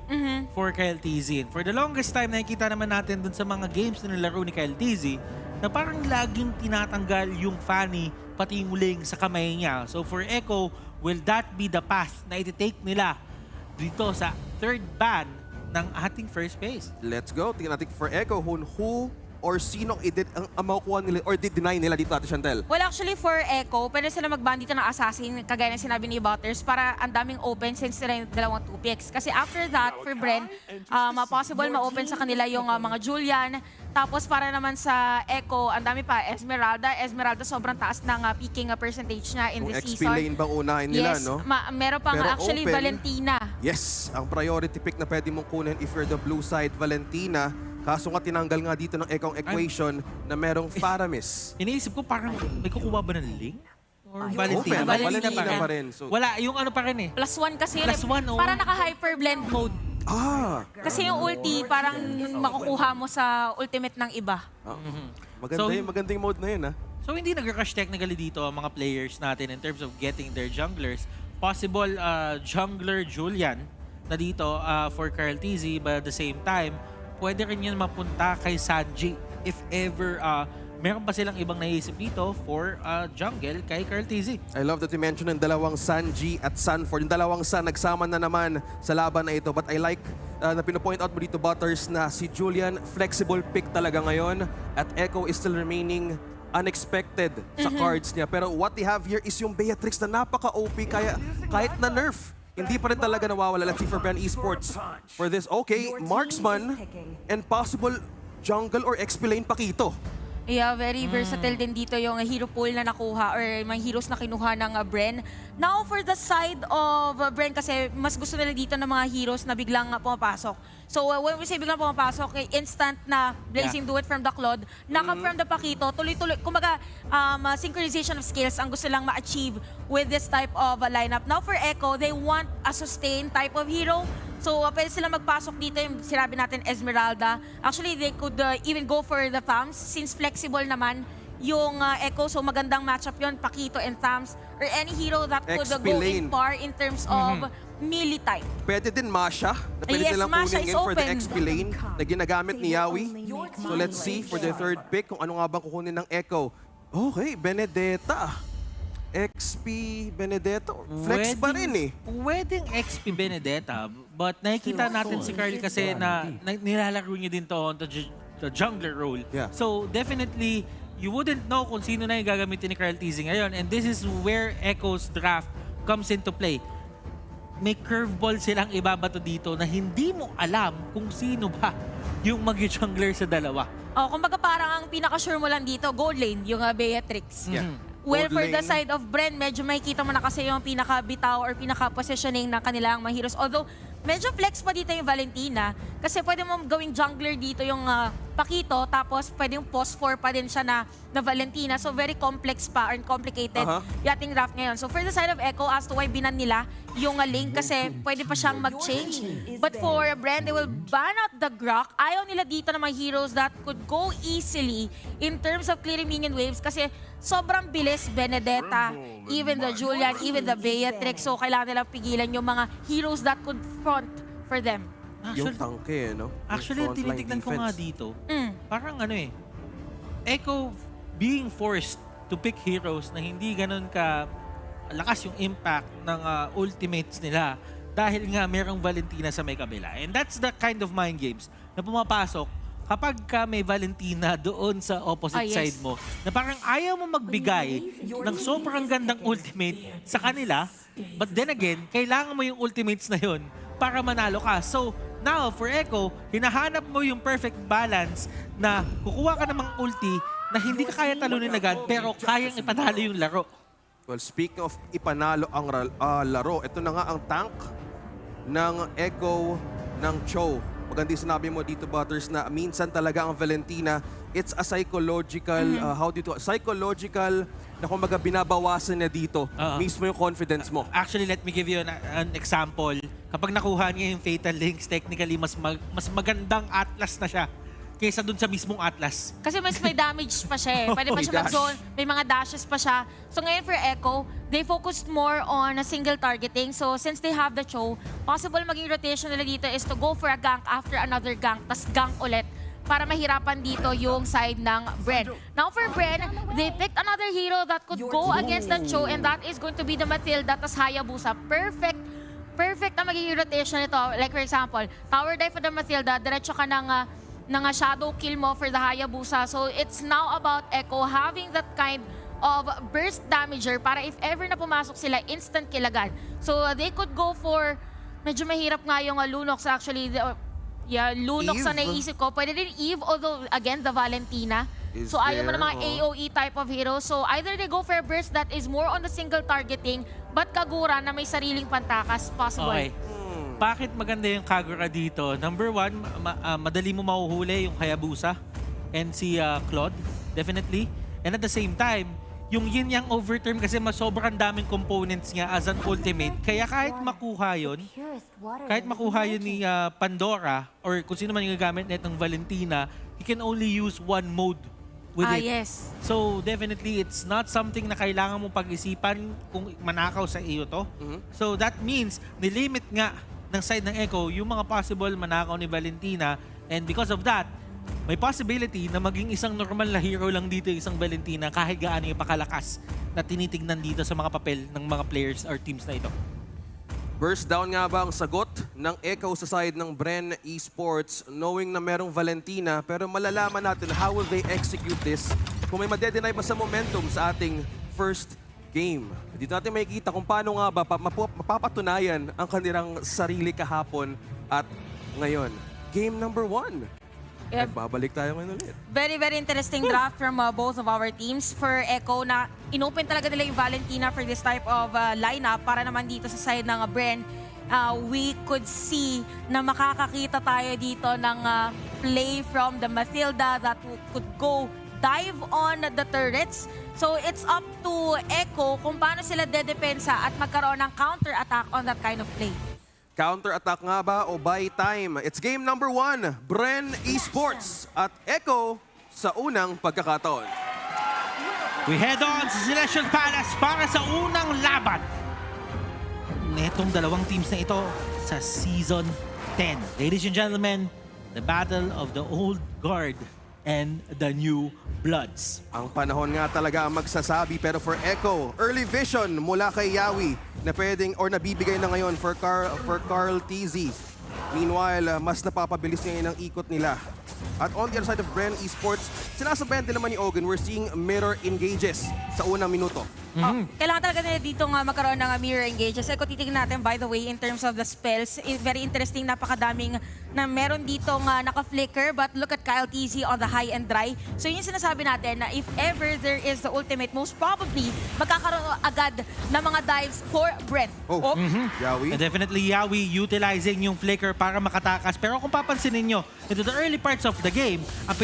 for Kyle TZ. For the longest time, nakikita naman natin dun sa mga games na nilaro ni Kyle TZ na parang laging tinatanggal yung Fanny pati yung Ling sa kamay niya. So for Echo, will that be the path na iti-take nila dito sa third ban ng ating first base? Let's go. Tingnan natin for Echo who or sino ang makukuha nila or deny nila dito, Ate Chantel? Well, actually for Echo, pwede sila mag-ban dito ng Assassin, kagaya ng sinabi ni Butters, para ang daming open since sila yung dalawang 2 picks. Kasi after that, for Bren, possible ma-open sa kanila yung mga Julian. Tapos para naman sa Echo, ang dami pa, Esmeralda. Esmeralda sobrang taas ng picking percentage niya in this season. XP lane bang unahin nila, yes, no? Meron pang pero actually open, Valentina. Yes, ang priority pick na pwede mong kunin if you're the blue side, Valentina. Kaso nga tinanggal nga dito ng Ekong equation na merong Faramis. Iniisip ko parang may kukuha ba ng Ling? Or Valentina? Open, Valentina pa rin. So, wala, yung ano pa rin eh. +1 kasi yun. +1, oh. Parang naka-hyper blend mode. Kasi yung ulti, parang makukuha mo sa ultimate ng iba. Maganda yung mode na yun, ha? So hindi nag-rush technically dito ang mga players natin in terms of getting their junglers. Possible jungler Julian na dito for Carl TZ, but at the same time, pwede rin yun mapunta kay Sanji if ever meron pa silang ibang naisip dito for jungle kay Carl TZ. I love that you mentioned ang dalawang Sanji at Sanford. Yung dalawang San nagsama na naman sa laban na ito. But I like na pinopoint out mo dito, Butters, na si Julian flexible pick talaga ngayon at Echo is still remaining unexpected sa cards niya. Pero what they have here is yung Beatrix na napaka-OP kaya kahit na nerf, hindi pa rin talaga nawawala. Let's see for Bren Esports for this. Okay, marksman and possible jungle or XP lane Pakito. Yeah, very versatile din dito yung hero pool na nakuha or mga heroes na kinuha ng Bren. Now, for the side of Bren kasi mas gusto nila dito ng mga heroes na biglang pumapasok. So, when we say biglang pumapasok, instant na blazing do it from the Claude, naka from the Pakito, tuloy-tuloy. Kumbaga, synchronization of skills ang gusto lang ma-achieve with this type of lineup. Now, for Echo, they want a sustained type of hero. So, pwede sila magpasok dito yung sinabi natin Esmeralda. Actually, they could even go for the Thams since flexible naman yung Echo. So, magandang matchup yun, Pakito and Thams or any hero that could go in par in terms of melee type. Pwede din Masha na pwede nilang kunin in for the XP lane na ginagamit ni Yawi. So, let's see for the third pick kung ano nga bang kukunin ng Echo. Okay, Benedetta. XP Benedetta. Flex pa rin eh. Pwedeng XP Benedetta. But nakikita natin si Carl kasi na nilalaro niya din to on the jungler role. Yeah. So definitely you wouldn't know kung sino na yung gagamitin ni Carl TZ ngayon. And this is where Echo's draft comes into play. May curveball silang ibabato dito na hindi mo alam kung sino ba yung mag-jungler sa dalawa. Oh, kumbaga parang ang pinaka-sure mo lang dito, gold lane, yung Beatrix. Yeah. Well, Gold for the lane. side of Bren, medyo makikita mo na kasi yung pinaka-bitaw or pinaka-positioning ng kanilang mga heroes. Although, medyo flex pa dito yung Valentina kasi pwede mo gawing jungler dito yung Pakito tapos pwede yung post 4 pa din siya na Valentina. So, very complex pa or complicated yung ating draft ngayon. So, for the side of Echo, as to why binan nila yung link kasi pwede pa siyang mag-change. But for Bren, they will ban out the Grok. Ayaw nila dito ng mga heroes that could go easily in terms of clearing minion waves kasi sobrang bilis, Benedetta, even the Julian, even the Beatrix. So, kailangan nilang pigilan yung mga heroes that could front for them. Yung tangke, no? Actually, yung tinitignan ko nga dito, parang Echo being forced to pick heroes na hindi ganun ka lakas yung impact ng ultimates nila dahil nga merong Valentina sa may kabila. And that's the kind of mind games na pumapasok kapag ka may Valentina doon sa opposite side mo, na parang ayaw mo magbigay ng sobrang gandang ultimate sa kanila, but then again, kailangan mo yung ultimates na yun para manalo ka. So, now, for Echo, hinahanap mo yung perfect balance na kukuha ka namang ulti na hindi ka kaya talunin agad, pero kayang ipanalo yung laro. Well, speaking of ipanalo ang laro, ito na nga ang tank ng Echo ng Cho. Maganda sinabi mo dito, Butters, na minsan talaga ang Valentina, it's a psychological, psychological na kumbaga binabawasan na dito mismo yung confidence mo. Actually, let me give you an example. Kapag nakuha niya yung Fatal Links, technically, mas magandang Atlas na siya kaysa dun sa mismong Atlas. Kasi mas may damage pa siya eh. Pwede pa siya mag-zone, may mga dashes pa siya. So ngayon for Echo, they focused more on a single targeting. So since they have the Cho, possible maging rotation nila dito is to go for a gank after another gank, tas gank ulit para mahirapan dito yung side ng Bren. Now for Bren, they picked another hero that could go against the Cho, and that is going to be the Matilda tas Hayabusa. Perfect na magiging rotation nito. Like for example, tower dive for the Matilda, diretso ka ng shadow kill mo for the Hayabusa. So it's now about Echo having that kind of burst damager para if ever na pumasok sila, instant kill agad. So they could go for, medyo mahirap nga yung Lunox actually. Lunox na naisip ko. Pwede din Eve, although again, the Valentina. So ayaw mo ng mga AoE type of hero. So either they go for a burst that is more on the single targeting, but Kagura na may sariling pantakas, possible. Okay. Bakit maganda yung Kagura dito? Number one, madali mo mahuhuli yung Hayabusa and si Claude, definitely. And at the same time, yung yin yang overturn kasi sobrang daming components niya as an ultimate. Kaya kahit makuha yun ni Pandora or kung sino man yung gagamit nitong Valentina, he can only use one mode with it. Yes. So definitely, it's not something na kailangan mong pag-isipan kung manakaw sa iyo to. So that means, nilimit nga ng side ng Echo yung mga possible manakaw ni Valentina, and because of that, may possibility na maging isang normal na hero lang dito isang Valentina kahit gaano yung pakalakas na tinitignan dito sa mga papel ng mga players or teams na ito. Burst down nga ba ang sagot ng Echo sa side ng Bren Esports, knowing na merong Valentina, pero malalaman natin how will they execute this kung may madedenay ba sa momentum sa ating first game. Dito natin makikita kung paano nga ba mapapatunayan ang kanilang sarili kahapon at ngayon. Game number 1. Babalik tayo ngayon ulit. Very, very interesting draft from both of our teams. For Echo, na inopen talaga nila yung Valentina for this type of lineup para naman dito sa side ng Bren. We could see na makakakita tayo dito ng play from the Matilda that could go dive on the turrets. So it's up to Echo kung paano sila dedepensa at magkaroon ng counter-attack on that kind of play. Counter-attack nga ba o buy time? It's game number 1, Bren Esports at Echo sa unang pagkakataon. We head on sa Celestial Palace para sa unang laban netong dalawang teams na ito sa Season 10. Ladies and gentlemen, the battle of the old guard and the new bloods. Ang panahon nga talaga ang magsasabi, pero for Echo, early vision mula kay Yawi na pwedeng or nabibigay na ngayon for Carl TZ. Meanwhile, mas napapabilis ngayon ang ikot nila. At on the other side of Bren Esports, sinasabayan din naman ni Ogun, we're seeing mirror engages sa unang minuto. Kailangan talaga nila dito nga magkaroon ng mirror engages. Kung titignan natin, by the way, in terms of the spells, very interesting, napakadaming na meron dito nga naka-flicker, but look at Kyle TZ on the high and dry. So yun yung sinasabi natin na if ever there is the ultimate, most probably, magkakaroon agad ng mga dives for Bren. Yawi. Definitely Yawi utilizing yung flicker para makatakas. Pero kung papansinin nyo, into the early parts of the game, ang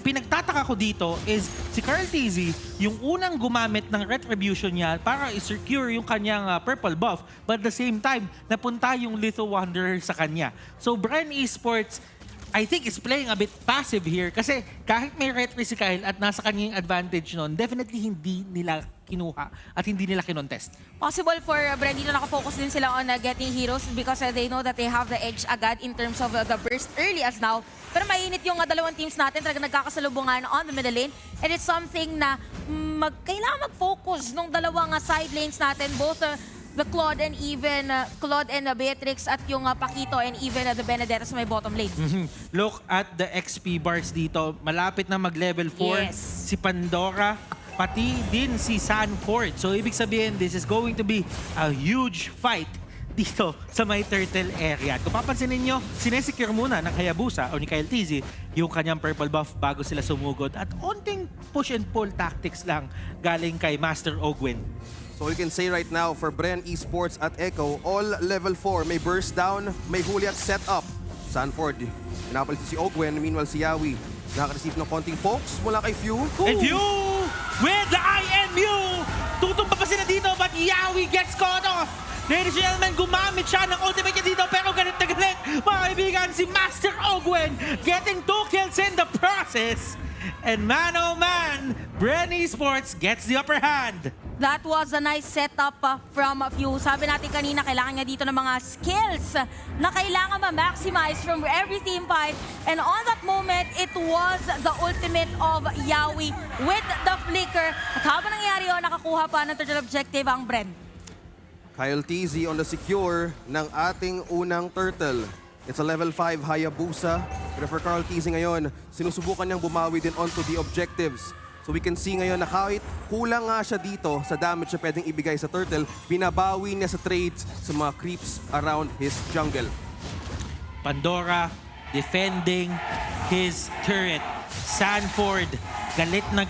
pinagtataka ko dito is si Carl TZ, yung unang gumamit ng retribution niya para i-secure yung kanyang purple buff, but at the same time, napunta yung Little Wanderer sa kanya. So Bren Esports, I think is playing a bit passive here kasi kahit may retry si Kyle at nasa kanyang advantage nun, definitely hindi nila kinuha at hindi nila kinontest. Possible for Bren, dito nakafocus din sila on getting heroes because they know that they have the edge agad in terms of the burst early as now. Pero mainit yung dalawang teams natin, talaga nagkakasalubungan on the middle lane. And it's something na kailangan mag-focus nung dalawang side lanes natin, both the Claude and even Claude and Beatrix at yung Paquito and even the Benedetta sa may bottom lane. Look at the XP bars dito. Malapit na mag-level 4 si Pandora, pati din si Sanford. So ibig sabihin, this is going to be a huge fight dito sa may turtle area. At kung papansinin nyo, sinesecure muna ng Hayabusa o ni Kyle TZ yung kanyang purple buff bago sila sumugod. At onting push and pull tactics lang galing kay Master Ogwin. So you can say right now for Bren Esports at Echo, all level 4, may burst down, may huli at set up. Sanford, pinapalit si Ogwen, meanwhile si Yawi, nakaka-receive ng konting pokes mula kay Few. And Few with the IMU! Tutumpa pa sila dito but Yawi gets caught off! Ladies and gentlemen, gumamit siya ng ultimate niya dito pero galit na galit, mga kaibigan, si Master Ogwen getting 2 kills in the process. And man oh man, Bren Esports gets the upper hand. That was a nice setup from Few. Sabi natin kanina, kailangan niya dito ng mga skills na kailangan ma-maximize from every team fight. And on that moment, it was the ultimate of Yawi with the flicker. At habang nangyari yun, nakakuha pa ng turtle objective ang Bren. Kyle TZ on the secure ng ating unang turtle. It's a level 5 Hayabusa. Pero for Carl TZ ngayon, sinusubukan niyang bumawi din onto the objectives. So we can see ngayon na kahit kulang nga siya dito sa damage na pwedeng ibigay sa turtle, binabawi niya sa trades sa mga creeps around his jungle. Pandora defending his turret. Sanford, galit na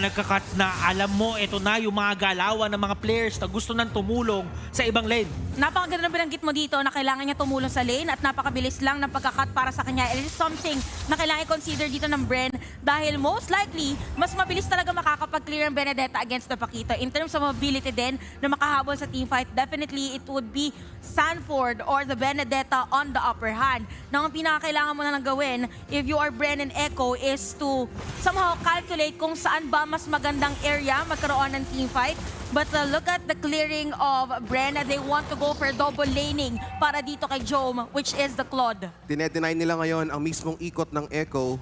nagkakat na. Alam mo, ito na yung mga galawan ng mga players na gusto nang tumulong sa ibang lane. Napakaganda na binanggit mo dito na kailangan niya tumulong sa lane at napakabilis lang ng pagkakat para sa kanya. It is something na kailangan i-consider dito ng Bren dahil most likely, mas mabilis talaga makakapag-clear ang Benedetta against the Paquito. In terms of ability din na makahabol sa teamfight, definitely it would be Sanford or the Benedetta on the upper hand. Nang ang pinakakailangan mo na lang gawin if you are Bren and Echo is to somehow calculate kung saan ba mas magandang area magkaroon ng teamfight. But look at the clearing of Bren. They want to go for double laning para dito kay Jome, which is the Claude. Dinedeny nila ngayon ang mismong ikot ng Echo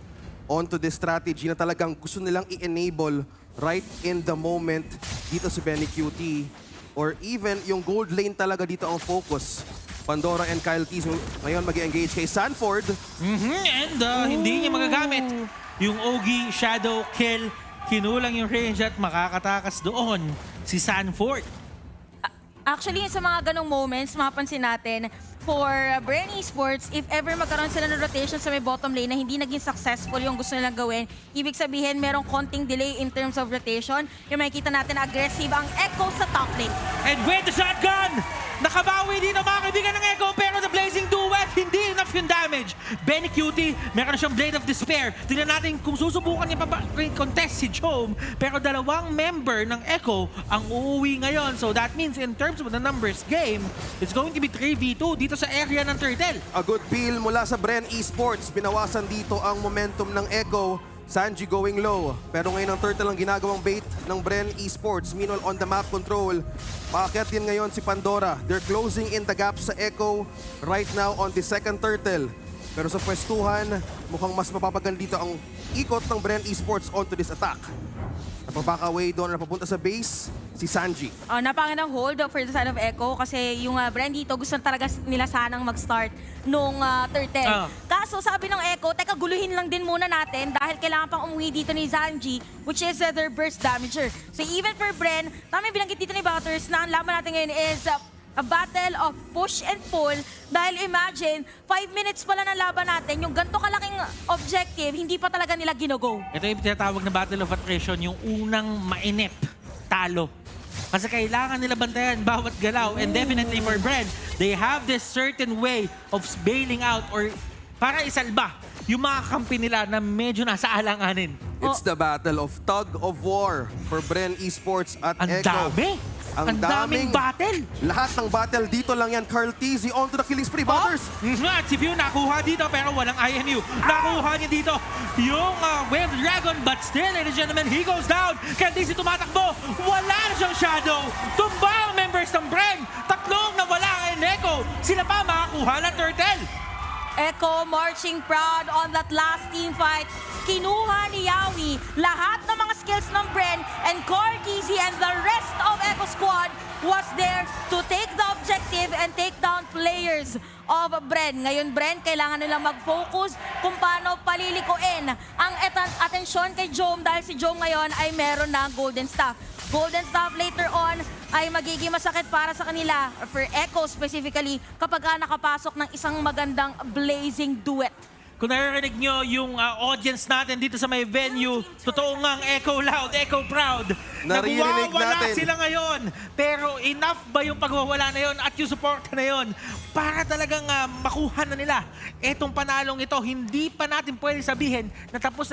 onto this strategy na talagang gusto nilang i-enable right in the moment dito sa Benny QT. Or even yung gold lane talaga dito ang focus. Pandora and Kyle TZ ngayon mag-engage kay Sanford. And hindi niya magagamit yung Ogi Shadow Kill. Kinulang yung range at makakatakas doon si Sanford. Actually, sa mga ganong moments, mapapansin natin, for Bren Esports, if ever magkaroon sila ng rotation sa may bottom lane na hindi naging successful yung gusto nilang gawin, ibig sabihin merong konting delay in terms of rotation. Yung makikita natin aggressive ang Echo sa top lane. And with the shotgun! Nakabawi din ang mga kaibigan ng Echo pero the Blazing Duet, hindi enough yung damage. Benny Cutie, meron na siyang Blade of Despair. Tingnan natin kung susubukan niya pa ba contest si Jome. Pero dalawang member ng Echo ang uuwi ngayon. So that means in terms of the numbers game, it's going to be 3v2 dito sa area ng Turtle. A good peel mula sa Bren Esports. Binawasan dito ang momentum ng Echo. Sanji going low. Pero ngayon ang Turtle ang ginagawang bait ng Bren Esports. Meanwhile on the map control, paakyat din ngayon si Pandora. They're closing in the gap sa Echo right now on the second Turtle. Pero sa pwestuhan, mukhang mas mapapagan dito ang ikot ng Bren Esports onto this attack. Napabaka away doon, napapunta sa base si Sanji. Napakagandang hold for the side of Echo kasi yung Bren dito gusto talaga nila sanang mag-start nung turtle. Kaso sabi ng Echo, teka guluhin lang din muna natin dahil kailangan pang umuwi dito ni Sanji which is their burst damager. So even for Bren, tama yung binanggit dito ni Butters na ang laban natin ngayon is a battle of push and pull dahil imagine, 5 minutes pala ng laban natin, yung ganito kalaking objective, hindi pa talaga nila ginogo. Ito yung tinatawag na battle of attrition, yung unang mainip, talo. Kasi kailangan nila bantayan bawat galaw. And definitely for Bren, they have this certain way of bailing out or para isalba yung mga kampi nila na medyo nasa alanganin. It's the battle of tug of war for Bren Esports at Echo. Ang daming battle. Lahat ng battle dito lang yan. Carl TZ onto the killing spree. Butters. At si View nakuha dito pero walang IMU. Nakuha niya dito yung Wave Dragon but still, ladies and gentlemen, he goes down. Kaya TZ tumatakbo. Wala na siyang shadow. Tumba ang members ng Bren. Tatlong nawala ang Echo. Sila pa makakuha ng turtle. Echo marching proud on that last team fight. Kinuha ni Yawi lahat ng mga skills ng Bren and Cortese and the rest of Echo squad was there to take the objective and take down players of Bren. Ngayon Bren, kailangan nilang mag-focus kung paano palilikuin ang atensyon kay Jom dahil si Jom ngayon ay meron ng Golden Staff. Golden Staff later on ay magiging masakit para sa kanila, for Echo specifically, kapag nakapasok ng isang magandang blazing duet. Kung naririnig nyo yung audience natin dito sa may venue, totoo ngang Echo loud, Echo proud. Naririnig Nagwawala natin. sila ngayon. Pero enough ba yung pagwawala na yon at yung support na yon para talagang makuha na nila etong panalong ito? Hindi pa natin pwede sabihin na tapos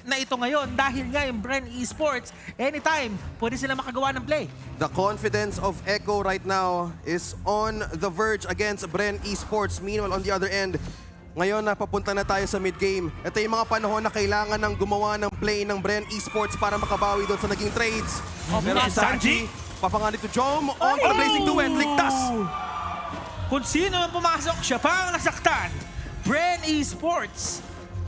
na ito ngayon dahil nga yung Bren Esports, anytime, pwede sila makagawa ng play. The confidence of Echo right now is on the verge against Bren Esports. Meanwhile, on the other end, ngayon na papunta na tayo sa mid-game. Ito yung mga panahon na kailangan ng gumawa ng play ng Bren Esports para makabawi doon sa naging trades. Pero si Sanji, papanganit to Jom on the blazing duet, ligtas! Kung sino ang pumasok, siya pa ang nasaktan. Bren Esports,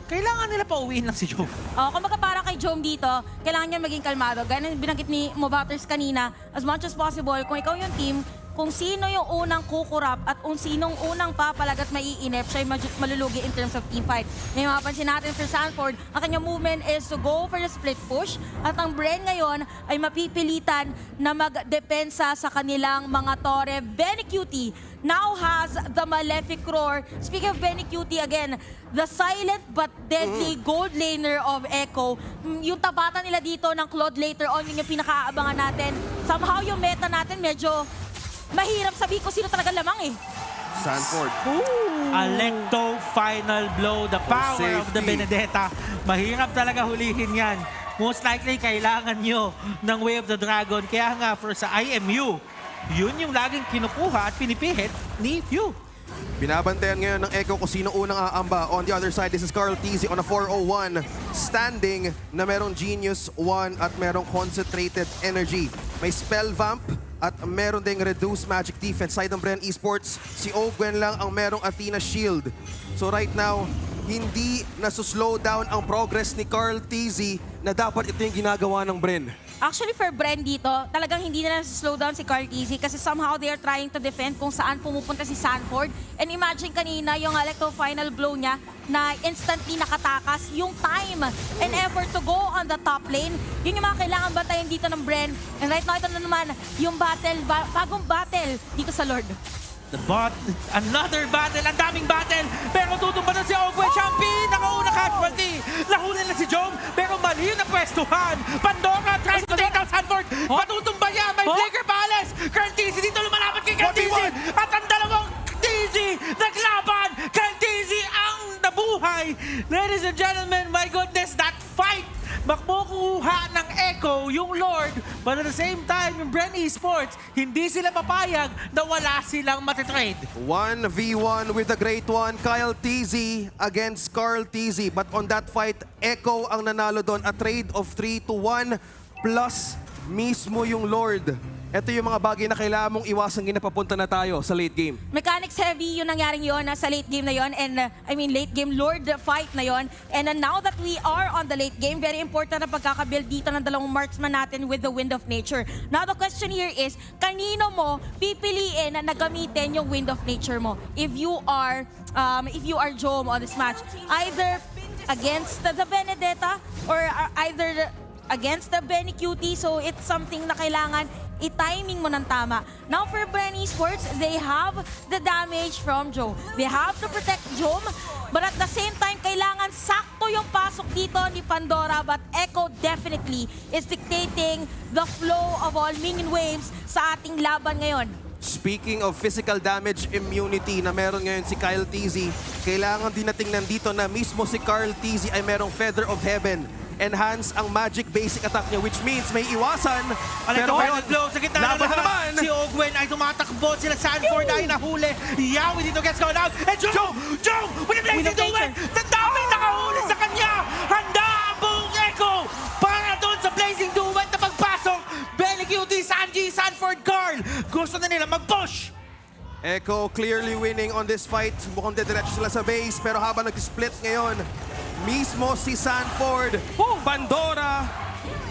kailangan nila pa uwiin lang si Jom. Kumbaga para kay Jom dito, kailangan niya maging kalmado. Ganun binanggit ni Mobaters kanina, as much as possible, kung ikaw yung team, kung sino yung unang kukurap at kung sinong unang papalag at maiinip, siya yung malulugi in terms of team fight. Ngayon mapapansin natin for Sanford, ang kanyang movement is to go for the split push at ang Bren ngayon ay mapipilitan na magdepensa sa kanilang mga tore. Benny Cutie now has the Malefic Roar. Speaking of Benny Cutie again, the silent but deadly gold laner of Echo. Yung tabatan nila dito ng Claude later on, yung pinakaabangan natin. Somehow yung meta natin medyo mahirap sabihin ko sino talaga lamang eh. Sanford. Alecto final blow, the power of the Benedetta. Mahirap talaga hulihin yan. Most likely, kailangan nyo ng Way of the Dragon. Kaya nga, for sa IMU, yun yung laging kinukuha at pinipihit ni Few. Binabantayan ngayon ng Echo kung sino unang aamba. On the other side, this is Carl TZ on a 401. Standing na merong Genius 1 at merong Concentrated Energy. May Spell Vamp at meron ding Reduced Magic Defense. Side ng Bren Esports, si Ogwen lang ang merong Athena Shield. So right now, hindi nasuslow down ang progress ni Carl TZ na dapat ito yung ginagawa ng Bren. Actually, for Bren dito, talagang hindi na slow down si Carl TZ kasi somehow they are trying to defend kung saan pumupunta si Sanford. And imagine kanina yung Electro final blow niya na instantly nakatakas yung time and effort to go on the top lane. Yun yung mga kailangan batayin dito ng Bren. And right now, ito na naman yung battle, bagong battle dito sa Lord. Another battle, ang daming battle, pero tutumba na si Ogwe, champion, nakauna casualty. Lahuli na si Jom, pero mali yung napwestuhan. Pandora tries to take out Sanford, matutumba niya, may Flicker Palace. Carl TZ dito lumalaban kay Carl TZ, at ang dalawang TZ naglaban. Carl TZ ang nabuhay. Ladies and gentlemen, my goodness, that fight! Makukuha ng Echo yung Lord, but at the same time, yung Bren Esports, hindi sila papayag na wala silang matitrade. 1v1 with the great one, Kyle TZ against Carl TZ. But on that fight, Echo ang nanalo doon. A trade of 3-1 plus mismo yung Lord ito yung mga bagay na kailangan mong iwasan ginapapunta na tayo sa late game. Mechanics heavy yung nangyaring yun sa late game na yun. And late game Lord fight na yun. And now that we are on the late game, very important na pagkakabuild dito ng dalawang marksman natin with the Wind of Nature. Now the question here is, kanino mo pipiliin na gamitin yung Wind of Nature mo? If you are Jom on this match, either against the Benedetta or either against the Benny Cutie. So it's something na kailangan i-timing mo ng tama. Now for Bren Esports, they have the damage from Joe. They have to protect Jom, but at the same time, kailangan sakto yung pasok dito ni Pandora, but Echo definitely is dictating the flow of all minion waves sa ating laban ngayon. Speaking of physical damage immunity na meron ngayon si Kyle TZ, kailangan din nating nandito na mismo si Carl TZ ay merong Feather of Heaven. Enhance ang magic basic attack niya, which means may iwasan. Pero final blow sa gitna laban na naman. Si Ogwen ay tumatakbo. Sila Sanford ay nahuli. Yawi dito gets called out. And Joe! With the blazing duet! Daming nakahuli sa kanya! Handa ang buong Echo para doon sa blazing duet na pagpasok. Belly Cutie, Sanji, Sanford, Carl. Gusto na nila mag-push. Echo clearly winning on this fight. Mukhang dediretso sila sa base, pero habang nag-split ngayon, mismo si Sanford, Pandora.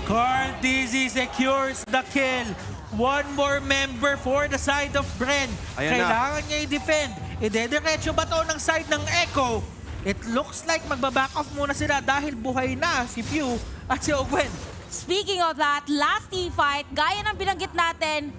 Carl TZ secures the kill. One more member for the side of Bren. Kailangan niya i-defend. Idediretso ba to ng side ng Echo? It looks like magbaback off muna sila dahil buhay na si Pew at si Ogwen. Speaking of that, last team fight, gaya ng binanggit natin,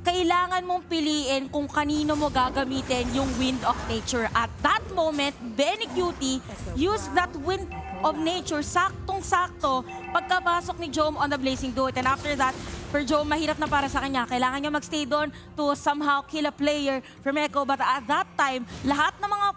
kailangan mong piliin kung kanino mo gagamitin yung Wind of Nature. At that moment, Benny Cutie used that Wind of Nature saktong-sakto pagkapasok ni Jom on the Blazing Duet. And after that, for Jom, mahirap na para sa kanya. Kailangan niya magstay doon to somehow kill a player from Echo. But at that time, lahat ng mga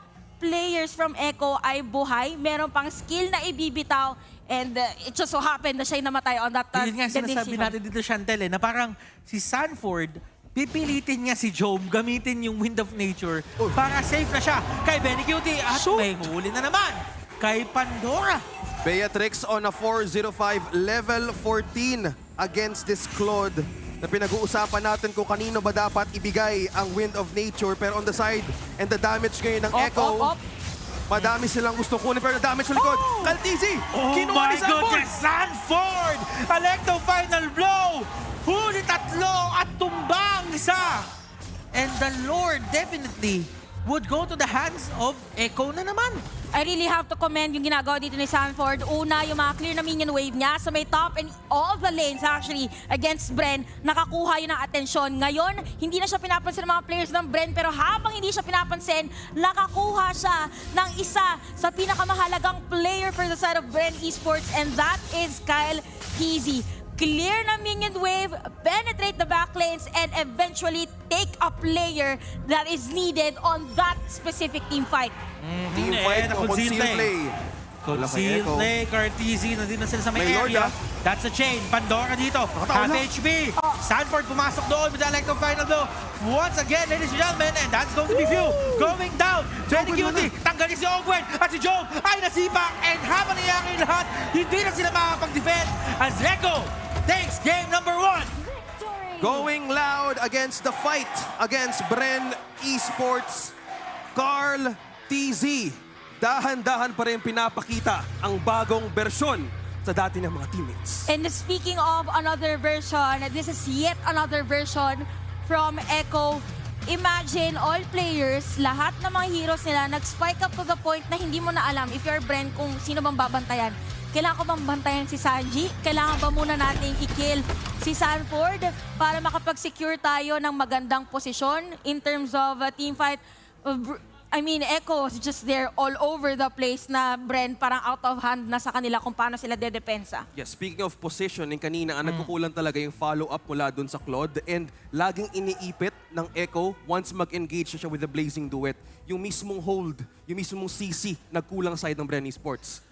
players from Echo ay buhay. Meron pang skill na ibibitaw. And it just so happened na siya namatay on that Yun nga sinasabi natin dito, Chantel, na parang si Sanford, pipilitin niya si Jom gamitin yung Wind of Nature para safe na siya kay Benny Cutie. At may huli na naman kay Pandora. Beatrix on a 405 level 14 against this Claude na pinag-uusapan natin kung kanino ba dapat ibigay ang Wind of Nature. Pero on the side and the damage ngayon ng Echo, madami silang gusto kunin pero damage sa likod. Kaltizi! Oh my goodness! Sanford! Electo final blow! Huli tatlo at tumbang isa! And the Lord definitely would go to the hands of Echo na naman. I really have to commend yung ginagawa dito ni Sanford. Una, yung mga clear na minion wave niya sa may top and all the lanes actually against Bren, nakakuha yun ng atensyon. Ngayon, hindi na siya pinapansin ng mga players ng Bren, pero habang hindi siya pinapansin, nakakuha siya ng isa sa pinakamahalagang player for the side of Bren Esports, and that is Kyle TZ. Clear na minion wave, penetrate the back lanes, and eventually take a player that is needed on that specific team fight. Team fight o conceal play. Conceal play, Cartesi, nandito na sila sa may area. That's a chain. Pandora dito. Half HP. Sanford pumasok doon with the electro final though. Once again, ladies and gentlemen, and that's going to be View. Going down. Benny Cutie. Tanggalin si Ogwen. At si Joe ay nasipa. And habang nangyayari lahat, hindi na sila makakapag-defend as Echo takes game number 1. Going loud against the fight against Bren Esports. Carl TZ. Dahan-dahan pa rin pinapakita ang bagong bersyon sa dati ng mga teammates. And speaking of another version, this is yet another version from Echo. Imagine all players, lahat ng mga heroes nila nag-spike up to the point na hindi mo na alam if you're Bren kung sino bang babantayan. Kailangan ko bang bantayan si Sanji? Kailangan ba muna natin i-kill si Sanford para makapag-secure tayo ng magandang posisyon in terms of team fight? I mean, Echo is just there all over the place na Bren parang out of hand na sa kanila kung paano sila dedepensa. Yes, speaking of positioning, kanina ang nagkukulang talaga yung follow-up mula dun sa Claude and laging iniipit ng Echo once mag-engage siya with the Blazing Duet. Yung mismong hold, yung mismong CC, nagkulang side ng Bren Esports.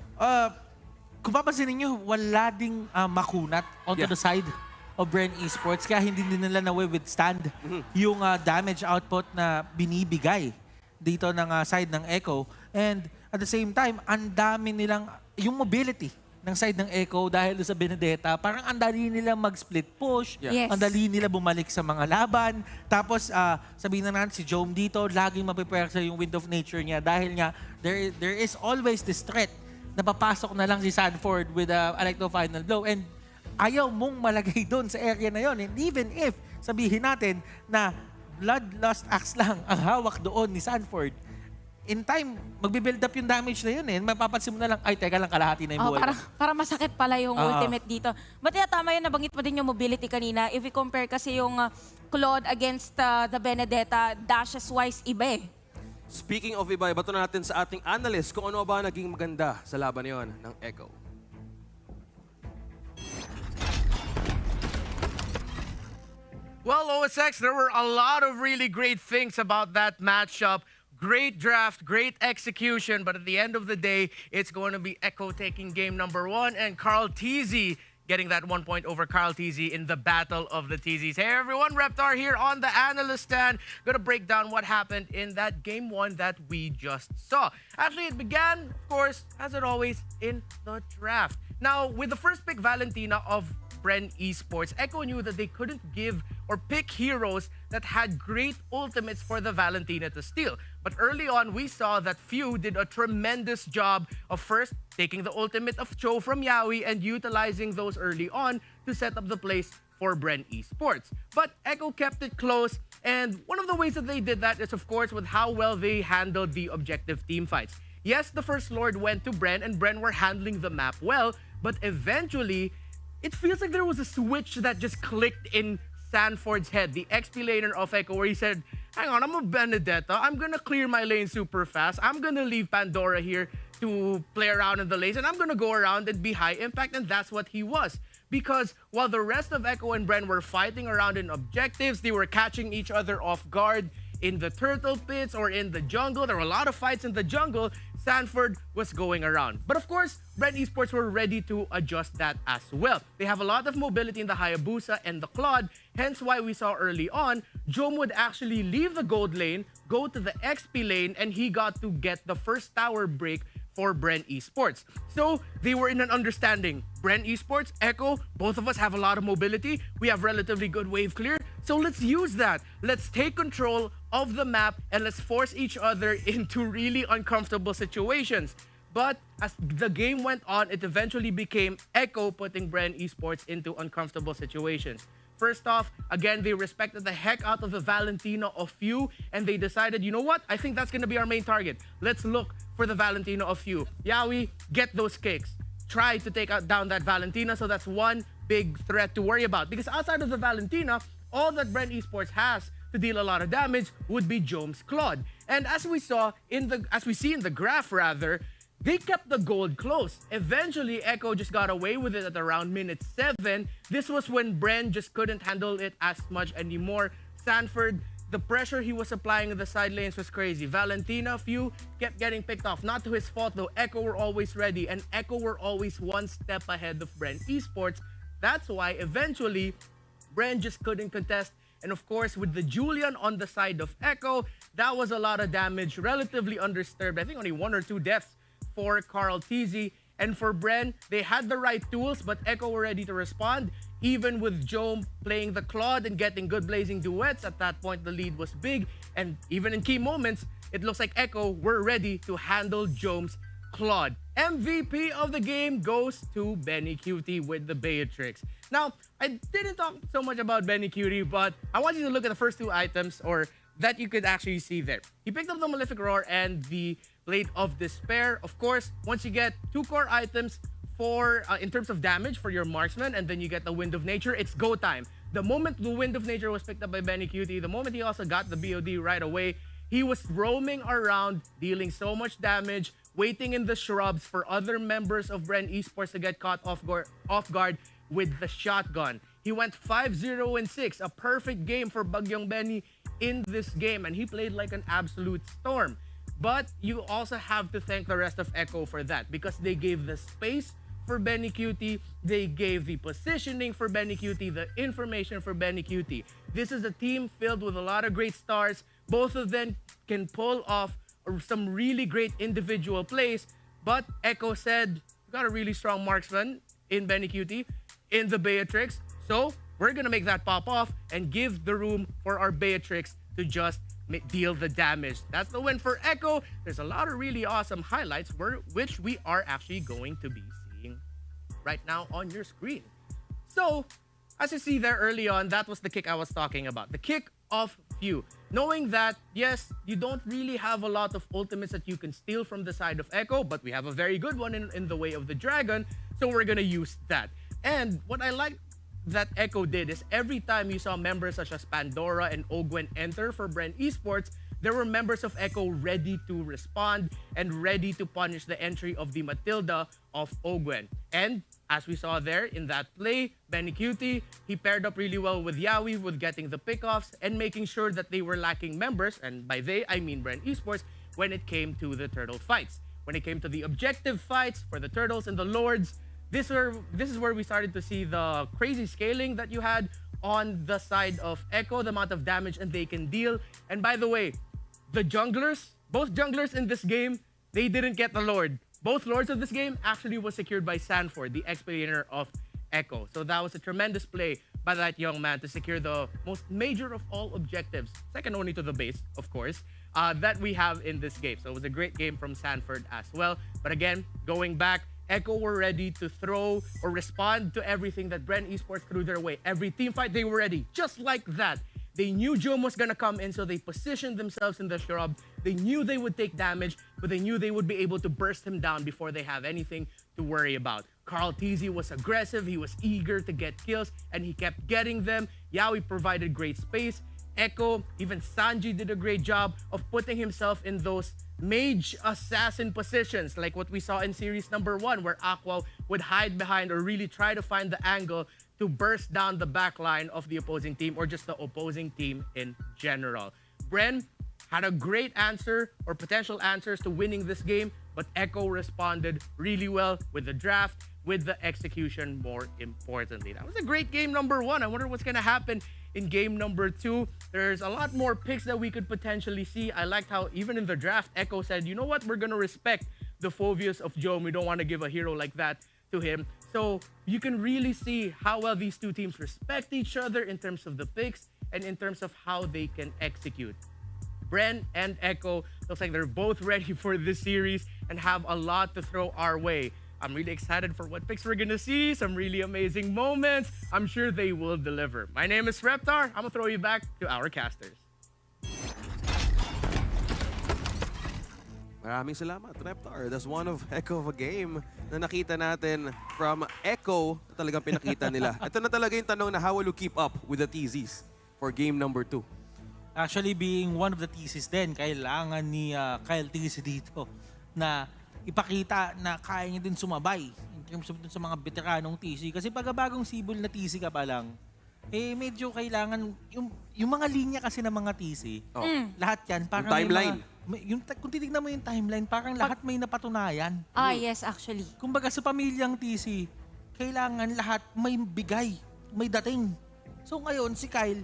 Kung papansin ninyo, wala ding makunat onto the side of Bren Esports kaya hindi din nila na-withstand yung damage output na binibigay dito ng side ng Echo. And at the same time, ang dami nilang, yung mobility ng side ng Echo dahil sa Benedetta, parang ang dali nila mag-split push, Yeah. Yes. ang dali nila bumalik sa mga laban. Tapos sabihin na natin si Jome dito, laging mapipersa yung Wind of Nature niya dahil nga there is always this threat na papasok na lang si Sanford with a Electro Final Blow and ayaw mong malagay doon sa area na yon. And even if sabihin natin na Bloodlust Axe lang ang hawak doon ni Sanford, in time, magbe-build up yung damage na yun eh. Mapapansin mo na lang, ay, teka lang, kalahati na yung buhay. Para masakit pala yung ultimate dito. But yeah, tama yun, nabanggit mo din yung mobility kanina. If we compare kasi yung Claude against the Benedetta, dashes-wise, iba eh. Speaking of iba, ibato na natin sa ating analyst kung ano ba naging maganda sa laban yon ng Echo. Well, OSX, there were a lot of really great things about that matchup. Great draft, great execution, but at the end of the day, it's going to be Echo taking game number 1 and Carl TZ getting that 1 point over Carl TZ in the Battle of the TZs. Hey everyone, Reptar here on the analyst stand. Gonna break down what happened in that game 1 that we just saw. Actually, it began, of course, as it always, in the draft. Now, with the first pick, Valentina of Bren Esports, Echo knew that they couldn't give or pick heroes that had great ultimates for the Valentina to steal. But early on, we saw that Few did a tremendous job of first taking the ultimate of Cho from Yaoi and utilizing those early on to set up the place for Bren Esports. But Echo kept it close, and one of the ways that they did that is, of course, with how well they handled the objective team fights. Yes, the First Lord went to Bren, and Bren were handling the map well, but eventually, it feels like there was a switch that just clicked in Sanford's head, the XP laner of Echo, where he said, hang on, I'm a Benedetta. I'm gonna clear my lane super fast. I'm gonna leave Pandora here to play around in the lanes, and I'm gonna go around and be high impact, and that's what he was. Because while the rest of Echo and Bren were fighting around in objectives, they were catching each other off guard in the turtle pits or in the jungle. There were a lot of fights in the jungle. Sanford was going around. But of course, Bren Esports were ready to adjust that as well. They have a lot of mobility in the Hayabusa and the Claude, hence why we saw early on, Jome would actually leave the gold lane, go to the XP lane, and he got to get the first tower break for Bren Esports. So they were in an understanding. Bren Esports, Echo, both of us have a lot of mobility. We have relatively good wave clear. So let's use that. Let's take control of the map and let's force each other into really uncomfortable situations. But as the game went on, it eventually became Echo putting Bren Esports into uncomfortable situations. First off, again, they respected the heck out of the Valentina of Few, and they decided, you know what? I think that's going to be our main target. Let's look for the Valentina of Few. Yaoi, get those kicks. Try to take down that Valentina, so that's one big threat to worry about. Because outside of the Valentina, all that Bren Esports has to deal a lot of damage would be Jome's Claude. And as we see in the graph rather, they kept the gold close. Eventually, Echo just got away with it at around minute 7. This was when Bren just couldn't handle it as much anymore. Sanford, the pressure he was applying in the side lanes was crazy. Valentina, Few kept getting picked off. Not to his fault though. Echo were always ready, and Echo were always one step ahead of Bren Esports. That's why eventually, Bren just couldn't contest. And of course, with the Julian on the side of Echo, that was a lot of damage, relatively undisturbed. I think only 1 or 2 deaths for Carl TZ. And for Bren, they had the right tools, but Echo were ready to respond. Even with Jome playing the Claude and getting good blazing duets, at that point the lead was big. And even in key moments, it looks like Echo were ready to handle Jome's Claude. MVP of the game goes to Benny Cutie with the Beatrix. Now, I didn't talk so much about Benny Cutie, but I want you to look at the first 2 items, or that you could actually see there. He picked up the Malefic Roar and the Blade of Despair. Of course, once you get 2 core items for in terms of damage for your marksman, and then you get the Wind of Nature, it's go time. The moment the Wind of Nature was picked up by Benny Cutie, the moment he also got the BOD right away, he was roaming around, dealing so much damage, waiting in the shrubs for other members of Bren Esports to get caught off guard with the shotgun. He went 5-0-6, a perfect game for Bagyong Benny in this game, and he played like an absolute storm. But you also have to thank the rest of Echo for that, because they gave the space for Benny Cutie, they gave the positioning for Benny Cutie, the information for Benny Cutie. This is a team filled with a lot of great stars. Both of them can pull off some really great individual plays, but Echo said, got a really strong marksman in Benny Cutie, in the Beatrix. So we're gonna make that pop off and give the room for our Beatrix to just deal the damage. That's the win for Echo. There's a lot of really awesome highlights which we are actually going to be seeing right now on your screen. So, as you see there early on, that was the kick I was talking about. The kick of few. Knowing that, yes, you don't really have a lot of ultimates that you can steal from the side of Echo, but we have a very good one in the way of the Dragon, so we're gonna use that. And what I like that Echo did is every time you saw members such as Pandora and Ogwen enter for Bren Esports, there were members of Echo ready to respond and ready to punish the entry of the Matilda of Ogwen. And as we saw there in that play, Benny Cutie, he paired up really well with Yawi with getting the pickoffs and making sure that they were lacking members, and by they, I mean Bren Esports, when it came to the turtle fights. When it came to the objective fights for the turtles and the lords, this is where we started to see the crazy scaling that you had on the side of Echo, the amount of damage and they can deal. And by the way, the junglers, both junglers in this game, they didn't get the Lord. Both Lords of this game actually was secured by Sanford, the explainer of Echo. So that was a tremendous play by that young man to secure the most major of all objectives, second only to the base, of course, that we have in this game. So it was a great game from Sanford as well. But again, going back, Echo were ready to throw or respond to everything that Bren Esports threw their way. Every team fight, they were ready, just like that. They knew Jom was gonna come in, so they positioned themselves in the shrub. They knew they would take damage, but they knew they would be able to burst him down before they have anything to worry about. Carl Teasy was aggressive, he was eager to get kills, and he kept getting them. Yawi provided great space. Echo, even Sanji did a great job of putting himself in those mage assassin positions, like what we saw in series number 1, where Aqua would hide behind or really try to find the angle to burst down the back line of the opposing team or just the opposing team in general. Bren had a great answer or potential answers to winning this game, but Echo responded really well with the draft, with the execution more importantly. That was a great game number 1. I wonder what's gonna happen in game number 2. There's a lot more picks that we could potentially see. I liked how even in the draft, Echo said, you know what, we're gonna respect the Phobius of Jom. We don't wanna give a hero like that to him. So you can really see how well these two teams respect each other in terms of the picks and in terms of how they can execute. Bren and Echo looks like they're both ready for this series and have a lot to throw our way. I'm really excited for what picks we're gonna see, some really amazing moments. I'm sure they will deliver. My name is Reptar. I'm gonna throw you back to our casters. Maraming salamat, Reptar. That's one of Echo of a game na nakita natin from Echo na talagang pinakita nila. Ito na talaga yung tanong na how will you keep up with the TZs for game number 2? Actually, being one of the thesis din, kailangan ni Kyle TC dito na ipakita na kaya niya din sumabay in terms of sa mga veteranong TC. Kasi pag bagong sibol na TC ka pa lang, eh medyo kailangan, yung mga linya kasi ng mga TC, lahat yan, parang yung timeline. Kung titignan mo yung timeline, parang lahat may napatunayan. Yes, actually. Kumbaga sa pamilyang TC, kailangan lahat may bigay, may dating. So ngayon, si Kyle,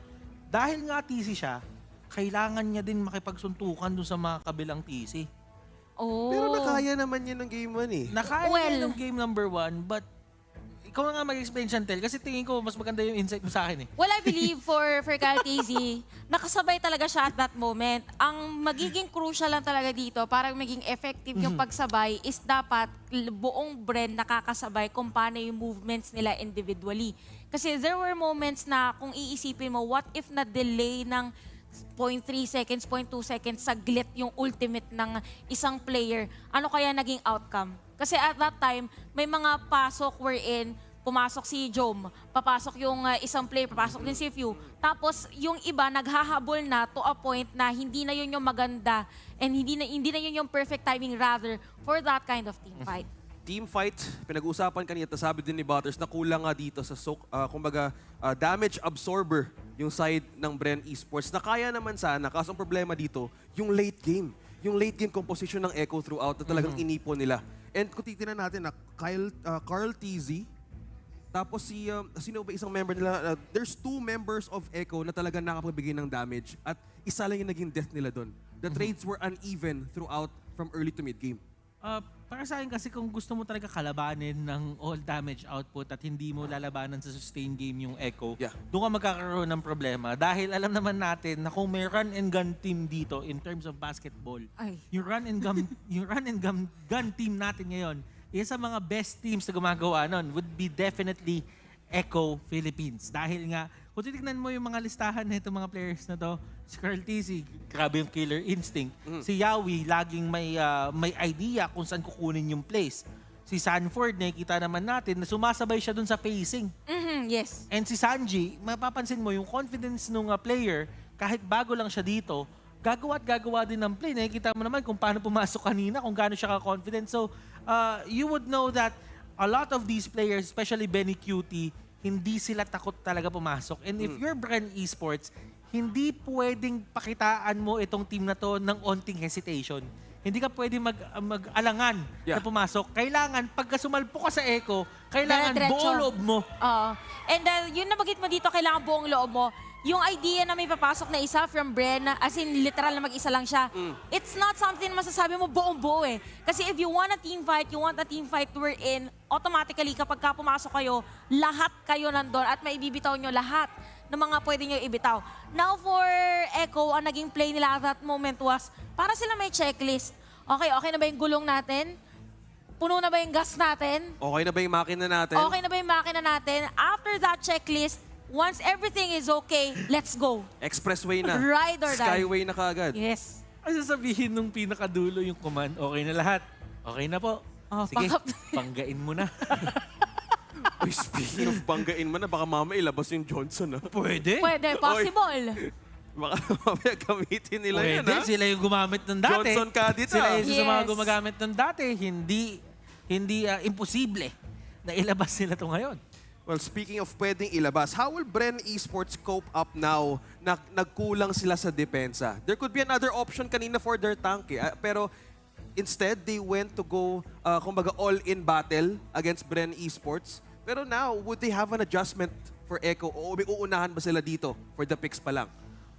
dahil nga TC siya, kailangan niya din makipagsuntukan dun sa mga kabilang TC. Pero nakaya naman yun ng game 1 eh. Nakaya yun ng game number 1, but ikaw nga mag-explain, Chantel, kasi tingin ko mas maganda yung insight mo sa akin eh. Well, I believe for Kyle TZ, nakasabay talaga siya at that moment. Ang magiging crucial lang talaga dito para maging effective yung pagsabay is dapat buong Bren nakakasabay kung paano yung movements nila individually. Kasi there were moments na kung iisipin mo, what if na-delay ng 0.3 seconds, 0.2 seconds, saglit yung ultimate ng isang player, ano kaya naging outcome? Kasi at that time, may mga pasok wherein pumasok si Jom, papasok yung isang player, papasok din si Few. Tapos yung iba naghahabol na to a point na hindi na yun yung maganda and hindi na yun yung perfect timing rather for that kind of team fight. Team fight, pinag-uusapan kanina, sabi din ni Butters na kulang nga dito sa kumbaga damage absorber yung side ng Bren Esports na kaya naman sana, kaso ang problema dito, yung late game. Yung late game composition ng Echo throughout na talagang inipon nila. And kung titignan natin na Carl TZ, tapos sino ba isang member nila, there's 2 members of Echo na talagang nakapagbigay ng damage at isa lang yung naging death nila doon. The trades were uneven throughout from early to mid game. Para sa akin kasi kung gusto mo talaga kalabanin ng all damage output at hindi mo lalabanan sa sustain game yung Echo, doon ka magkakaroon ng problema. Dahil alam naman natin na kung may run and gun team dito in terms of basketball, yung run and gun team natin ngayon, isa sa mga best teams na gumagawa nun would be definitely Echo Philippines. Dahil nga, kung titignan mo yung mga listahan na itong mga players na to, si Carl TC, grabe yung killer instinct. Si Yawi, laging may idea kung saan kukunin yung place. Si Sanford, nakikita naman natin na sumasabay siya dun sa pacing. Yes. And si Sanji, mapapansin mo yung confidence ng player, kahit bago lang siya dito, gagawa din ng play. Nakikita mo naman kung paano pumasok kanina, kung gaano siya ka-confident. So, you would know that a lot of these players, especially Benny Cutie, hindi sila takot talaga pumasok. And if you're Bren Esports, hindi pwedeng pakitaan mo itong team na to ng onting hesitation. Hindi ka pwedeng mag-alangan na pumasok. Kailangan, pagka sumalpo ka sa Echo, kailangan buong loob mo. And yun nabagit mo dito, kailangan buong loob mo. Yung idea na may papasok na isa from Bren, as in literal na mag-isa lang siya, it's not something masasabi mo buong-buo eh. Kasi if you want a team fight wherein automatically kapag ka pumasok kayo, lahat kayo nandun at maibibitaw nyo lahat ng mga pwede nyo ibitaw. Now for Echo, ang naging play nila at that moment was, para sila may checklist. Okay na ba yung gulong natin? Puno na ba yung gas natin? Okay na ba yung makina natin? Okay na ba yung makina natin? After that checklist, once everything is okay, let's go. Expressway na. Ride or die. Skyway na kaagad. Yes. Ay, sasabihin nung pinakadulo yung command, okay na lahat. Okay na po. Sige, panggain mo na. Uy, speaking of banggain mo na, baka mama ilabas yung Johnson. Pwede. Pwede, possible. Baka mamaya gamitin nila yan, ha? Sila yung gumamit ng dati. Johnson ka dito. Sila yung sa mga gumagamit ng dati. Hindi imposible na ilabas nila to ngayon. Well, speaking of pwedeng ilabas, how will Bren Esports cope up now na nagkulang sila sa depensa? There could be another option kanina for their tank, pero instead, they went to go, kumbaga, all-in battle against Bren Esports. Pero now, would they have an adjustment for Echo? O may uunahan ba sila dito for the picks pa lang?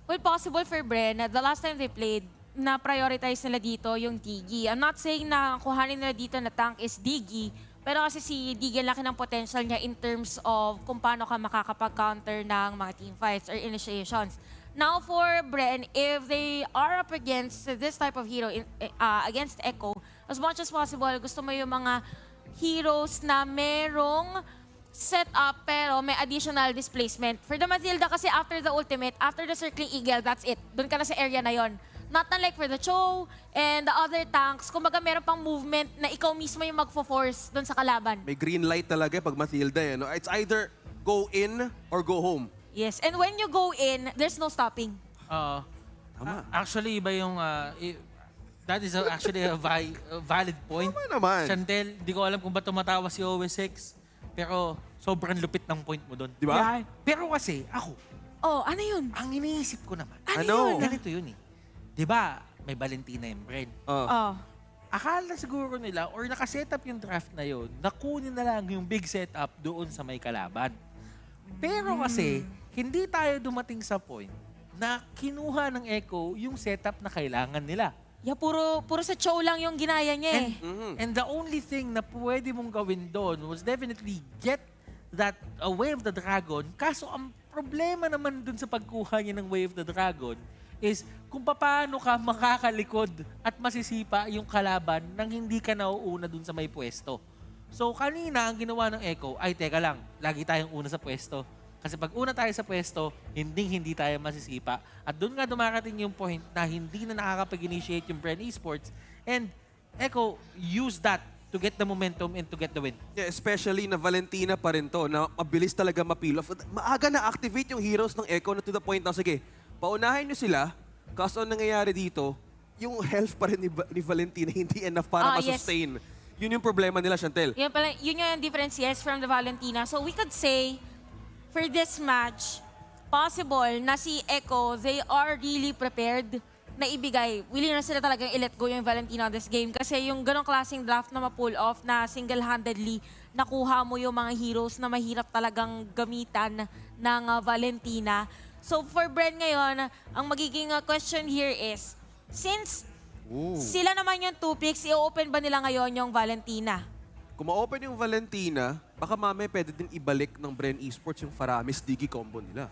Well, possible for Bren. The last time they played, na-prioritize nila dito yung Diggy. I'm not saying na kuhanin nila dito na tank is Diggy, pero kasi si Diggy laki ng potential niya in terms of kung paano ka makakapag-counter ng mga team fights or initiations. Now for Bren, if they are up against this type of hero, against Echo, as much as possible, gusto mo yung mga heroes na merong set up pero may additional displacement. For the Matilda kasi after the ultimate, after the circling eagle, that's it. Doon ka na sa area na yon. Not unlike for the Cho and the other tanks, kumbaga meron pang movement na ikaw mismo yung magfo-force doon sa kalaban. May green light talaga pag Matilda. No? It's either go in or go home. Yes, and when you go in, there's no stopping. Actually, iba yung... that is actually a valid point. Tama naman. Chantel, di ko alam kung ba tumatawa si OS6, pero sobrang lupit ng point mo doon. Di ba? Yeah. Pero kasi, ako... ano yun? Ang iniisip ko naman. Ano? Ganito yun eh. Di ba, may Valentina yung Bren. Akala siguro nila, or nakasetup yung draft na yun, nakunin na lang yung big setup doon sa may kalaban. Pero kasi, hindi tayo dumating sa point na kinuha ng Echo yung setup na kailangan nila. Yeah, puro sa Cho lang yung ginaya niya eh. And the only thing na pwede mong gawin doon was definitely get that Wave the Dragon. Kaso ang problema naman dun sa pagkuha niya ng Wave the Dragon is kung paano ka makakalikod at masisipa yung kalaban nang hindi ka nauuna dun sa may pwesto. So kanina ang ginawa ng Echo ay teka lang, lagi tayong una sa pwesto. Kasi pag una tayo sa pwesto, hindi tayo masisipa. At doon nga dumarating yung point na hindi na nakakapag-initiate yung Bren Esports. And Echo used that to get the momentum and to get the win. Yeah, especially na Valentina pa rin to, na mabilis talaga ma-peel off. Maaga na-activate yung heroes ng Echo na to the point na, sige, paunahin nyo sila, kaso ang nangyayari dito, yung health pa rin ni Valentina hindi enough para ma-sustain. Yes. Yun yung problema nila, Chantel. Yun yung difference, yes, from the Valentina. So we could say, for this match, possible na si Echo, they are really prepared na ibigay. Willing na sila talagang i-let go yung Valentina on this game. Kasi yung ganong klaseng draft na ma-pull off na single-handedly nakuha mo yung mga heroes na mahirap talagang gamitan ng Valentina. So for Bren ngayon, ang magiging question here is, since Sila naman yung 2 picks. I-open ba nila ngayon yung Valentina? Kung ma-open yung Valentina, baka mamaya pwede din ibalik ng Bren Esports yung Faramis-Digi combo nila.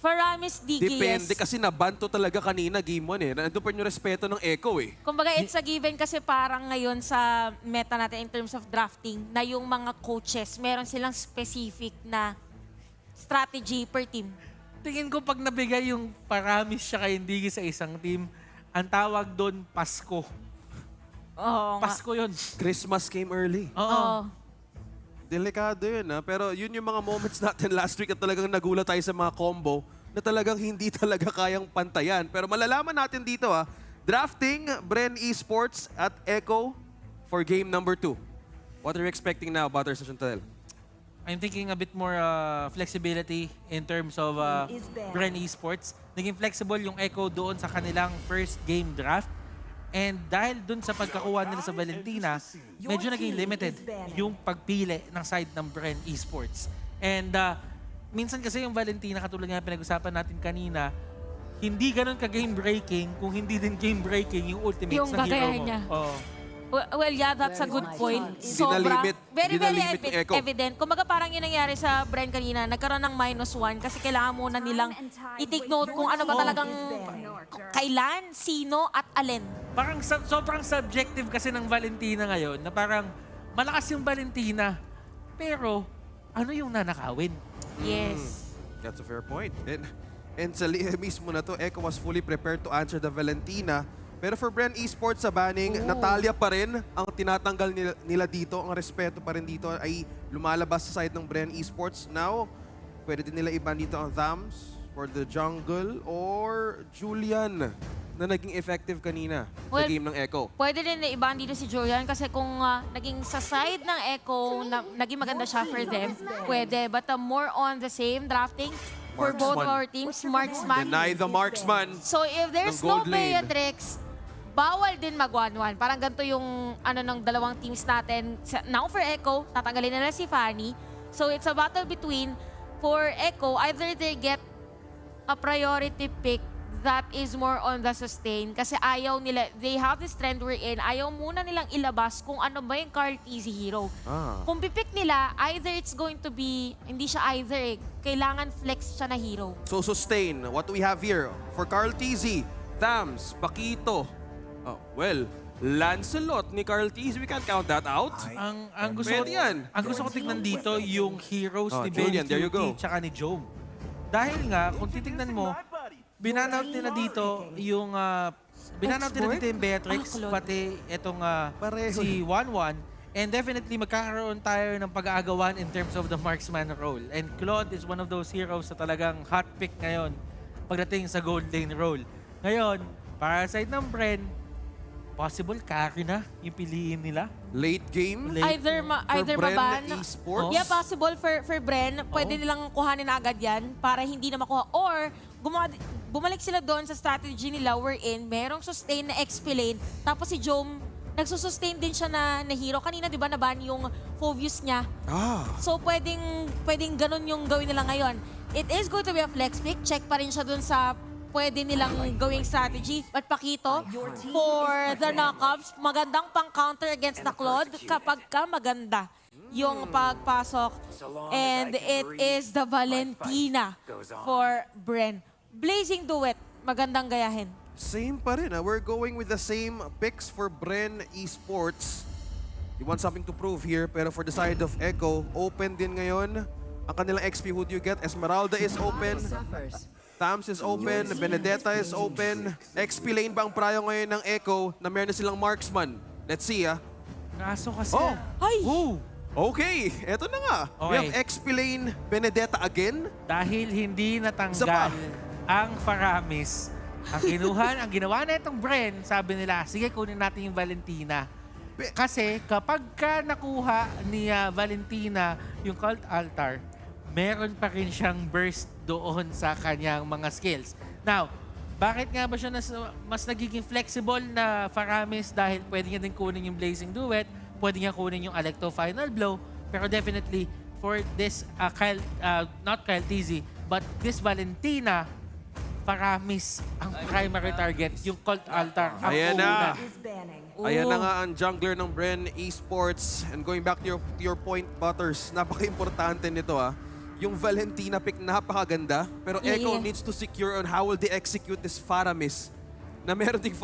Faramis, Digi, Depende yes. kasi nabanto talaga kanina game 1 eh. Nandun pa yung respeto ng Echo eh. Kumbaga, it's a given kasi parang ngayon sa meta natin in terms of drafting na yung mga coaches, meron silang specific na strategy per team. Tingin ko pag nabigay yung Faramis siya kay Digi sa isang team, ang tawag doon, Pasko. Oo Pasko yun. Christmas came early. Oo. Delikado yun ha. Pero yun yung mga moments natin last week at talagang nagulat tayo sa mga combo na talagang hindi talaga kayang pantayan. Pero malalaman natin dito ha, drafting Bren Esports at Echo for game number 2. What are you expecting now, Butter Chantel? I'm thinking a bit more flexibility in terms of Bren Esports. Naging flexible yung Echo doon sa kanilang first game draft. And dahil dun sa pagkakuha nila sa Valentina, medyo naging limited yung pagpili ng side ng Bren Esports. And minsan kasi yung Valentina, katulad nga pinag-usapan natin kanina, hindi ganun ka-game-breaking kung hindi din game-breaking yung ultimates Yung ng hero kagayahan mo. niya. Well, yeah, that's a good point. Dinalimit- Very dinalimit ni Echo. evident. Kumbaga parang yun nangyari sa Bren kanina, nagkaroon ng -1 kasi kailangan muna nilang i-take note kung ano ba talagang kailan, sino, at alin. Parang sobrang subjective kasi ng Valentina ngayon na parang malakas yung Valentina, pero ano yung nanakawin? Yes. That's a fair point. And sa mismo na to, Echo was fully prepared to answer the Valentina. Pero for Bren Esports sa banning, Natalia pa rin ang tinatanggal nila dito. Ang respeto pa rin dito ay lumalabas sa side ng Bren Esports. Now, pwede din nila iban dito ang Thams for the jungle or Julian na naging effective kanina sa game ng Echo. Pwede rin na ibahan dito si Julian kasi kung naging sa side ng Echo, naging maganda siya for them, pwede. But more on the same drafting for both our teams, marksman. Deny the marksman. So if there's ng no gold lane. Beatrix, bawal din mag 1-1. Parang ganito yung ano ng dalawang teams natin. Now for Echo, tatanggalin nila si Fanny. So it's a battle between, for Echo, either they get a priority pick that is more on the sustain. Kasi ayaw nila, they have this trend we're in, ayaw muna nilang ilabas kung ano ba yung Carl Easy hero. Kung pipick nila, either it's going to be, hindi siya either eh, kailangan flex siya na hero. So sustain, what do we have here? For Carl TZ, Thams, Paquito. Oh, well, Lancelot ni Carl TZ, we can't count that out. Ang gusto ko tignan dito yung heroes ni Julian, there you go. Cutie tsaka ni Jome. Dahil nga, kung titignan mo, binanout nila dito yung Beatrix, pati itong si 1-1. And definitely, magkakaroon tayo ng pag-aagawan in terms of the marksman role. And Claude is one of those heroes na talagang hot pick ngayon pagdating sa gold lane role. Ngayon, para sa side ng Bren, possible carry na yung piliin nila. Late game? Either Bren maban. Esports? Yeah, possible for Bren. Pwede nilang kuhanin na agad yan para hindi na makuha. Or, bumalik sila doon sa strategy nila wherein merong sustain na XP lane. Tapos si Jome, nagsusustain din siya na hero. Kanina, di ba, naban yung Phovius niya. So, pwedeng ganun yung gawin nila ngayon. It is going to be a flex pick. Check pa rin siya doon sa pwede nilang gawing strategy. But Paquito, for the knockups, magandang pang-counter against the Claude kapag ka maganda yung pagpasok. And it is the Valentina for Bren. Blazing Duet, magandang gayahin. Same pa rin. We're going with the same picks for Bren Esports. You want something to prove here, pero for the side of Echo, open din ngayon. Ang kanilang XP, who do you get? Esmeralda is open. Thams is open, Benedetta is open. XP lane ba ang prayo ngayon ng Echo na meron na silang marksman? Let's see Kaso kasi... Ay! Okay, eto na nga. We have XP lane Benedetta again. Dahil hindi natanggal ang Faramis, ang ginawa na itong Bren, sabi nila, sige kunin natin yung Valentina. Kasi kapag ka nakuha ni Valentina yung Cult Altar, meron pa rin siyang burst doon sa kanyang mga skills. Now, bakit nga ba siya mas nagiging flexible na Faramis dahil pwede niya din kunin yung Blazing Duet, pwede niya kunin yung Alecto Final Blow, pero definitely for this, not Kyle TZ, but this Valentina, Paramis ang primary target, yung Cult Altar. Ang Ayan na. una. Ayan na nga ang jungler ng Bren Esports. And going back to your point, Butters, napaka-importante nito Yung Valentina pick, napakaganda. Pero Echo needs to secure on how will they execute this Faramis na meron ding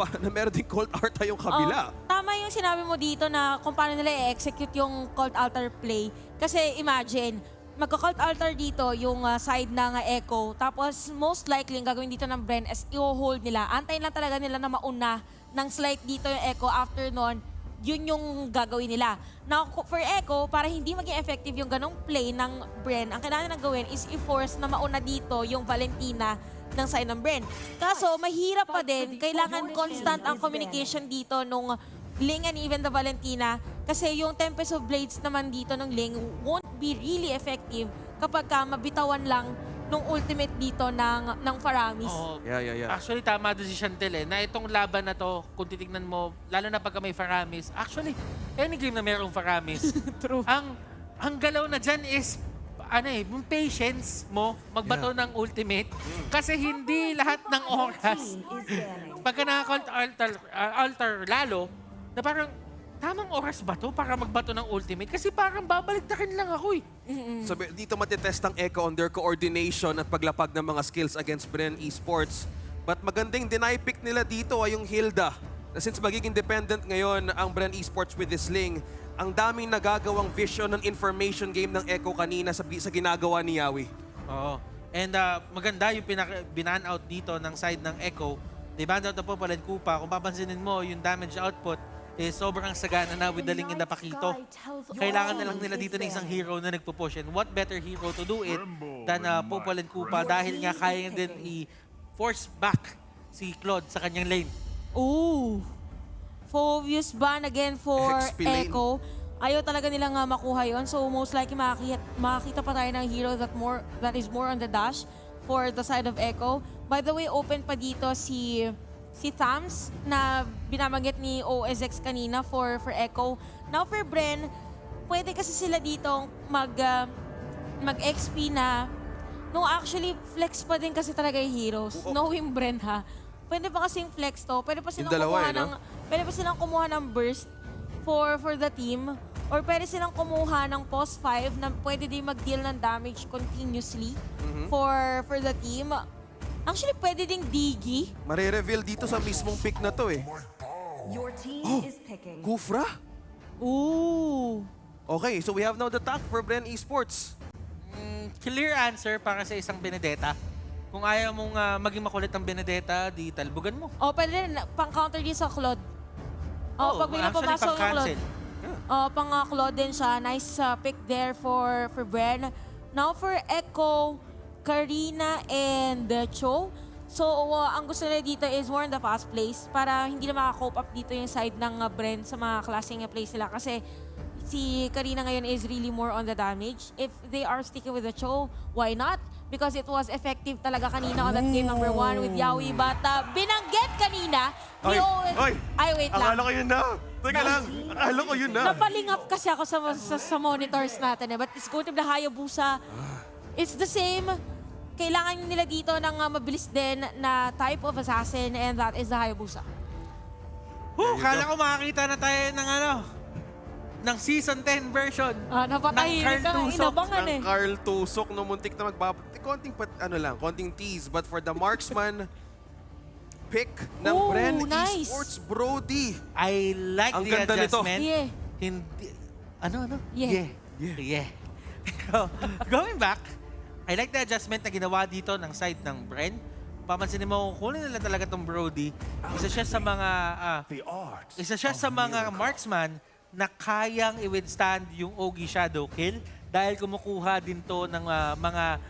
Cold Arta yung kabila. Tama yung sinabi mo dito na kung paano nila i-execute yung Cult Altar play. Kasi imagine, magka-Cult Altar dito yung side ng Echo. Tapos most likely, ang gagawin dito ng Bren is i-hold nila. Antayin lang talaga nila na mauna ng slight dito yung Echo. After nun, yun yung gagawin nila. Now, for Echo, para hindi maging effective yung ganong play ng Bren, ang kailangan nilang gawin is i-force na mauna dito yung Valentina ng side ng Bren. Kaso, mahirap pa din. Kailangan constant ang communication dito nung Ling and even the Valentina. Kasi yung Tempest of Blades naman dito ng Ling won't be really effective kapag mabitawan lang nung ultimate dito ng Faramis. Oo. Yeah. Actually, tama doon si Chantel na itong laban na to, kung titignan mo, lalo na pagka may Faramis, actually, any game na mayroong Faramis, True. Ang galaw na dyan is, yung patience mo magbato ng ultimate. Kasi hindi lahat ng oras, pagka naka-Cult altar lalo, na parang, tamang oras ba to para magbato ng ultimate? Kasi parang babaliktakin lang ako So, dito matitest ang Echo on their coordination at paglapag ng mga skills against Bren Esports. But magandang deny pick nila dito ay yung Hilda. Na since magiging dependent ngayon ang Bren Esports with this Ling, ang daming nagagawang vision ng information game ng Echo kanina sa ginagawa ni Yawi. Oo. And maganda yung binan out dito ng side ng Echo. They banned out na po Kupa. Kung papansinin mo, yung damage output, sobrang sagana na with the Ling in the Pakito. Kailangan na lang nila dito ng isang hero na nagpo-push. And what better hero to do it than Popol and Kupa dahil nga kaya din i-force back si Claude sa kanyang lane. Ooh! Phobius ban again for Echo. Ayaw talaga nilang makuha yon. So most likely makakita pa tayo ng hero that is more on the dash for the side of Echo. By the way, open pa dito si Thams na binabanggit ni OSX kanina for Echo. Now for Bren, pwede kasi sila dito mag-XP na actually flex pa din kasi talaga yung heroes. Knowing Bren pwede pa kasing flex to. Pwede pa silang kumuha ng burst for the team. Or pwede silang kumuha ng pos 5 na pwede din mag-deal ng damage continuously for the team. Actually, pwede ding Digi. Mare-reveal dito sa mismong pick na to Your team is picking. Kufra? Ooh. Okay, so we have now the tag for Bren Esports. Clear answer para sa isang Benedetta. Kung ayaw mong maging makulit ang Benedetta, di talbugan mo. Pwede rin. Pang-counter din sa Claude. Pag bigla pumasok yung Claude. Pang-Claude din siya. Nice pick there for Bren. Now for Echo, Karina, and Cho. So, ang gusto nila dito is more on the fast plays para hindi na maka-cope up dito yung side ng Bren sa mga klaseng plays nila. Kasi si Karina ngayon is really more on the damage. If they are sticking with the Cho, why not? Because it was effective talaga kanina on that game number 1 with Yawi. But binanggit kanina ni Ay, wait lang. Akala ko yun na. Teka lang. Akala ko yun na. Napalingap kasi ako sa monitors natin. But it's going to be the Hayabusa. It's the same. Kailangan nila dito ng mabilis din na type of assassin, and that is the Hayabusa. Kala ko makakita na tayo ng Season 10 version. Napatahimik ka, inabangan ng Carl Tusok na muntik na konting tease. But for the marksman, pick ng Bren Esports, Brody. I like ang the ganda adjustment. Nito. Hindi, Yeah. Going back, I like the adjustment na ginawa dito ng side ng Bren. Papansinin mo, kunin nila talaga tong Brody. Isa siya sa mga marksman na kayang i-withstand yung Ogi Shadow Kill dahil kumukuha din to ng mga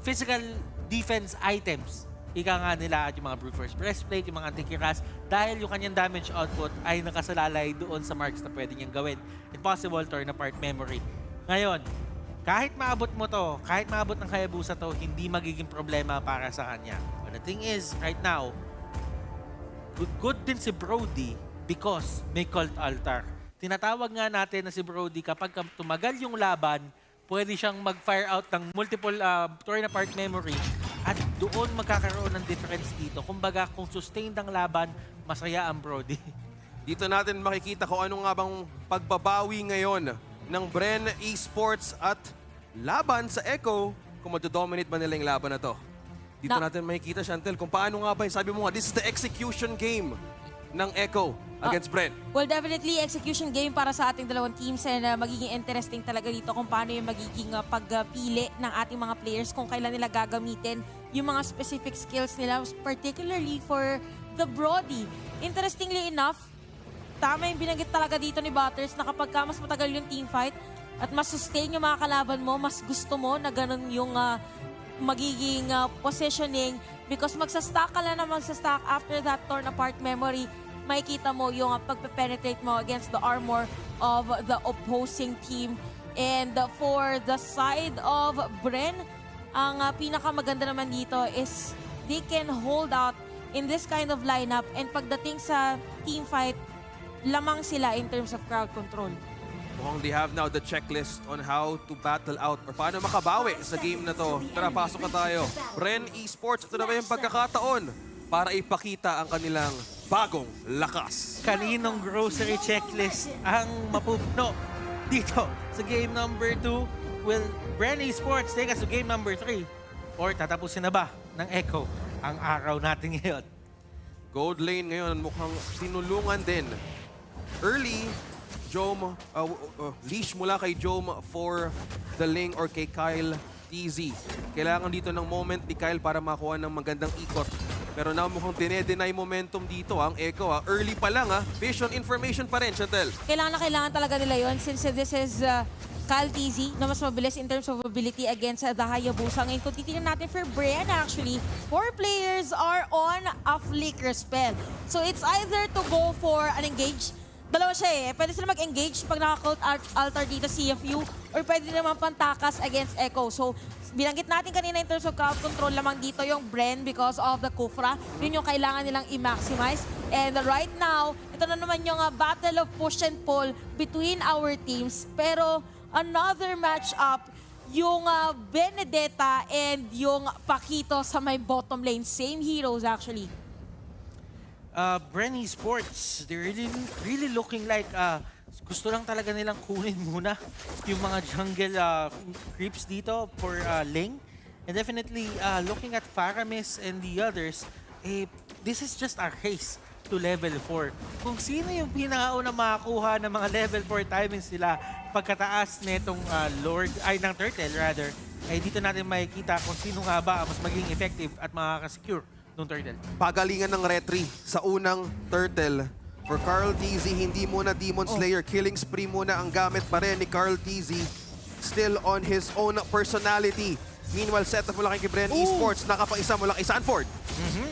physical defense items. Ika nga nila at yung mga brute force breastplate, yung mga anti-kiras, dahil yung kanyang damage output ay nakasalalay doon sa marks na pwede niyang gawin. Impossible turn apart memory. Ngayon, kahit maabot mo to, kahit maabot ng Hayabusa to, hindi magiging problema para sa kanya. But the thing is, right now, good din si Brody because may Cult Altar. Tinatawag nga natin na si Brody kapag tumagal yung laban, pwede siyang mag-fire out ng multiple turn apart memory at doon magkakaroon ng difference dito. Kumbaga, kung sustained ang laban, masaya ang Brody. Dito natin makikita kung ano nga bang pagbabawi ngayon ng Bren Esports at laban sa Echo, kung madodominate ba nila yung laban na to. Dito natin makikita, Chantel, kung paano nga ba, sabi mo nga, this is the execution game ng Echo against Bren. Well, definitely execution game para sa ating dalawang teams and magiging interesting talaga dito kung paano yung magiging pagpili ng ating mga players, kung kailan nila gagamitin yung mga specific skills nila, particularly for the Brody. Interestingly enough, tama yung binanggit talaga dito ni Butters na kapag mas matagal yung teamfight at mas sustain yung mga kalaban mo, mas gusto mo na ganun yung magiging positioning because magsastack ka lang na magsastack after that torn apart memory, makikita mo yung pagpe-penetrate mo against the armor of the opposing team. And for the side of Bren, ang pinakamaganda naman dito is they can hold out in this kind of lineup and pagdating sa teamfight, lamang sila in terms of crowd control. Mukhang they have now the checklist on how to battle out or paano makabawi sa game na to. Tara, pasok na tayo. Bren Esports, ito na ba yung pagkakataon para ipakita ang kanilang bagong lakas? Kaninong grocery checklist ang mapupuno dito sa game number 2? Will Bren Esports take us to game number 3? Or tatapusin na ba ng Echo ang araw natin ngayon? Gold lane ngayon mukhang tinulungan din. Early, Jom, leash mula kay Jom for the Ling or kay Kyle TZ. Kailangan dito ng moment ni Kyle para makuha ng magandang ikot. Pero na mukhang dine-deny momentum dito ang Echo. Early pa lang, vision information pa rin, Chantel. Kailangan talaga nila yon since this is Kyle TZ na mas mabilis in terms of ability against the Hayabusa. Ngayon, kung titignan natin for Bren, actually, 4 players are on a flicker spell. So it's either to go for an engage. Dalawa siya eh. Pwede sila mag-engage pag naka-cult altar dito CFU or pwede naman pantakas against Echo. So, binanggit natin kanina in terms of crowd control lamang dito yung Bren because of the Kufra. Yun yung kailangan nilang i-maximize. And right now, ito na naman yung battle of push and pull between our teams. Pero another match-up, yung Benedetta and yung Paquito sa may bottom lane. Same heroes actually. Bren Esports, they're really looking like gusto lang talaga nilang kunin muna yung mga jungle creeps dito for Ling. And definitely looking at Faramis and the others, this is just a race to level 4. Kung sino yung pinakauna makakuha ng mga level 4 timings nila pagkataas netong ng Turtle rather, dito natin makikita kung sino nga ba mas maging effective at makakasecure nung Turtle. Pagalingan ng retry sa unang Turtle. For Carl TZ, hindi muna Demon Slayer. Killing spree muna ang gamit pa rin ni Carl TZ. Still on his own personality. Meanwhile, set up mula kay Bren Esports. Nakapa-isa mula kay Sanford.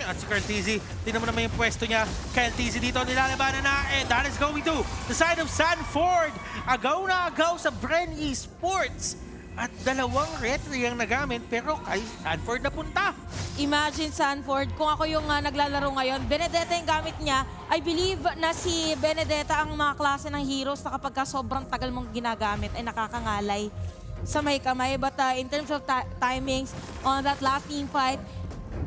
At si Carl TZ, tingnan mo naman yung pwesto niya. Kyle TZ dito nilalabanan na. And that is going to the side of Sanford. Agaw na agaw sa Bren Esports. At dalawang retry ang nagamit pero kay Sanford napunta. Imagine Sanford, kung ako yung naglalaro ngayon, Benedetta yung gamit niya. I believe na si Benedetta ang mga klase ng heroes na kapag sobrang tagal mong ginagamit ay nakakangalay sa may kamay. But in terms of timings on that last team fight,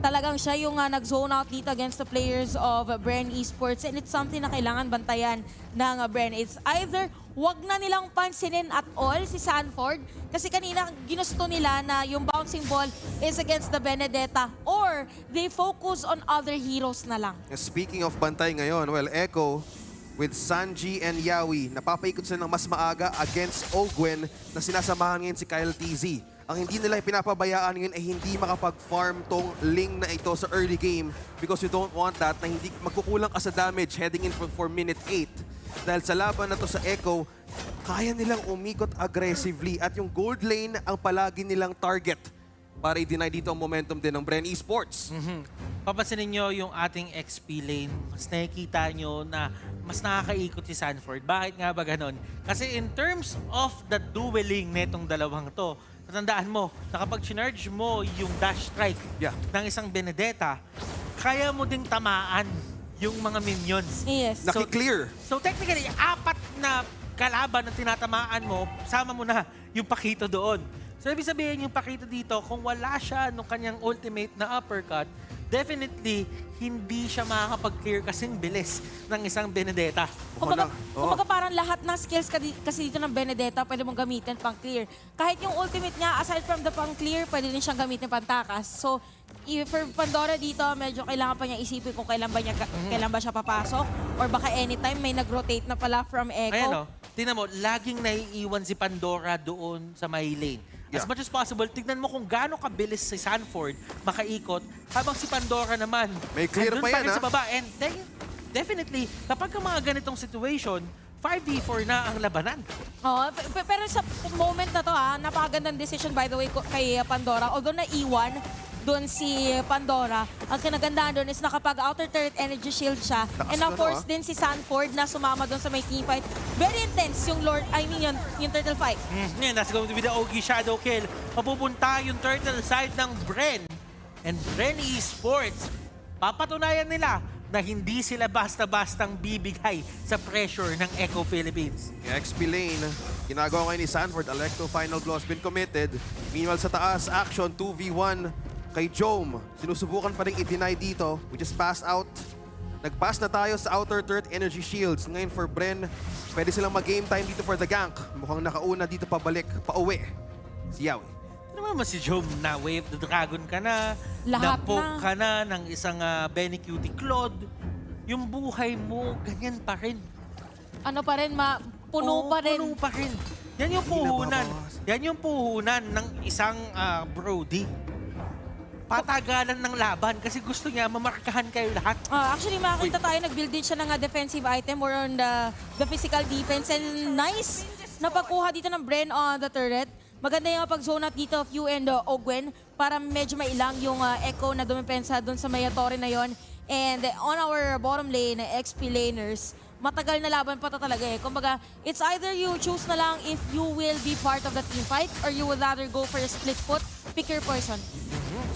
talagang siya yung nag-zone out dito against the players of Bren Esports. And it's something na kailangan bantayan ng Bren. It's either wag na nilang pansinin at all si Sanford kasi kanina ginusto nila na yung bouncing ball is against the Benedetta or they focus on other heroes na lang. Speaking of bantay ngayon, well, Echo with Sanji and Yawi, napapaikot sila ng mas maaga against Ogwen na sinasamahan ngayon si Kyle TZ. Ang hindi nila pinapabayaan ngayon ay hindi makapag-farm tong Ling na ito sa early game because you don't want that na hindi magkukulang ka sa damage heading in for minute 8. Dahil sa laban na to sa Echo, kaya nilang umikot aggressively at yung gold lane ang palagi nilang target para i-deny dito ang momentum din ng Bren Esports. Papansinin nyo yung ating XP lane. Mas nakikita nyo na mas nakakaikot si Sanford. Bakit nga ba ganon? Kasi in terms of the dueling netong dalawang to, natandaan mo na kapag chinarge mo yung dash strike ng isang Benedetta, kaya mo ding tamaan yung mga minions. Yes. Naki-clear. So technically, 4 na kalaban na tinatamaan mo, sama mo na yung Paquito doon. So, ibig sabihin yung pakita dito, kung wala siya nung kanyang ultimate na uppercut, definitely, hindi siya makakapag-clear kasing bilis ng isang Benedetta. Kumbaga parang lahat ng skills kasi dito ng Benedetta pwede mong gamitin pang clear. Kahit yung ultimate niya, aside from the pang clear, pwede din siyang gamitin pang takas. So, for Pandora dito, medyo kailangan pa niya isipin kung kailan ba siya papasok or baka anytime may nag-rotate na pala from Echo. Ayan o, tingnan mo, laging naiiwan si Pandora doon sa my lane. As much as possible, tignan mo kung gaano kabilis si Sanford makaikot habang si Pandora naman. May clear pa yan, sa baba. And definitely, kapag ka mga ganitong situation, 5v4 na ang labanan. Oh, pero sa moment na to, napakagandang decision by the way kay Pandora. Although naiwan doon si Pandora, ang kinagandaan doon is nakapag-outer turret energy shield siya. And na-force din si Sanford na sumama doon sa may team fight. Very intense yung yung turtle fight. That's going to be the OG shadow kill. Mapupunta yung turtle side ng Bren. And Bren Esports, papatunayan nila na hindi sila basta-bastang bibigay sa pressure ng Echo Philippines. XP lane, ginagawa ngayon ni Sanford. Electro final blow has been committed. Meanwhile sa taas, action 2v1 kay Jome. Sinusubukan pa rin i-deny dito. We just passed out. Nag-pass na tayo sa outer turret energy shields. Ngayon for Bren, pwede silang mag-game time dito for the gank. Mukhang nakauna dito pauwi. Si Yawi. Ano naman si Jome na wave the dragon ka na, Lahat na-poke ka na ng isang Benny Cutie Claude. Yung buhay mo, ganyan pa rin. Ano pa rin, puno pa rin. Puno pa rin. Yan yung puhunan. Yan yung puhunan ng isang Brody. Patagalan ng laban kasi gusto niya mamarkahan kayo lahat. Actually, makakita tayo, nag-build din siya ng defensive item or on the physical defense. And nice na pagkuha dito ng Bren on the turret. Maganda yung pag-zone out dito of you and Ogwen para medyo mailang yung Echo na dumipensa doon sa Mayatore na yon. And on our bottom lane, XP laners, matagal na laban pa to talaga eh. Kumbaga, it's either you choose na lang if you will be part of the team fight or you would rather go for a split foot, pick your poison.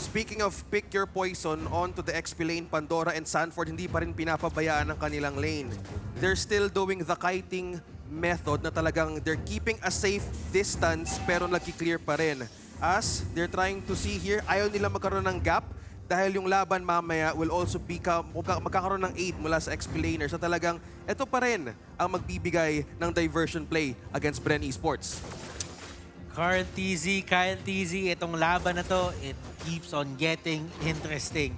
Speaking of pick your poison, on to the XP lane, Pandora and Sanford, hindi pa rin pinapabayaan ang kanilang lane. They're still doing the kiting method na talagang they're keeping a safe distance pero nag-clear pa rin. As they're trying to see here, ayaw nila magkaroon ng gap dahil yung laban mamaya will also magkakaroon ng aid mula sa XP laner. So talagang ito pa rin ang magbibigay ng diversion play against Bren Esports. Kyle TZ, itong laban na to, it keeps on getting interesting.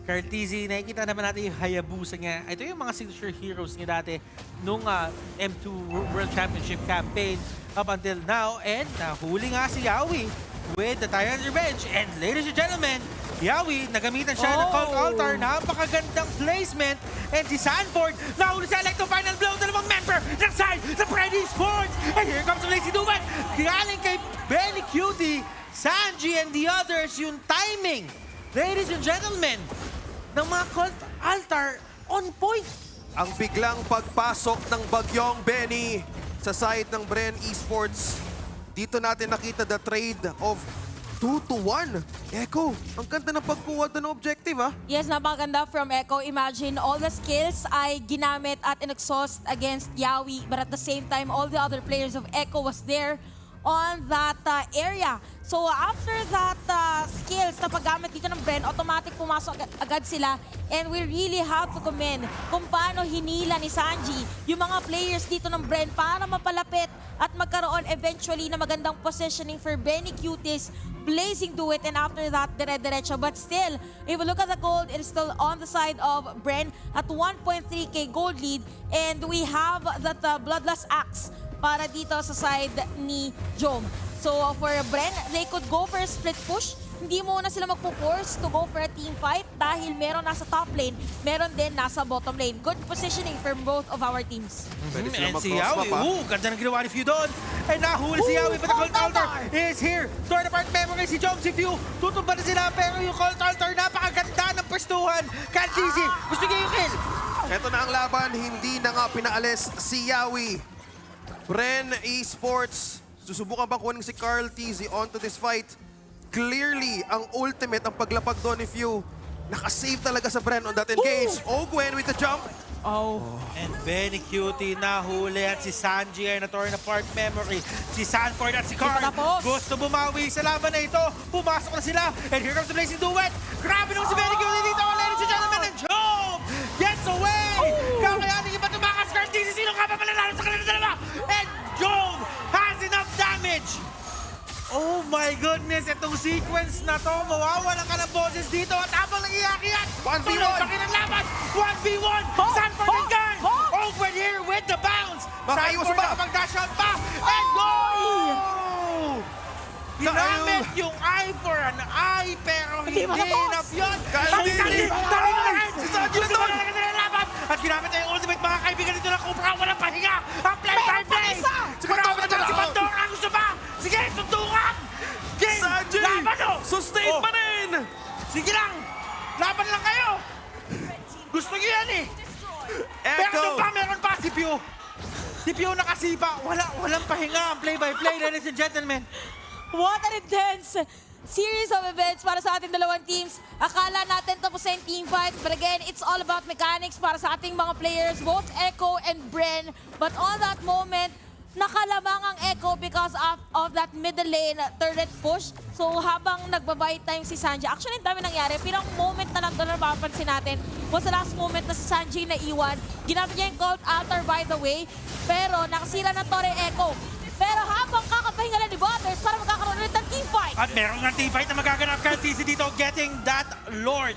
Kyle TZ, nakikita naman natin yung Hayabusa niya. Ito yung mga signature heroes niya dati nung M2 World Championship campaign up until now. And nahuli nga si Yawi with the Tyrant Revenge. And ladies and gentlemen, Yawi, nagamitan siya ng Cult Altar. Napakagandang placement. And si Sanford, nahuli sa Electro Final Blow. Dalawang member ng side sa Bren Esports. And here comes the Lazy Duman. Galing kay Benny Cutie, Sanji, and the others. Yung timing, ladies and gentlemen, ng mga Cult Altar on point. Ang biglang pagpasok ng bagyong Benny sa side ng Bren Esports. Dito natin nakita the trade of 2-1. Echo, ang ganda ng pagkuha ng objective, ha? Yes, napakaganda from Echo. Imagine, all the skills ay ginamit at in-exhaust against Yawi, but at the same time, all the other players of Echo was there on that area. So after that skills na paggamit dito ng Bren, automatic pumasok agad sila. And we really have to commend kung paano hinila ni Sanji yung mga players dito ng Bren para mapalapit at magkaroon eventually na magandang positioning for Benny Cuties, blazing to it, and after that, dire-diretso. But still, if you look at the gold, it is still on the side of Bren at 1.3k gold lead. And we have that Bloodlust Axe para dito sa side ni Jome. So for Bren, they could go for a split push. Hindi muna sila magpo-force to go for a team fight dahil meron nasa top lane, meron din nasa bottom lane. Good positioning for both of our teams. And si Yawi, ganda ng ginawa ni Few doon. And nahuli si Yawi, but the Cult Altar is here. Torn apart memory si Jome, si Few. Tutumba na sila, pero yung Cult Altar, napakaganda ng pwestuhan. Kanchizi, gusto niya yung kill. Ito na ang laban, hindi na nga pinaalis si Yawi. Bren Esports, susubukan ba kunin si Carl TZ onto this fight? Clearly, ang ultimate, ang paglapag doon ni Few, nakasave talaga sa Bren on that engage. Ogwen with the jump. And Benny Cutie nahuli at si Sanji ay na-torn apart memory. Si Sanford at si Carl gusto bumawi sa laban na ito. Pumasok na sila. And here comes the blazing duet. Grabe naman si Benny Cutie dito. Ladies and gentlemen, and Job gets away. Kakayanin iba tumakas. Curtis, sino ka pa malalaro sa kanila dalawa? And Job has enough damage. Oh my goodness, itong sequence na to, mawawalan ka ng boses dito at habang nangiyakiyan, 1v1! Tuloy ng laban, 1v1! Sanford and Guy! Over here with the bounce! Sanford nakapag-dash out pa! And goal! Ginamit yung eye for an eye, pero hindi enough yun! Si Sanji! Dali na rin! Si Sanji na doon! At ginamit na yung ultimate, mga kaibigan dito ng Cobra, walang pahinga! Ang play! Grabe na si Pandora, ang gusto pa! Sige, suntukan! Game! Laban o! Sustain pa rin! Sige lang! Laban lang kayo! Gusto niyo yan eh! Meron pa si Pew! Si Pew nakasipa! Walang pahinga ang play-by-play, ladies and gentlemen! What an intense series of events para sa ating dalawang teams. Akala natin tapos na yung team fight, but again, it's all about mechanics para sa ating mga players, both Echo and Bren. But on that moment, nakalamang ang Echo because of that middle lane turret push. So habang nagbabay time si Sanji, actually ang dami nangyari. Pero ang moment na lang doon na mapapansin natin was the last moment na si Sanji na iwan. Ginamit niya yung cold altar by the way, pero nakasira na Torre Echo. Pero habang kakapahinga lang ni Butters para magkakaroon ulit ng teamfight. At meron ng teamfight na magaganap kay TC dito, getting that Lord.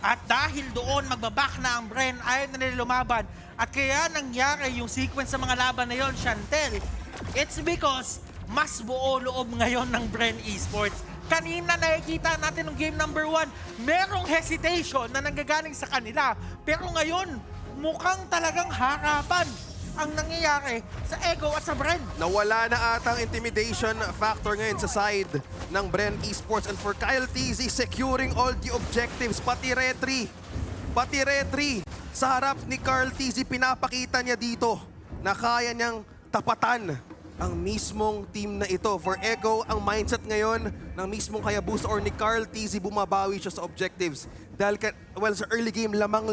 At dahil doon magbabak na ang Bren, ayaw na nila lumaban. At kaya nangyari yung sequence sa mga laban na yon, Chantel, it's because mas buo loob ngayon ng Bren Esports. Kanina nakikita natin ng game number 1, merong hesitation na nanggagaling sa kanila. Pero ngayon, mukhang talagang harapan ang nangyayari sa Echo at sa Bren. Nawala na atang intimidation factor ngayon sa side ng Bren Esports. And for Kyle TZ, securing all the objectives. Pati retry sa harap ni Carl TZ, pinapakita niya dito na kaya niyang tapatan ang mismong team na ito. For Echo, ang mindset ngayon ng mismong Hayabusa or ni Carl TZ, bumabawi siya sa objectives. Dahil sa early game, lamang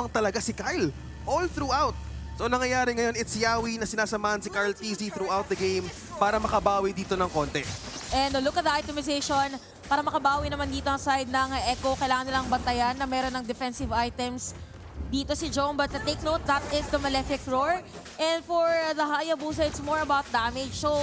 talaga si Kyle all throughout. So nangyayari ngayon, it's Yawi na sinasamahan si Carl TZ throughout the game para makabawi dito ng konti. And look at the itemization. Para makabawi naman dito ang side ng Echo, kailangan nilang bantayan na meron ng defensive items dito si Jom. But take note, that is the Malefic Roar. And for the Hayabusa, it's more about damage. So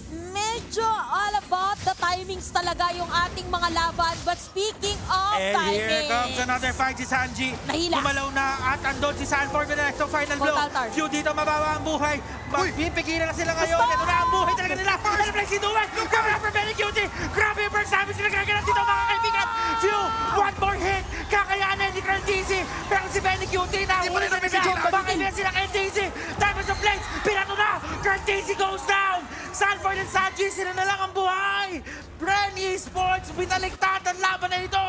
medyo all about the timings talaga yung ating mga laban. But speaking of timing, here comes another fight si Sanji. Kumalaw na at andon si Sanford with the next final blow. Few dito mabawa ang buhay. Pipigilan na sila ngayon. Ito na ang buhay talaga nila. Ano play si Duman? Grabe for Benny Cutie. Grabe yung first damage sila gagalan dito mga kaibigan. Few, one more hit. Kakayanin ni Carl TZ. Pero si Benny Cutie na huli na nila. Makaibigan sila kay TZ. Time of plays. Pinato na. Carl TZ goes down. Sanford and Sanji, sila na lang ang buhay. Bren Esports, binaligtad ang laban na ito.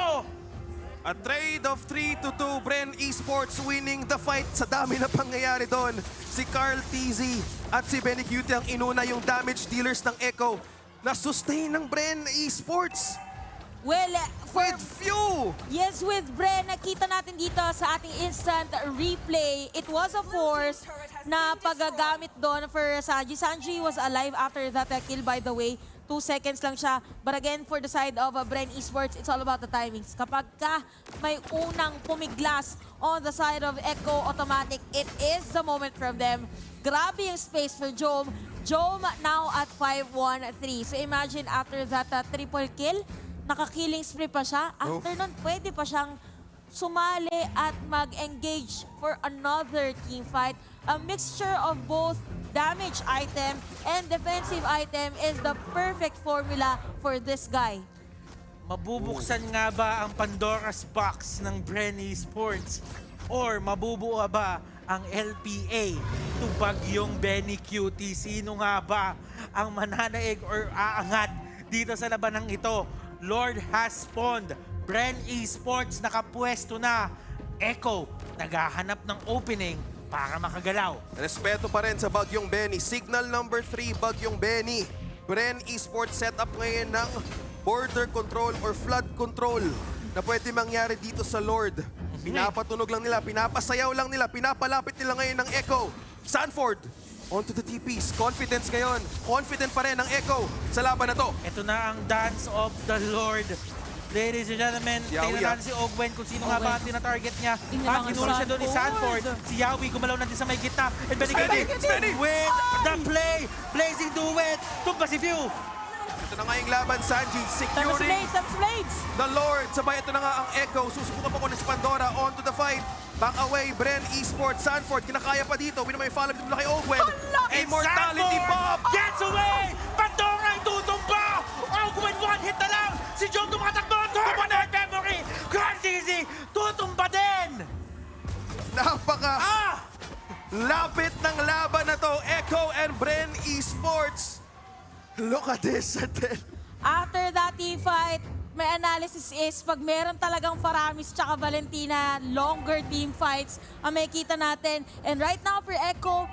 A trade of 3-2, Bren Esports winning the fight. Sa dami na pangyayari doon, si Carl TZ at si Benny Cutie ang inuna yung damage dealers ng Echo na sustain ng Bren Esports. Well, with few! Yes, with Bren, nakita natin dito sa ating instant replay, it was a force na paggagamit doon for Sanji. Sanji was alive after that kill, by the way. 2 seconds lang siya. But again, for the side of Bren Esports, it's all about the timings. Kapag ka may unang pumiglas on the side of Echo Automatic, it is the moment from them. Grabe yung space for Jom. Jom now at 5-1-3. So imagine after that triple kill, naka-killing spree pa siya. After nun, pwede pa siyang sumali at mag-engage for another team fight. A mixture of both damage item and defensive item is the perfect formula for this guy. Mabubuksan nga ba ang Pandora's Box ng Bren Esports? Or mabubuo ba ang LPA to bagyong Benny Cutie? Sino nga ba ang mananaig or aangat dito sa labanang ito? Lord has spawned. Bren Esports nakapwesto na. Echo naghahanap ng opening para makagalaw. Respeto pa rin sa bagyong Benny. Signal number 3, bagyong Benny. Bren Esports setup ngayon ng border control or flood control na pwede mangyari dito sa Lord. Pinapatunog lang nila, pinapasayaw lang nila, pinapalapit nila ngayon ng Echo. Sanford, onto the TPs. Confidence ngayon. Confident pa rin ang Echo sa laban na to. Ito na ang Dance of the Lord. Ladies and gentlemen, tingnan natin si Ogwen kung sino nga ba ang tina-target niya. At kinula siya doon ni Sanford. Si Yawi gumalaw na din sa may gitna. And Benigedi with the play. Blazing duet. Tumba si Few. Ito na nga yung laban, Sanji. Securing the Lord. Sabay ito na nga ang Echo. Susubukan pa ko na si Pandora. On to the fight. Back away, Bren, Esports, Sanford. Kinakaya pa dito. Binamay follow dito kay Ogwen. Immortality Pop! Gets away! Pandora ay tutumba! Ogwen one hit na lang! Si John tumatakbo! Tumunod memory! Grand Easy! Tutumba din! Lapit ng laban na to. Echo and Bren Esports. Look at this. After that fight, may analysis is pag meron talagang Faramis tsaka Valentina, longer team fights ang makikita natin. And right now for Echo,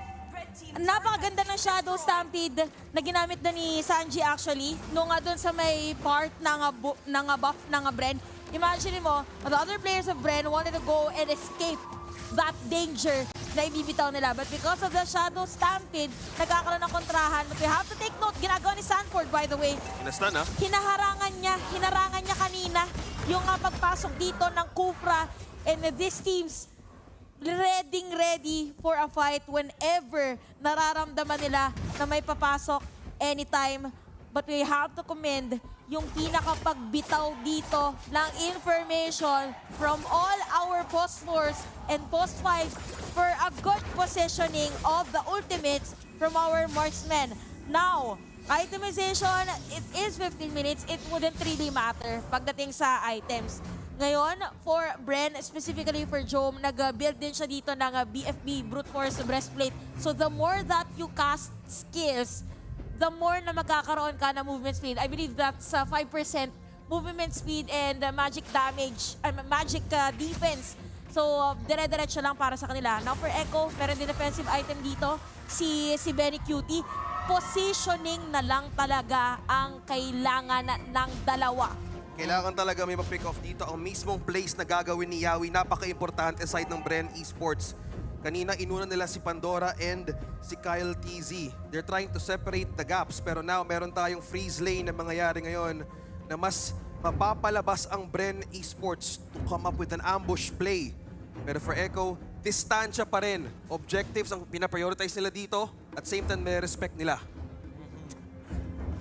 napakaganda ng Shadow Stampede na ginamit na ni Sanji actually. Nung doon sa may part ng buff ng Bren. Imagine mo, the other players of Bren wanted to go and escape that danger na ibibitaw nila. But because of the Shadow Stampede, nagkakaroon ng kontrahan. But we have to take note, ginagawa ni Sanford by the way. Hinarangan niya kanina yung pagpasok dito ng Kufra. And these teams, ready for a fight whenever nararamdaman nila na may papasok anytime. But we have to commend yung pinakapagbitaw dito ng information from all our post 4s and post 5s for a good positioning of the ultimates from our marksmen. Now, itemization, it is 15 minutes. It wouldn't really matter pagdating sa items. Ngayon, for Bren, specifically for Jom, nag-build din siya dito ng BFB, Brute Force Breastplate. So the more that you cast skills, the more na magkakaroon ka na movement speed. I believe that's 5% movement speed and magic damage, magic defense. So, dire-diretso lang para sa kanila. Now for Echo, meron din defensive item dito, si Benny Cutie. Positioning na lang talaga ang kailangan ng dalawa. Kailangan talaga may ma-pick off dito. Ang mismong place na gagawin ni Yawi, napaka-importante side ng Bren Esports. Kanina, inuna nila si Pandora and si Kyle TZ. They're trying to separate the gaps. Pero now, meron tayong freeze lane na mangyayari ngayon na mas mapapalabas ang Bren Esports to come up with an ambush play. Pero for Echo, distansya pa rin. Objectives ang pinaprioritize nila dito. At same time, may respect nila.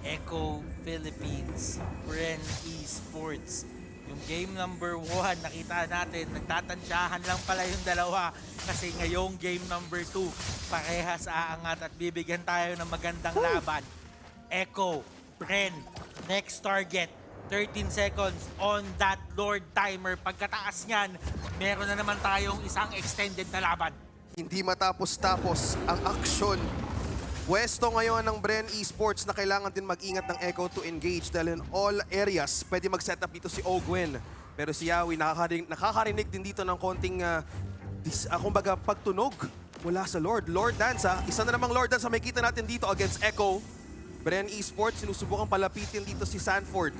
Echo Philippines, Bren Esports. Yung game number 1, nakita natin, nagtatansyahan lang pala yung dalawa. Kasi ngayong game number 2, parehas aangat at bibigyan tayo ng magandang laban. Echo, Bren, next target, 13 seconds on that Lord timer. Pagkataas niyan, meron na naman tayong isang extended na laban. Hindi matapos-tapos ang aksyon. Pwesto ngayon ng Bren Esports na kailangan din mag-ingat ng Echo to engage dahil in all areas pwede mag-set up dito si Ogwen. Pero si Yawi nakakarinig din dito ng konting kumbaga pagtunog mula sa Lord. Lord Dance isa na namang Lord Dance may kita natin dito against Echo. Bren Esports sinusubukan palapitin dito si Sanford.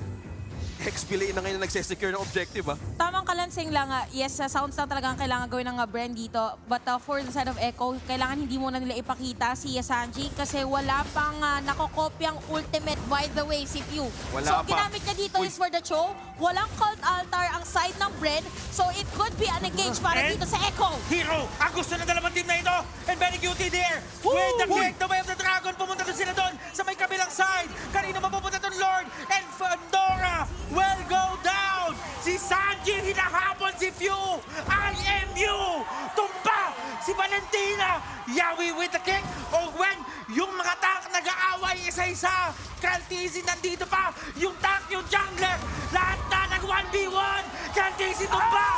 XP na ngayon nagsesecure ng objective Tamang kalansing lang. Yes, sounds lang talaga ang kailangan gawin ng Bren dito. But for the side of Echo, kailangan hindi muna nila ipakita si Sanji kasi wala pang nakokopyang ultimate by the way si Pew. So ginamit niya dito is for the show. Walang cult altar ang side ng Bren. So it could be an engage para dito sa Echo. Hero, ang gusto ng dalawang team na ito. And Benny Cutie there. With the kick, the way of the dragon. Pumunta doon sila doon sa may kabilang side. Kanino mapupunta doon Lord? And Pandora will go down. Si Sanji hinahabol si Few. IMU. Tumba si Valentina. Yawi with the kick. Ogwen, yung mga tank nag-aaway isa-isa. Kaltizi nandito pa. Yung tank, yung jungler. Lahat na nag-1v1. Kaltizi tumba.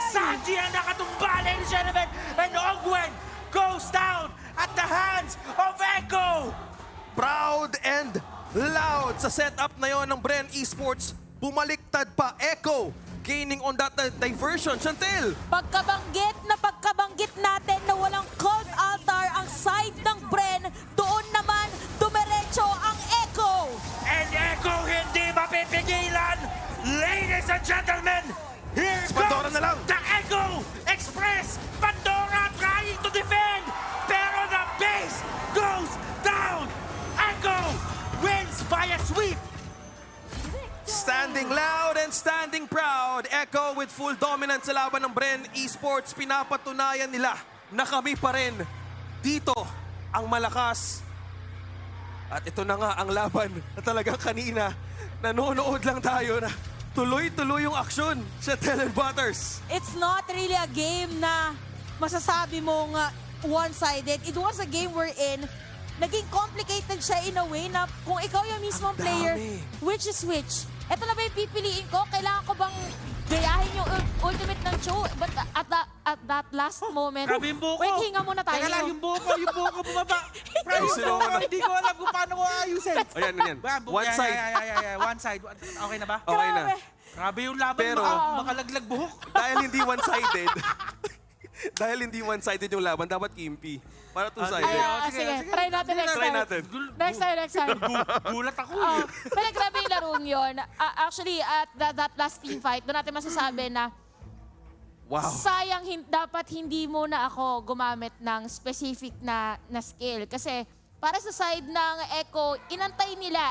Sanji ang nakatumba, ladies and gentlemen. And Ogwen goes down at the hands of Echo. Proud and loud sa setup na yon ng Bren Esports. Bumaliktad pa Echo, gaining on that diversion. Chantel! Pagkabanggit natin na walang cold altar ang side ng Bren, doon naman dumiretso ang Echo. And Echo hindi mapipigilan. Ladies and gentlemen, here comes the Echo Standing loud and standing proud. Echo with full dominance sa laban ng Bren Esports. Pinapatunayan nila na kami pa rin dito ang malakas. At ito na nga ang laban na talagang kanina nanonood lang tayo na tuloy-tuloy yung aksyon sa Telebutters. It's not really a game na masasabi mong one-sided. It was a game wherein naging complicated siya in a way na kung ikaw yung mismong player, which is which? Ito na ba yung pipiliin ko? Kailangan ko bang gayahin yung ultimate ng Cho? But at that last moment, Grabe yung buko. wait, hinga muna tayo. Teka lang, yung buko bumaba. Grabe yung buko, hindi ko alam kung paano ko ayusin. Ayan, yan. One side. One side. Okay na ba? Okay na. Grabe yung laban, Pero, makalaglag buhok. Dahil hindi one-sided, dahil hindi one-sided yung laban, dapat kimpi. Para two-sided. Sige. Try natin next Try time. natin. Next time. Gulat ako. Pero grabe yung larong yun. Actually, at that last team fight, doon natin masasabi na sayang dapat hindi muna ako gumamit ng specific na skill. Kasi para sa side ng Echo, inantay nila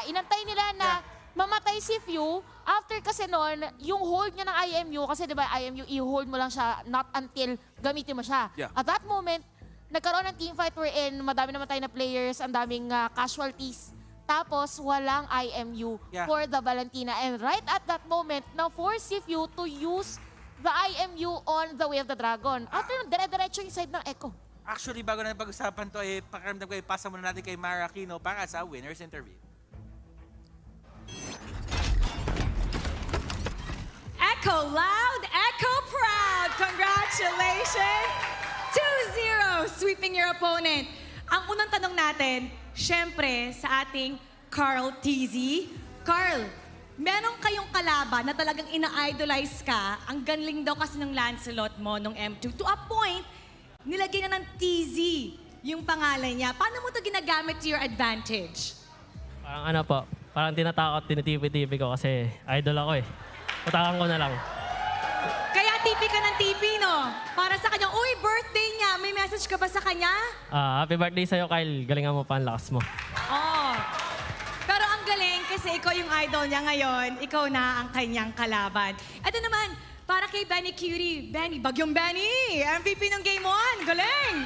na mamatay si Few. After kasi noon, yung hold niya ng IMU, kasi diba IMU, i-hold mo lang siya not until gamitin mo siya. Yeah. At that moment, nagkaroon ng team fight wherein madami namatay na players, ang daming casualties. Tapos, walang IMU for the Valentina. And right at that moment, na-force si Few to use the IMU on the Way of the Dragon. After nun, dire-diretso yung side ng Echo. Actually, bago na pag-usapan to, pakiramdam ko, pasa muna natin kay Mara Aquino para sa winner's interview. Echo loud, Echo proud. Congratulations! 2-0, sweeping your opponent. Ang unang tanong natin, syempre, sa ating Carl TZ. Carl, meron kayong kalaban na talagang ina-idolize ka. Ang galing daw kasi ng Lancelot mo nung M2. To a point, nilagay na ng TZ yung pangalan niya. Paano mo ito ginagamit to your advantage? Parang ano po, parang tinatakot, tinitipi-tipi ko kasi idol ako eh. Patakan ko na lang. Kaya tipi ka ng tipi, no? Para sa kanya, uy, birthday niya. May message ka ba sa kanya? Happy birthday sa'yo, Kyle. Galingan mo pa ang lakas mo. Oh. Pero ang galing kasi ikaw yung idol niya ngayon. Ikaw na ang kanyang kalaban. Ito naman, para kay Benny Curie. Benny, bagyong Benny! MVP ng Game 1. Galing!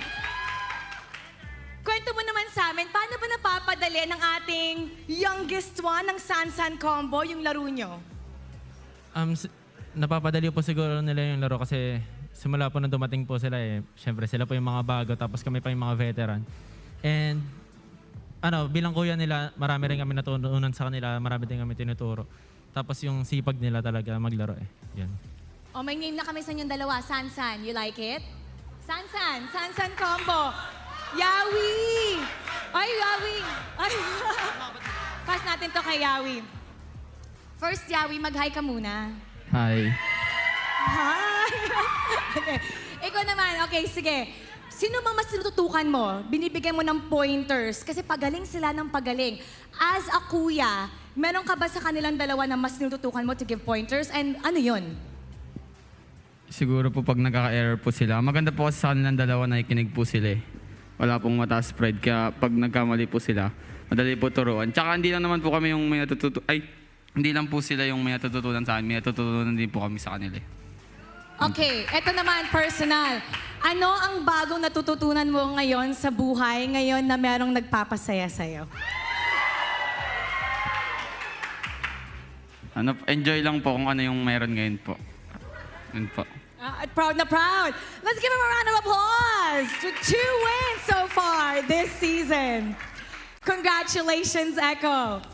Kwento mo naman sa amin, paano ba napapadali ng ating youngest one ng Sansan combo, yung laro nyo? Napapadali po siguro nila yung laro kasi simula po nang dumating po sila eh. Siyempre sila po yung mga bago tapos kami pa yung mga veteran. And bilang kuya nila, marami rin kami natutunan sa kanila, marami din kami tinuturo. Tapos yung sipag nila talaga maglaro eh. Yan. Oh, may name na kami sa inyong dalawa, Sansan. You like it? Sansan combo. Yawi! Ay, Yawi! Ay. Pass natin to kay Yawi. First, Yawi, mag-hi ka muna. Hi. Hi! Okay. Ikaw naman, okay, sige. Sino mang mas tinututukan mo? Binibigyan mo ng pointers kasi pagaling sila ng pagaling. As a kuya, meron ka ba sa kanilang dalawa na mas tinututukan mo to give pointers? And ano yun? Siguro po pag nagkaka-error po sila. Maganda po kasi sa kanilang dalawa na ikinig po sila eh. Wala pong mataas pride kaya pag nagkamali po sila, madali po turuan. Tsaka hindi lang naman po kami yung may hindi lang po sila yung may natututunan sa akin, may natututunan din po kami sa kanila. Okay, eto naman, personal. Ano ang bagong natututunan mo ngayon sa buhay, ngayon na merong nagpapasaya sa'yo? Enjoy lang po kung ano yung meron ngayon po. Yun po. Proud na proud. Let's give him a round of applause to 2 wins so far this season. Congratulations, Echo.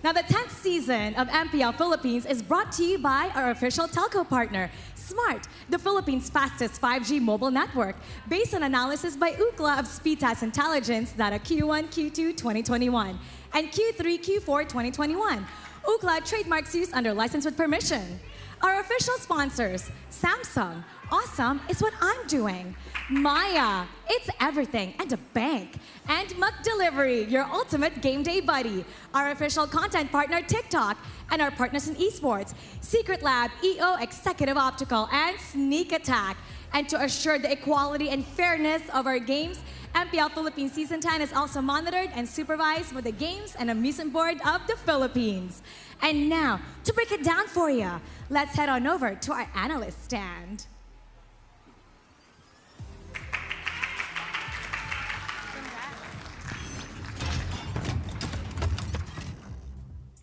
Now, the 10th season of MPL Philippines is brought to you by our official telco partner, Smart, the Philippines' fastest 5G mobile network, based on analysis by Ookla of speed test intelligence data Q1, Q2, 2021, and Q3, Q4, 2021. Ookla trademarks use under license with permission. Our official sponsors, Samsung, awesome is what I'm doing. Maya, it's everything and a bank. And McDelivery, your ultimate game day buddy. Our official content partner, TikTok. And our partners in esports, Secret Lab, EO, Executive Optical, and Sneak Attack. And to assure the equality and fairness of our games, MPL Philippines Season 10 is also monitored and supervised by the Games and Amusement Board of the Philippines. And now, to break it down for you, let's head on over to our analyst stand.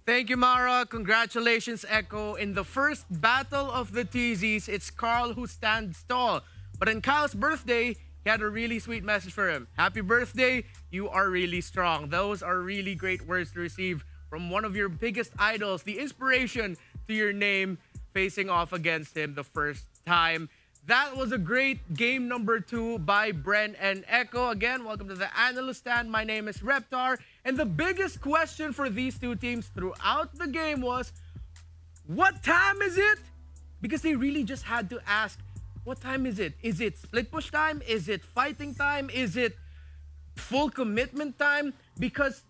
Thank you, Mara. Congratulations, Echo. In the first battle of the TZs, it's Carl who stands tall. But on Kyle's birthday, he had a really sweet message for him. Happy birthday, you are really strong. Those are really great words to receive from one of your biggest idols, the inspiration to your name, facing off against him the first time. That was a great game number 2 by Bren and Echo. Again, welcome to the analyst stand. My name is Reptar. And the biggest question for these two teams throughout the game was, what time is it? Because they really just had to ask, what time is it? Is it split push time? Is it fighting time? Is it full commitment time? Because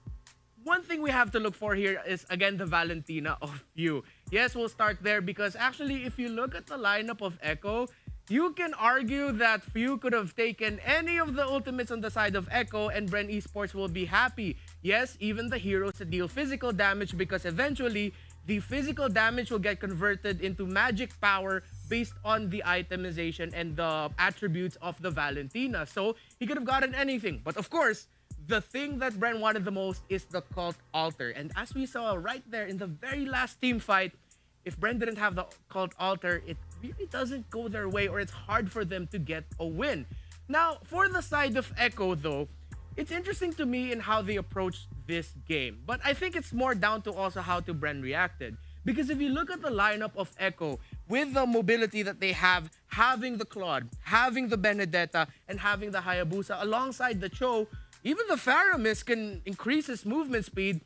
one thing we have to look for here is, again, the Valentina of Few. Yes, we'll start there because actually, if you look at the lineup of Echo, you can argue that Few could have taken any of the ultimates on the side of Echo and Bren Esports will be happy. Yes, even the heroes that deal physical damage because eventually, the physical damage will get converted into magic power based on the itemization and the attributes of the Valentina. So, he could have gotten anything. But of course, the thing that Bren wanted the most is the cult altar. And as we saw right there in the very last team fight, if Bren didn't have the cult altar, it really doesn't go their way or it's hard for them to get a win. Now, for the side of Echo though, it's interesting to me in how they approached this game. But I think it's more down to also how to Bren reacted. Because if you look at the lineup of Echo, with the mobility that they have, having the Claude, having the Benedetta, and having the Hayabusa alongside the Cho, even the Faramis can increase his movement speed.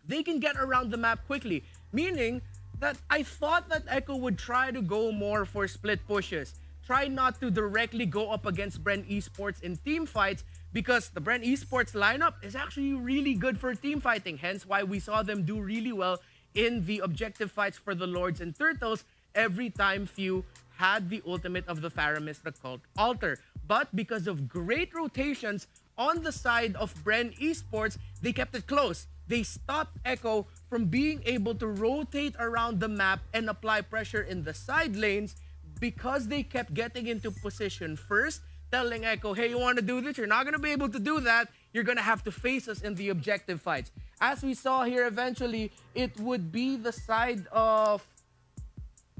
They can get around the map quickly. Meaning that I thought that Echo would try to go more for split pushes. Try not to directly go up against Bren Esports in team fights because the Bren Esports lineup is actually really good for team fighting. Hence why we saw them do really well in the objective fights for the Lords and Turtles every time Few had the ultimate of the Faramis, the Cult Altar. But because of great rotations on the side of Bren Esports, they kept it close. They stopped Echo from being able to rotate around the map and apply pressure in the side lanes because they kept getting into position first, telling Echo, hey, you want to do this? You're not going to be able to do that. You're going to have to face us in the objective fights. As we saw here, eventually, it would be the side of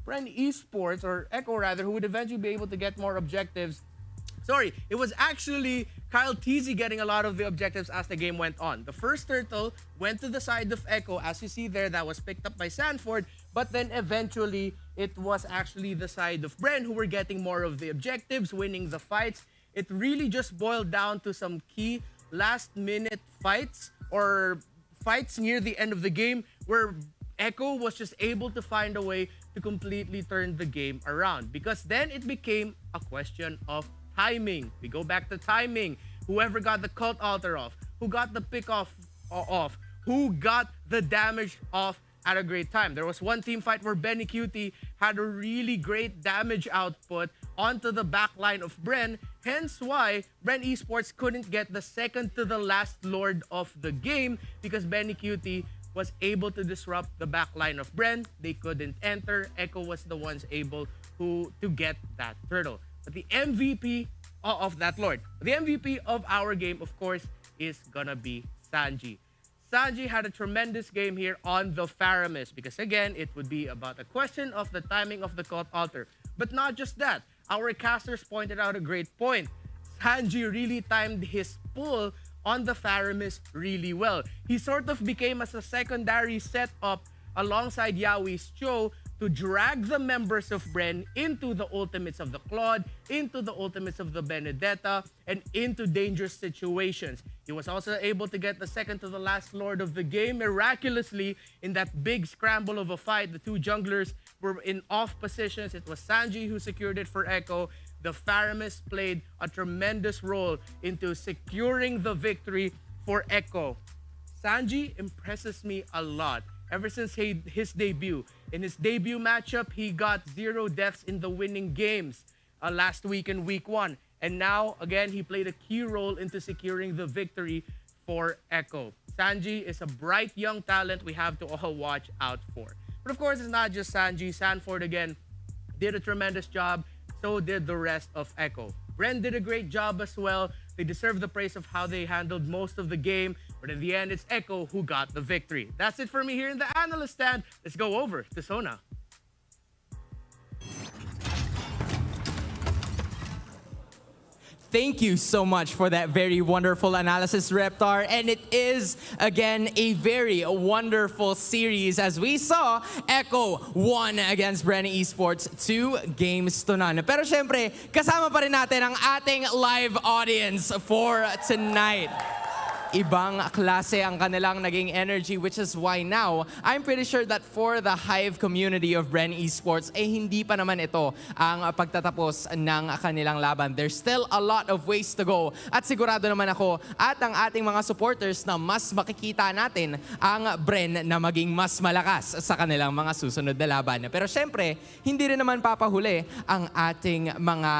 Bren Esports, or Echo rather, who would eventually be able to get more objectives. Sorry, it was actually Kyle TZ getting a lot of the objectives as the game went on. The first turtle went to the side of Echo. As you see there, that was picked up by Sanford. But then eventually, it was actually the side of Bren who were getting more of the objectives, winning the fights. It really just boiled down to some key last-minute fights or fights near the end of the game where Echo was just able to find a way to completely turn the game around. Because then it became a question of timing. We go back to timing. Whoever got the cult altar off, who got the pick off, who got the damage off at a great time. There was one team fight where Benny Cutie had a really great damage output onto the back line of Bren. Hence why Bren Esports couldn't get the second to the last Lord of the game because Benny Cutie was able to disrupt the back line of Bren. They couldn't enter. Echo was the ones able to get that turtle. But the MVP of that Lord, the MVP of our game, of course, is gonna be Sanji. Sanji had a tremendous game here on the Faramis because, again, it would be about a question of the timing of the cult altar. But not just that. Our casters pointed out a great point. Sanji really timed his pull on the Faramis really well. He sort of became as a secondary setup alongside Yawi's Cho to drag the members of Bren into the ultimates of the Claude, into the ultimates of the Benedetta, and into dangerous situations. He was also able to get the second to the last Lord of the game miraculously in that big scramble of a fight. The two junglers were in off positions. It was Sanji who secured it for Echo. The Faramis played a tremendous role into securing the victory for Echo. Sanji impresses me a lot ever since his debut. In his debut matchup, he got 0 deaths in the winning games last week in week 1. And now, again, he played a key role into securing the victory for Echo. Sanji is a bright young talent we have to all watch out for. But of course, it's not just Sanji. Sanford, again, did a tremendous job. So did the rest of Echo. Bren did a great job as well. They deserve the praise of how they handled most of the game. But in the end, it's Echo who got the victory. That's it for me here in the analyst stand. Let's go over to Sona. Thank you so much for that very wonderful analysis, Reptar. And it is, again, a very wonderful series. As we saw, Echo won against Bren Esports 2 games to none. Pero syempre, kasama pa rin natin ang ating live audience for tonight. Ibang klase ang kanilang naging energy, which is why now, I'm pretty sure that for the Hive community of Bren Esports, hindi pa naman ito ang pagtatapos ng kanilang laban. There's still a lot of ways to go. At sigurado naman ako at ang ating mga supporters na mas makikita natin ang Bren na maging mas malakas sa kanilang mga susunod na laban. Pero syempre, hindi rin naman papahuli ang ating mga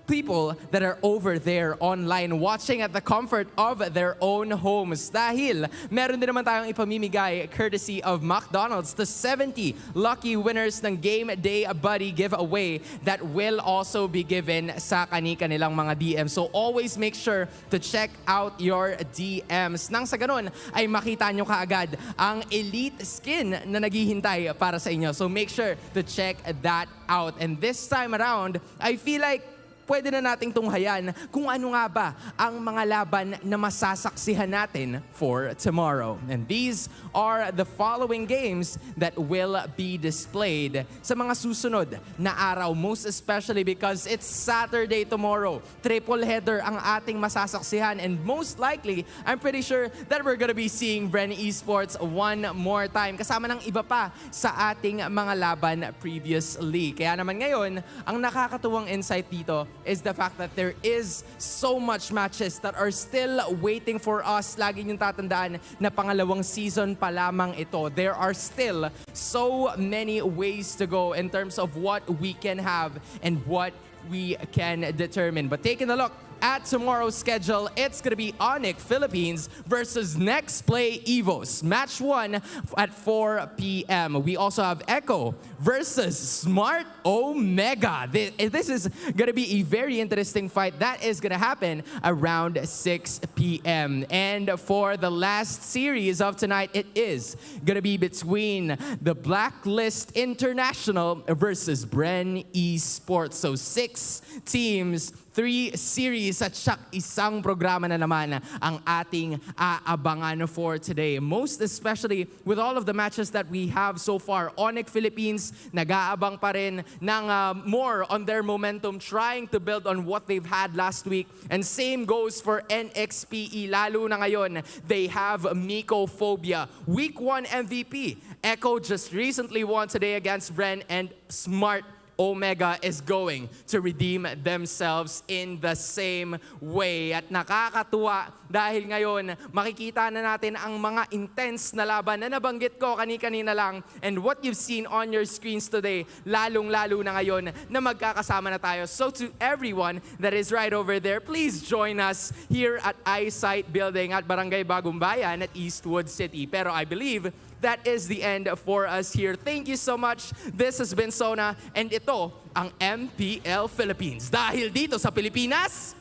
people that are over there online watching at the comfort of their own homes. Dahil meron din naman tayong ipamimigay courtesy of McDonald's to 70 lucky winners ng Game Day Buddy giveaway that will also be given sa kanilang mga DMs. So always make sure to check out your DMs. Nang sa ganun ay makita nyo kaagad ang elite skin na naghihintay para sa inyo. So make sure to check that out. And this time around, I feel like pwede na nating tunghayan kung ano nga ba ang mga laban na masasaksihan natin for tomorrow. And these are the following games that will be displayed sa mga susunod na araw. Most especially because it's Saturday tomorrow. Triple header ang ating masasaksihan. And most likely, I'm pretty sure that we're gonna be seeing Bren Esports one more time. Kasama ng iba pa sa ating mga laban previously. Kaya naman ngayon, ang nakakatuwang insight dito is the fact that there is so much matches that are still waiting for us. Lagi niyong tatandaan na pangalawang season pa lamang ito. There are still so many ways to go in terms of what we can have and what we can determine. But taking a look at tomorrow's schedule, it's going to be Onyx Philippines versus Next Play Evos. Match 1 at 4 p.m. We also have Echo versus Smart Omega. This is going to be a very interesting fight. That is going to happen around 6 p.m. And for the last series of tonight, it is going to be between the Blacklist International versus Bren Esports. So 6 teams, 3 series at isang programa na naman ang ating aabangan for today. Most especially with all of the matches that we have so far. Onyx Philippines, nag-aabang pa rin ng more on their momentum, trying to build on what they've had last week. And same goes for NXPE. Lalo na ngayon, they have Mycophobia. Week 1 MVP. Echo just recently won today against Bren, and Smart Omega is going to redeem themselves in the same way. At nakakatuwa dahil ngayon makikita na natin ang mga intense na laban na nabanggit ko kanina lang, and what you've seen on your screens today, lalong-lalo na ngayon na magkakasama na tayo. So to everyone that is right over there, please join us here at Eyesight Building at Barangay Bagong Bayan at Eastwood City. Pero I believe that is the end for us here. Thank you so much. This has been Sona, and ito ang MPL Philippines. Dahil dito sa Pilipinas,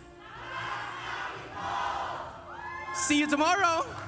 see you tomorrow!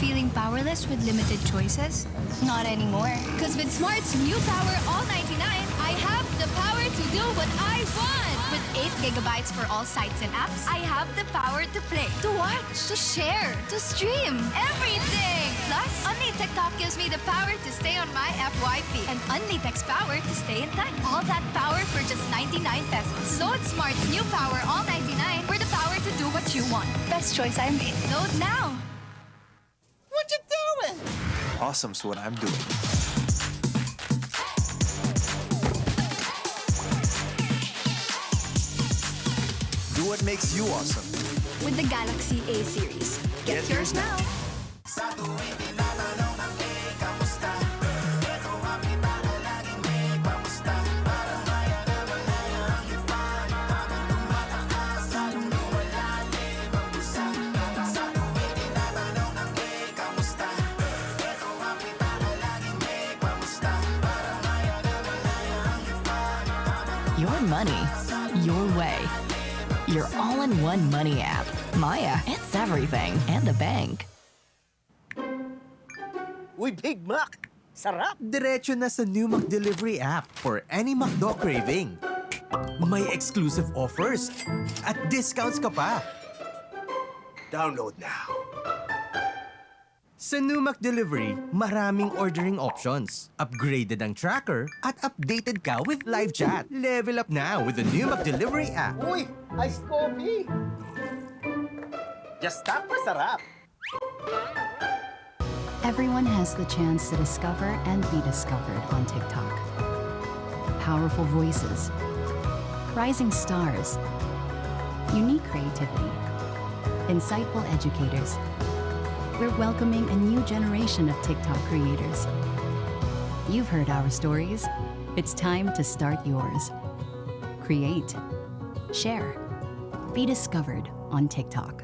Feeling powerless with limited choices? Not anymore. Because with Smart's new Power All 99, I have the power to do what I want. With 8 gigabytes for all sites and apps, I have the power to play, to watch, to share, to stream, everything. Plus, Only TikTok gives me the power to stay on my FYP and Only Text power to stay in touch. All that power for just 99 pesos. Load Smart's new Power All 99 for the power to do what you want. Best choice I made. Load now. What you doing? Awesome's what I'm doing. Do what makes you awesome. With the Galaxy A series. Get yours now. Your money, your way. Your all-in-one money app. Maya, it's everything and a bank. Uy, Big Mac! Sarap! Diretso na sa new Mac Delivery app for any McDo craving. May exclusive offers at discounts ka pa. Download now. Sa new Mac Delivery, maraming ordering options. Upgraded ang tracker at updated ka with live chat. Level up now with the new Mac Delivery app. Uy, iced coffee! Just tap for sarap! Everyone has the chance to discover and be discovered on TikTok. Powerful voices, rising stars, unique creativity, insightful educators. We're welcoming a new generation of TikTok creators. You've heard our stories. It's time to start yours. Create, share, be discovered on TikTok.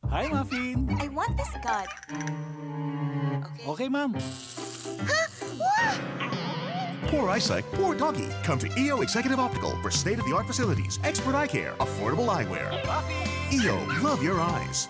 Hi, Muffin. I want this gun. Okay, ma'am. Poor eyesight, poor doggy. Come to EO Executive Optical for state-of-the-art facilities, expert eye care, affordable eyewear. EO, love your eyes.